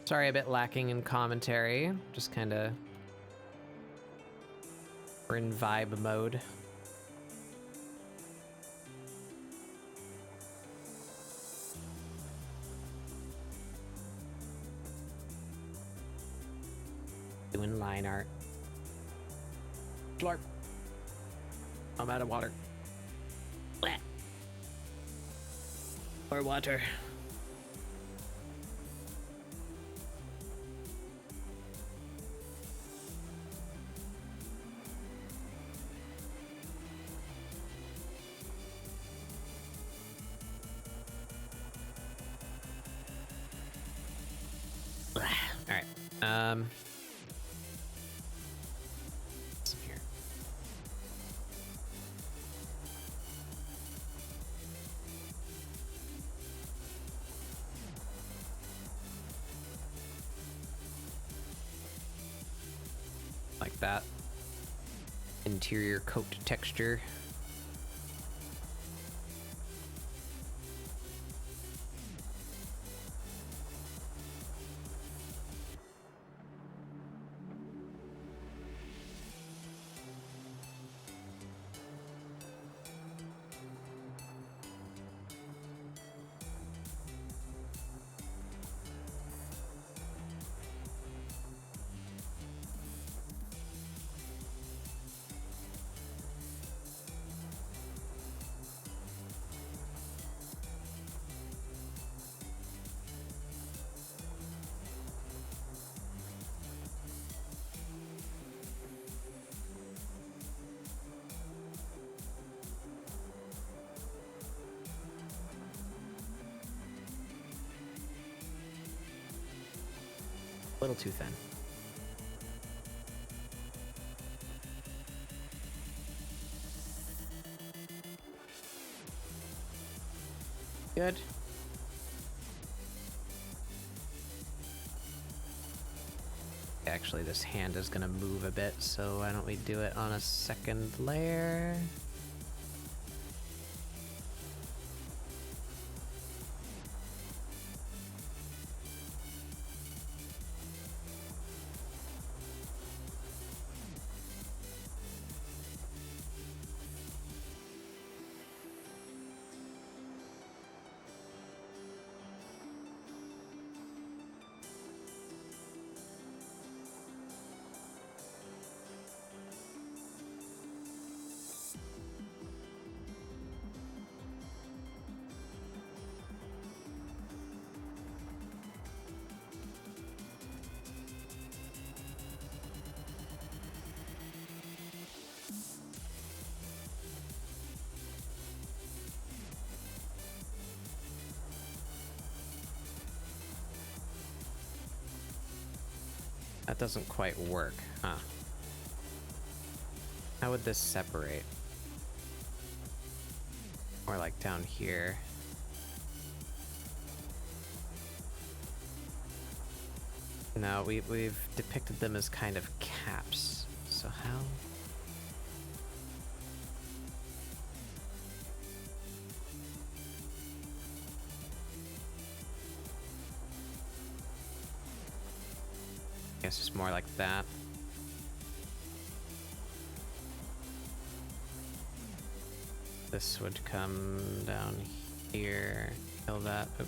Sorry, a bit lacking in commentary. Just kind of... We're in vibe mode. Doing line art. Slurp. I'm out of water. Blech. More water. All right. Here. like that. Interior coat texture. A little too thin. Good. Actually, this hand is gonna move a bit, so why don't we do it on a second layer? That doesn't quite work, huh? How would this separate? Or like down here. No, we've depicted them as kind of caps. So how? Guess it's more like that. This would come down here, kill that. Oop.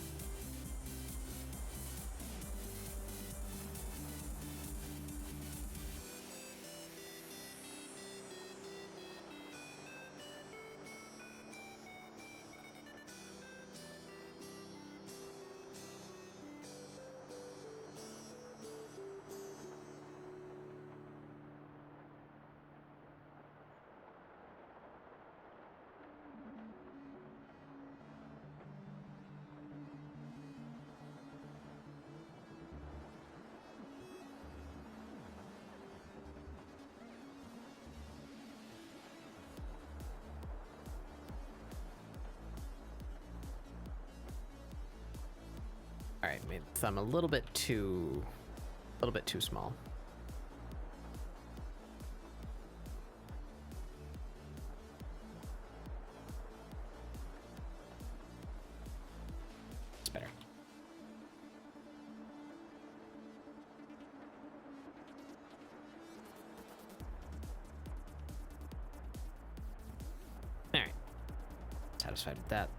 All right, made the thumb a little bit too small. It's better. All right, satisfied with that.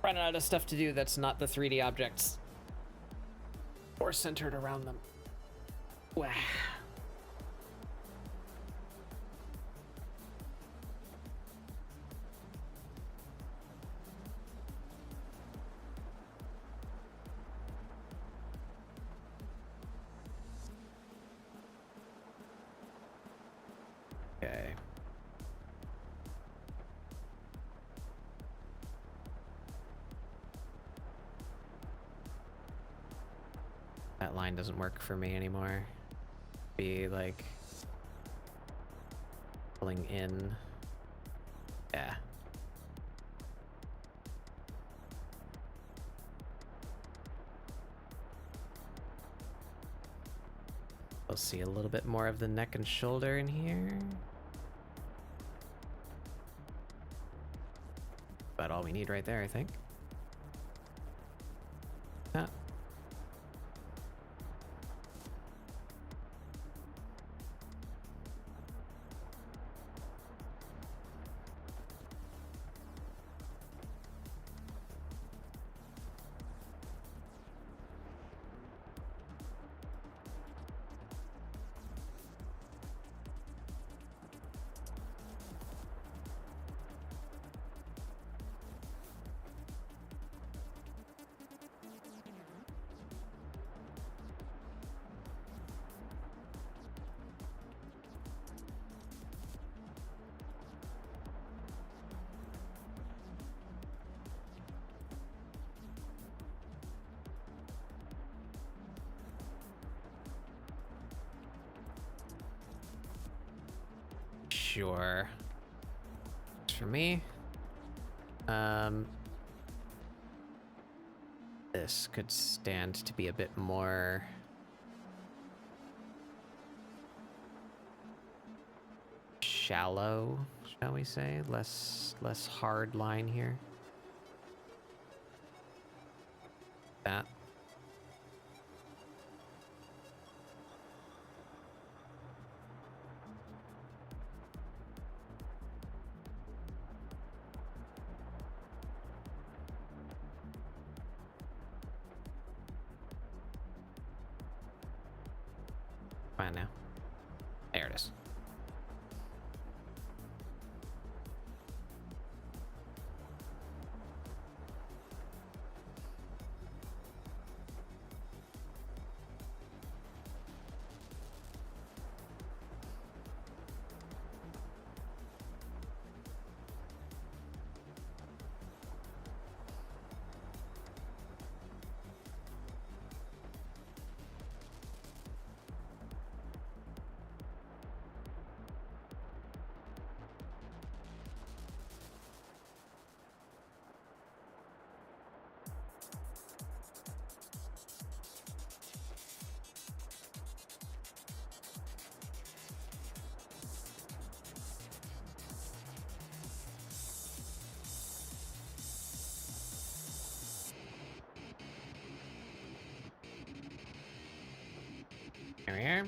Running out of stuff to do that's not the 3D objects or centered around them. Wow. That line doesn't work for me anymore. Be like pulling in. Yeah. We'll see a little bit more of the neck and shoulder in here. About all we need right there, I think. Ah. Sure. For me, this could stand to be a bit more shallow, shall we say? Less hard line here. That. Fine now. There it is. Here we are.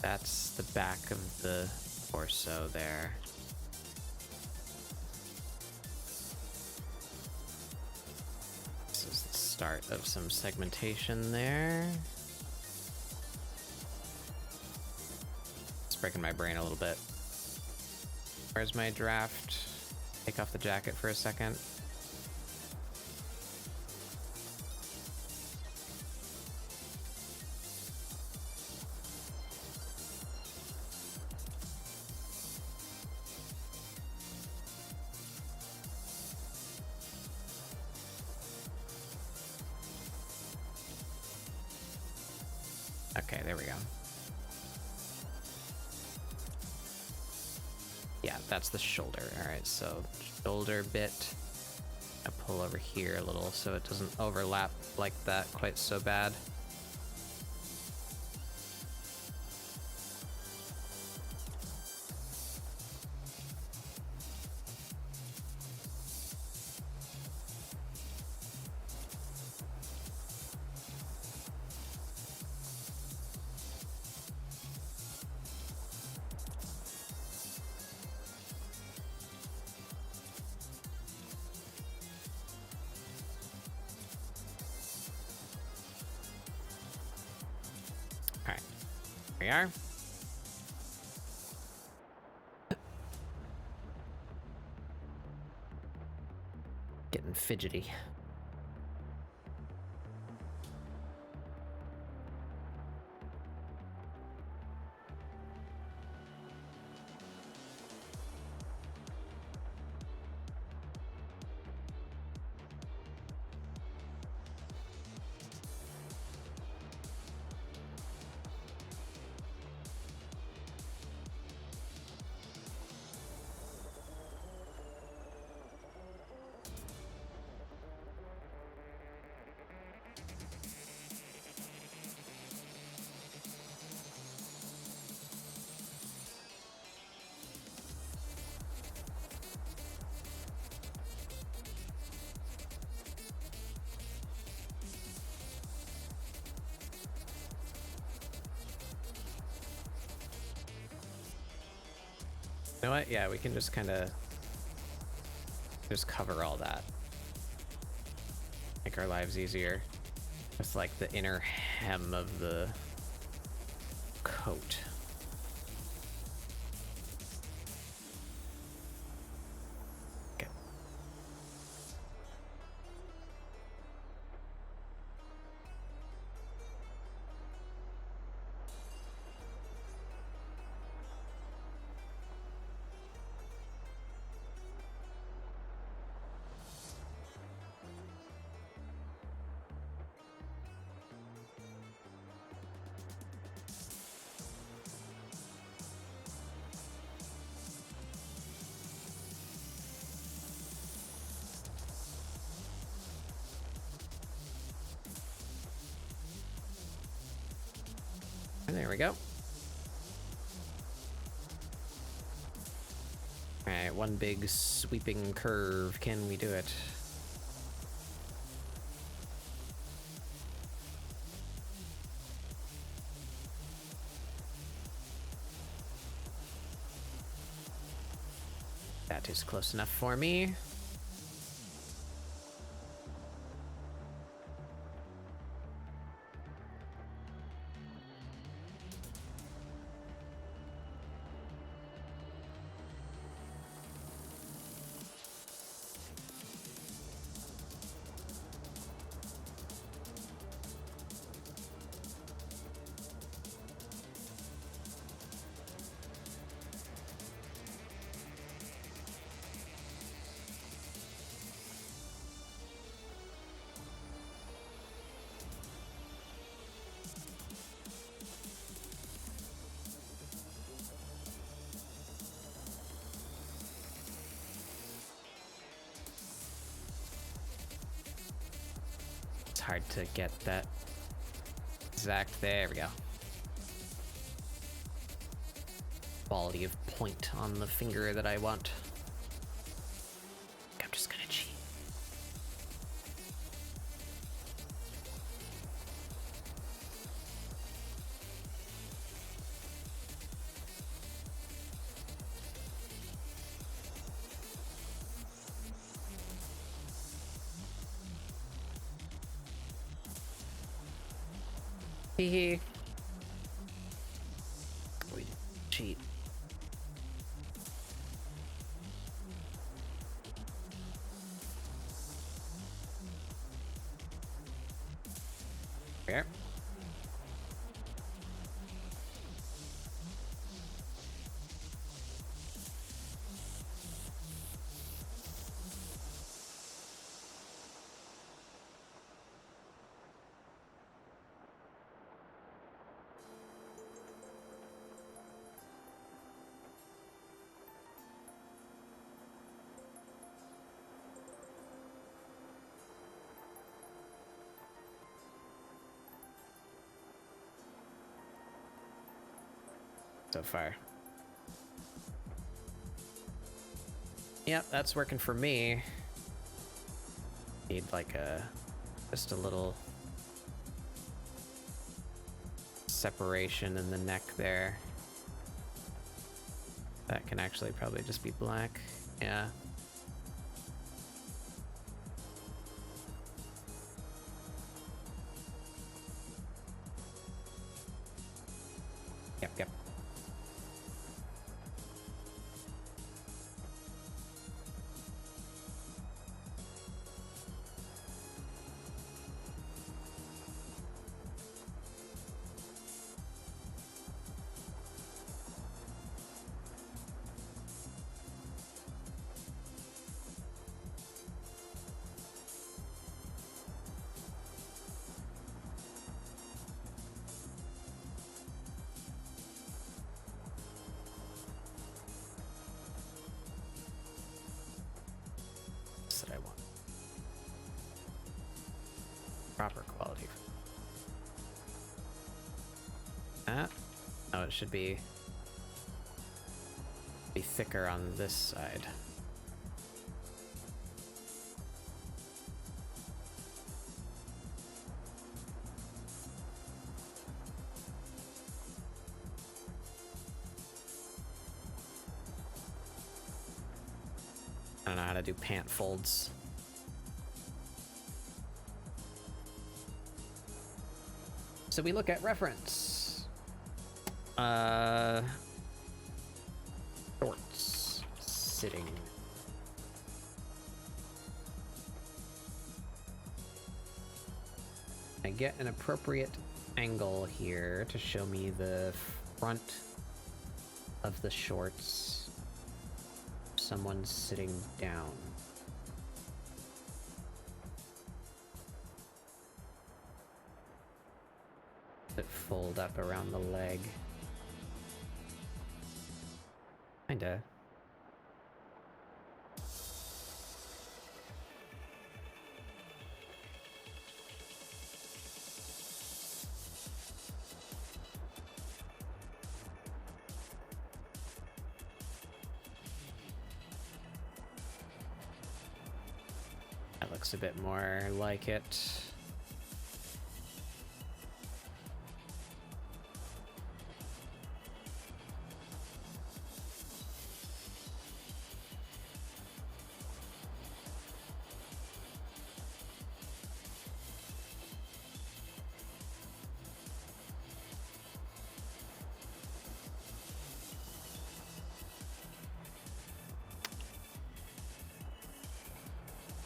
That's the back of the torso there. This is the start of some segmentation there. It's breaking my brain a little bit. Where's my draft? Take off the jacket for a second. Okay, there we go. Yeah, that's the shoulder. All right, so shoulder bit. I pull over here a little so it doesn't overlap like that quite so bad. There we are. Getting fidgety. You know what? Yeah, we can just kind of just cover all that. Make our lives easier. With like the inner hem of the coat. Okay. And there we go. Alright, one big sweeping curve. Can we do it? That is close enough for me. It's hard to get that exact. There we go. Quality of point on the finger that I want. I'm just gonna cheat. Hee. We cheat. There. so far. Yep, that's working for me. Need like just a little separation in the neck there. That can actually probably just be black. Yeah. Yep, yep. That I want. Proper quality. That? Oh, it should be thicker on this side. I don't know how to do pant folds. So we look at reference. Shorts. Sitting. I get an appropriate angle here to show me the front of the shorts. Someone sitting down. That fold up around the leg. Kinda. Looks a bit more like it.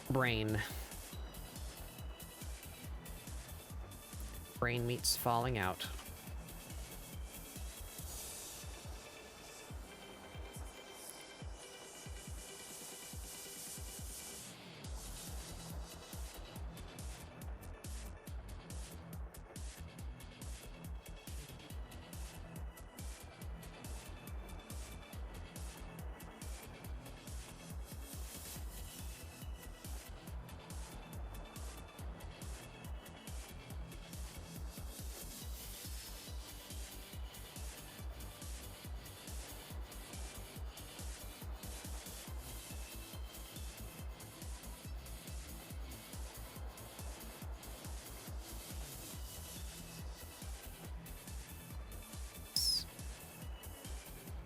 Brain. Brain meat's falling out.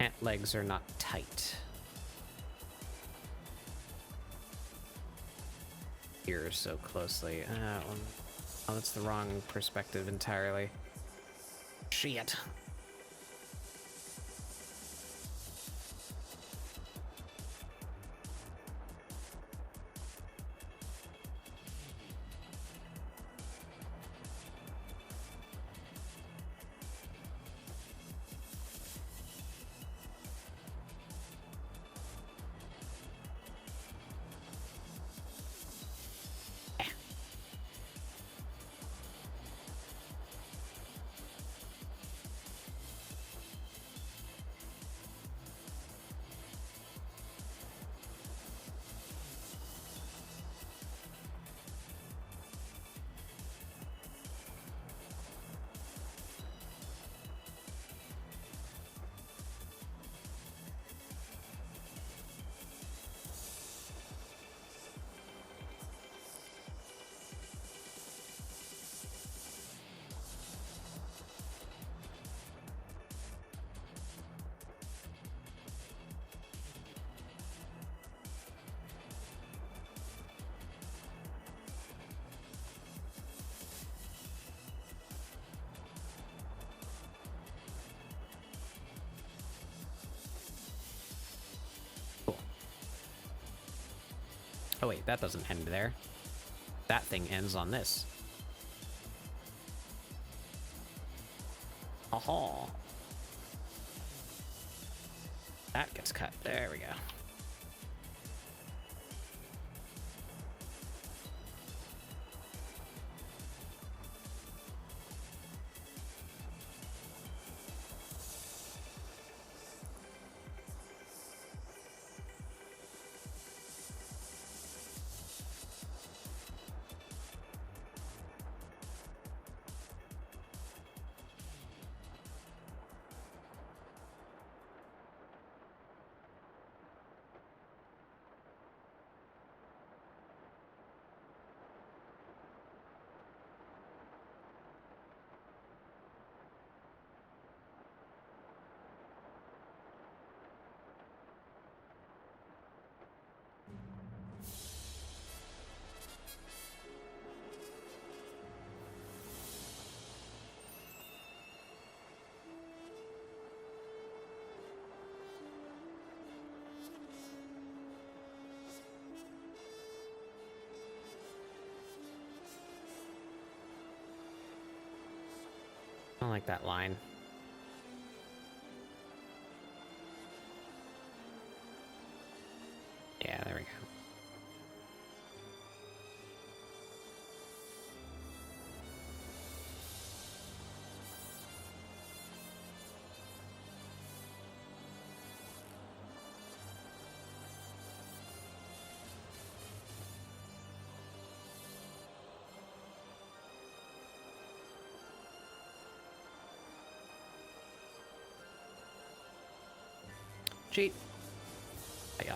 Ant legs are not tight. Here so closely. Oh, that's the wrong perspective entirely. Shit. Oh wait, that doesn't end there. That thing ends on this. Aha. That gets cut. There we go. I don't like that line. Yeah, there we go. Cheat. Yeah.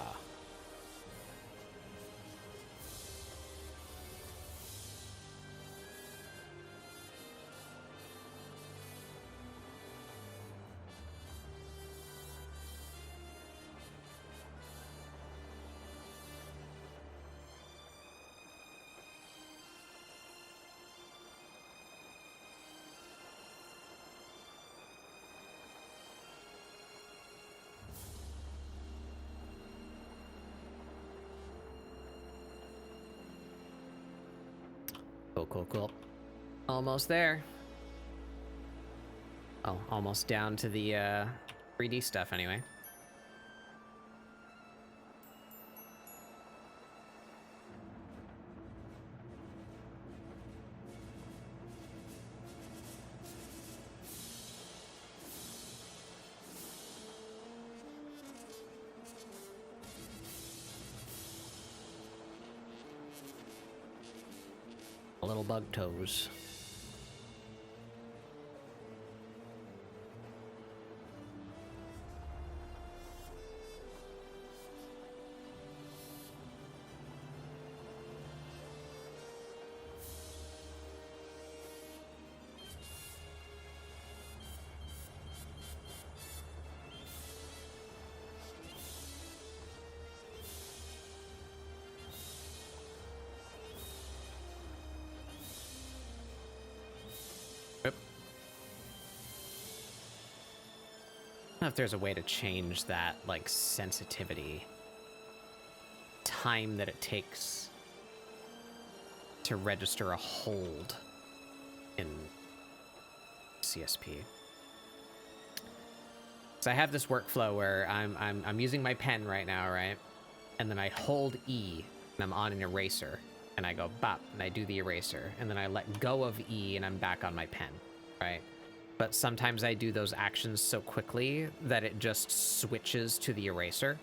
Cool, cool, cool. Almost there. Oh, almost down to the 3D stuff anyway. Little bug toes. I don't know if there's a way to change that, like, sensitivity. Time that it takes to register a hold in CSP. So I have this workflow where I'm using my pen right now, right? And then I hold E and I'm on an eraser and I go bop and I do the eraser and then I let go of E and I'm back on my pen, right? But sometimes I do those actions so quickly that it just switches to the eraser.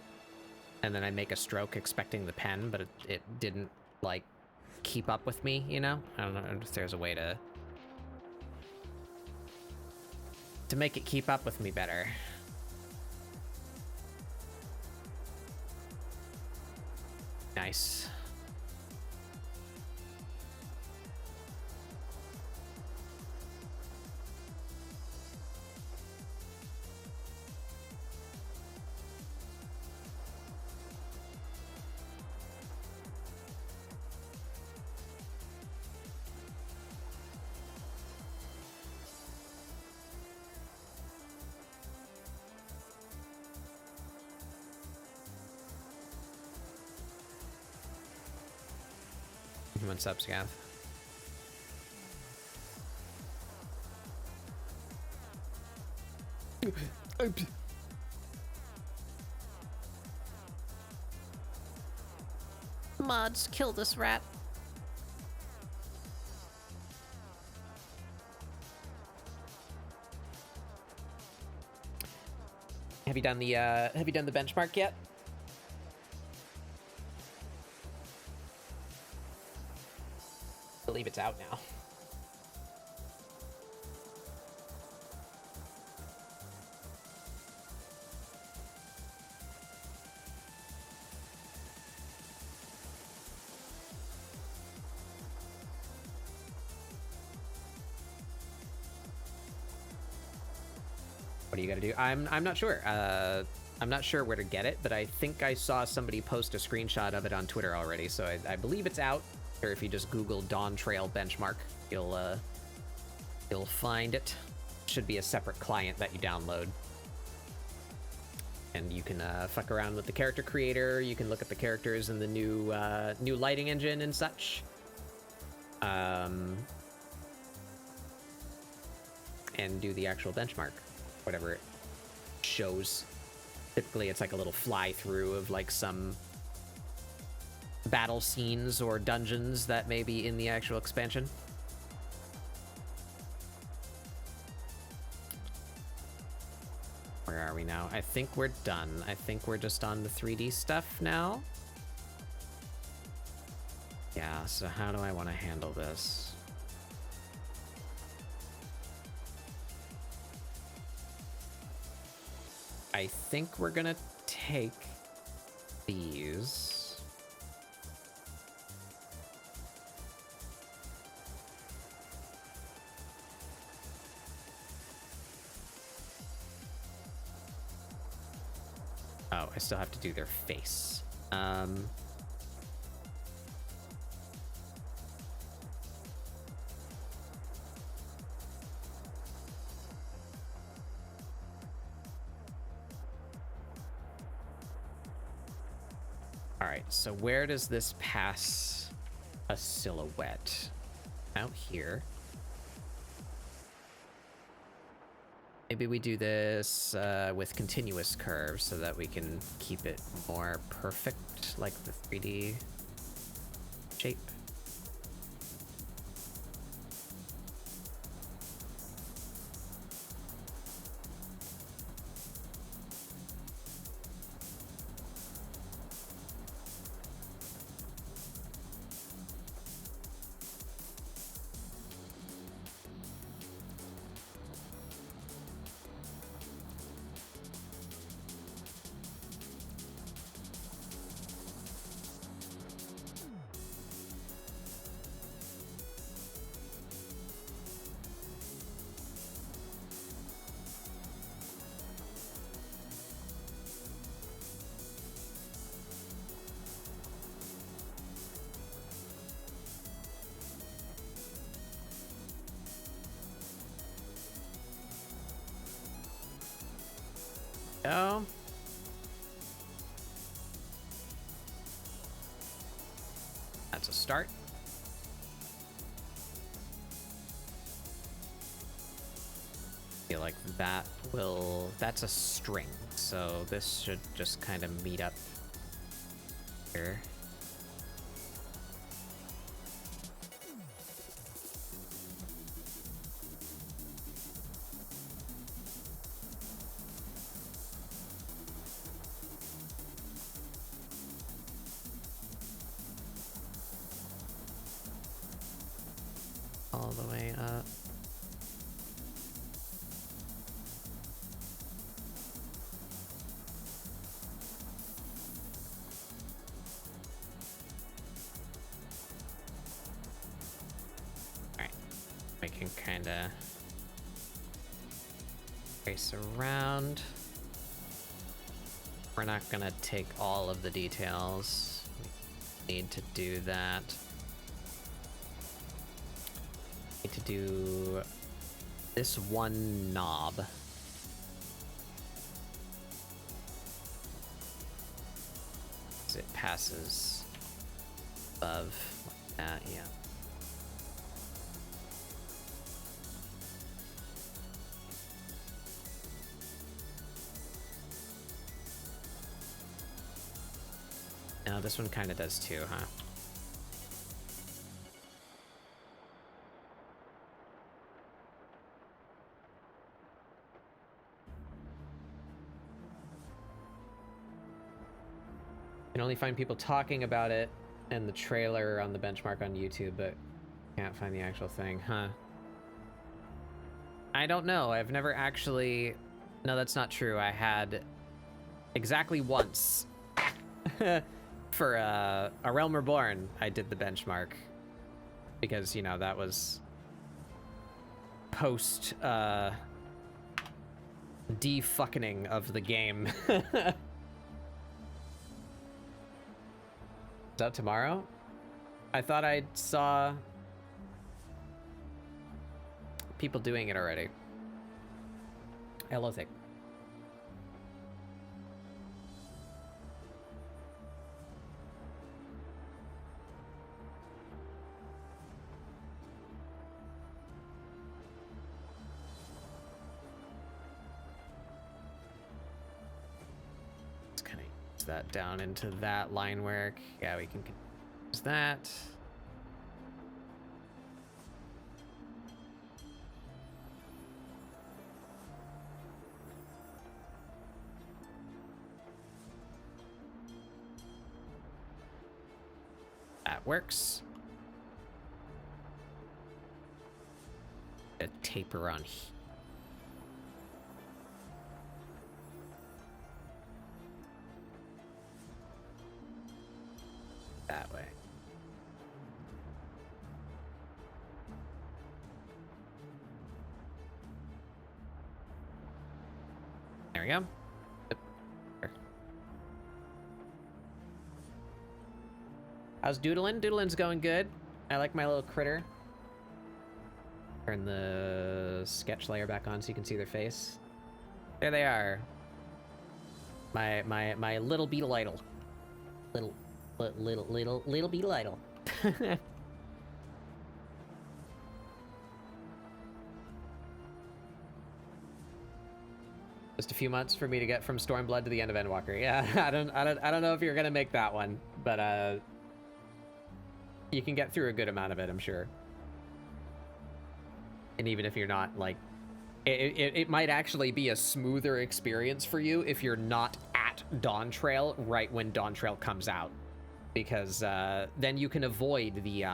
And then I make a stroke expecting the pen, but it didn't, like, keep up with me, you know? I don't know if there's a way to make it keep up with me better. Nice. What's up, Scav? Mods, kill this rat. Have you done the benchmark yet? I believe it's out now. What do you got to do? I'm not sure. I'm not sure where to get it, but I think I saw somebody post a screenshot of it on Twitter already, so I believe it's out. Or if you just Google Dawn Trail benchmark, you'll find it. Should be a separate client that you download, and you can fuck around with the character creator. You can look at the characters in the new lighting engine and such. And do the actual benchmark, whatever it shows. Typically it's like a little fly through of like some battle scenes or dungeons that may be in the actual expansion. Where are we now? I think we're done. I think we're just on the 3D stuff now. Yeah, so how do I want to handle this? I think we're gonna take these. Oh, I still have to do their face. All right, so where does this pass a silhouette? Out here. Maybe we do this with continuous curves so that we can keep it more perfect, like the 3D shape. Go. That's a start. Feel like that will, that's a string, so this should just kind of meet up here. All the way up. Alright, we can kind of trace around. We're not gonna take all of the details. We need to do that. Need to do this one knob. As it passes above like Yeah. No, this one kind of does too, huh? Can only find people talking about it and the trailer on the benchmark on YouTube, but can't find the actual thing, huh? I don't know. I've never actually... No, that's not true. I had exactly once for A Realm Reborn, I did the benchmark because, you know, that was post defucking of the game. Is that tomorrow? I thought I saw people doing it already. Hello, Thick. Let's kind of use that down into that line work. Yeah, we can use that. That works. A taper on here. That way. There we go. How's doodling? Doodling's going good. I like my little critter. Turn the sketch layer back on so you can see their face. There they are. My little beetle idol. Little beetle idol. Just a few months for me to get from Stormblood to the end of Endwalker. Yeah, I don't know if you're gonna make that one, but you can get through a good amount of it, I'm sure. And even if you're not, like, it might actually be a smoother experience for you if you're not at Dawn Trail right when Dawn Trail comes out. Because then you can avoid the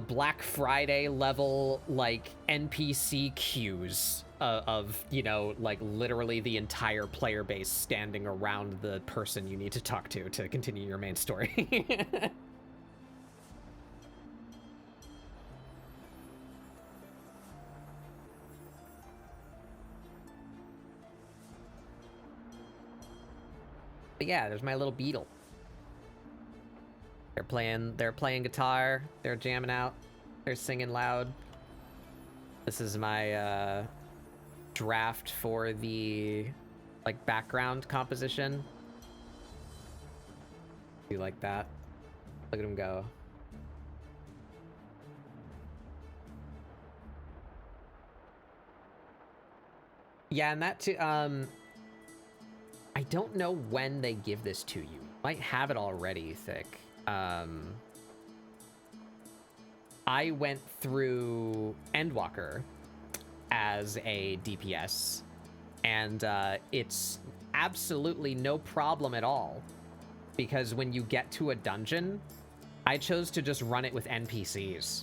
Black Friday level, like, NPC queues of, you know, like, literally the entire player base standing around the person you need to talk to continue your main story. But yeah, there's my little Beetle. They're playing guitar, they're jamming out, they're singing loud. This is my draft for the, like, background composition. You like that? Look at him go. Yeah, and that too, I don't know when they give this to you. Might have it already, Thick. I went through Endwalker as a DPS, and it's absolutely no problem at all, because when you get to a dungeon, I chose to just run it with NPCs.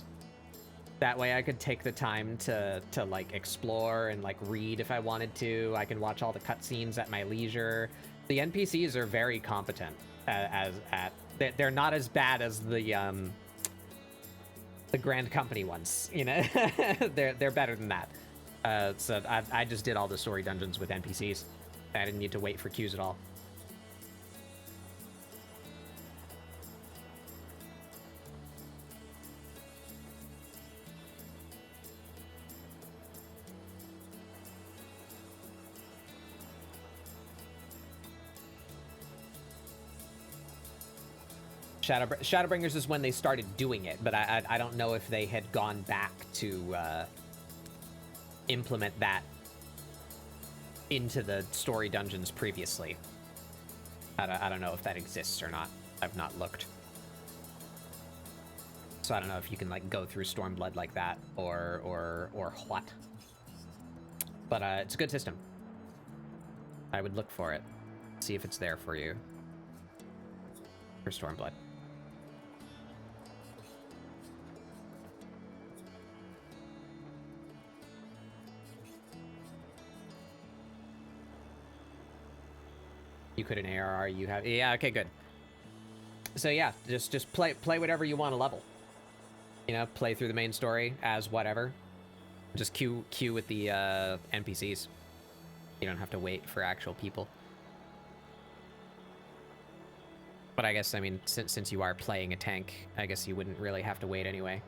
That way I could take the time to like explore and like read if I wanted to. I can watch all the cutscenes at my leisure. The NPCs are very competent they're not as bad as the Grand Company ones, you know. they're better than that. So I just did all the story dungeons with NPCs. I didn't need to wait for queues at all. Shadowbringers is when they started doing it, but I don't know if they had gone back to implement that into the story dungeons previously. I don't know if that exists or not. I've not looked. So I don't know if you can like go through Stormblood like that or what. But it's a good system. I would look for it. See if it's there for you. For Stormblood. You could in ARR, you have... Yeah, okay, good. So yeah, just play whatever you want to level. You know, play through the main story as whatever. Just queue with the NPCs. You don't have to wait for actual people. But I guess, I mean, since you are playing a tank, I guess you wouldn't really have to wait anyway.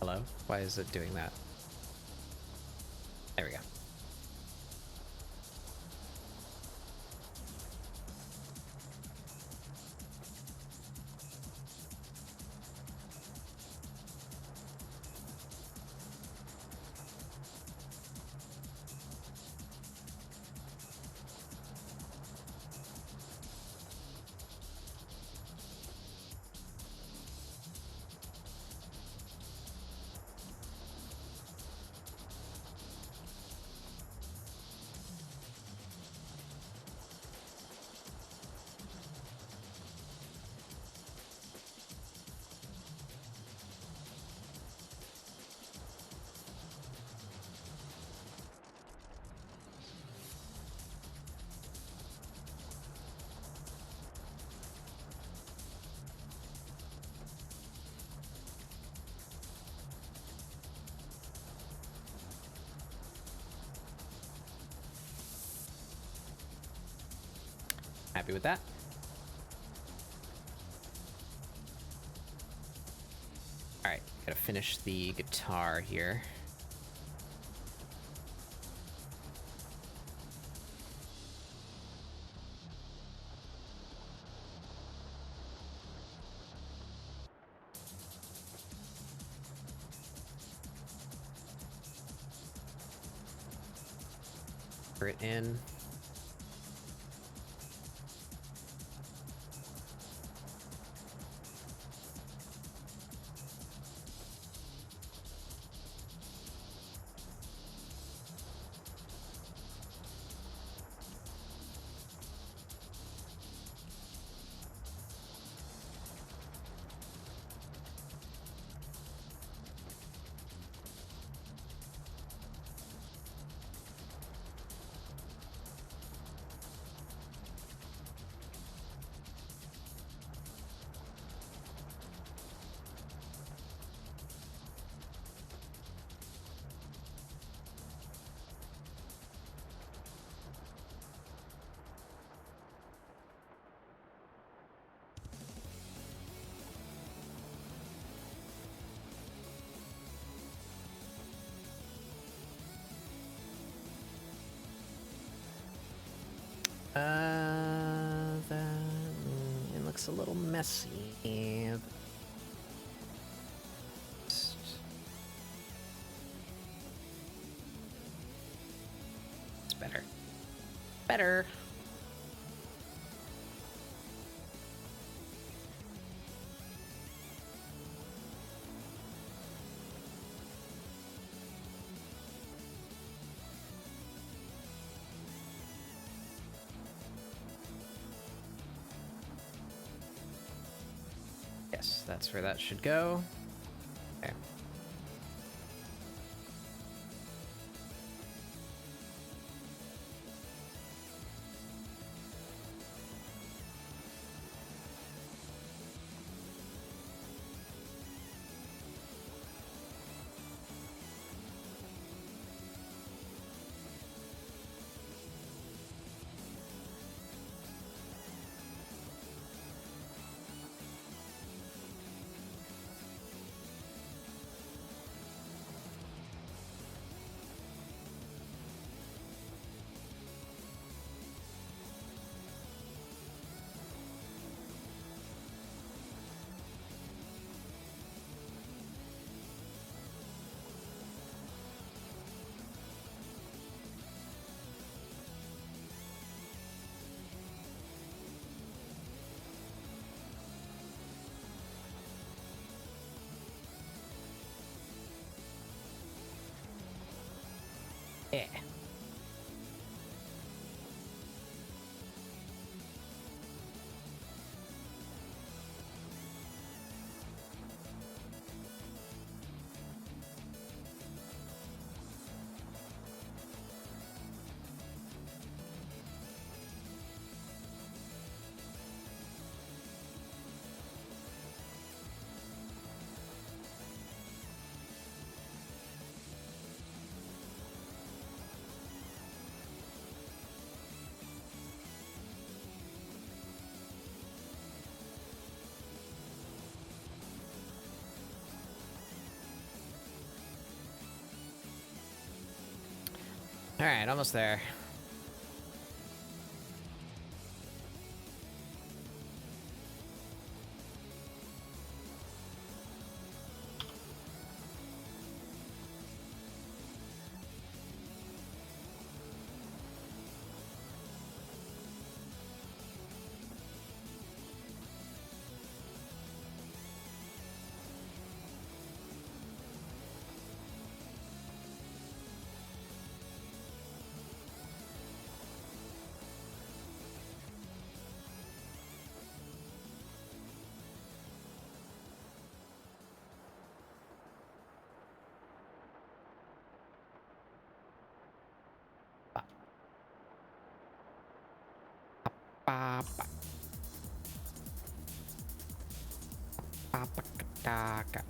Hello? Why is it doing that? There we go. Happy with that? Alright, gotta finish the guitar here. Put it in. It looks a little messy. It's better. Better. Yes, that's where that should go. Okay. Yeah. All right, almost there. Ba, ba. Ba, ba, da, ga.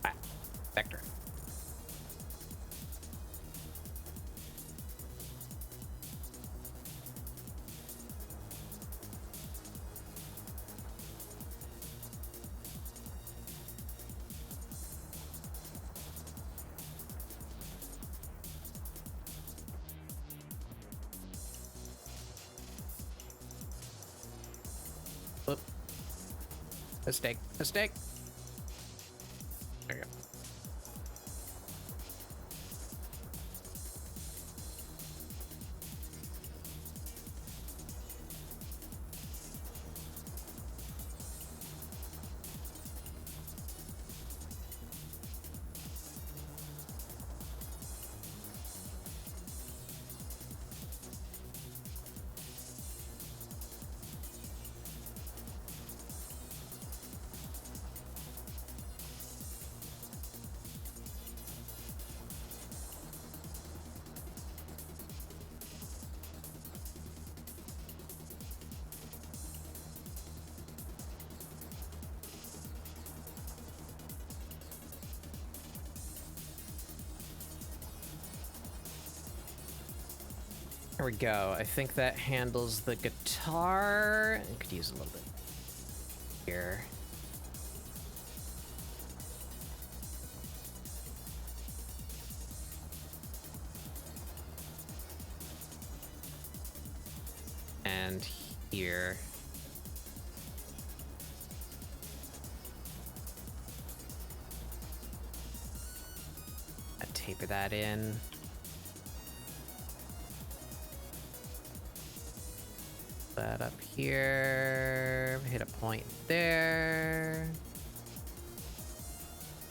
Ah, vector. Oop. Mistake. Mistake. There you go. There we go. I think that handles the guitar. I could use a little bit here. And here. I taper that in. That up here, hit a point there,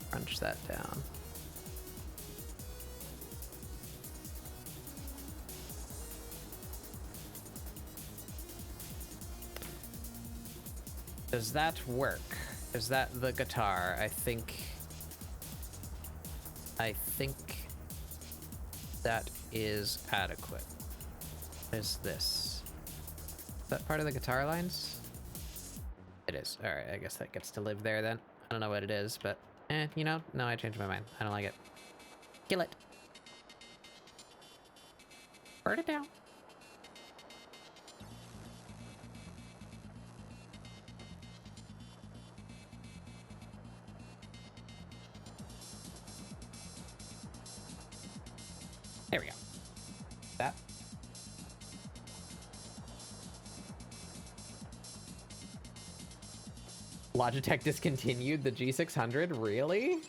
crunch that down. Does that work? Is that the guitar? I think that is adequate. Is this? Is that part of the guitar lines? It is. All right, I guess that gets to live there then. I don't know what it is, but you know, no, I changed my mind. I don't like it. Kill it. Burn it down. There we go. That. Logitech discontinued the G600? Really? I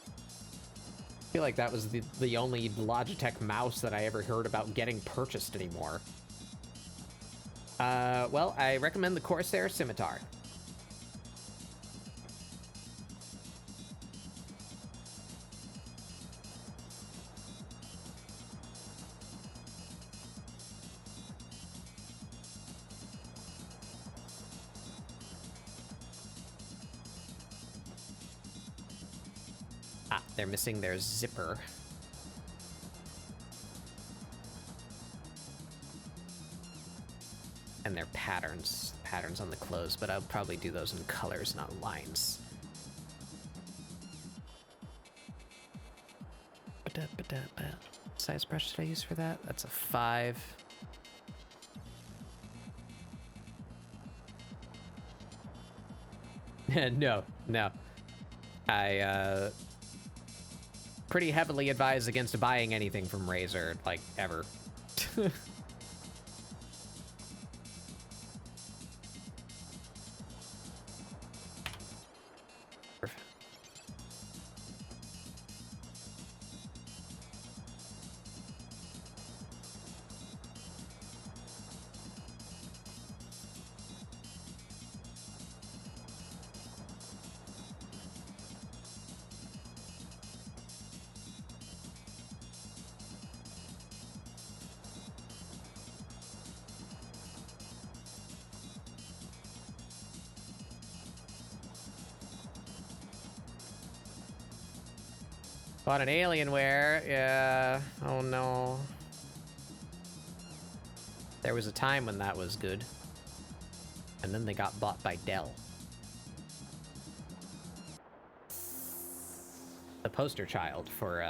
feel like that was the only Logitech mouse that I ever heard about getting purchased anymore. Well, I recommend the Corsair Scimitar. They're missing their zipper. And their patterns. Patterns on the clothes, but I'll probably do those in colors, not lines. Size brush did I use for that? That's a 5. No. I pretty heavily advise against buying anything from Razer, like, ever. Bought an Alienware, yeah, oh no. There was a time when that was good. And then they got bought by Dell. The poster child for,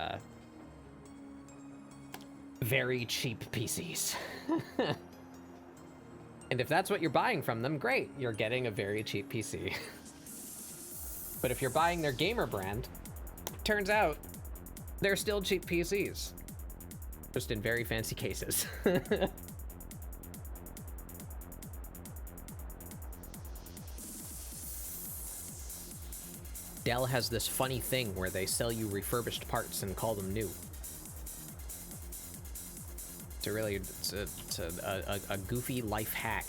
very cheap PCs. And if that's what you're buying from them, great, you're getting a very cheap PC. But if you're buying their gamer brand, turns out they're still cheap PCs. Just in very fancy cases. Dell has this funny thing where they sell you refurbished parts and call them new. It's a goofy life hack.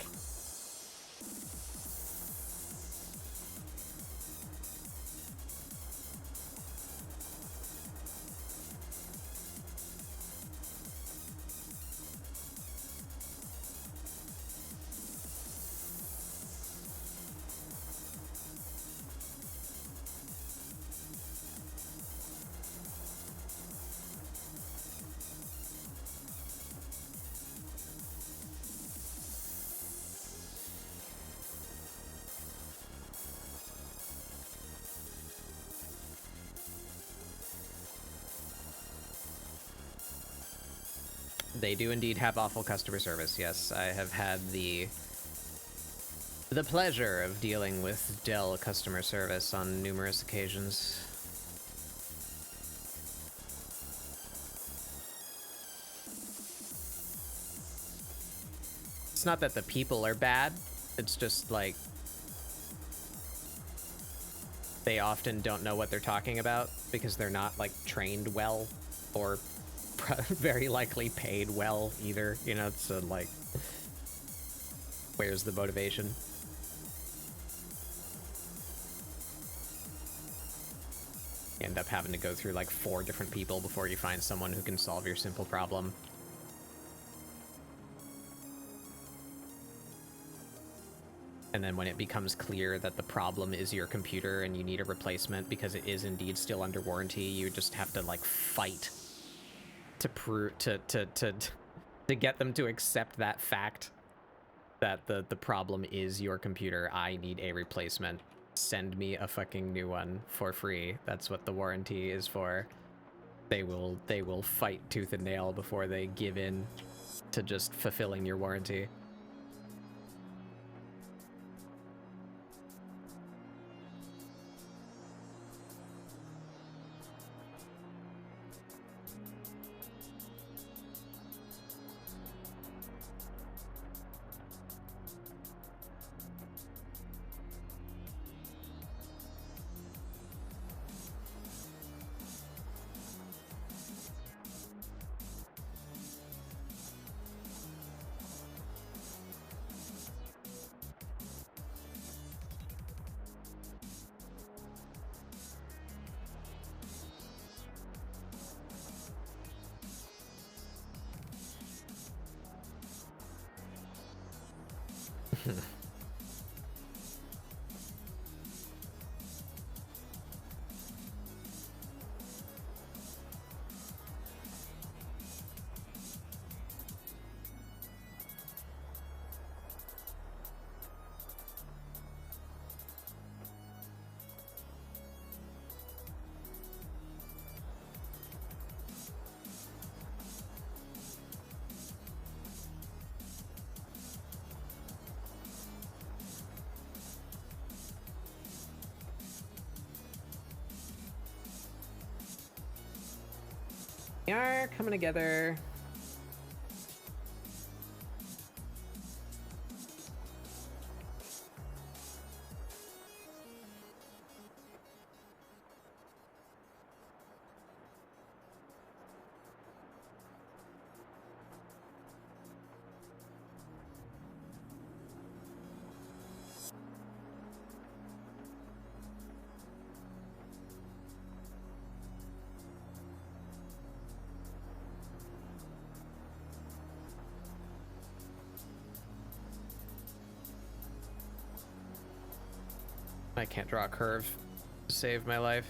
They do indeed have awful customer service, yes. I have had the pleasure of dealing with Dell customer service on numerous occasions. It's not that the people are bad, it's just like they often don't know what they're talking about because they're not like trained well or very likely paid well either, you know, so like, where's the motivation? You end up having to go through like 4 different people before you find someone who can solve your simple problem. And then when it becomes clear that the problem is your computer and you need a replacement because it is indeed still under warranty, you just have to like fight to get them to accept that fact that the problem is your computer. I need a replacement. Send me a fucking new one for free. That's what the warranty is for. They will fight tooth and nail before they give in to just fulfilling your warranty. We are coming together. I can't draw a curve to save my life.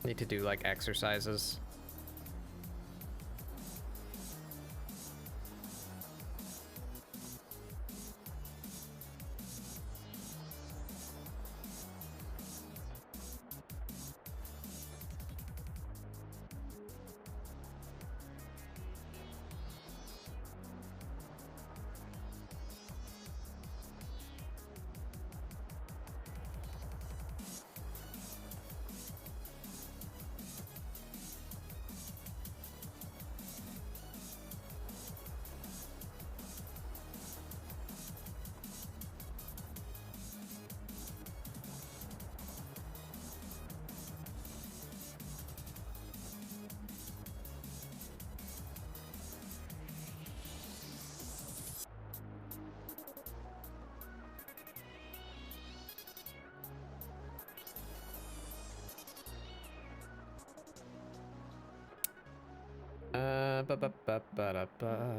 Need to do like exercises. Ba-ba-ba-ba-da-ba.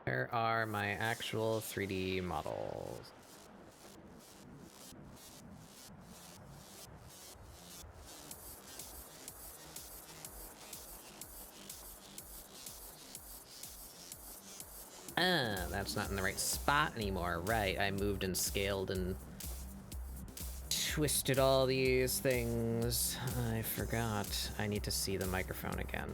Where are my actual 3D models? Ah, that's not in the right spot anymore. Right, I moved and scaled and twisted all these things. I forgot. I need to see the microphone again.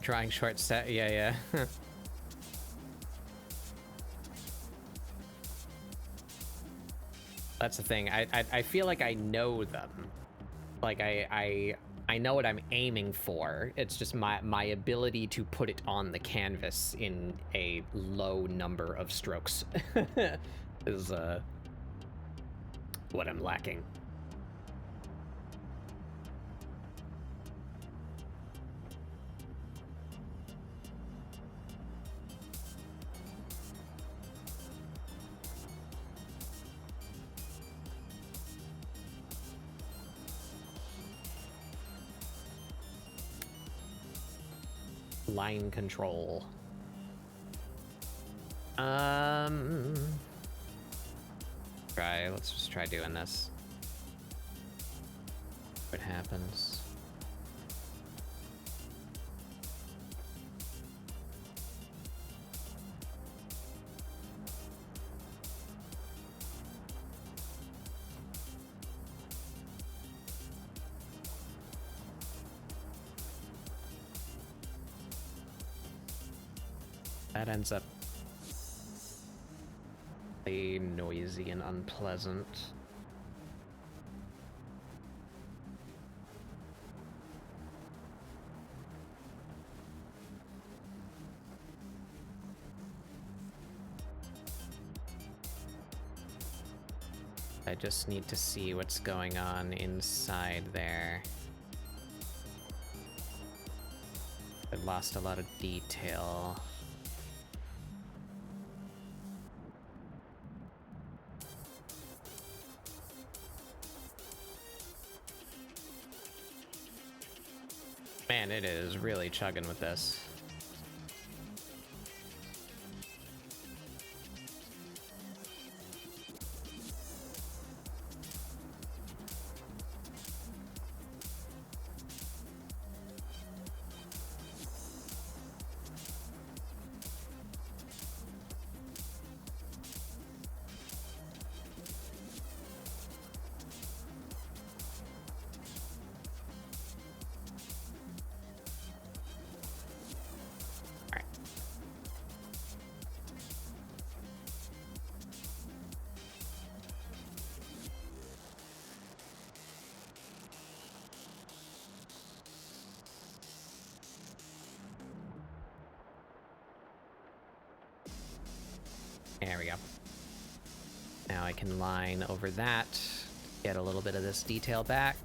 Drawing short set, yeah. That's the thing. I feel like I know them. Like I know what I'm aiming for. It's just my ability to put it on the canvas in a low number of strokes is what I'm lacking. Line control. Let's just try doing this. What happens? That ends up really noisy and unpleasant. I just need to see what's going on inside there. I lost a lot of detail. Man, it is really chugging with this. There we go. Now I can line over that, get a little bit of this detail back.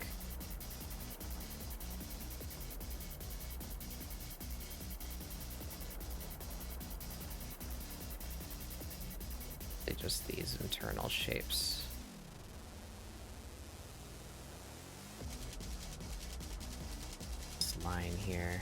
They're just these internal shapes. This line here.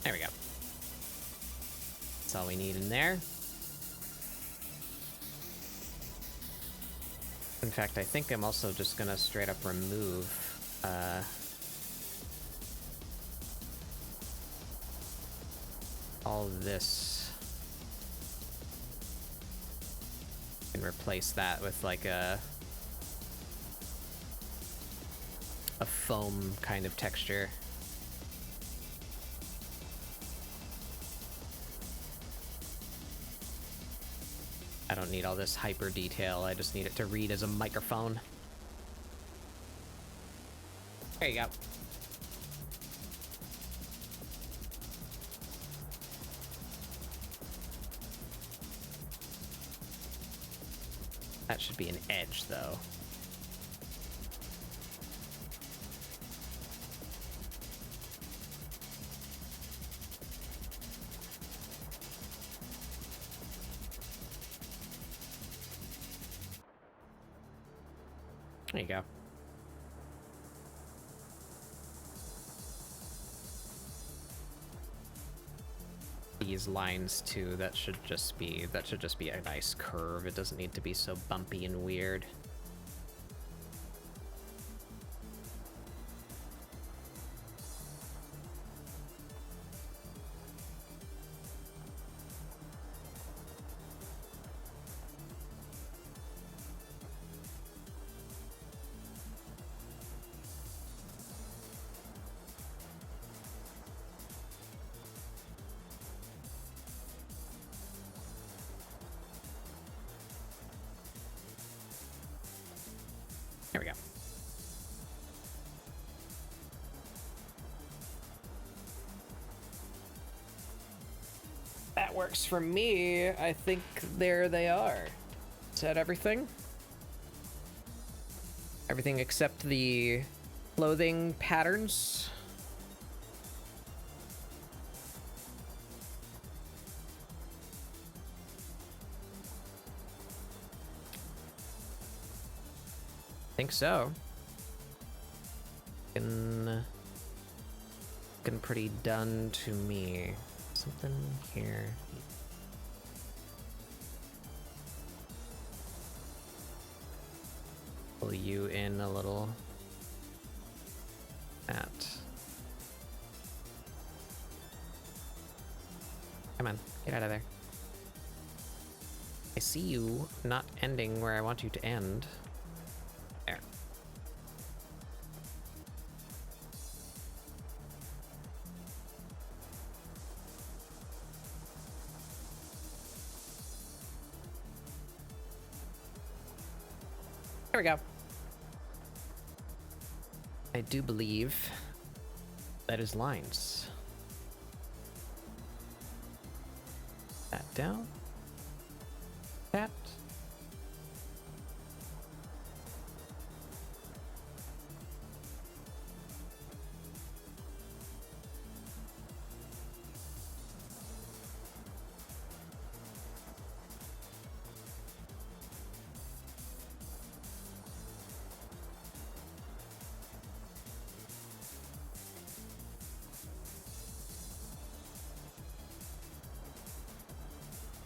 There we go. That's all we need in there. In fact, I think I'm also just gonna straight up remove all this and replace that with like a foam kind of texture. I don't need all this hyper detail, I just need it to read as a microphone. There you go. That should be an edge, though. There you go. These lines too, that should just be a nice curve. It doesn't need to be so bumpy and weird. There we go. That works for me. I think there they are. Is that everything? Everything except the clothing patterns. Think so. Looking pretty done to me. Something here. Pull you in a little. That. Come on, get out of there. I see you not ending where I want you to end. There. There we go. I do believe that is lines. That down. That.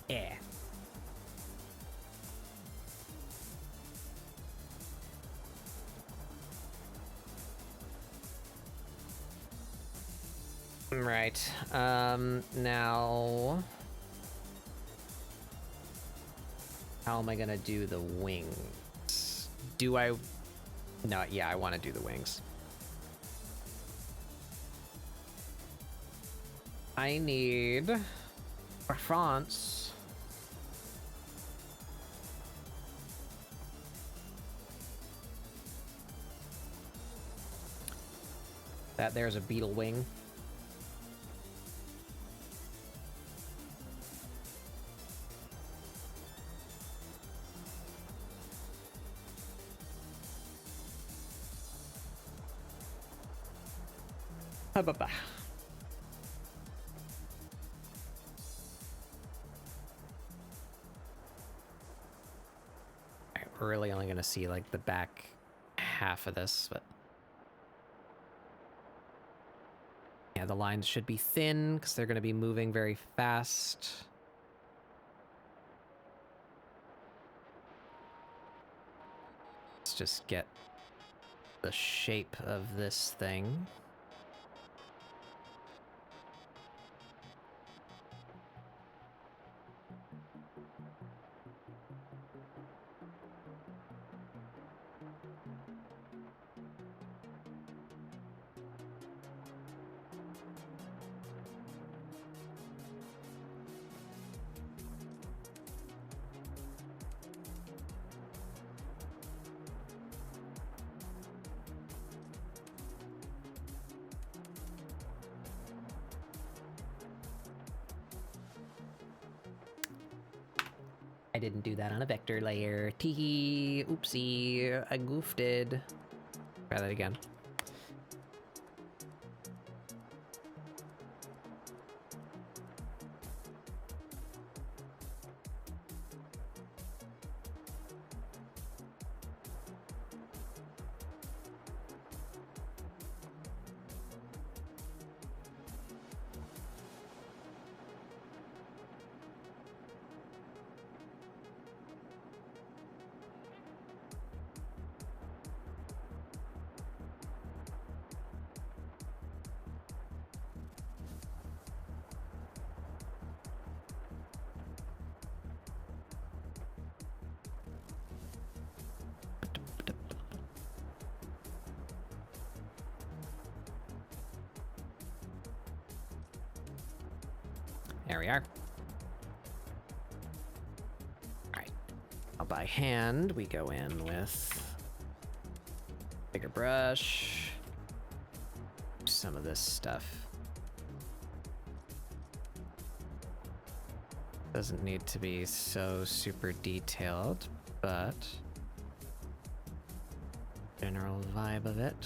Yeah. Right. Now how am I gonna do the wings? Do I? No, yeah, I want to do the wings. I need France. That there's a beetle wing. Ba-ba-ba. Alright, we're really only gonna see like the back half of this, but yeah, the lines should be thin because they're gonna be moving very fast. Let's just get the shape of this thing. I didn't do that on a vector layer. Teehee. Oopsie. I goofed it. Try that again. There we are. All right. Now by hand, we go in with bigger brush. Some of this stuff. Doesn't need to be so super detailed, but general vibe of it.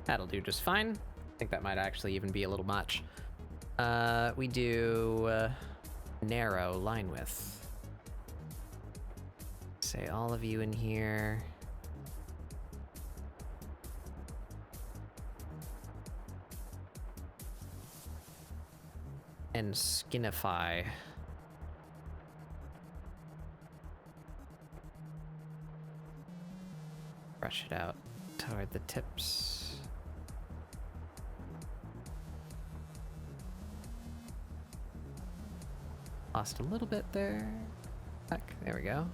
That'll do just fine. I think that might actually even be a little much. We do narrow line width. Say all of you in here. And skinify. Brush it out toward the tips. Lost a little bit there. Back, there we go.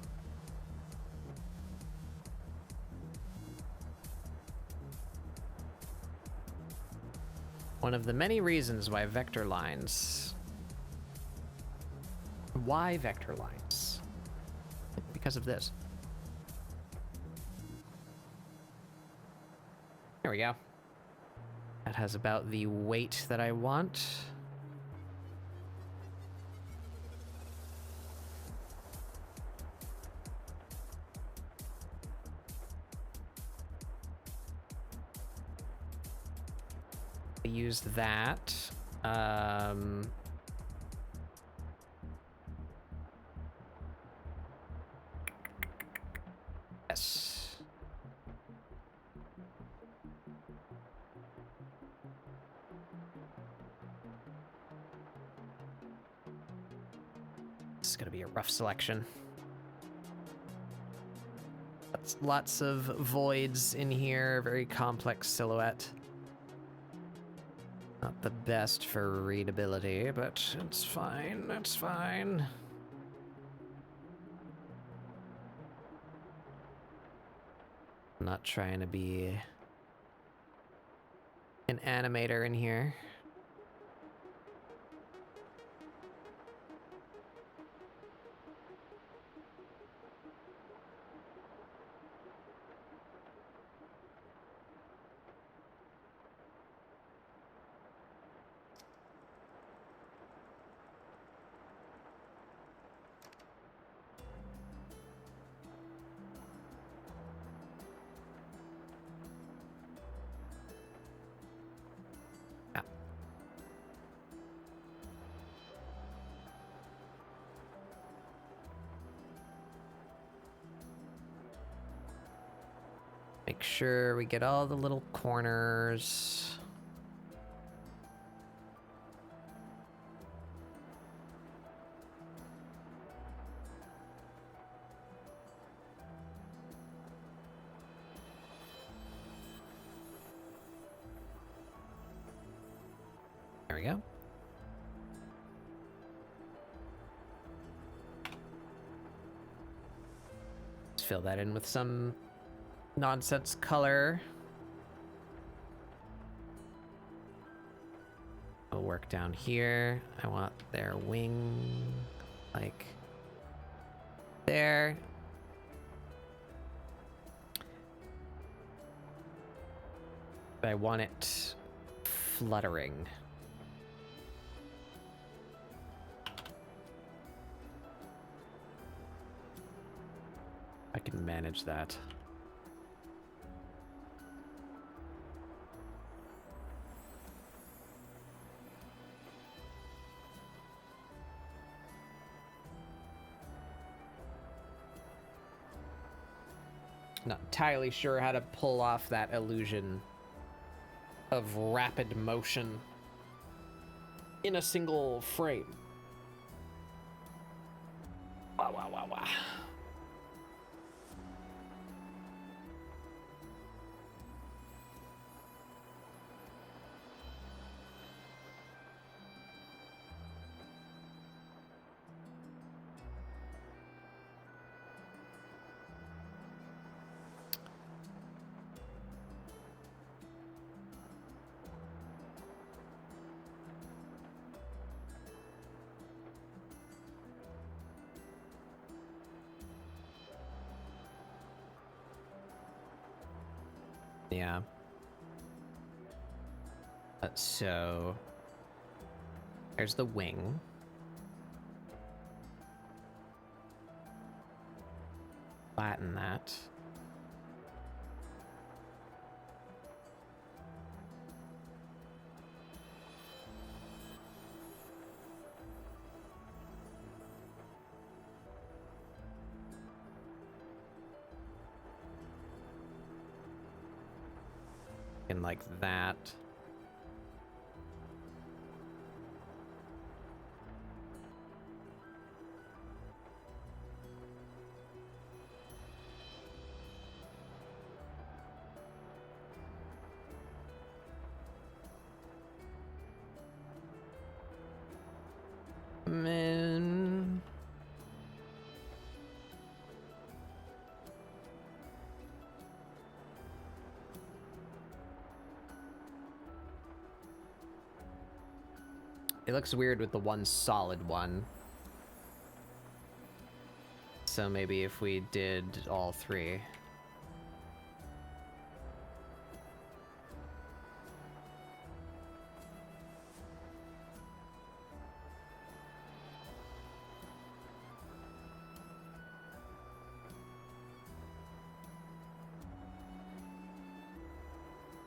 One of the many reasons why vector lines. Why vector lines? Because of this. There we go. That has about the weight that I want. Use that. Yes. This is gonna be a rough selection. Lots of voids in here, very complex silhouette. Not the best for readability, but it's fine, it's fine. I'm not trying to be an animator in here. Make sure we get all the little corners. There we go. Let's fill that in with some nonsense color. I'll work down here. I want their wing like there. But I want it fluttering. I can manage that. Not entirely sure how to pull off that illusion of rapid motion in a single frame. Wow, wow, wow, wow. Yeah. So there's the wing. Flatten that. looking like that. Man. It looks weird with the one solid one. So maybe if we did all three.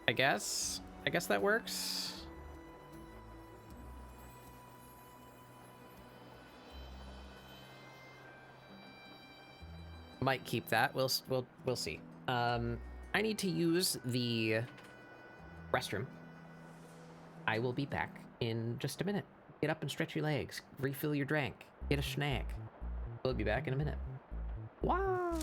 I guess that works. Might keep that. We'll see. I need to use the restroom. I will be back in just a minute. Get up and stretch your legs. Refill your drink. Get a snack. We'll be back in a minute. Wow.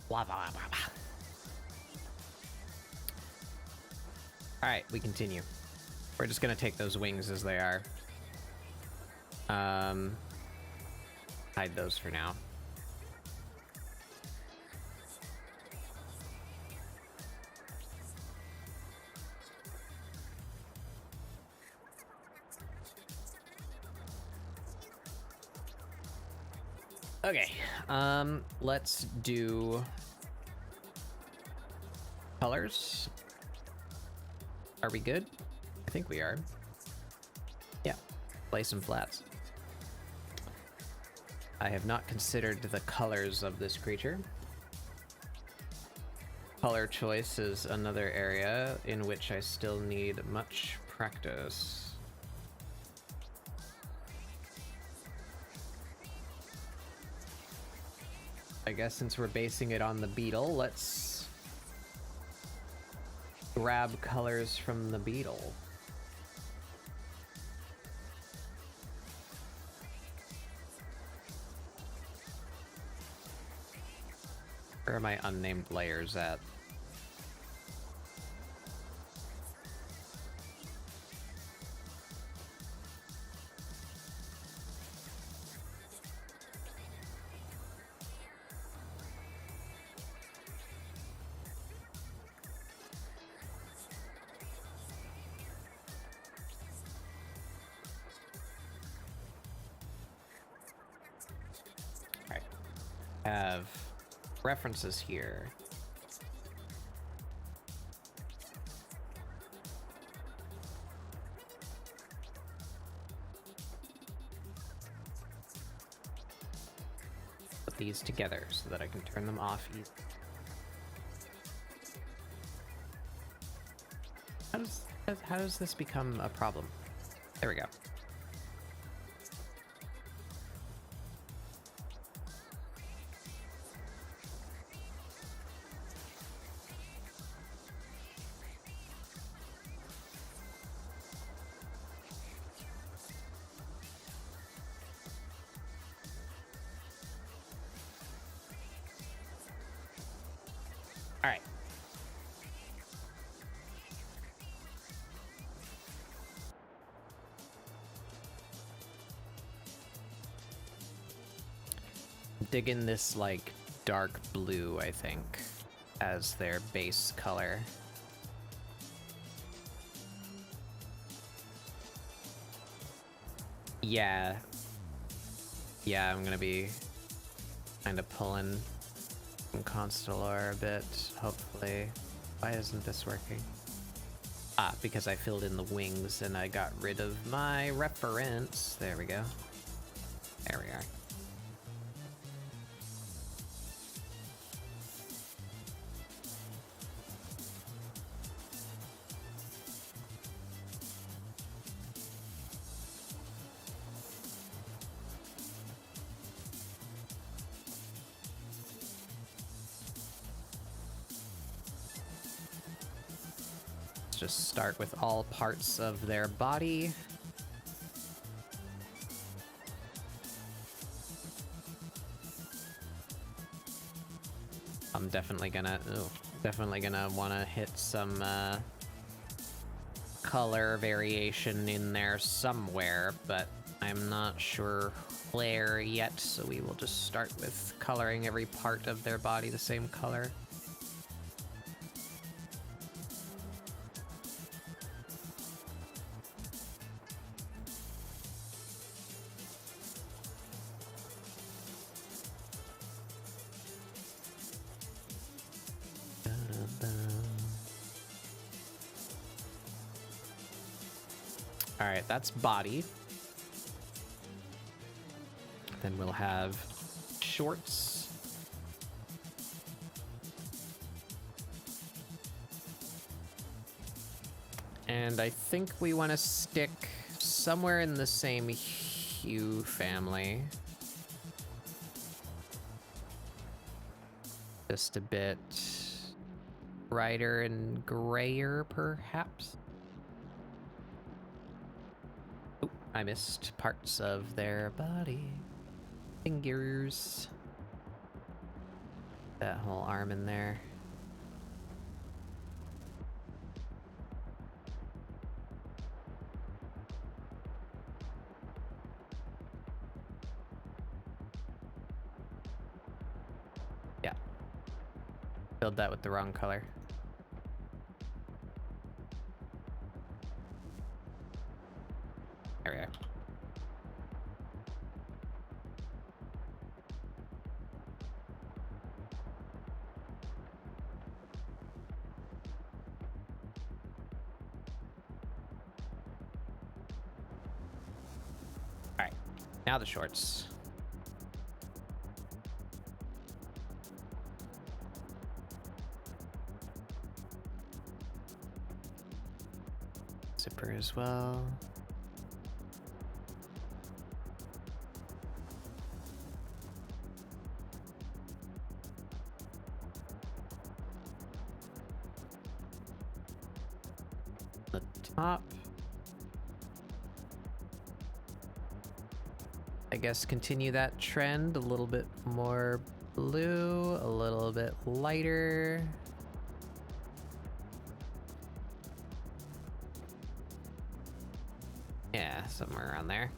Blah, blah, blah, blah. All right, we continue. We're just gonna take those wings as they are. Hide those for now. Okay, let's do colors. Are we good? I think we are. Yeah, play some flats. I have not considered the colors of this creature. Color choice is another area in which I still need much practice. I guess since we're basing it on the Beetle, let's grab colors from the Beetle. Where are my unnamed layers at? Have references here. Put these together so that I can turn them off easily. How does this become a problem? There we go. All right. Dig in this like dark blue, I think, as their base color. Yeah. Yeah, I'm gonna be kind of pulling from Constellar a bit, hopefully. Why isn't this working? Ah, because I filled in the wings and I got rid of my reference. There we go. There we are. Just start with all parts of their body. I'm definitely gonna want to hit some color variation in there somewhere, but I'm not sure where yet, so we will just start with coloring every part of their body the same color. All right, that's body. Then we'll have shorts. And I think we want to stick somewhere in the same hue family. Just a bit brighter and grayer, perhaps. Oh, I missed parts of their body. Fingers. That whole arm in there. Yeah. Filled that with the wrong color. There we go. Alright, now the shorts. Zipper as well. The top. I guess continue that trend, a little bit more blue, a little bit lighter. Yeah, somewhere around there.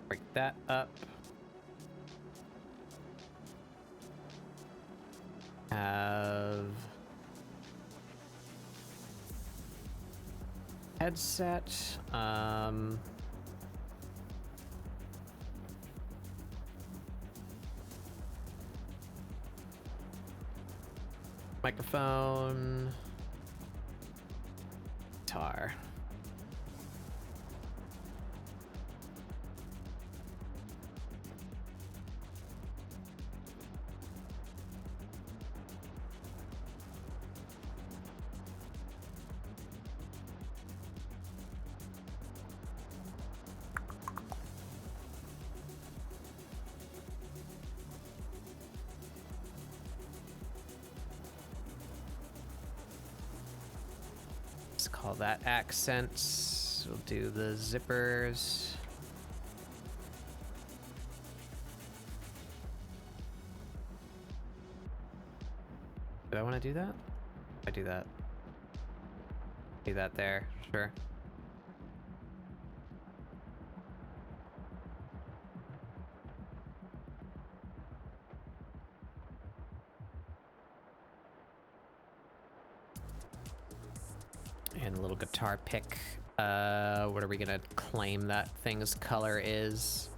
Break that up. Have headset. Microphone. Guitar. Let's call that accents. We'll do the zippers. Do I want to do that? I do that. Do that there, sure. And a little guitar pick. What are we gonna claim that thing's color is?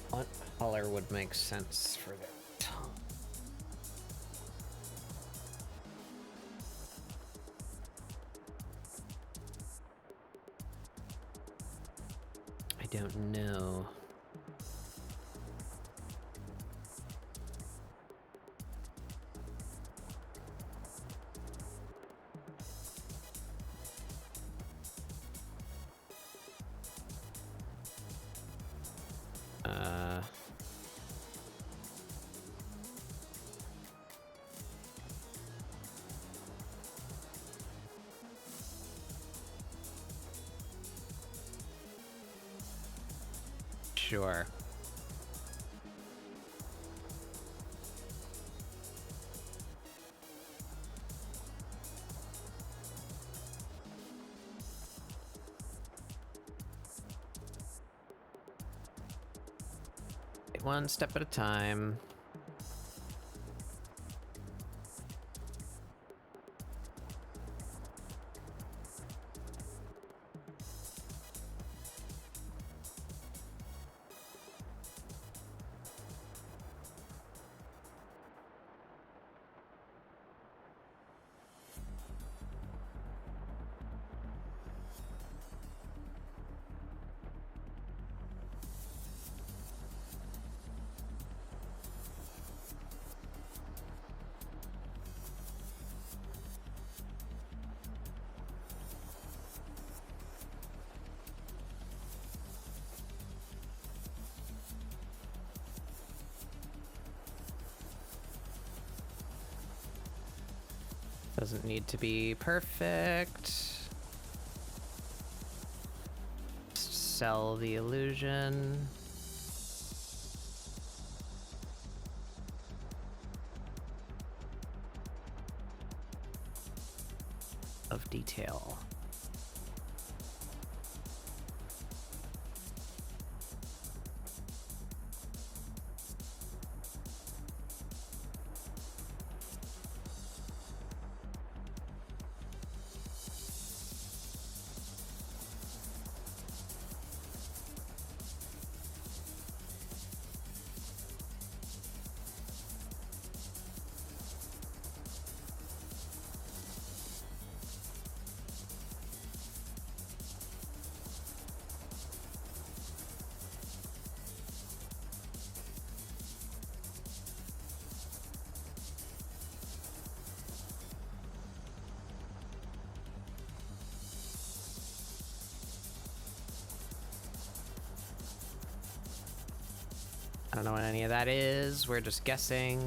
What color would make sense for that? I don't know. Sure. one step at a time. Doesn't need to be perfect. Just sell the illusion. Of detail. I don't know what any of that is. We're just guessing.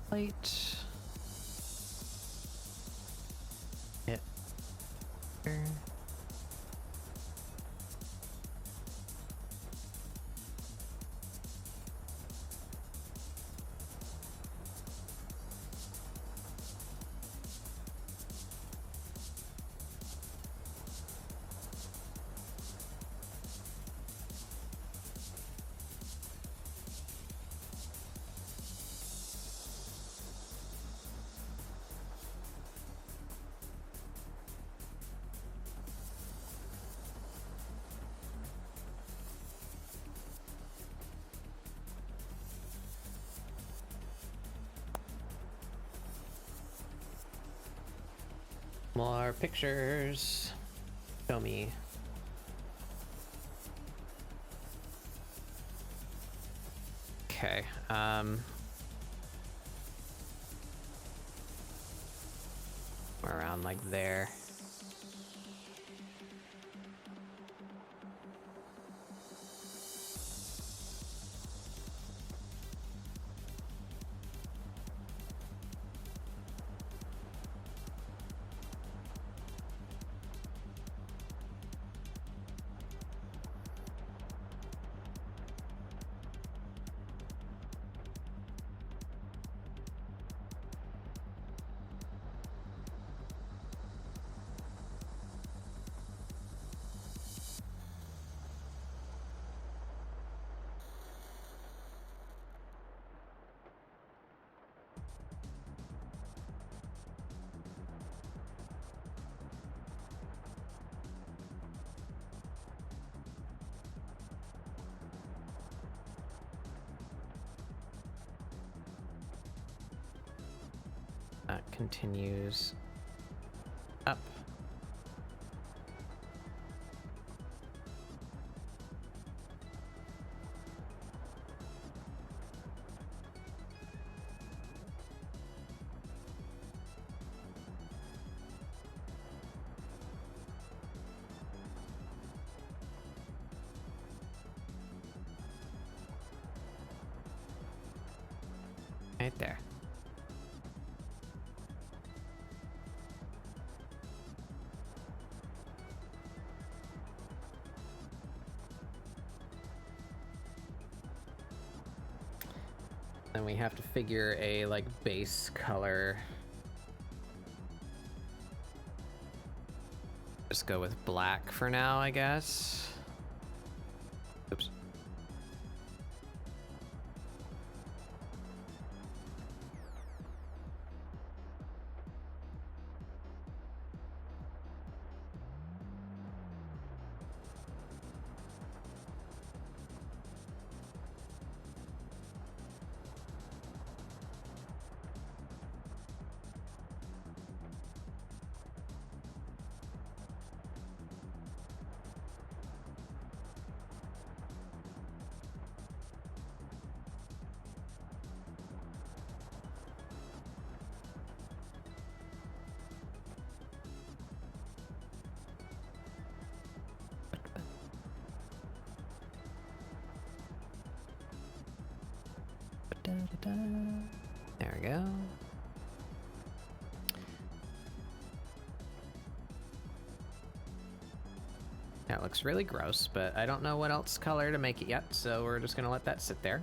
Light. Hit. Here. More pictures. Show me. Okay. Around like there. That continues up. Right there. Then we have to figure a like base color. Just go with black for now, I guess. Oops. There we go. That looks really gross, but I don't know what else color to make it yet, so we're just gonna let that sit there.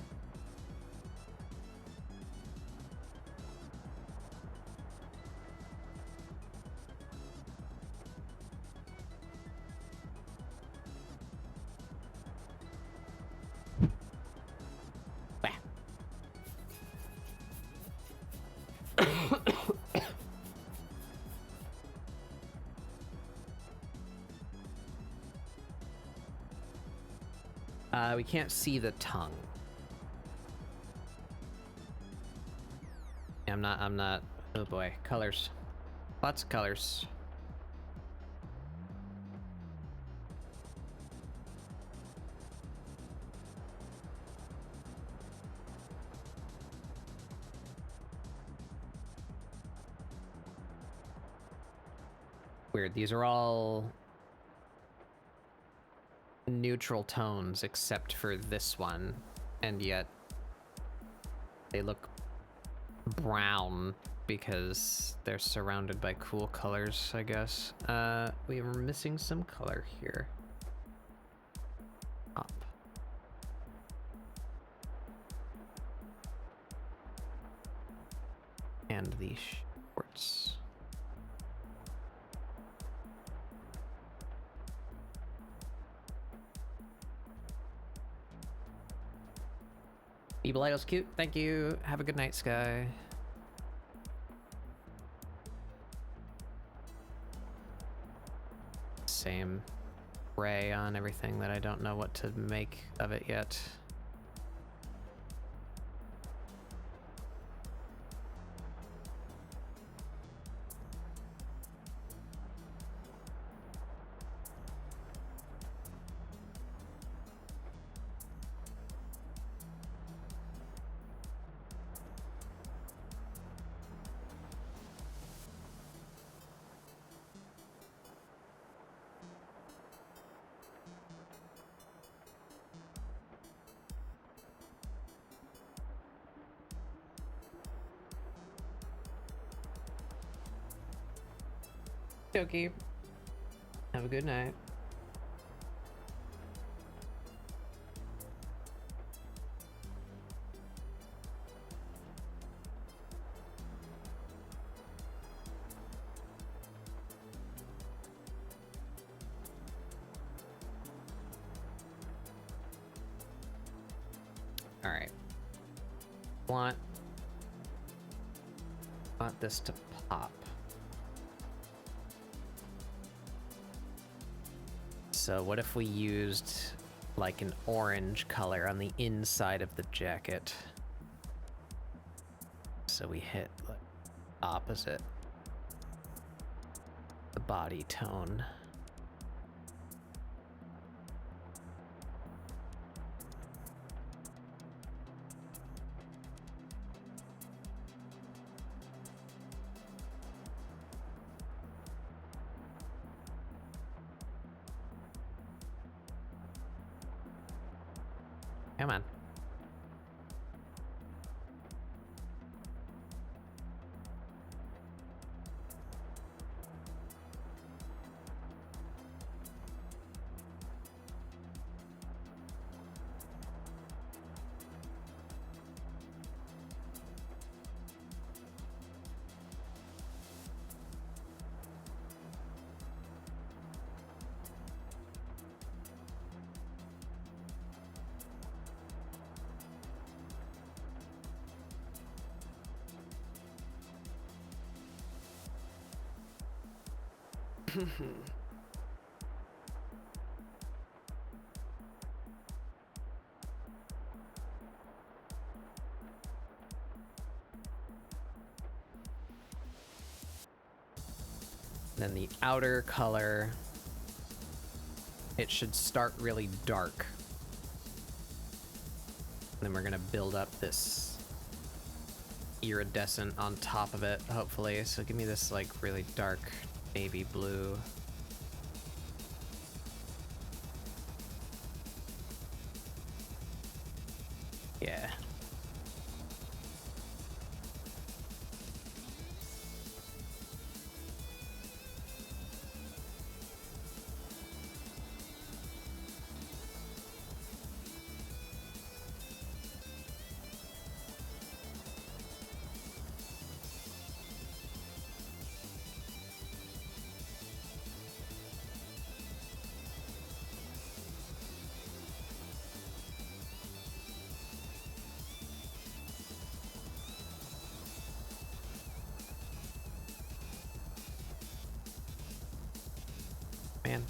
We can't see the tongue. I'm not, oh boy, colors. Lots of colors. Weird, these are all neutral tones except for this one, and yet they look brown because they're surrounded by cool colors, I guess. We were missing some color here. Up. And the shorts. Evil Idol's cute. Thank you. Have a good night, Sky. Same gray on everything that I don't know what to make of it yet. Okay. Have a good night. All right. Want this to pop. So what if we used like an orange color on the inside of the jacket? So we hit like opposite the body tone. Come on. Then the outer color, it should start really dark. Then we're gonna build up this iridescent on top of it, hopefully. So give me this like really dark navy blue. Yeah. Man.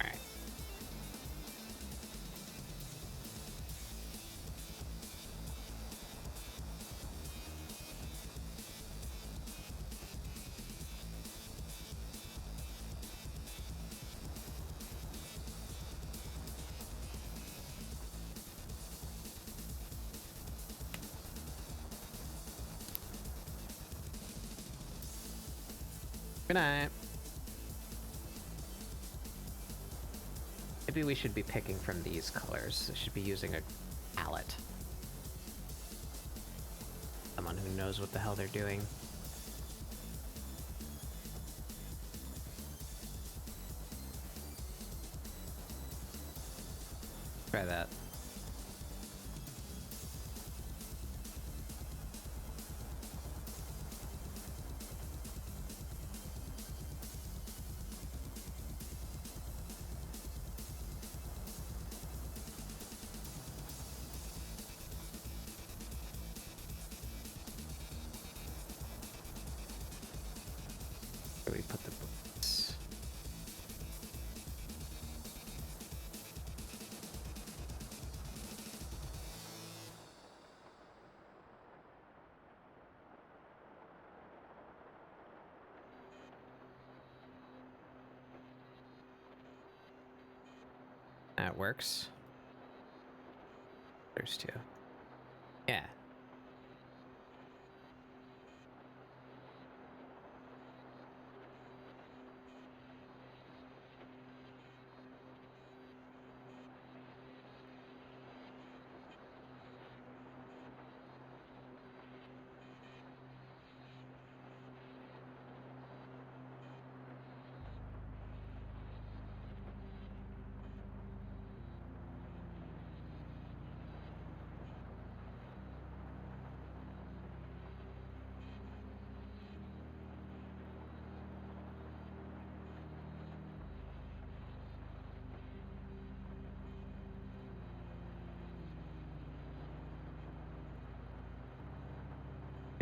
All right. Good night. Maybe we should be picking from these colors. I should be using a palette. Someone who knows what the hell they're doing. Try that. Where we put the books? That works. There's two. Yeah.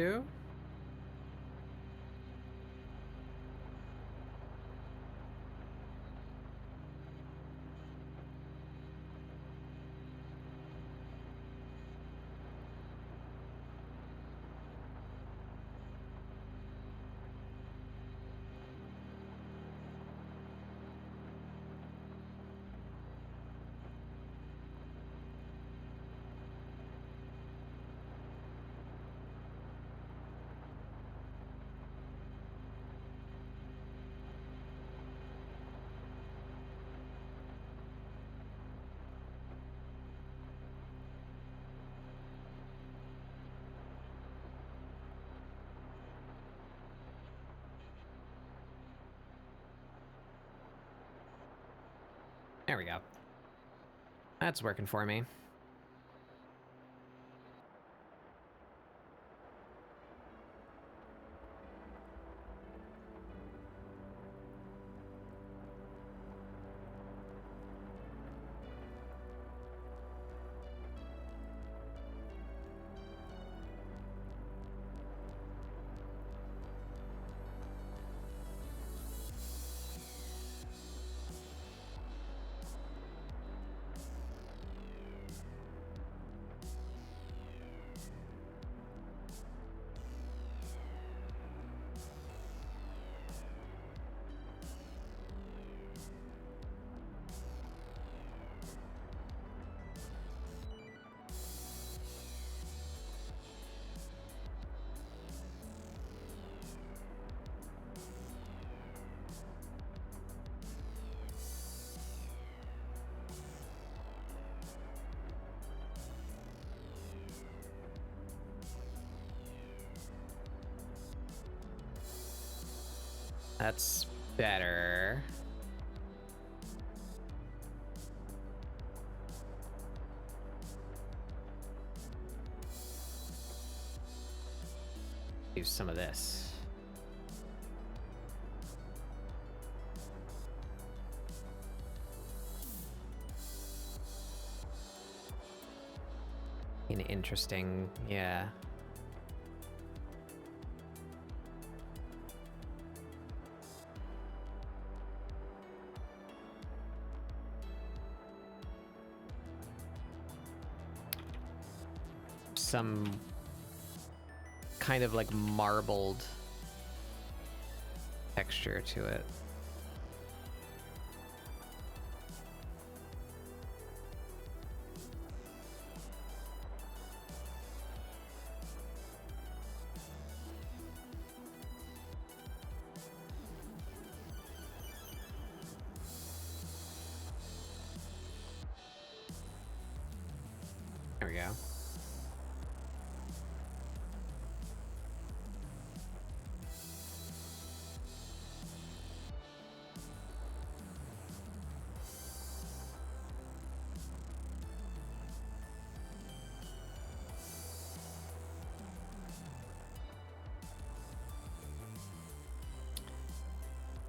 Two? There we go. That's working for me. That's better. Use some of this. Interesting, yeah. Some kind of like marbled texture to it. There we go.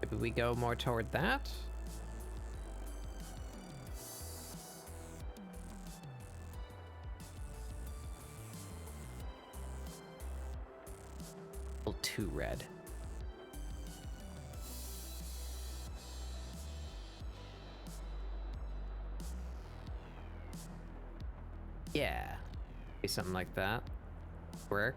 Maybe we go more toward that? A little too red. Yeah. Maybe something like that. Work.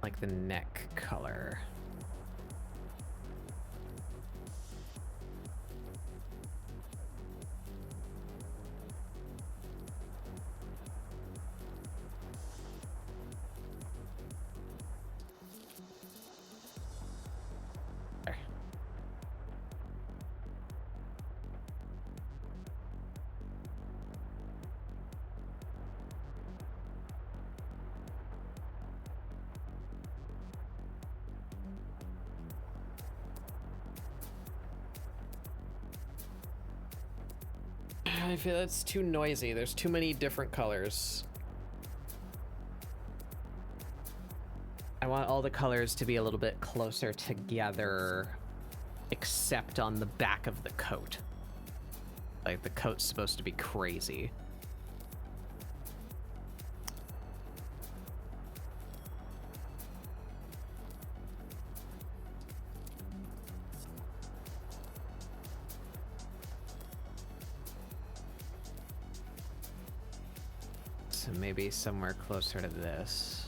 Like the neck color. I feel it's too noisy. There's too many different colors. I want all the colors to be a little bit closer together, except on the back of the coat. Like, the coat's supposed to be crazy. So maybe somewhere closer to this.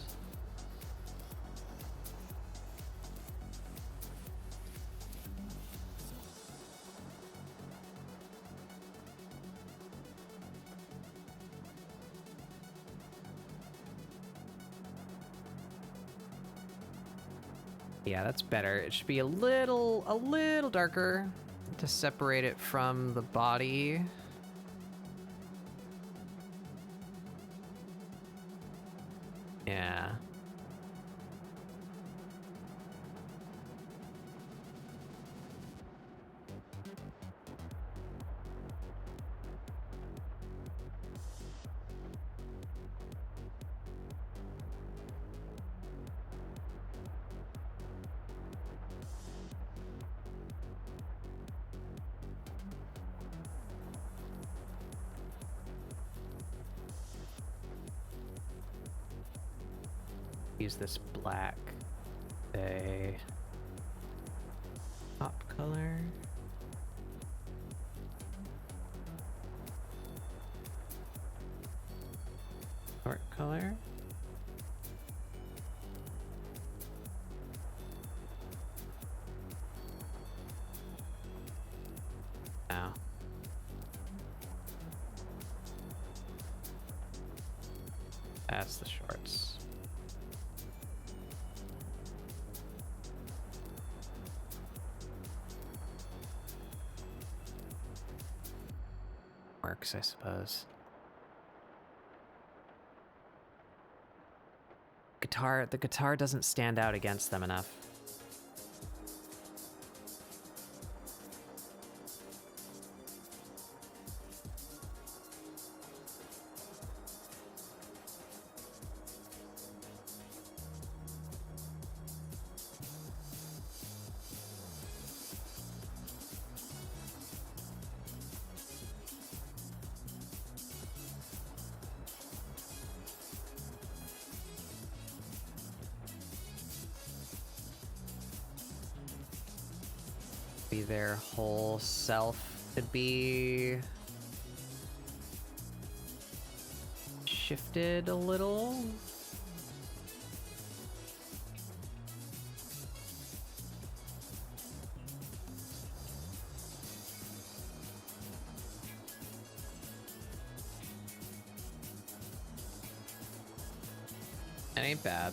Yeah, that's better. It should be a little darker to separate it from the body. Yeah. Use this black, a pop color. Short color. Now. That's the shorts. Works, I suppose. The guitar doesn't stand out against them enough. Their whole self could be shifted a little. That ain't bad.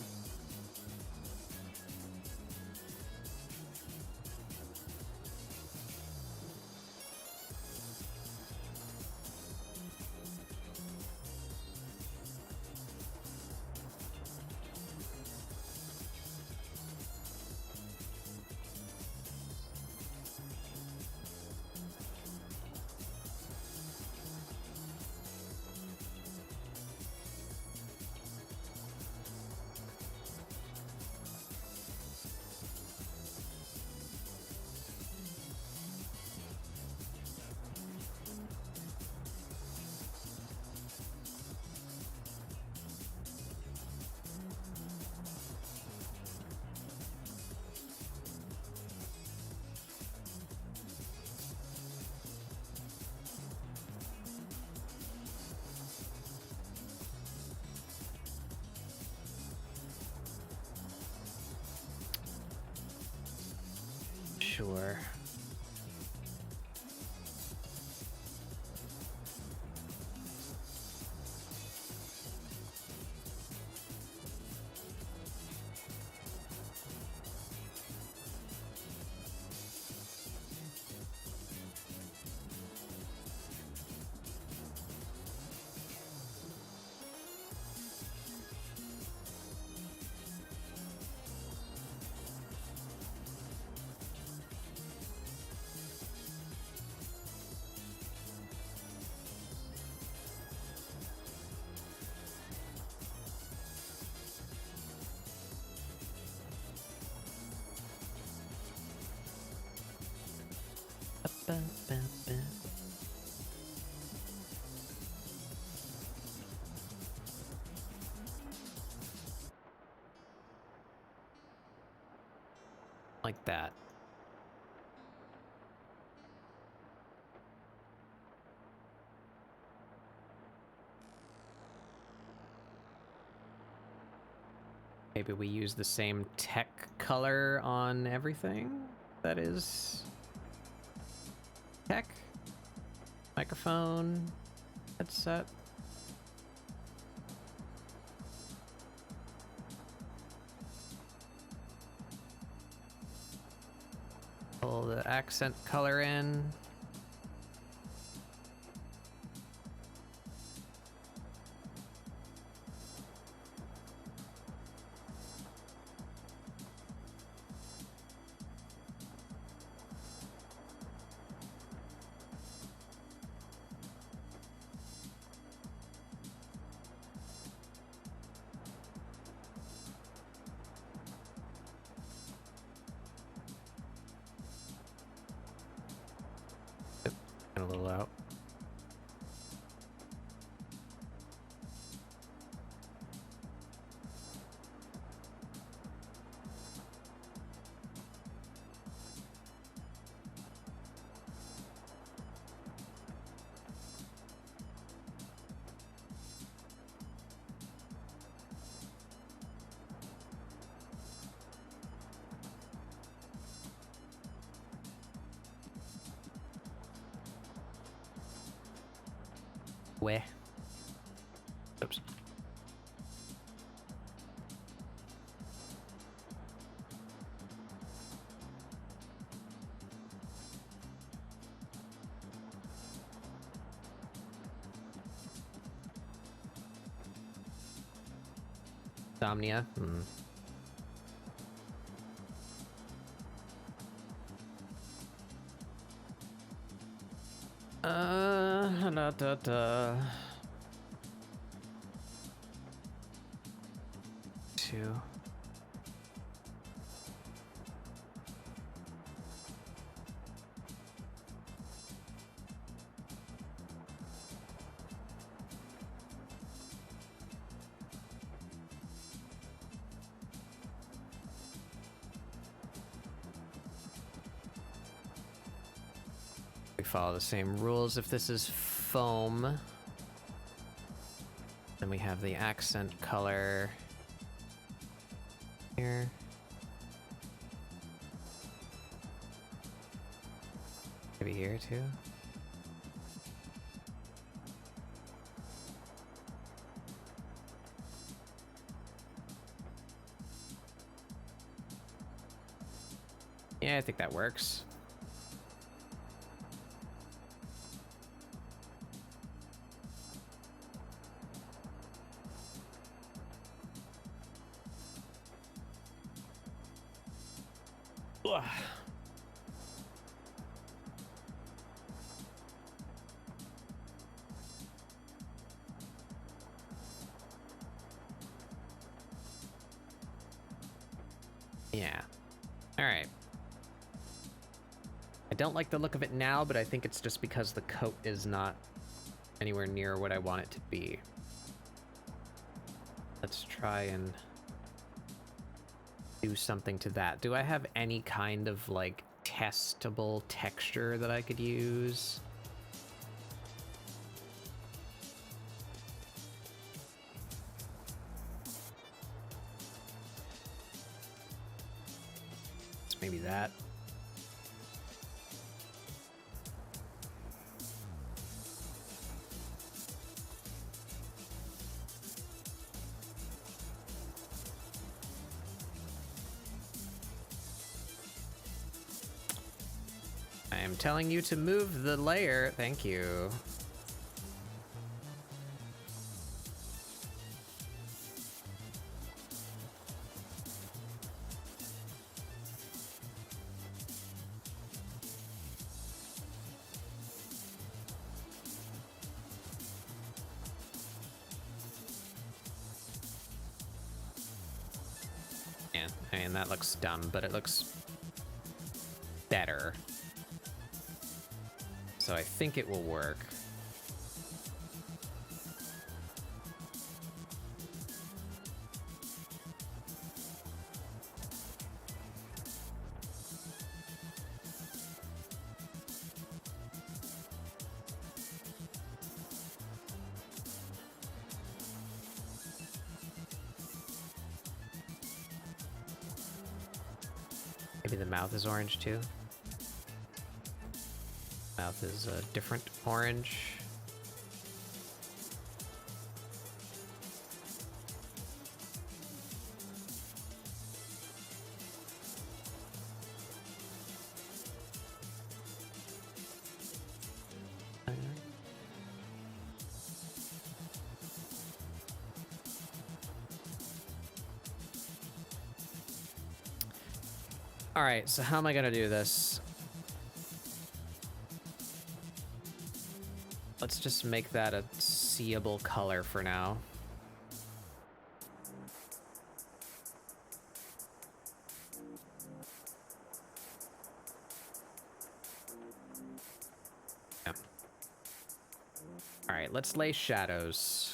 Sure. Like that. Maybe we use the same tech color on everything that is tech. Microphone, headset. Pull the accent color in. A little out. Where? Oops. Insomnia. Da. Two. We follow the same rules if this is foam. Then we have the accent color here. Maybe here too. Yeah, I think that works. Ugh. Yeah. All right. I don't like the look of it now, but I think it's just because the coat is not anywhere near what I want it to be. Let's try and do something to that. Do I have any kind of like testable texture that I could use? Maybe that. I am telling you to move the layer. Thank you. Yeah, I mean, that looks dumb, but it looks better. So I think it will work. Maybe the mouth is orange too. Mouth is a different orange. All right, so how am I gonna do this? Let's just make that a seeable color for now. Yeah. All right, let's lay shadows.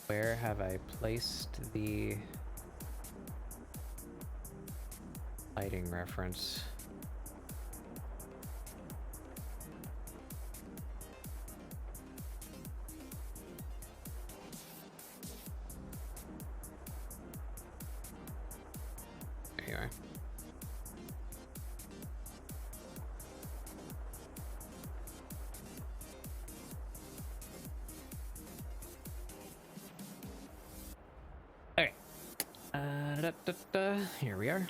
Where have I placed the lighting reference? There you are. Here we are.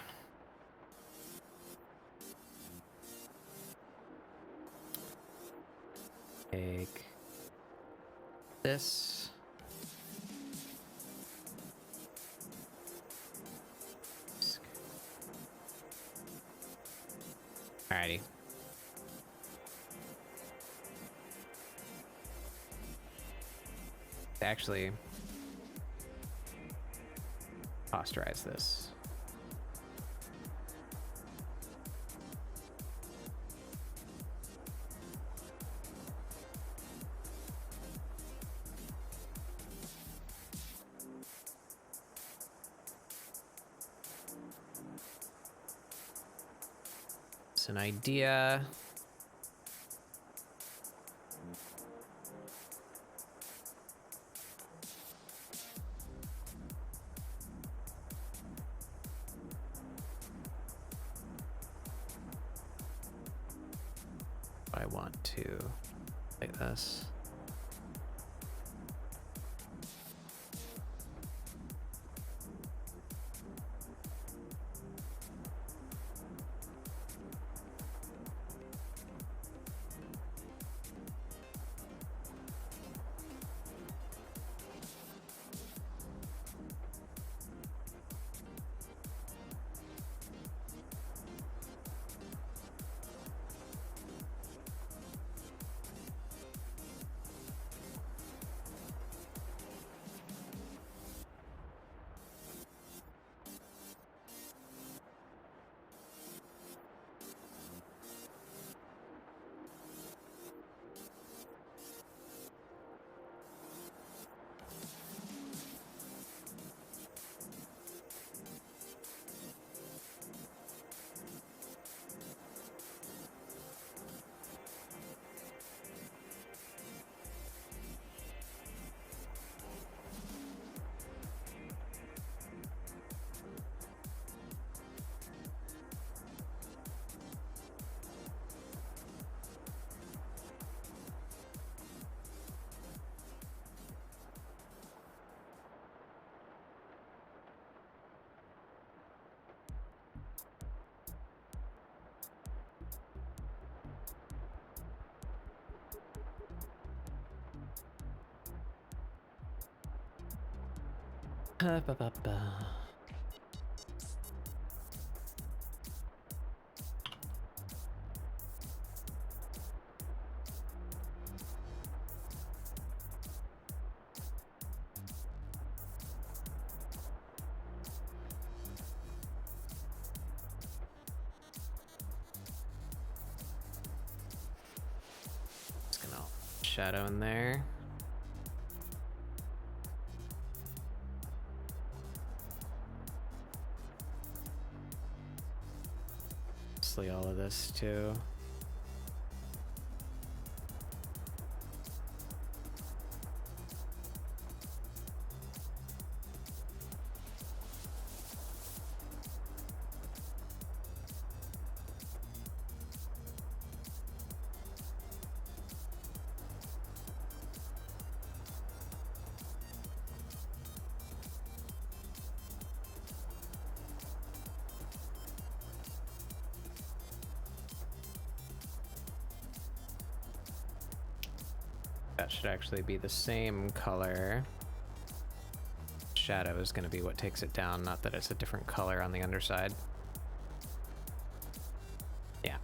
Take this. Alrighty. Actually, posterize this. It's an idea. I want to like this. Ba-ba-ba. Just gonna shadow in there. Mostly all of this too. That should actually be the same color. Shadow is going to be what takes it down, not that it's a different color on the underside. Yeah.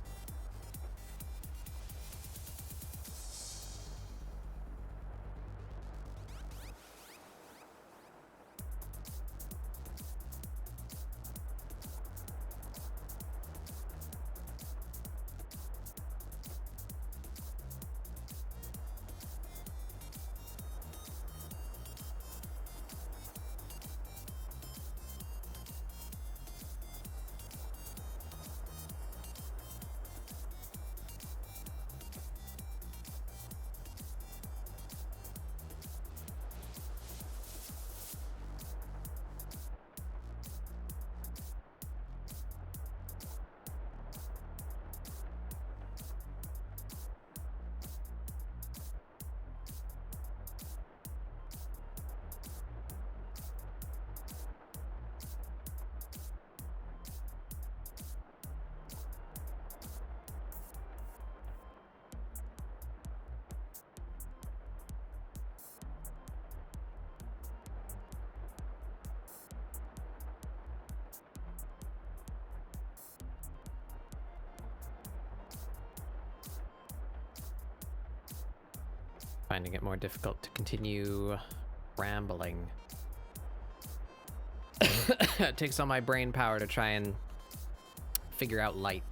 Finding it more difficult to continue rambling. It takes all my brain power to try and figure out light.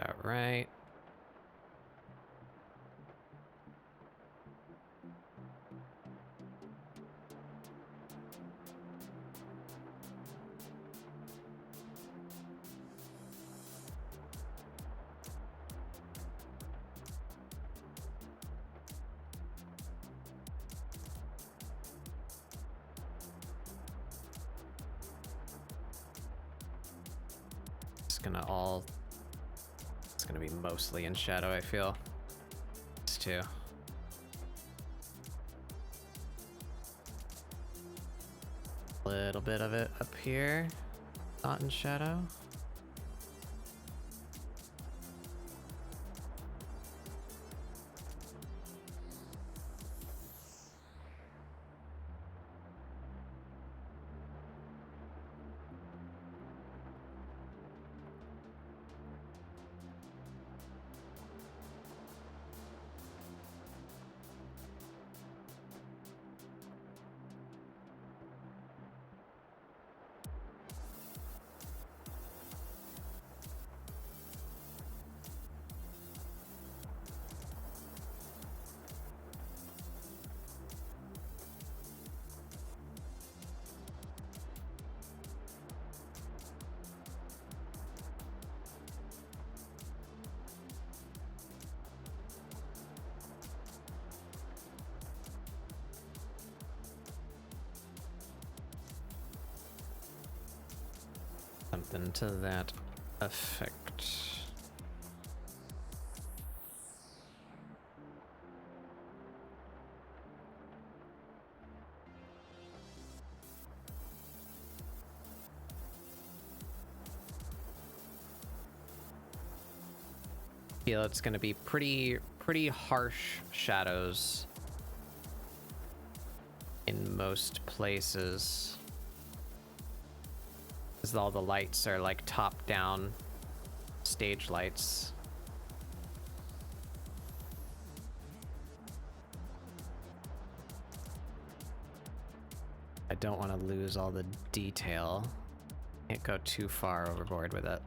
About right. It's gonna be mostly in shadow, I feel. This too. Little bit of it up here, not in shadow. something to that effect. Feel it's going to be pretty harsh shadows in most places, because all the lights are like top down stage lights. I don't want to lose all the detail. Can't go too far overboard with it.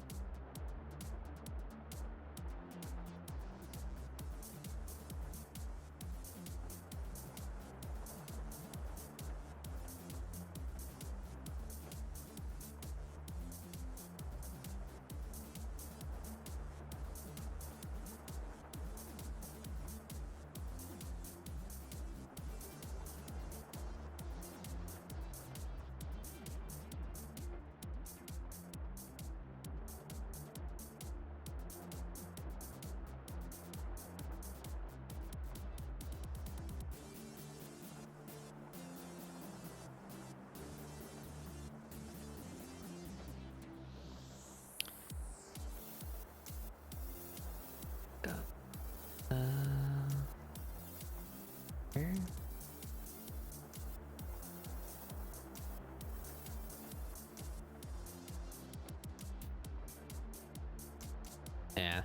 Yeah.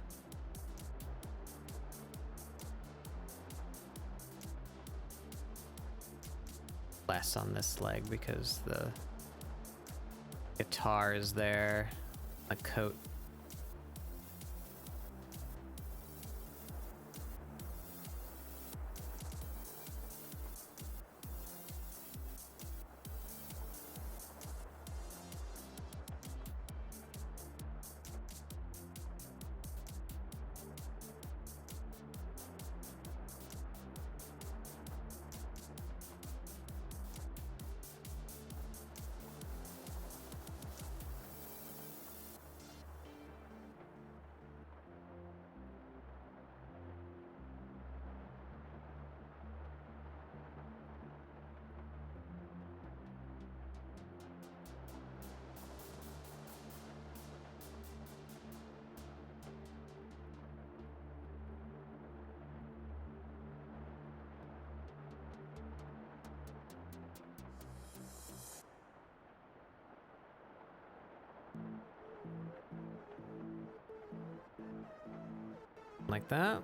Less on this leg because the guitar is there, a coat. Like that.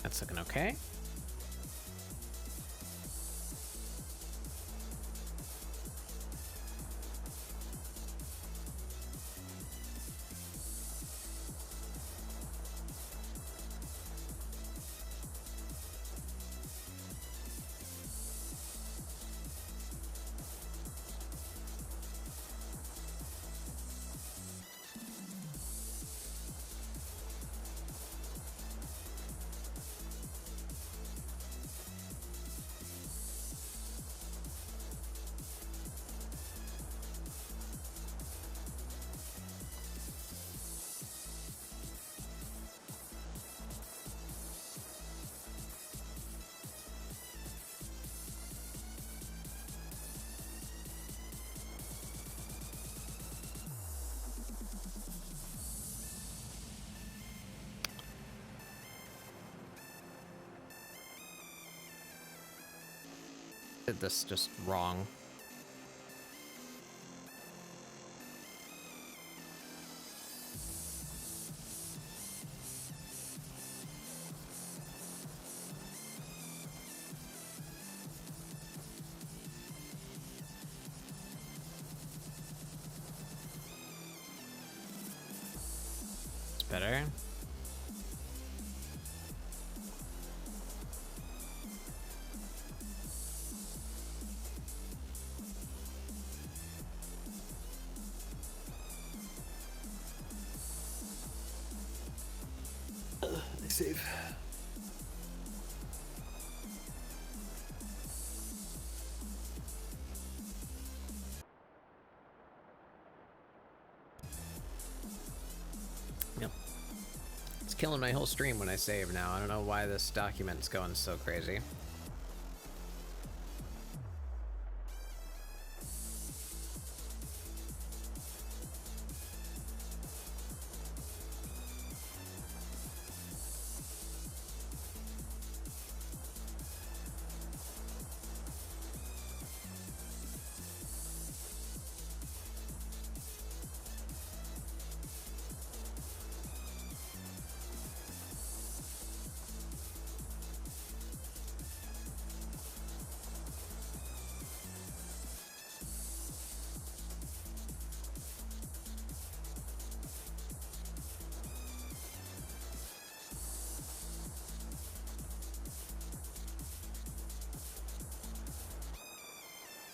That's looking okay. Did this just wrong. better. Save. Yep. It's killing my whole stream when I save now. I don't know why this document's going so crazy.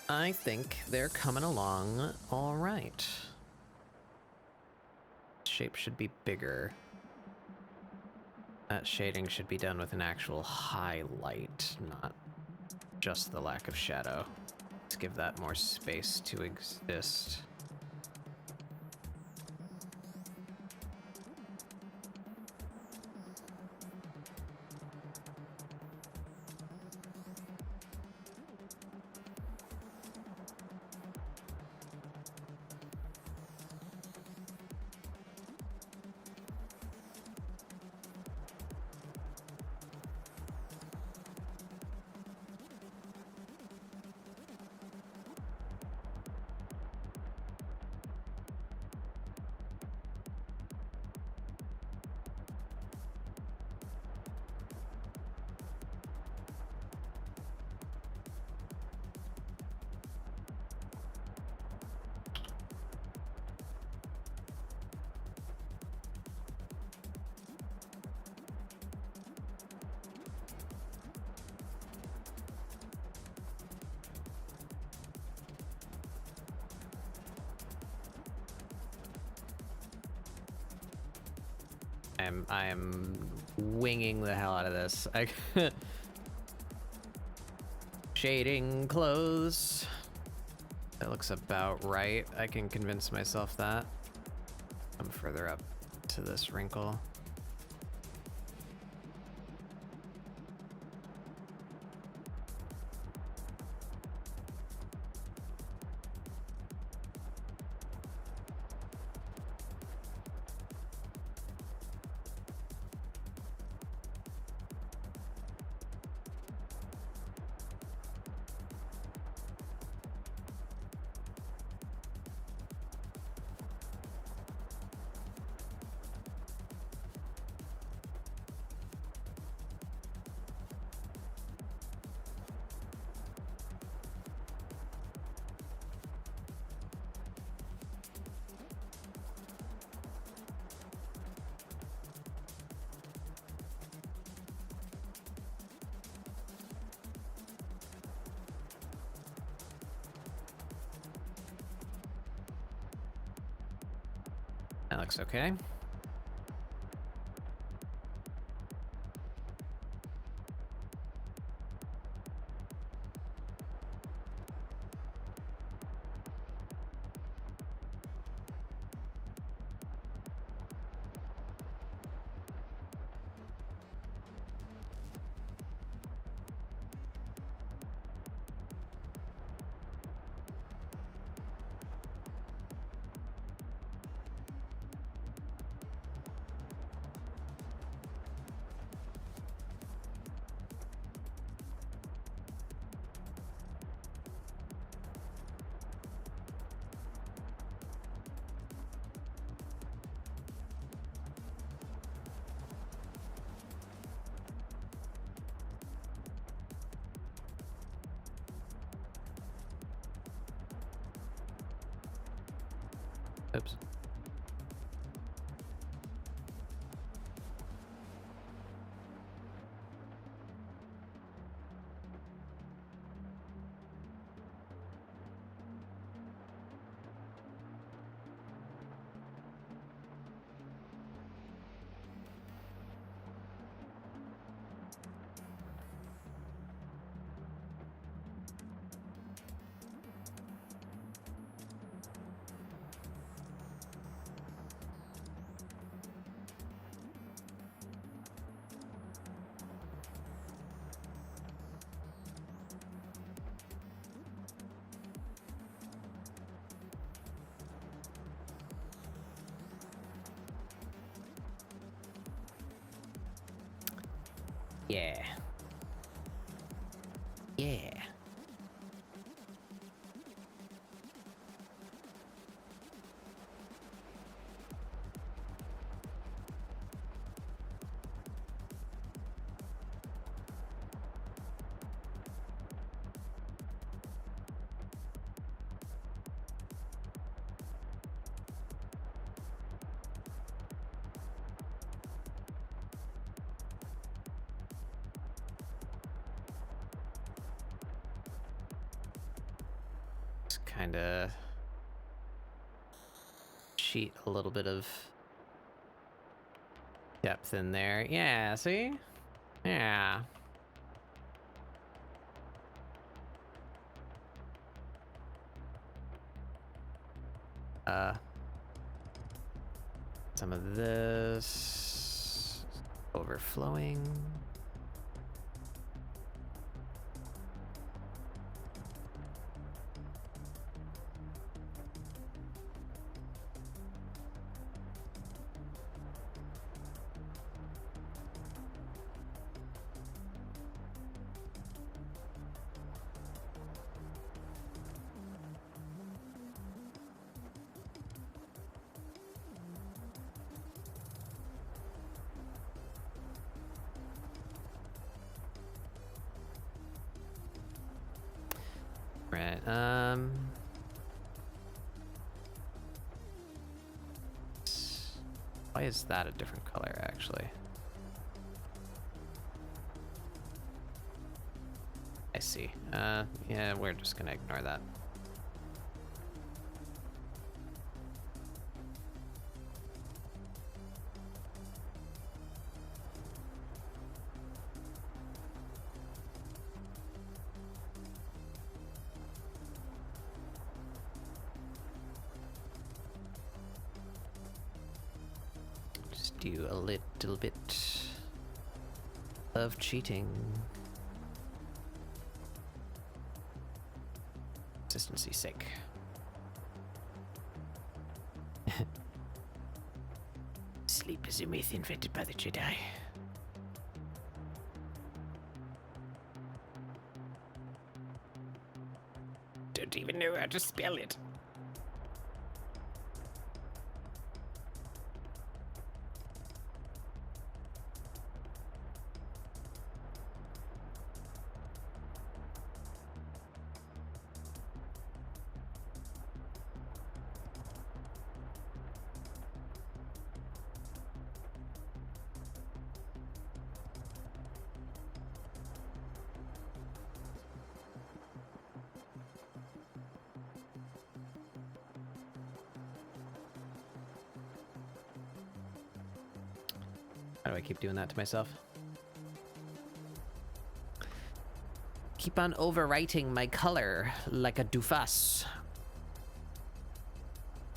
I think they're coming along all right. Shape should be bigger. That shading should be done with an actual highlight, not just the lack of shadow. Let's give that more space to exist. I am winging the hell out of this. Shading clothes. That looks about right. I can convince myself that. I'm further up to this wrinkle. That looks okay. Oops. Yeah. Yeah. Kind of cheat a little bit of depth in there. Yeah, see? Yeah. Some of this overflowing. Right, why is that a different color, actually? I see. Yeah, we're just gonna ignore that. Just do a little bit of cheating. Consistency's sake. Sleep is a myth invented by the Jedi. Don't even know how to spell it. How do I keep doing that to myself? Keep on overwriting my color like a doofus.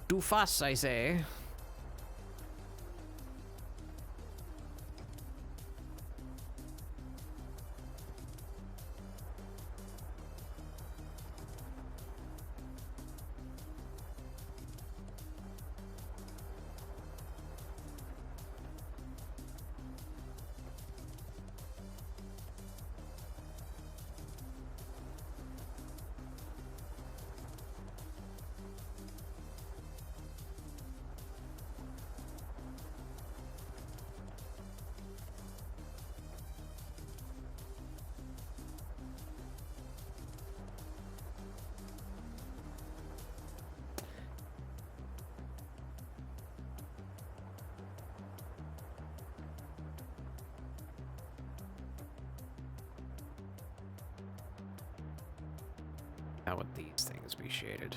Doofus, I say. How would these things be shaded?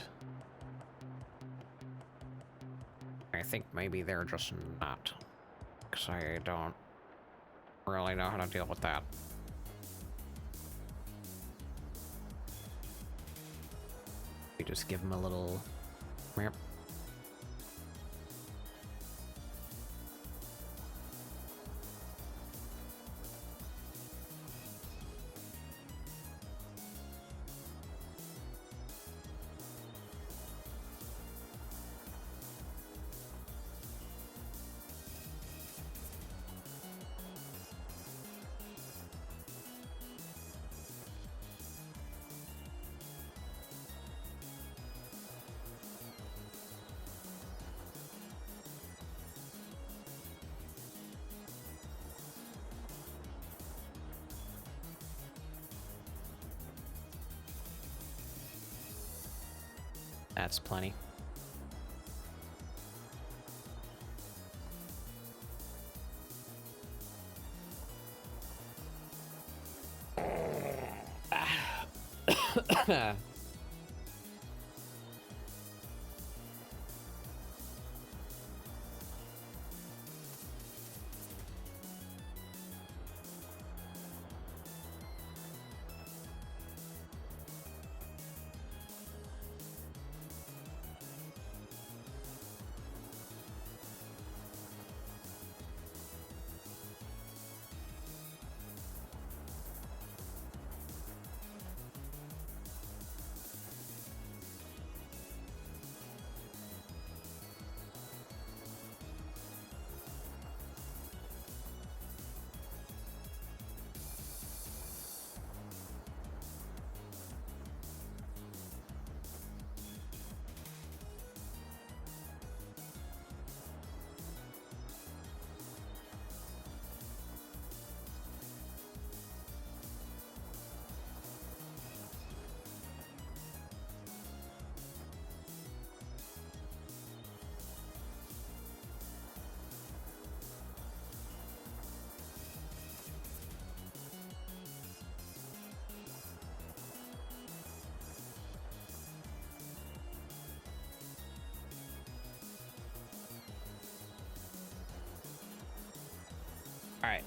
I think maybe they're just not, because I don't really know how to deal with that. We just give them a little... That's plenty. Alright.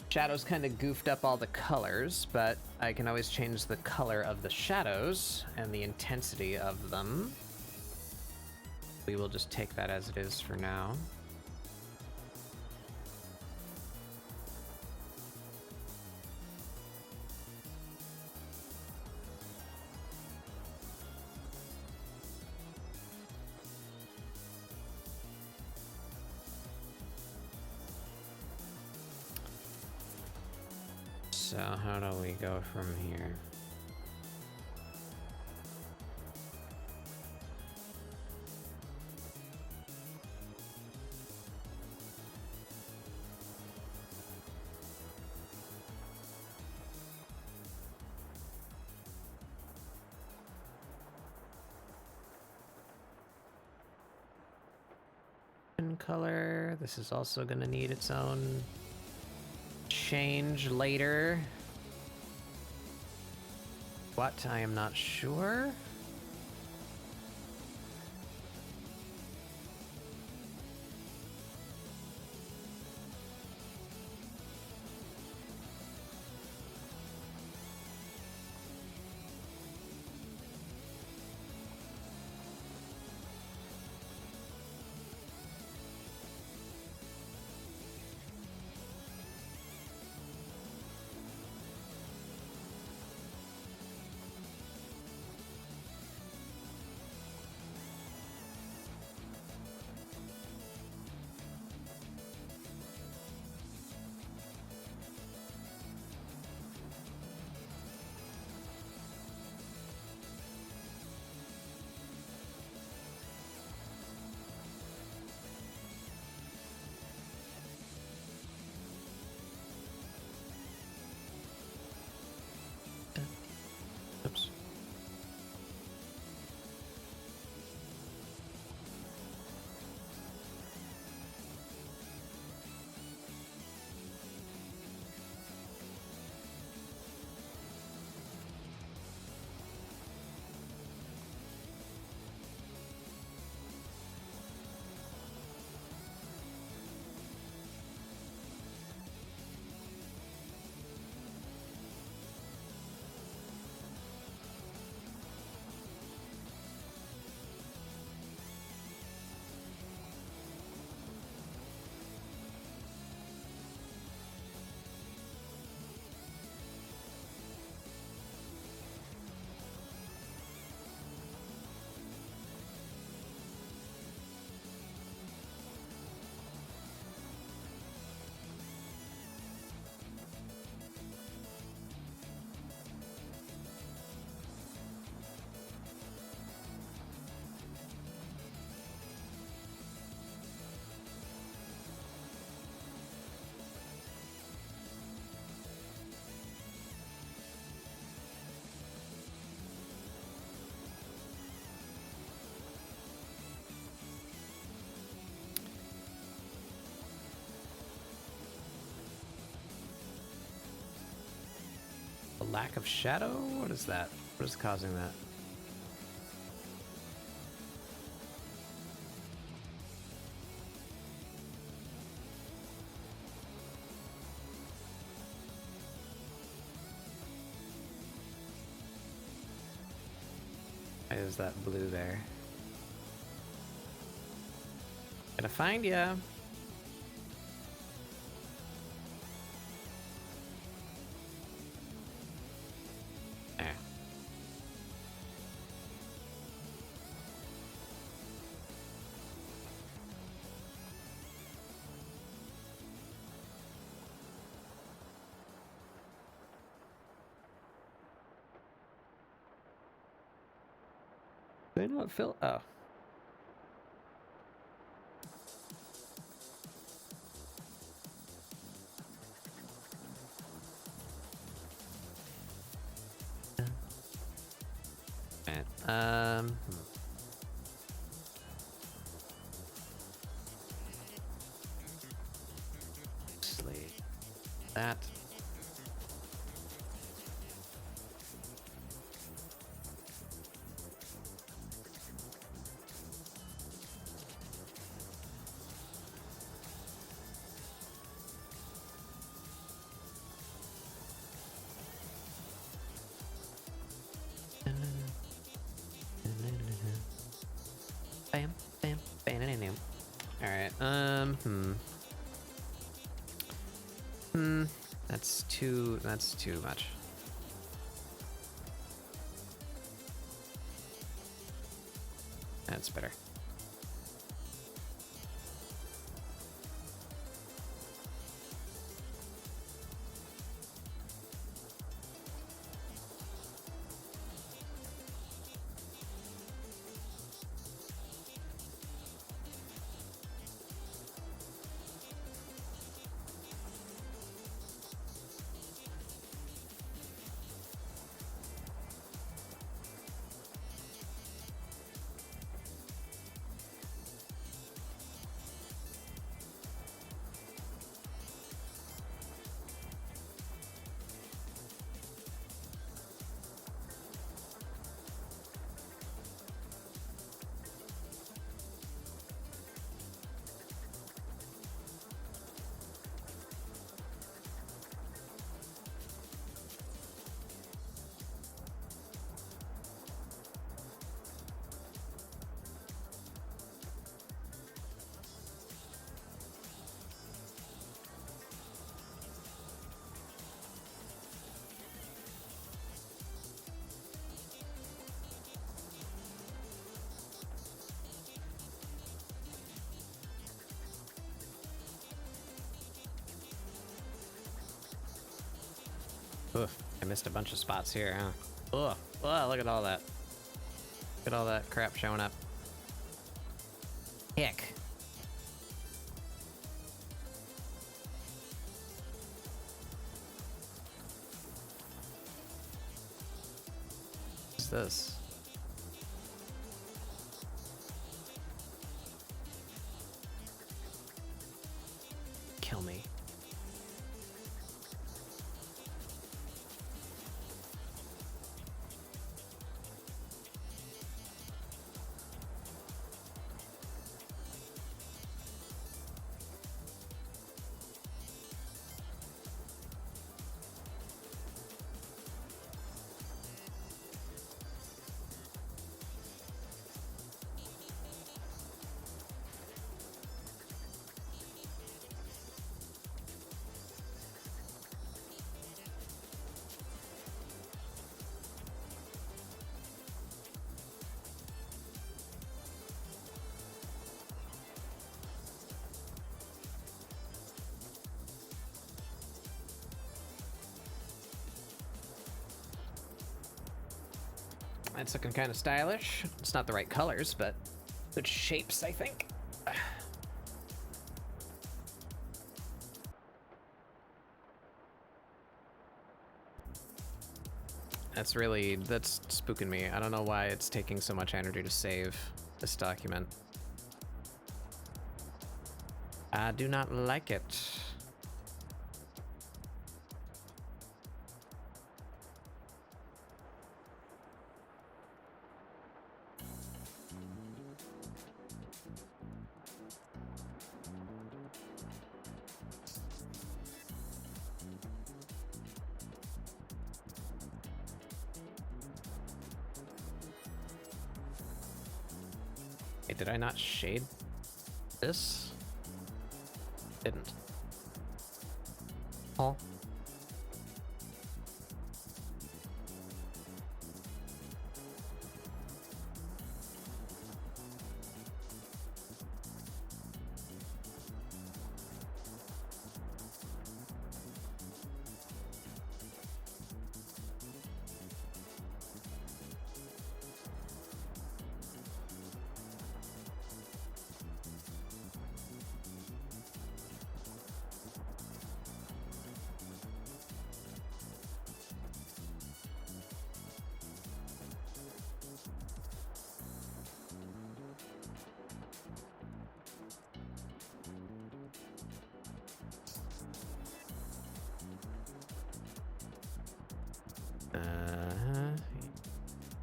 Shadows kind of goofed up all the colors, but I can always change the color of the shadows and the intensity of them. We will just take that as it is for now. So how do we go from here? Color. This is also going to need its own change later. What? I am not sure. lack of shadow? What is that? What is causing that? Why is that blue there? Gonna find ya. There. Do I know what Phil? Oh. Alright, Slate that. Bam, bam, bam, bam, bam. Alright, that's too much. That's better. Ugh, I missed a bunch of spots here, huh? Ugh, ugh, look at all that. Look at all that crap showing up. Heck. What's this? Kill me. It's looking kind of stylish. It's not the right colors, but good shapes, I think. That's spooking me. I don't know why it's taking so much energy to save this document. I do not like it. Wait, did I not shade this? Didn't. Oh.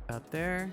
Out there.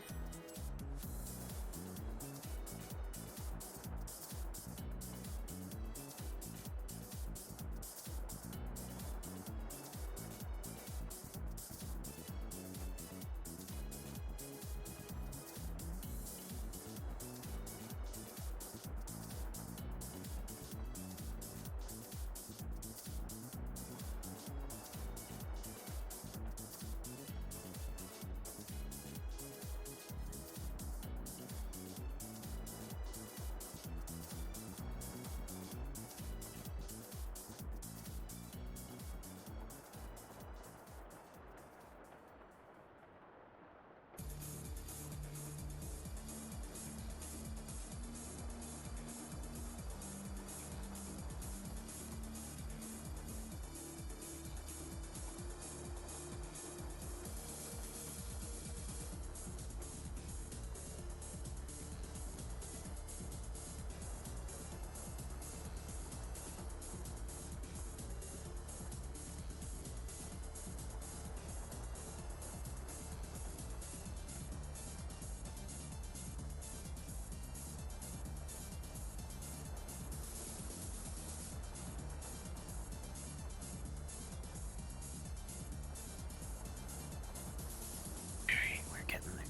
We're getting there.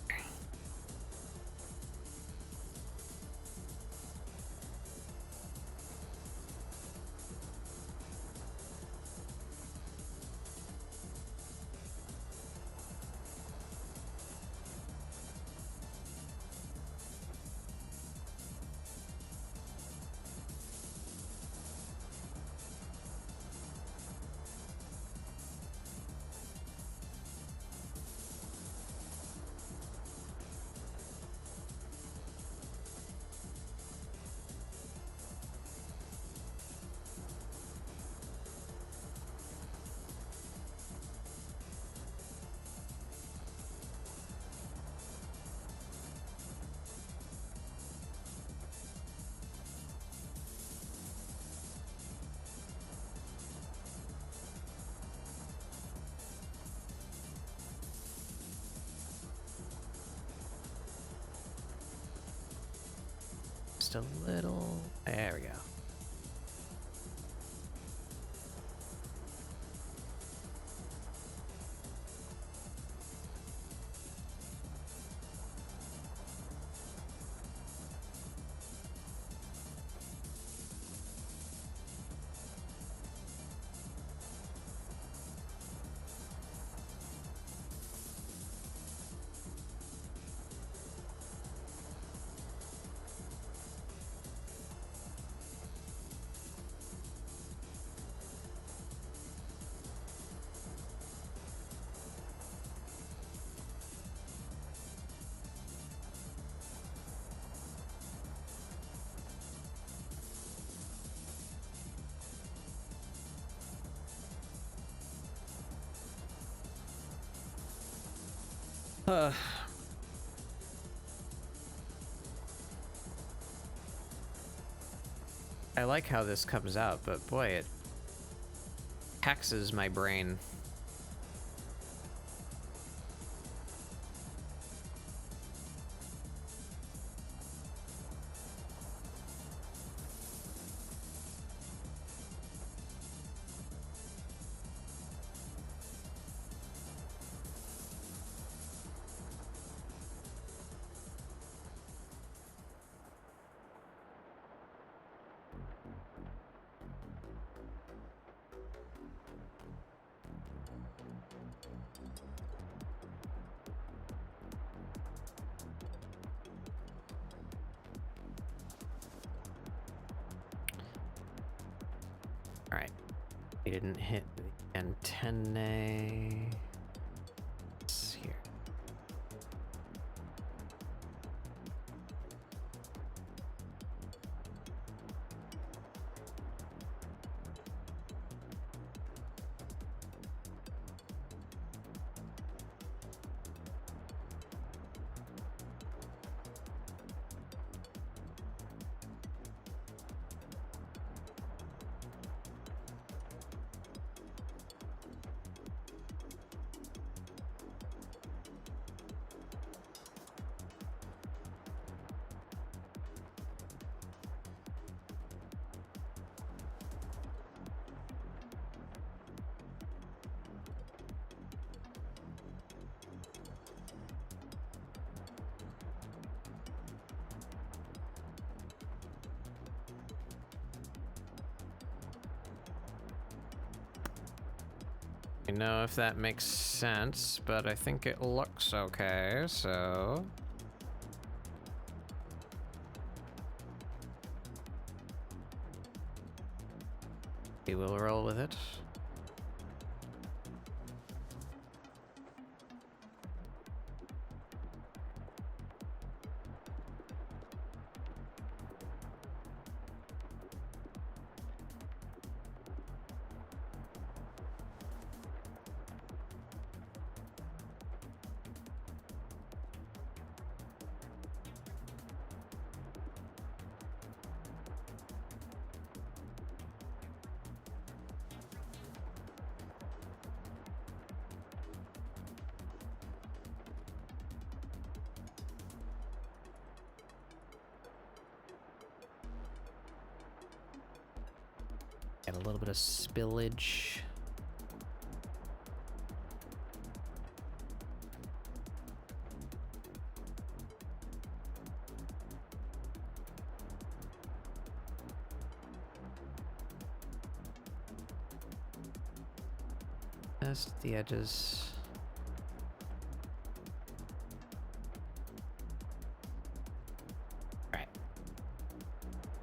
Just a little. There we go. I like how this comes out, but boy, it taxes my brain. Alright. We didn't hit the antennae. It's here. I know if that makes sense, but I think it looks okay, so... we will roll with it. Got a little bit of spillage. Just the edges.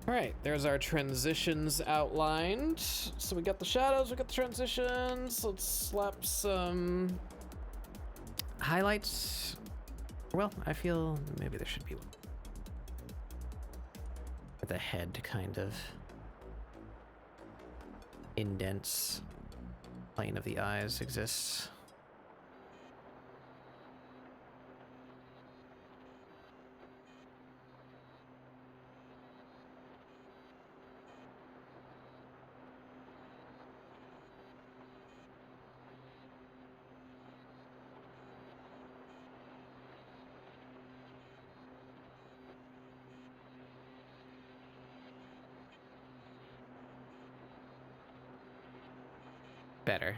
Alright, there's our transitions outlined. So we got the shadows, we got the transitions. Let's slap some highlights. Well, I feel maybe there should be one. The head kind of indents. Plane of the eyes exists. Better.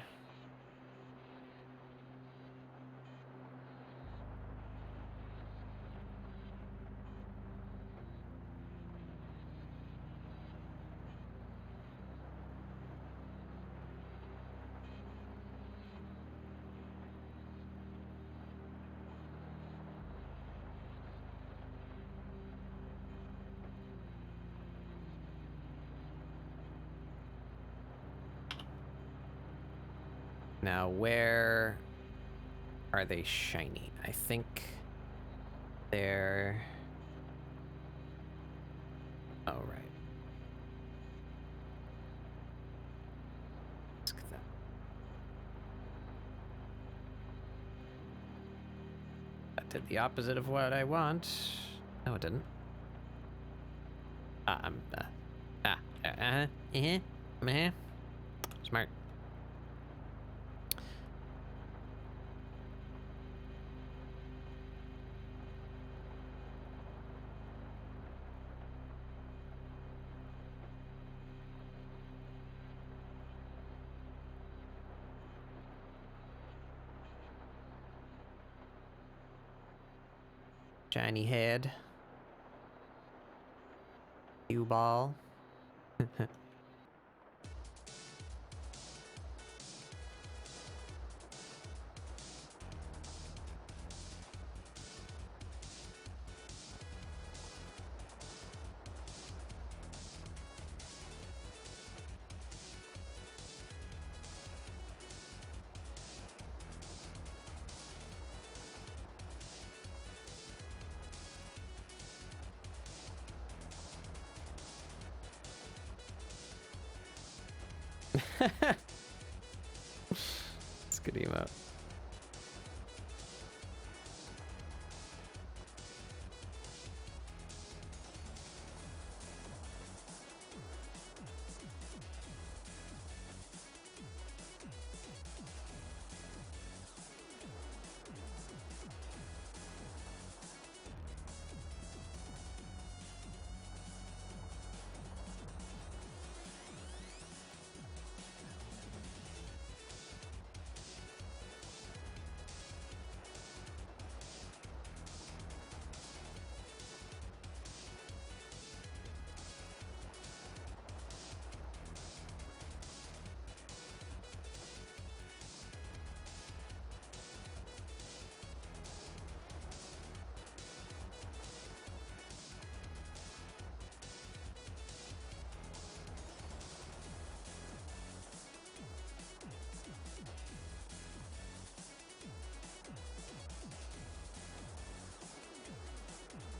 Now, where are they shiny? I think they're... oh, right. Ask that. That did the opposite of what I want. No, it didn't. Smart. Shiny head. Cue ball. It's a good emote.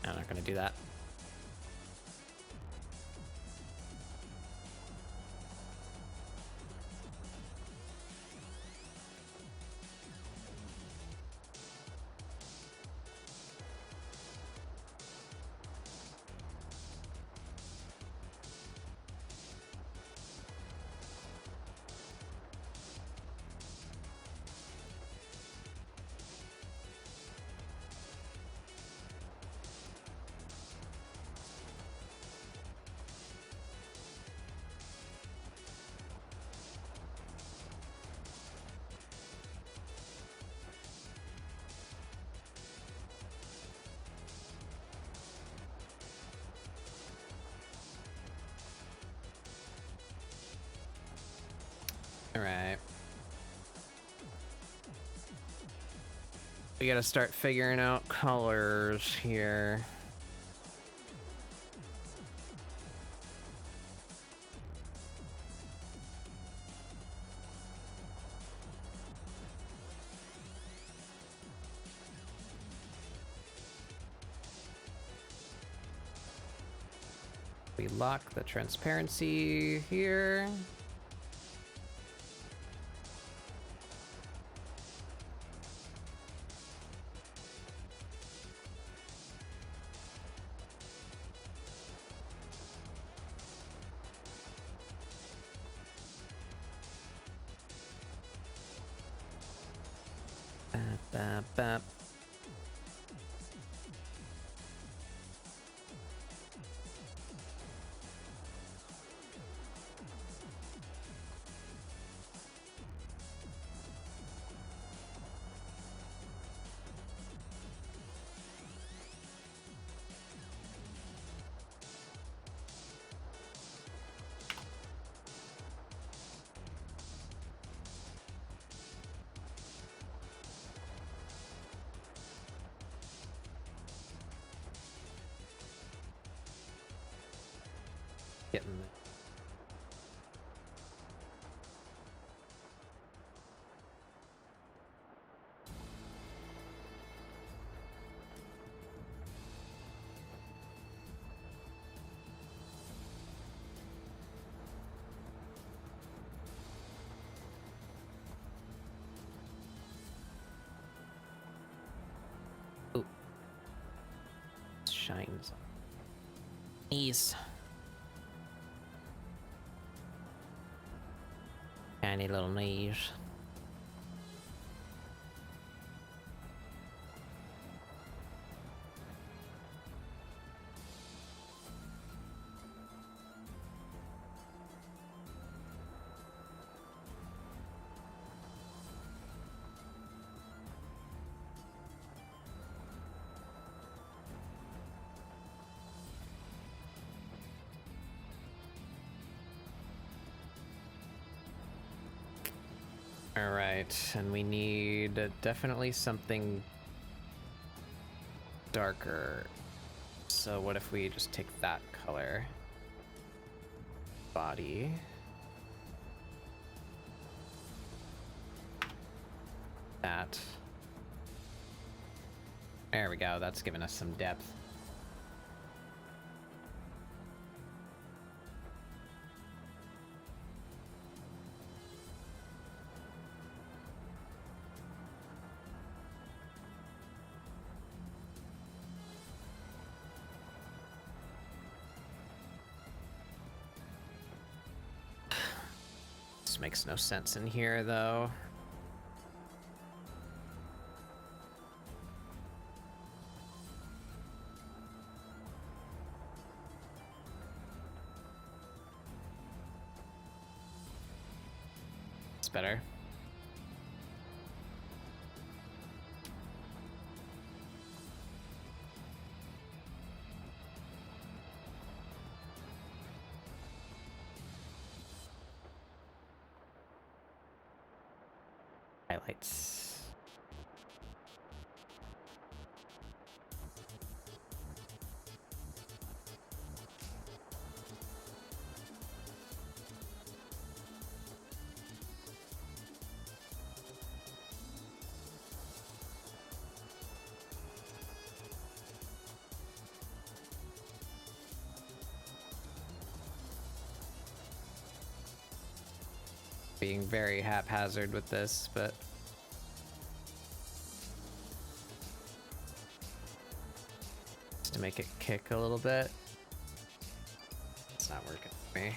I'm not gonna do that. All right. We gotta start figuring out colors here. We lock the transparency here. Bap, bap. Getting there. Ooh. Shines. Knees. Tiny little knees. All right, and we need definitely something darker. So what if we just take that color? Body. That. There we go, that's giving us some depth. This makes no sense in here, though. It's better. Highlights. Being very haphazard with this, but just to make it kick a little bit. It's not working for me.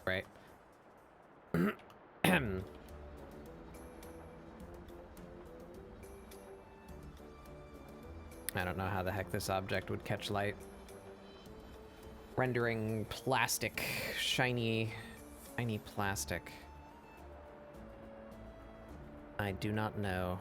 Right. I don't know how the heck this object would catch light. Rendering plastic, shiny plastic. I do not know.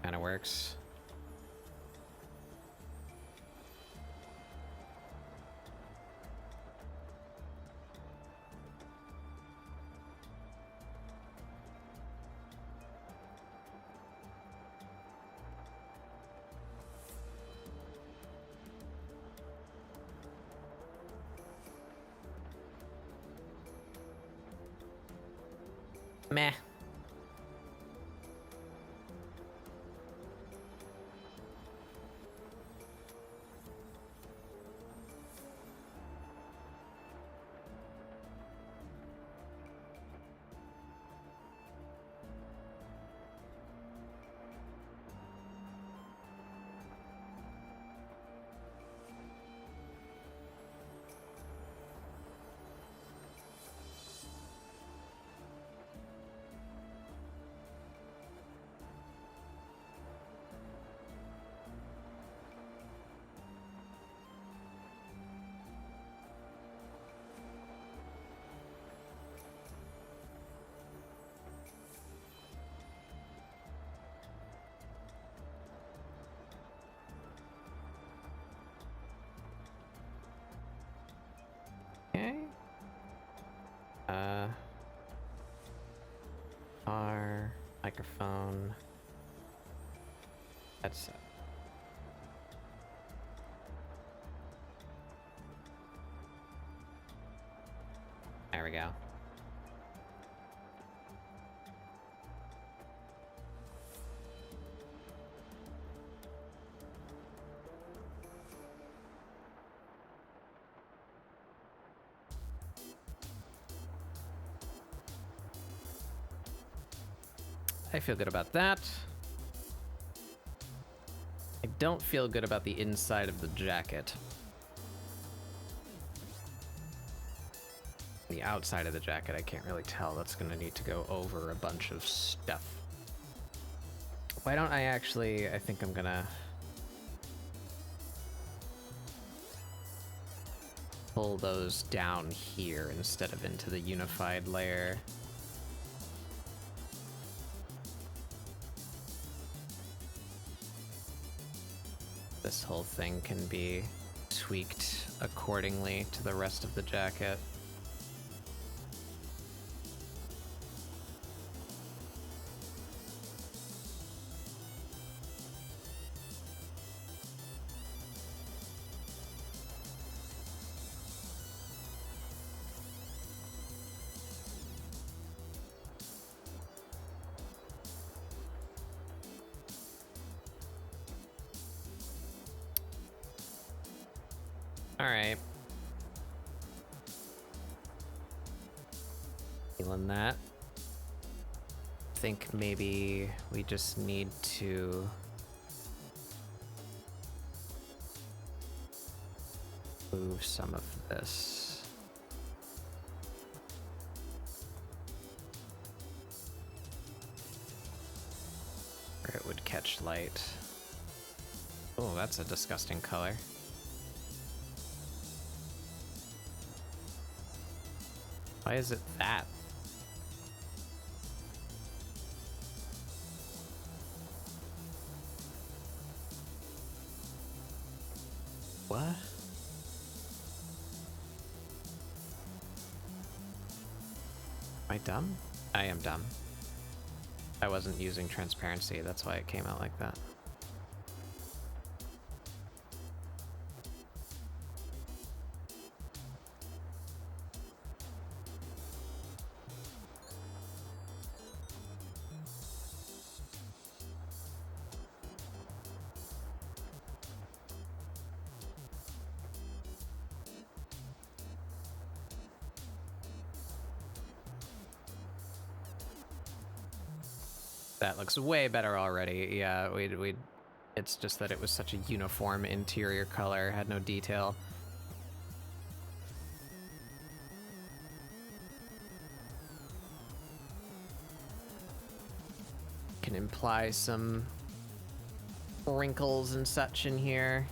Kind of works. Meh. Our microphone. Headset. There we go. I feel good about that. I don't feel good about the inside of the jacket. The outside of the jacket, I can't really tell. That's gonna need to go over a bunch of stuff. Why don't I actually, I think I'm gonna pull those down here instead of into the unified layer. This whole thing can be tweaked accordingly to the rest of the jacket. Alright. Feeling that. Think maybe we just need to move some of this. Where it would catch light. Oh, that's a disgusting color. Why is it that? What? Am I dumb? I am dumb. I wasn't using transparency, that's why it came out like that. That looks way better already. Yeah, we'd it's just that it was such a uniform interior color, had no detail. Can imply some wrinkles and such in here.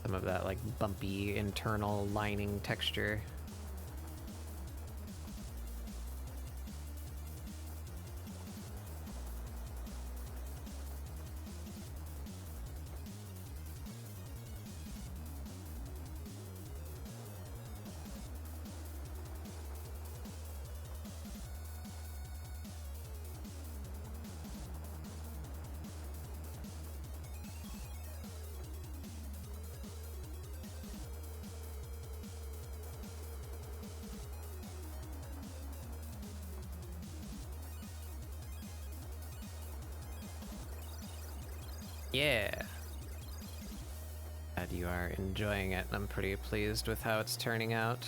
Some of that like bumpy internal lining texture. Yeah. Glad you are enjoying it. I'm pretty pleased with how it's turning out.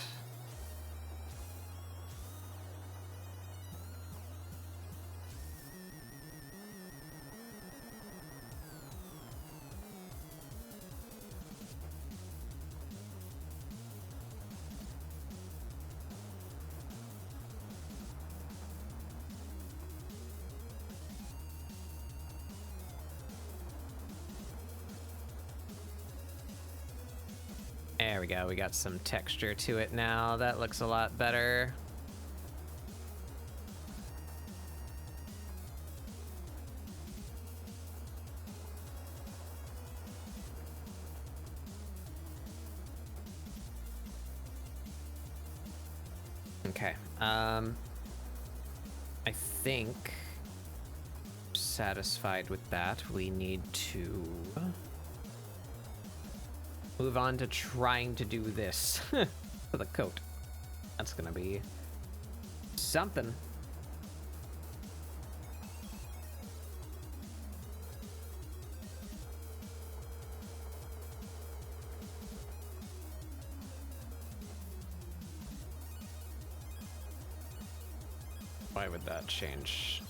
There we go. We got some texture to it now. That looks a lot better. Okay. I think satisfied with that. We need to move on to trying to do this for the coat. That's gonna be something. Why would that change?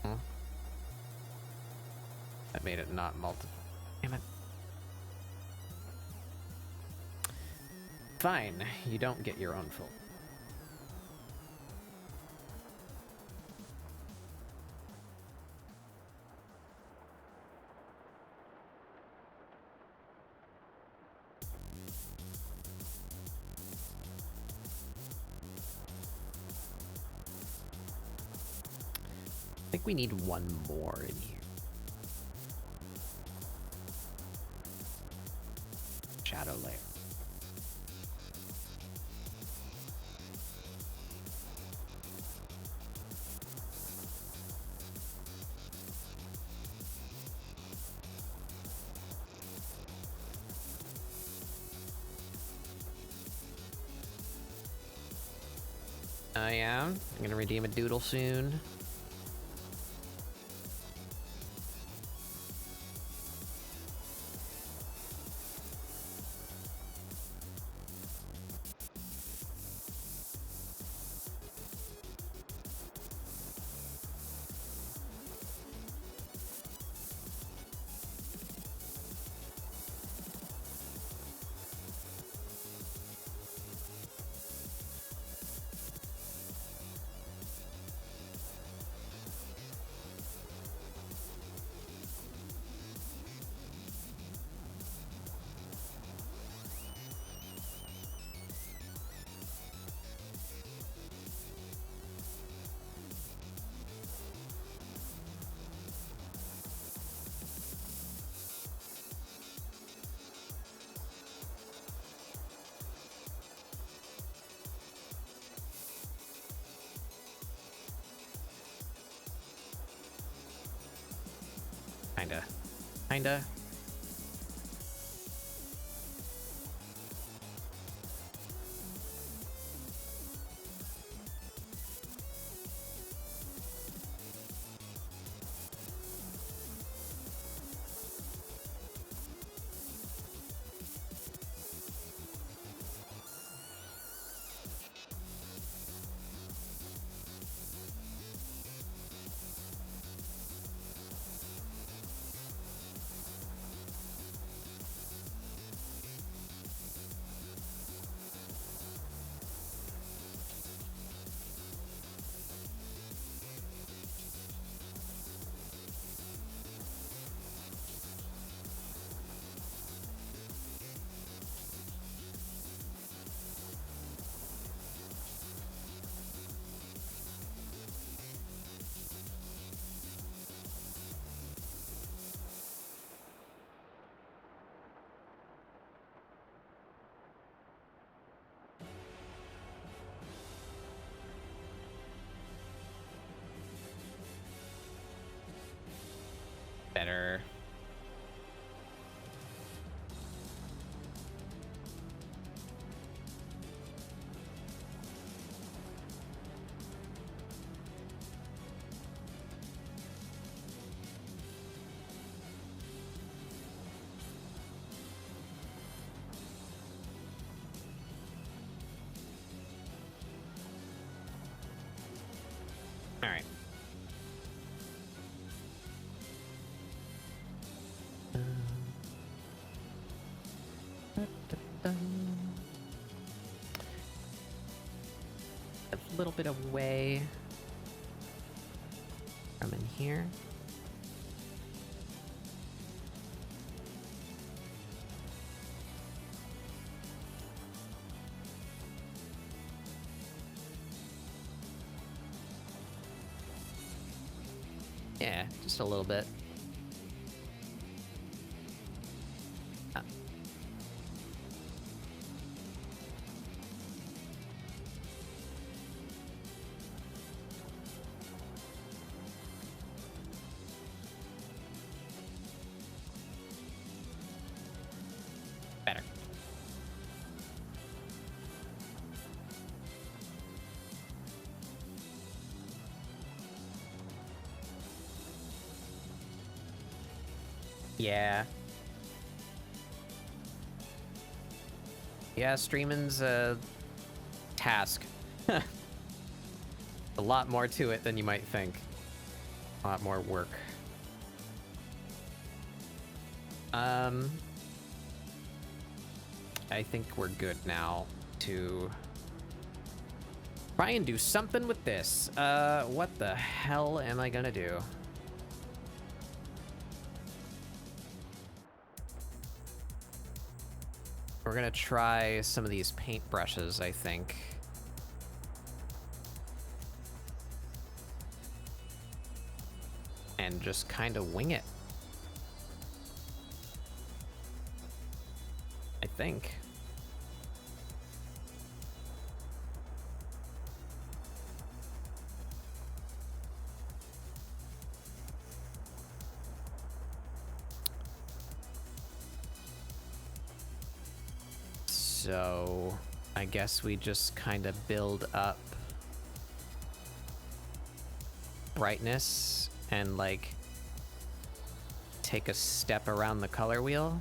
Huh? That made it not multiple. Damn it. Fine, you don't get your own full. I think we need one more in here. Shadow layer. I am. I'm gonna redeem a doodle soon. Kinda. Better. All right. A little bit away from in here. Yeah, just a little bit. Better. Yeah. Yeah, streaming's a task. A lot more to it than you might think. A lot more work. I think we're good now to try and do something with this. What the hell am I gonna do? We're gonna try some of these paint brushes, I think. And just kind of wing it. I think. So, I guess we just kind of build up brightness and like take a step around the color wheel.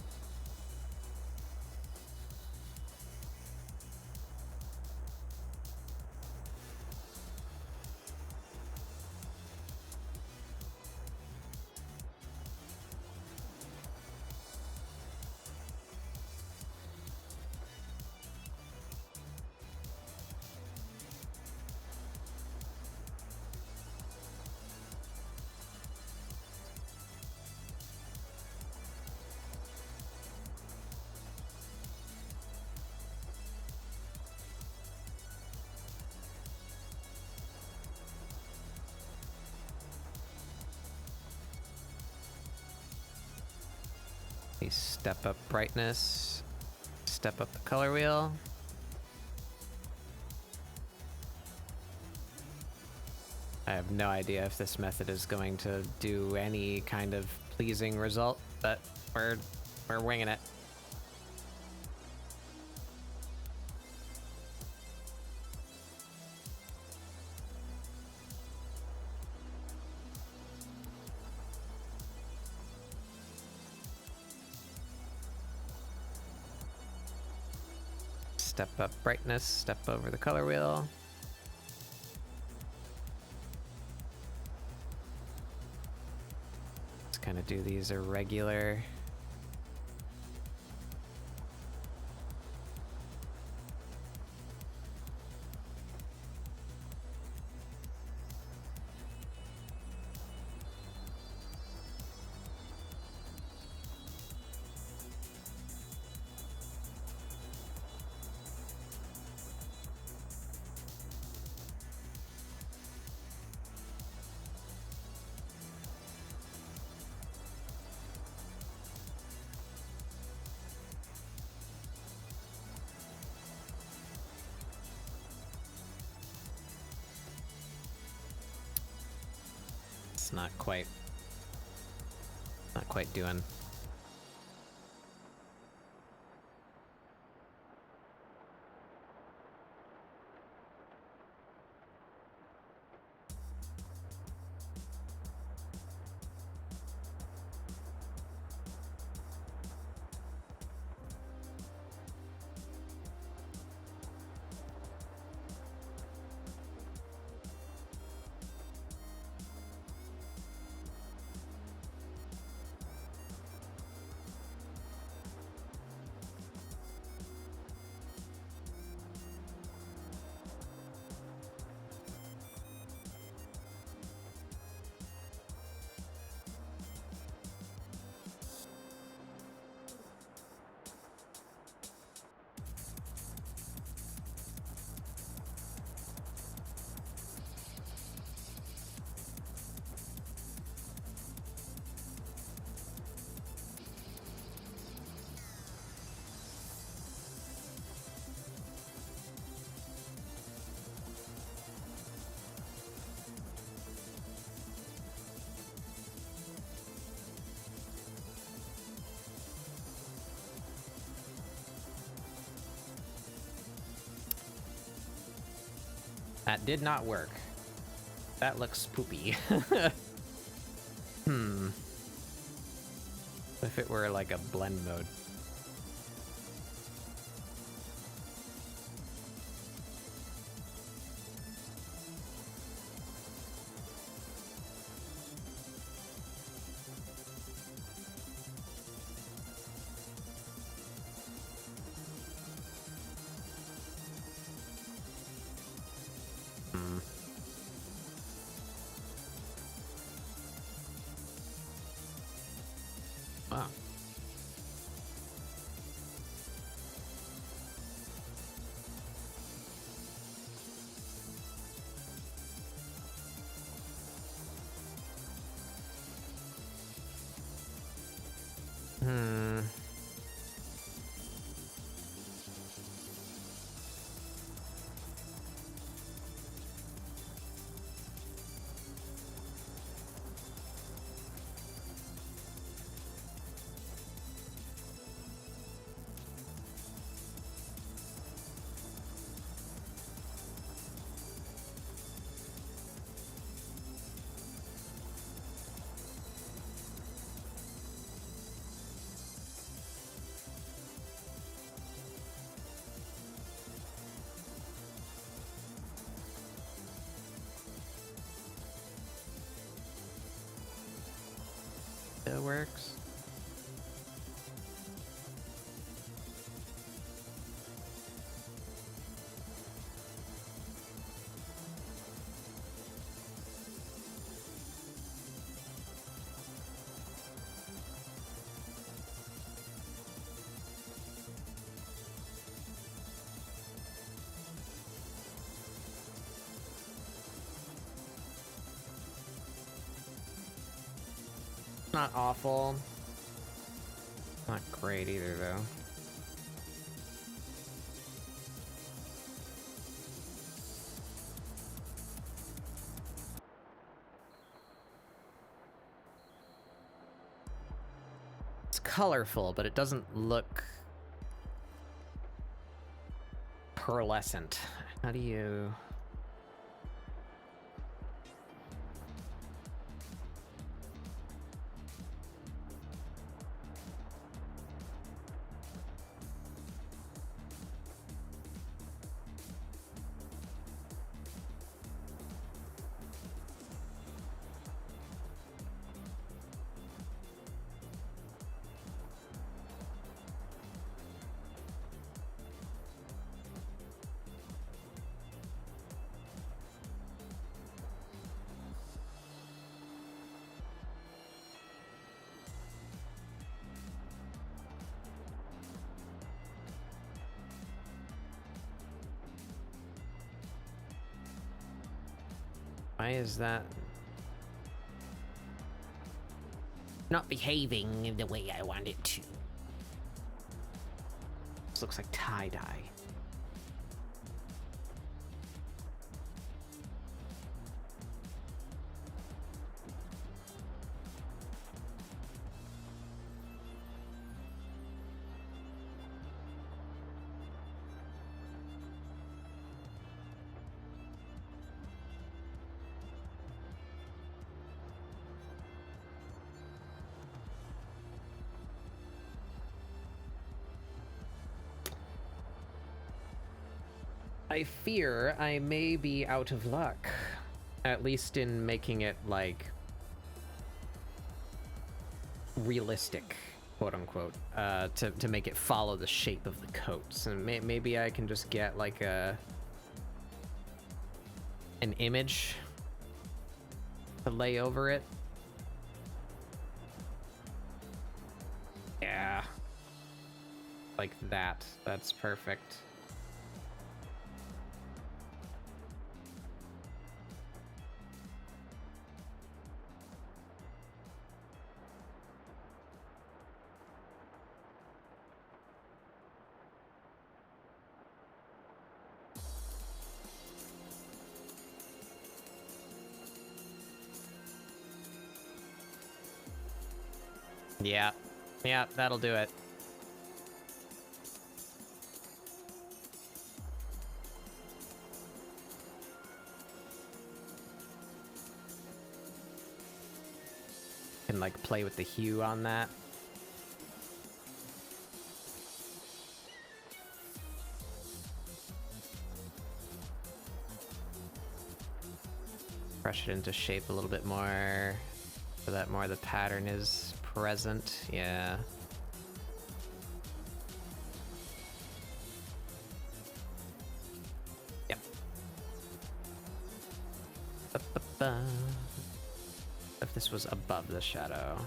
Step up brightness, step up the color wheel. I have no idea if this method is going to do any kind of pleasing result, but we're winging it. Step up brightness, step over the color wheel. Let's kind of do these irregular. Not quite doing. That did not work. That looks poopy. If it were like a blend mode. Wow. That works. Not awful. Not great either, though. It's colorful, but it doesn't look pearlescent. How do you... Why is that not behaving the way I want it to? This looks like tie-dye. I fear I may be out of luck, at least in making it, like, realistic, quote-unquote, to make it follow the shape of the coats. And maybe I can just get, like, an image to lay over it. Yeah. Like that. That's perfect. Yeah. Yeah, that'll do it. can like play with the hue on that. Brush it into shape a little bit more so that more of the pattern is present. Yeah. Yep. Ba-ba-ba. If this was above the shadow,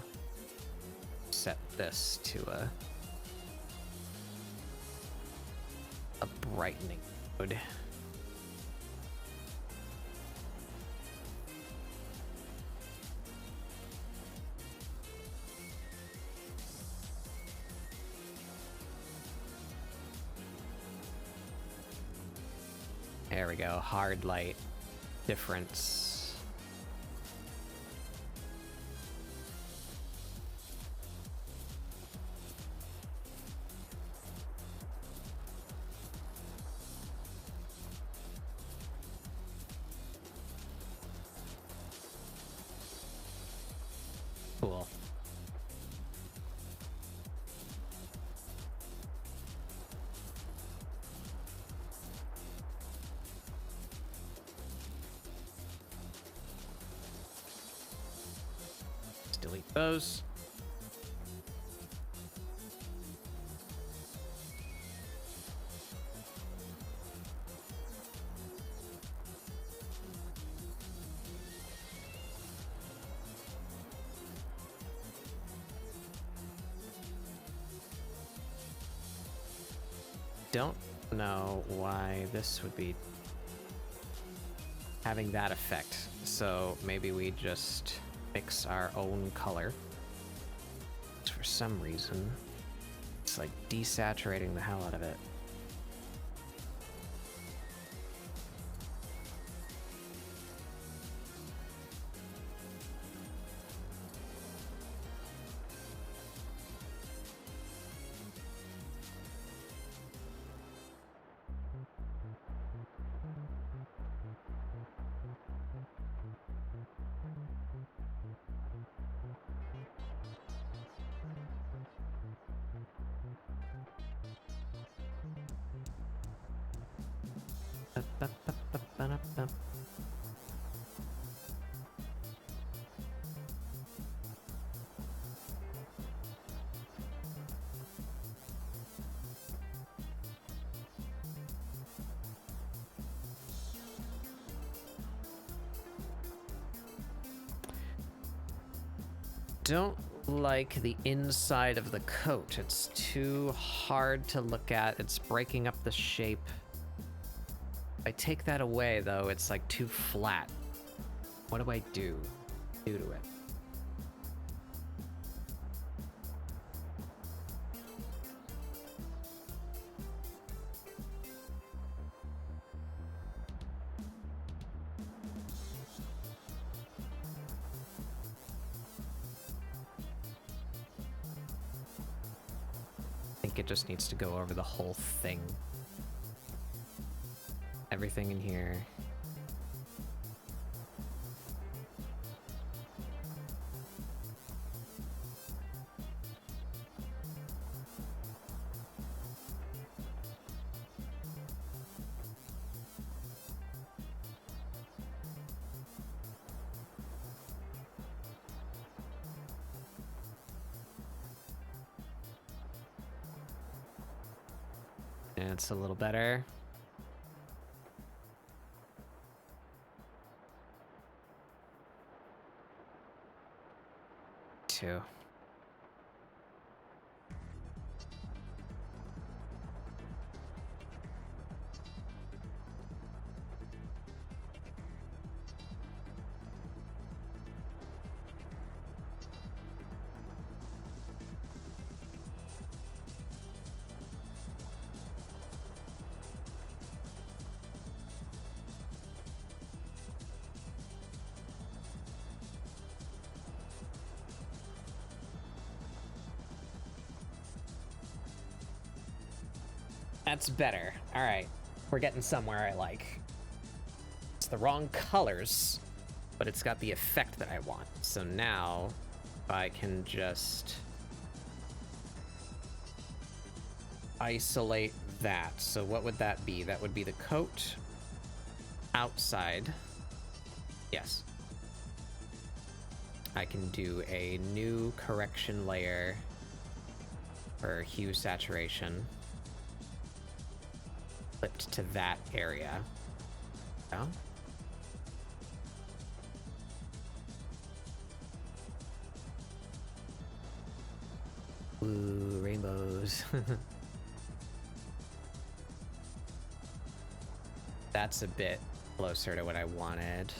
set this to a brightening mode. There we go, hard light difference. Cool. Delete those. Don't know why this would be having that effect, so maybe we just mix our own color. For some reason, it's like desaturating the hell out of it. Don't like the inside of the coat. It's too hard to look at. It's breaking up the shape. If I take that away, though, it's like too flat. What do I do to it? It just needs to go over the whole thing. Everything in here. It's a little better. Two. That's better. All right. We're getting somewhere I like. It's the wrong colors, but it's got the effect that I want. So now I can just isolate that. So what would that be? That would be the coat outside. Yes. I can do a new correction layer for hue saturation. Flipped to that area. Oh. Ooh, rainbows. That's a bit closer to what I wanted.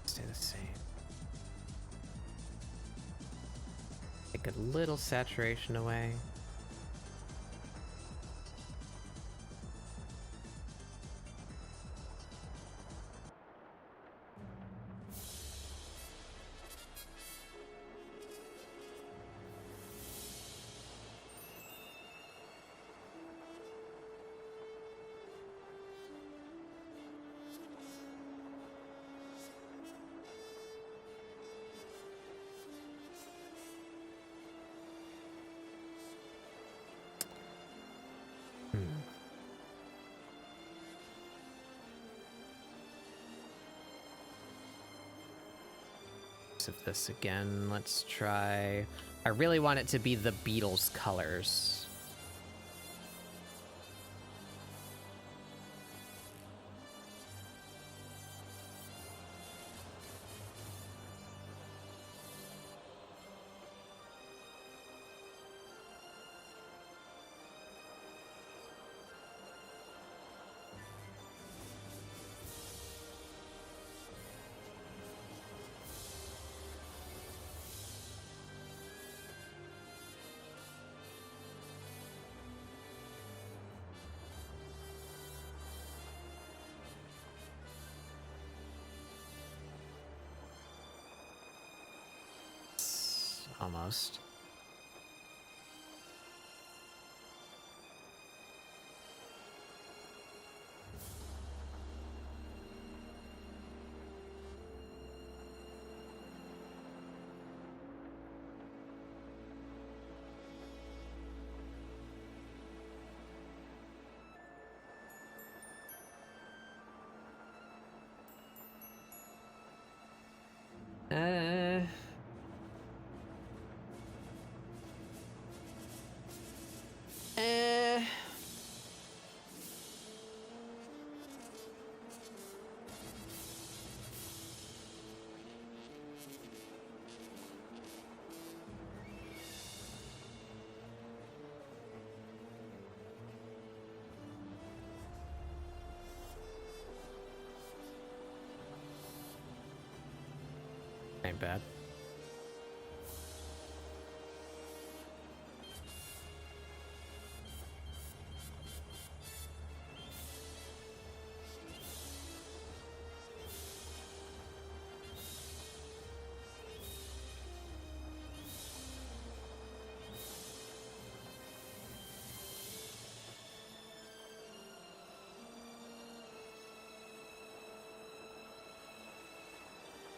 Stay the same. Take a little saturation away. Of this again. Let's try. I really want it to be the Beatles colors. Almost. Ain't bad.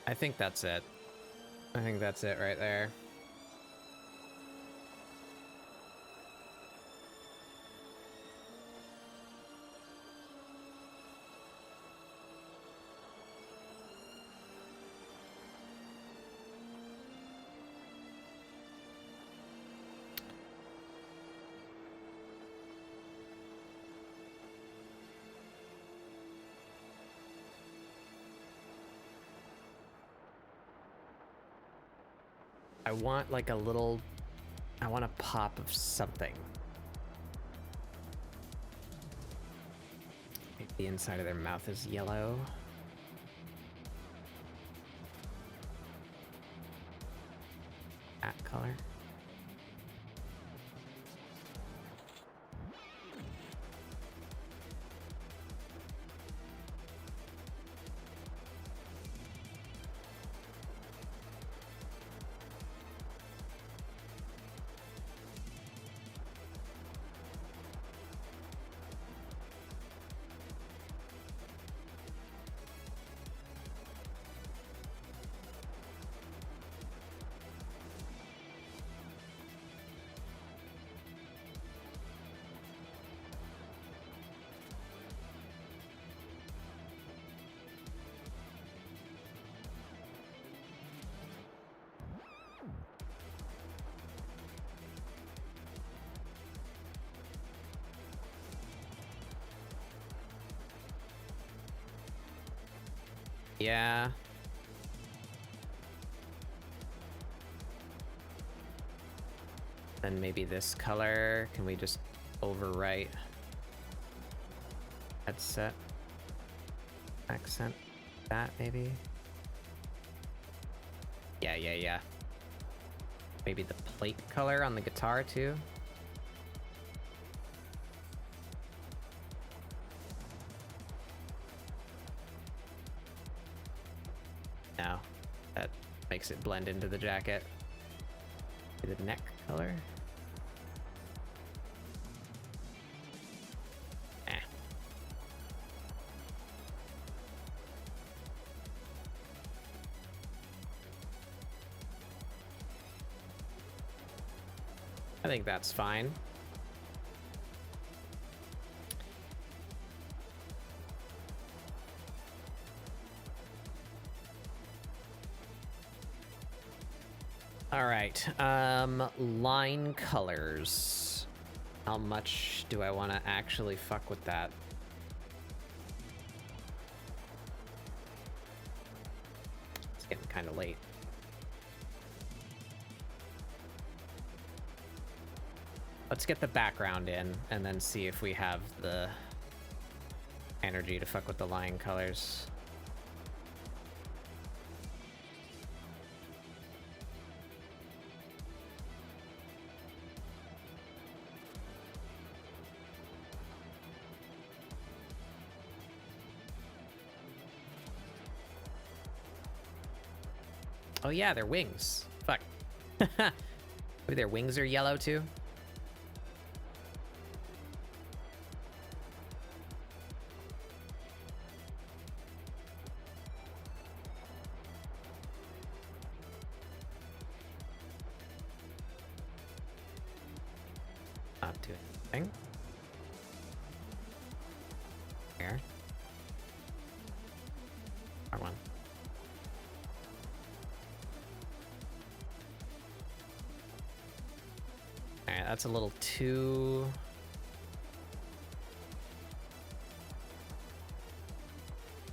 I think that's it. I think that's it right there. I want like a little, I want a pop of something. Maybe the inside of their mouth is yellow. That color. Yeah. Then maybe this color. Can we just overwrite headset accent that maybe? Yeah. Maybe the plate color on the guitar too. No, that makes it blend into the jacket. The neck color. I think that's fine. All right, line colors. How much do I want to actually fuck with that? It's getting kind of late. Let's get the background in and then see if we have the energy to fuck with the line colors. Oh yeah, their wings. Fuck. Maybe their wings are yellow too? Not doing anything. Here. R1. Alright, that's a little too...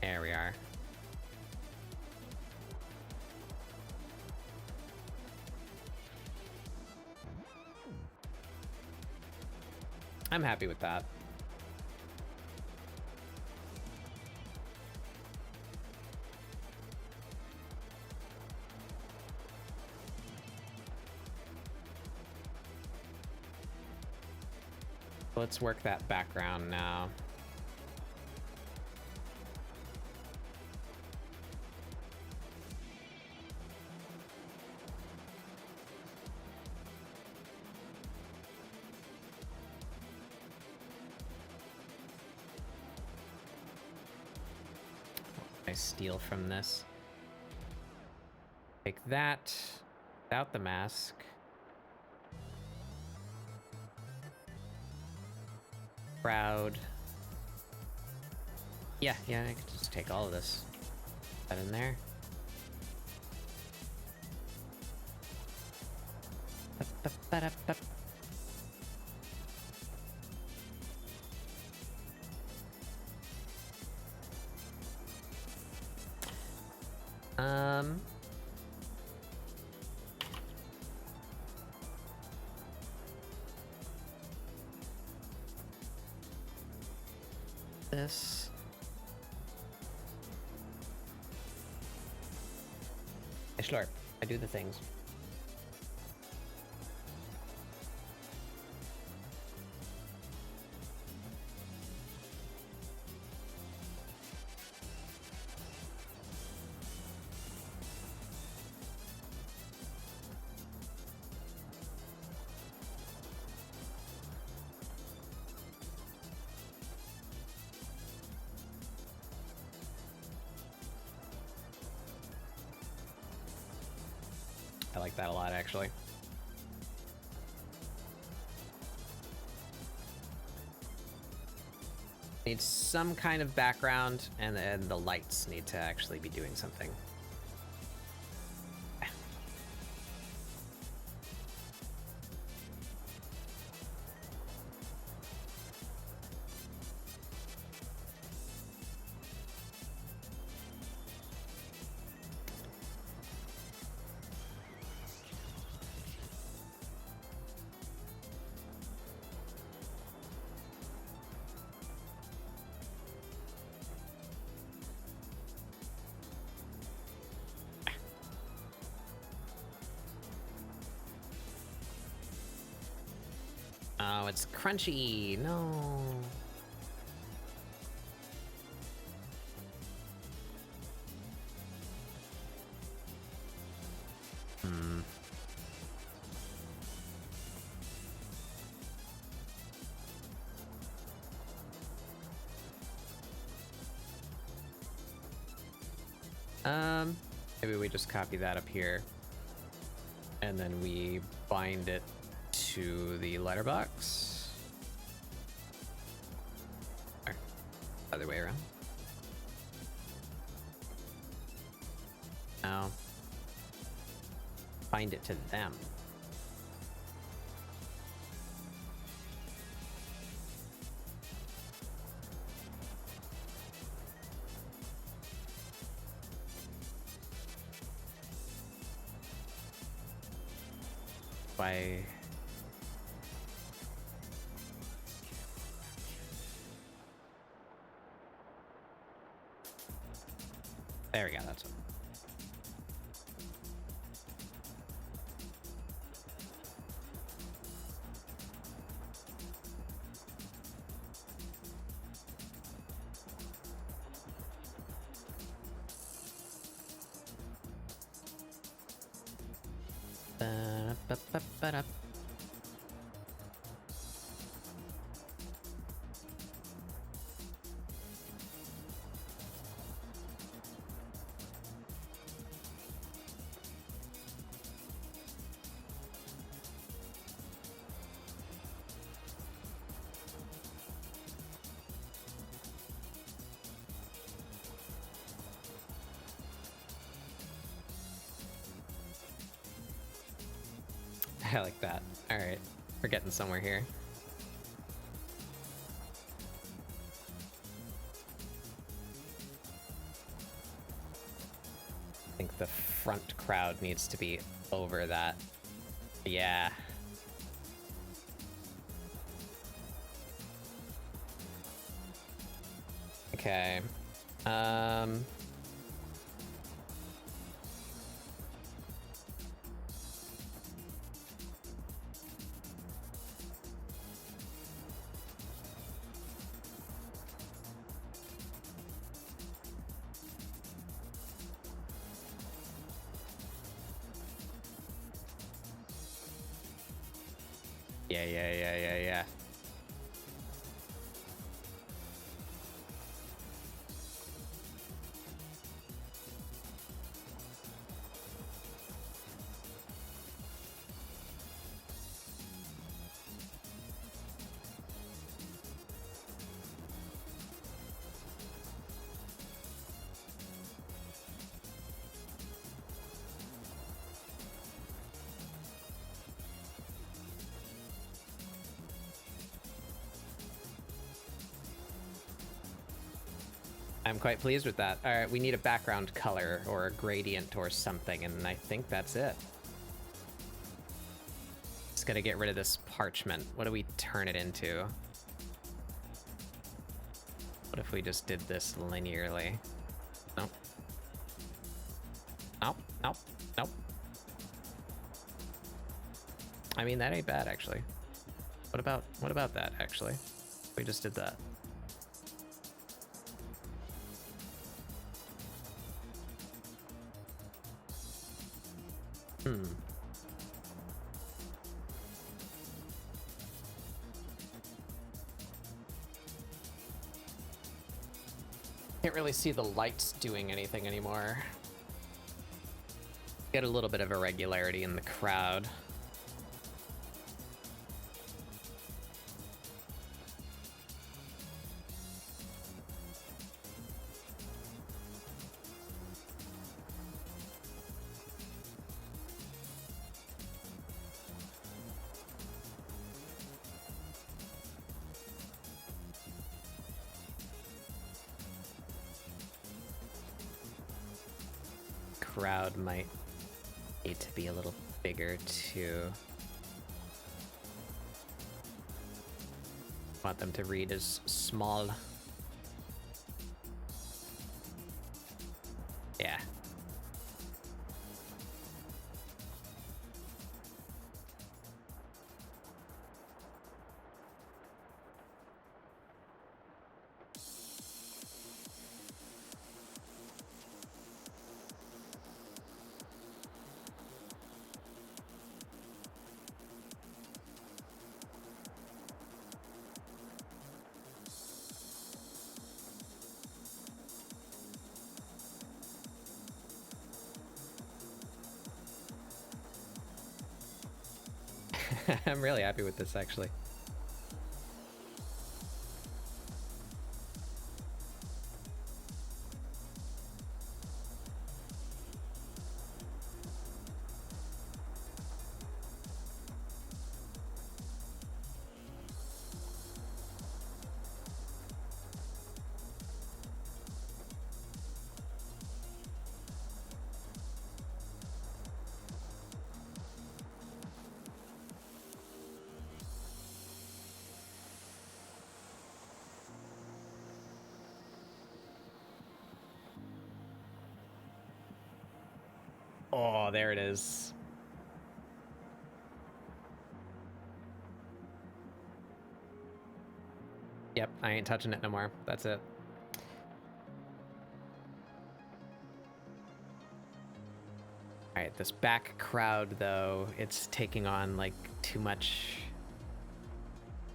There we are. I'm happy with that. Let's work that background now. I steal from this. Take that without the mask. Crowd. Yeah, I could just take all of this. Put that in there. Ba-ba-ba-da-ba. this. I slurp. I do the things. I like that a lot, actually. Needs some kind of background, and then the lights need to actually be doing something. Oh, it's crunchy. No. Hmm. Maybe we just copy that up here, and then we bind it to the letterbox. Or other way around. Now, bind it to them. By there we go, that's it. Ba-da-ba-ba-ba-da. I like that. All right, we're getting somewhere here. I think the front crowd needs to be over that. Yeah. Okay. Yeah. I'm quite pleased with that. All right, we need a background color or a gradient or something, and I think that's it. Just gotta get rid of this parchment. What do we turn it into? What if we just did this linearly? Nope. Nope, nope, nope. I mean, that ain't bad, actually. What about that, actually? We just did that. Can't really see the lights doing anything anymore. Get a little bit of irregularity in the crowd. Crowd might need to be a little bigger too. Want them to read as small. Yeah. I'm really happy with this, actually. Oh, there it is. Yep, I ain't touching it no more. That's it. Alright, this back crowd, though, it's taking on, like, too much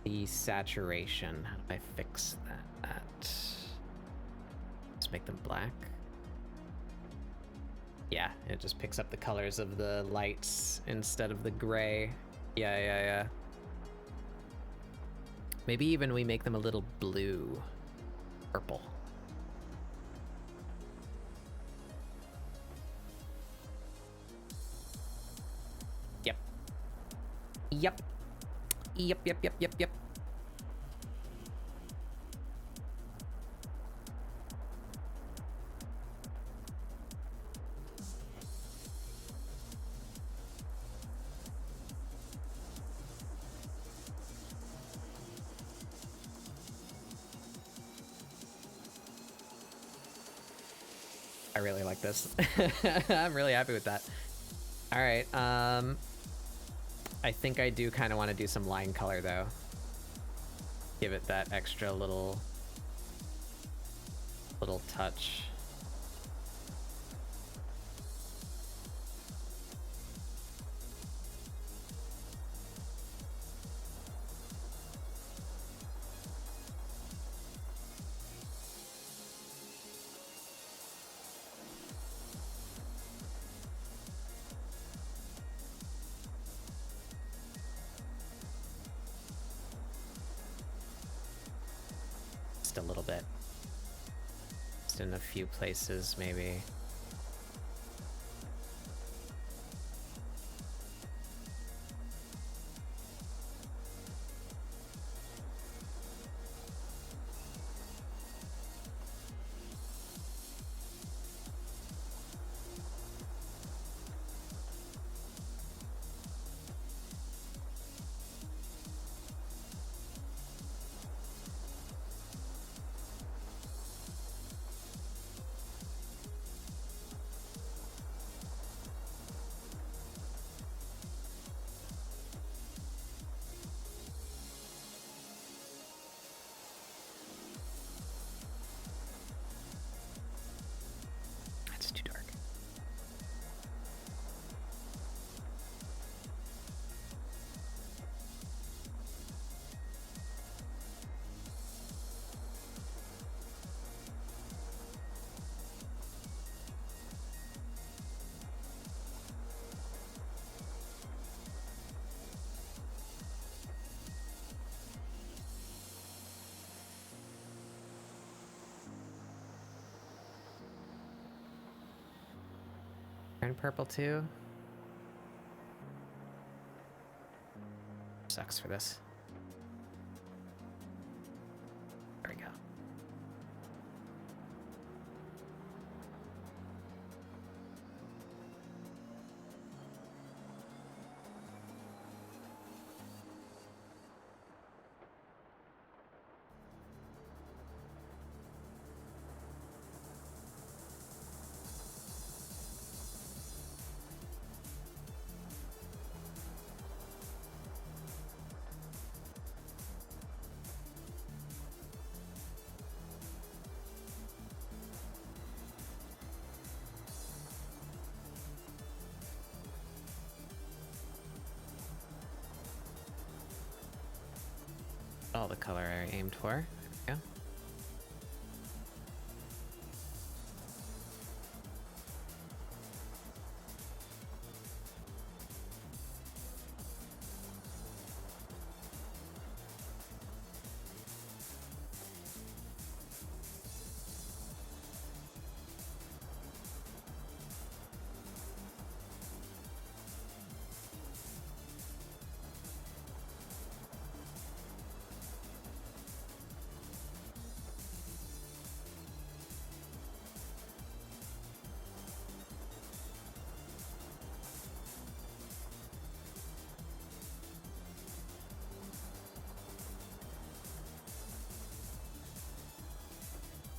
desaturation. How do I fix that? Just make them black. Yeah, it just picks up the colors of the lights instead of the gray. Yeah. Maybe even we make them a little blue. Purple. Yep. I really like this. I'm really happy with that. All right. I think I do kind of want to do some line color though. Give it that extra little touch. Just a little bit. Just in a few places, maybe. Turn purple too. Sucks for this. There we go. Oh, the color I aimed for. There we go.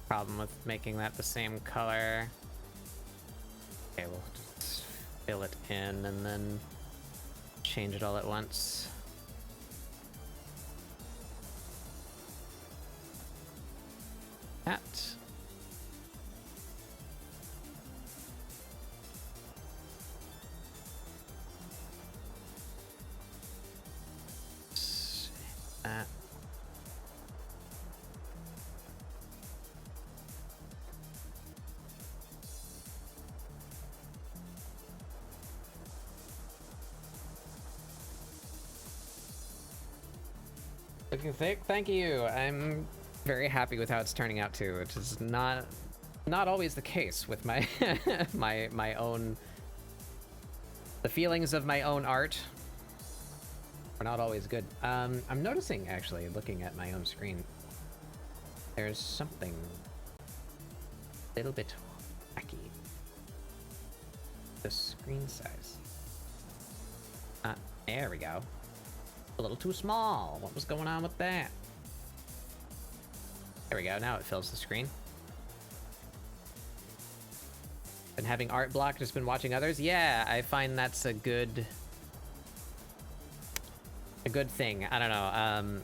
Problem with making that the same color. Okay, we'll just fill it in and then change it all at once. That. That. Looking thick, thank you. I'm very happy with how it's turning out too, which is not always the case with my my own, the feelings of my own art are not always good. I'm noticing, actually, looking at my own screen, there's something a little bit wacky. The screen size. There we go. A little too small. What was going on with that? There we go. Now it fills the screen. Been having art block, just been watching others. Yeah, I find that's a good thing. I don't know.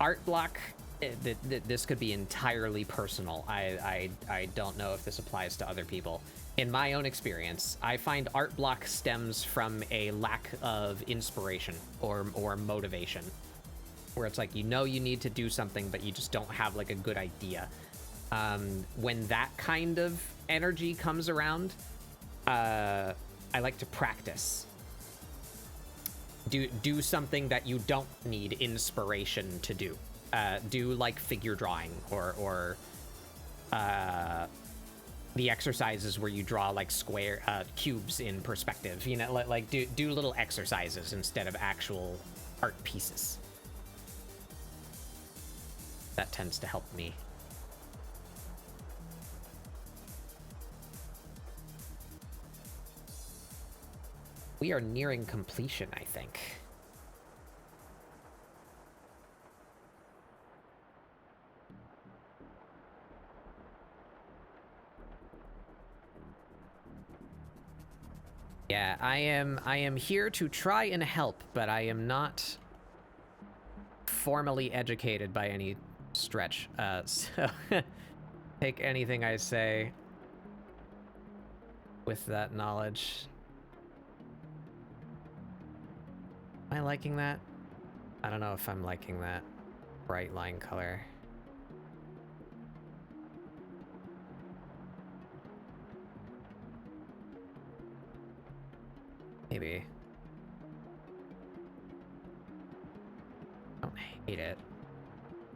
Art block. This could be entirely personal. I don't know if this applies to other people. In my own experience, I find art block stems from a lack of inspiration or motivation, where it's like, you know, you need to do something, but you just don't have like a good idea. When that kind of energy comes around, I like to practice. Do something that you don't need inspiration to do. Do like figure drawing or the exercises where you draw like square cubes in perspective, you know, like do little exercises instead of actual art pieces. That tends to help me. We are nearing completion, I think. Yeah, I am here to try and help, but I am not formally educated by any stretch. So take anything I say with that knowledge. Am I liking that? I don't know if I'm liking that bright line color. Maybe. I don't hate it.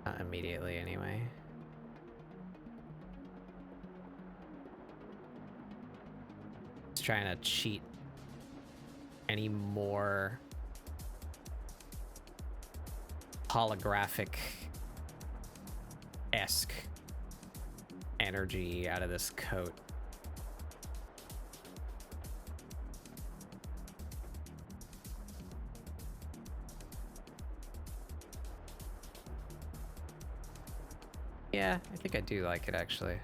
Not immediately, anyway. trying to cheat any more holographic-esque energy out of this coat. Yeah, I think I do like it, actually.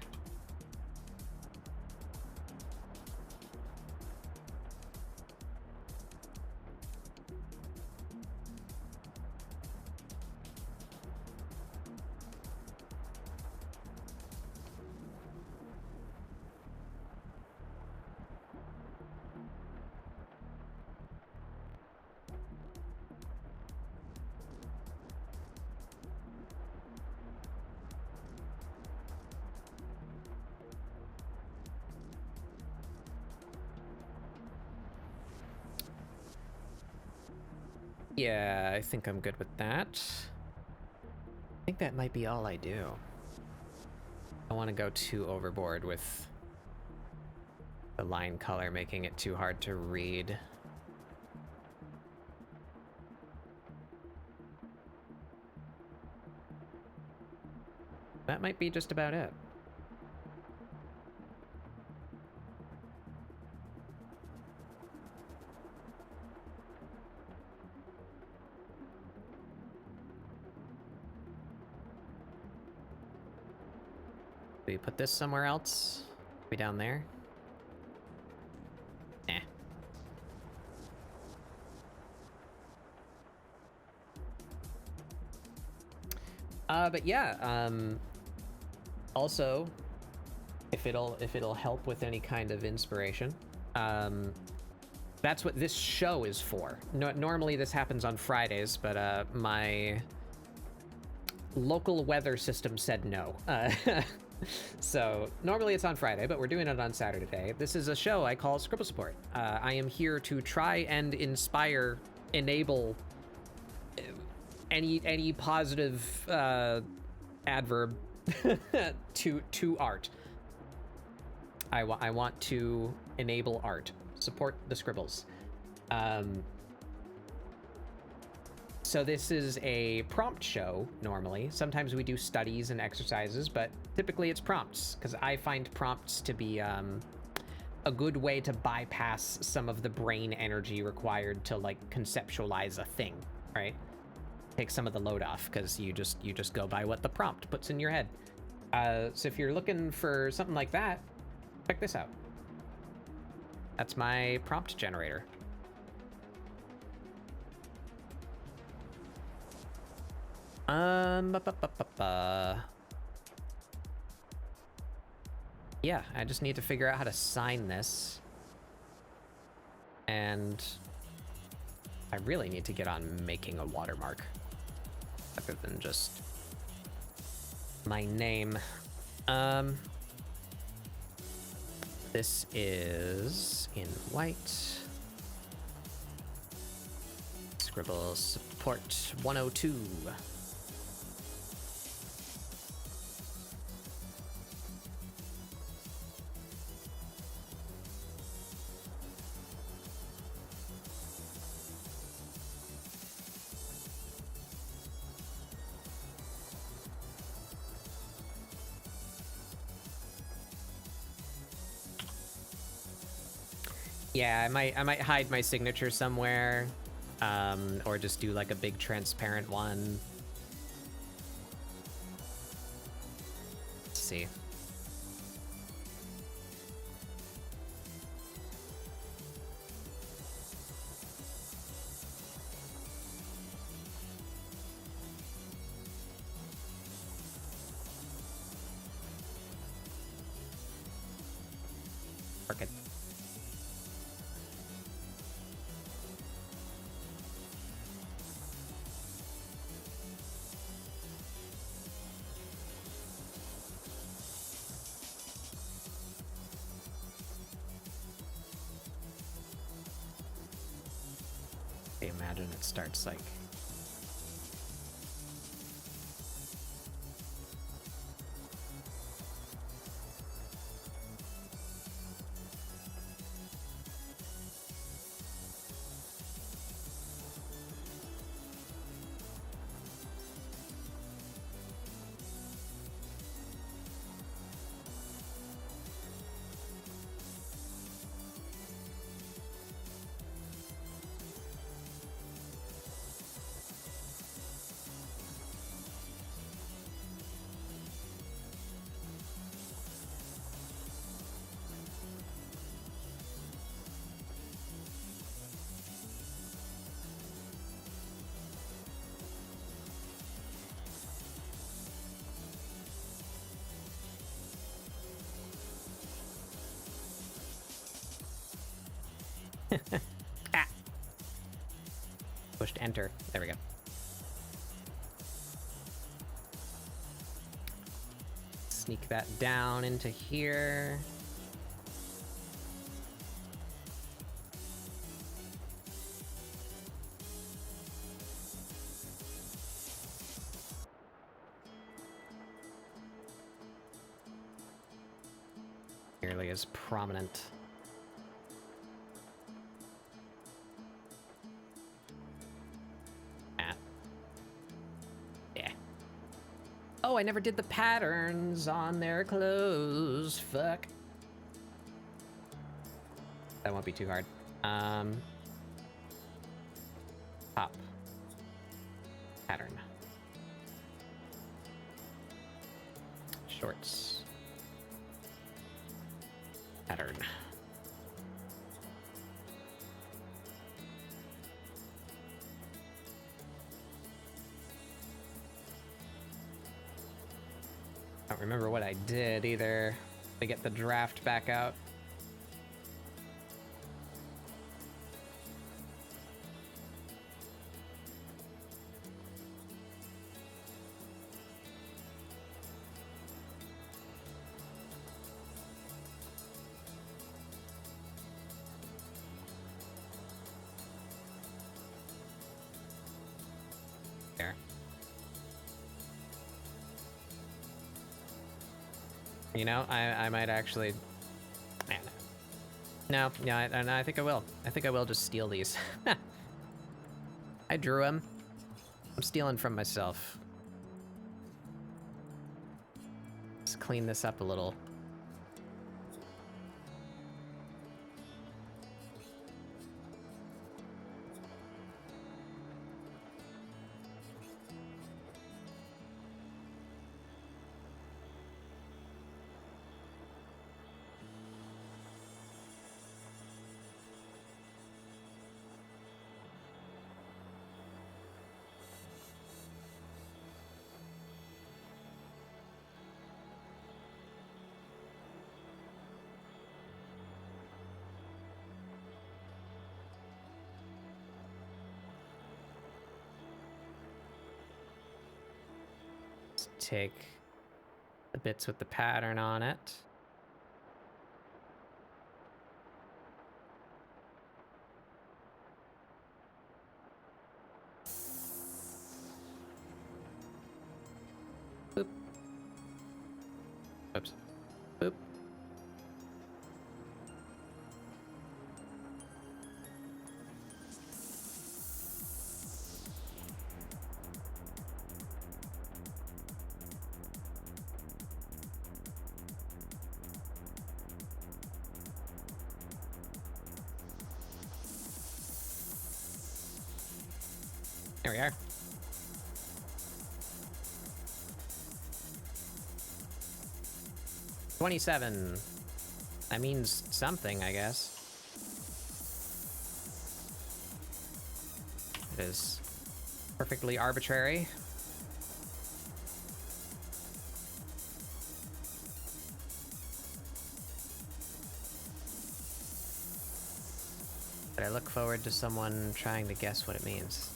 Yeah, I think I'm good with that. I think that might be all I do. I don't want to go too overboard with the line color, making it too hard to read. That might be just about it. Do we put this somewhere else? Be down there? Eh. But yeah, also, if it'll help with any kind of inspiration, that's what this show is for. Normally this happens on Fridays, but my local weather system said no. So normally it's on Friday, but we're doing it on Saturday. This is a show I call ScribbleSupport. I am here to try and inspire, enable any positive adverb to art. I want to enable art, support the scribbles. So this is a prompt show, normally. Sometimes we do studies and exercises, but typically it's prompts, because I find prompts to be a good way to bypass some of the brain energy required to, like, conceptualize a thing, right? Take some of the load off, because you just go by what the prompt puts in your head. So if you're looking for something like that, check this out. That's my prompt generator. Yeah, I just need to figure out how to sign this. And I really need to get on making a watermark other than just my name. This is in white. ScribbleSupport 102. Yeah, I might hide my signature somewhere, or just do like a big transparent one. Let's see. Market. I imagine it starts like Ah! Pushed enter. There we go. Sneak that down into here. Nearly as prominent. Yeah. Oh, I never did the patterns on their clothes. Fuck. That won't be too hard. Pop. Pattern. Shorts. Pattern. I don't remember what I did either to get the draft back out. There. You know, I might actually... No, I think I will. I think I will just steal these. I drew them. I'm stealing from myself. Let's clean this up a little. Take the bits with the pattern on it. Boop. Oops. Boop. There we are. $27. That means something, I guess. It is perfectly arbitrary. But I look forward to someone trying to guess what it means.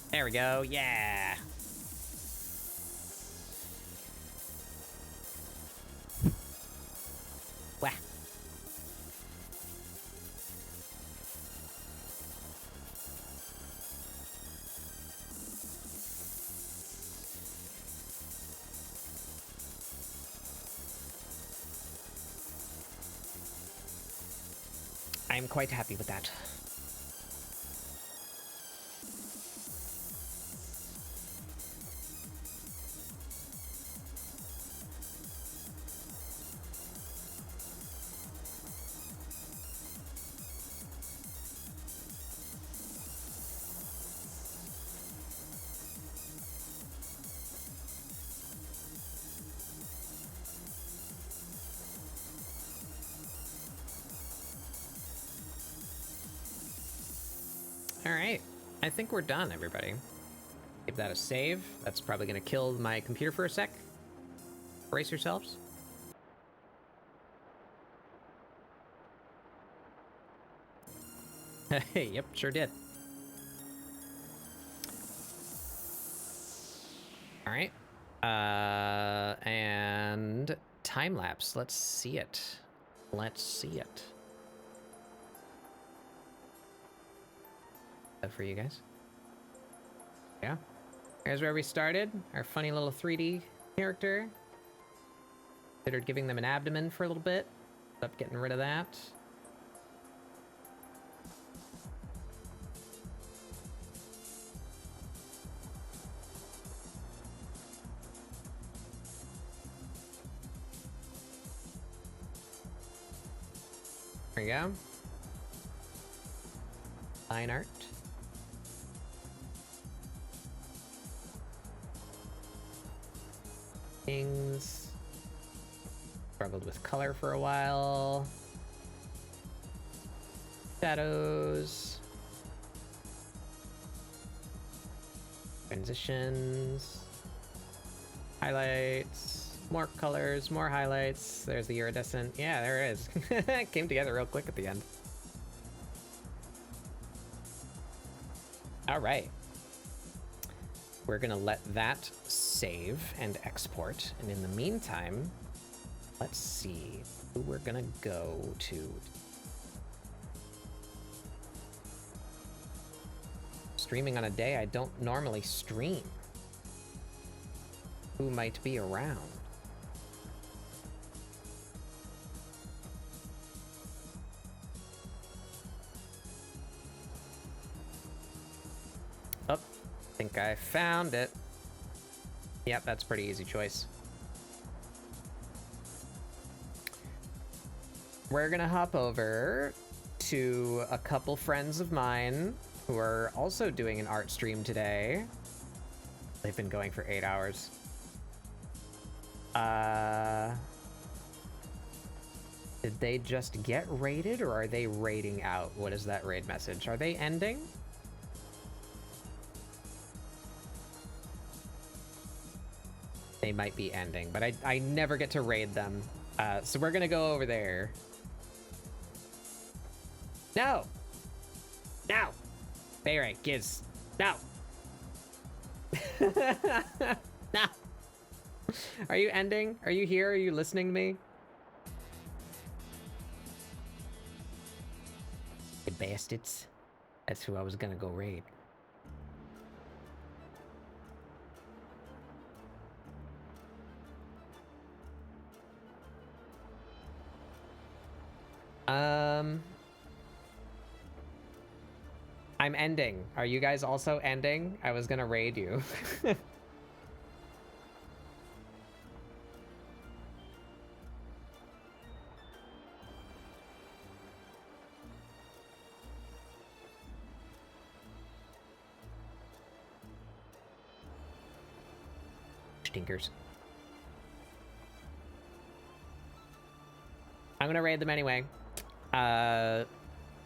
There we go, yeah! Wah. I'm quite happy with that. All right, I think we're done, everybody. Give that a save. That's probably gonna kill my computer for a sec. Brace yourselves. Hey, yep, sure did. All right. And time lapse. Let's see it. Let's see it. That for you guys? Yeah. Here's where we started. Our funny little 3D character. Considered giving them an abdomen for a little bit. Up getting rid of that. There we go. Line art. Things. Struggled with color for a while. Shadows. Transitions. Highlights. More colors, more highlights. There's the iridescent. Yeah, there it is. It came together real quick at the end. All right. We're gonna let that save and export. And in the meantime, let's see who we're gonna go to. Streaming on a day I don't normally stream. Who might be around? Oh, I think I found it. Yep, that's a pretty easy choice. We're gonna hop over to a couple friends of mine who are also doing an art stream today. They've been going for 8 hours. Did they just get raided or are they raiding out? What is that raid message? Are they ending? They might be ending, but I never get to raid them. So we're gonna go over there. No! No! Bayray, Giz. No! No! Are you ending? Are you here? Are you listening to me? You bastards. That's who I was gonna go raid. I'm ending. Are you guys also ending? I was gonna raid you. Stinkers. I'm gonna raid them anyway.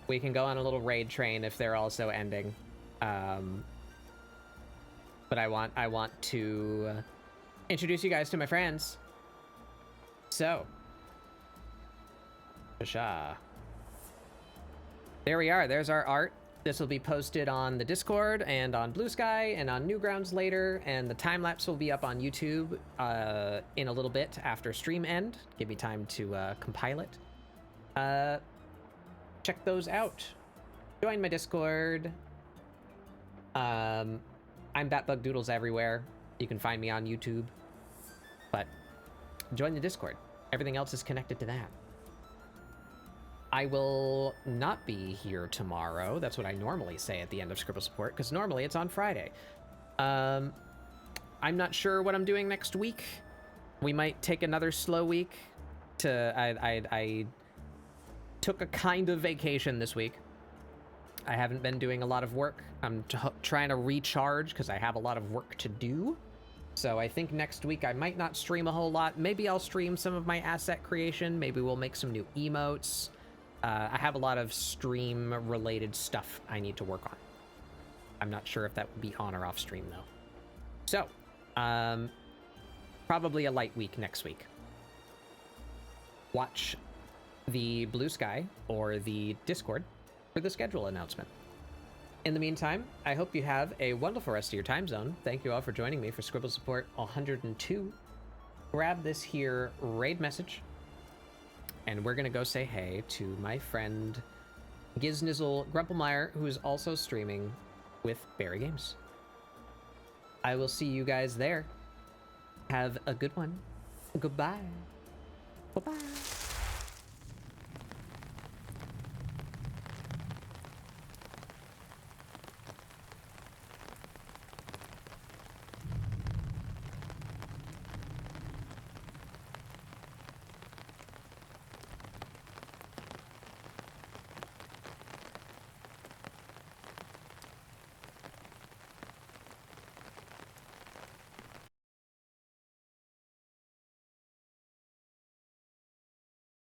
We can go on a little raid train if they're also ending. But I want to introduce you guys to my friends. So, Shasha. There we are. There's our art. This will be posted on the Discord and on Blue Sky and on Newgrounds later, and the time lapse will be up on YouTube in a little bit after stream end. Give me time to compile it. Check those out. Join my Discord. I'm BatBugDoodles everywhere. You can find me on YouTube. But join the Discord. Everything else is connected to that. I will not be here tomorrow. That's what I normally say at the end of ScribbleSupport, because normally it's on Friday. I'm not sure what I'm doing next week. We might take another slow week. I took a kind of vacation this week. I haven't been doing a lot of work. I'm trying to recharge because I have a lot of work to do. So I think next week I might not stream a whole lot. Maybe I'll stream some of my asset creation. Maybe we'll make some new emotes. I have a lot of stream-related stuff I need to work on. I'm not sure if that would be on or off stream, though. So, probably a light week next week. Watch the Blue Sky or the Discord for the schedule announcement. In the meantime, I hope you have a wonderful rest of your time zone. Thank you all for joining me for ScribbleSupport 102. Grab this here raid message, and we're gonna go say hey to my friend Giznizzle Grumpelmeyer, who is also streaming with Barry Games. I will see you guys there. Have a good one. Goodbye. Bye-bye.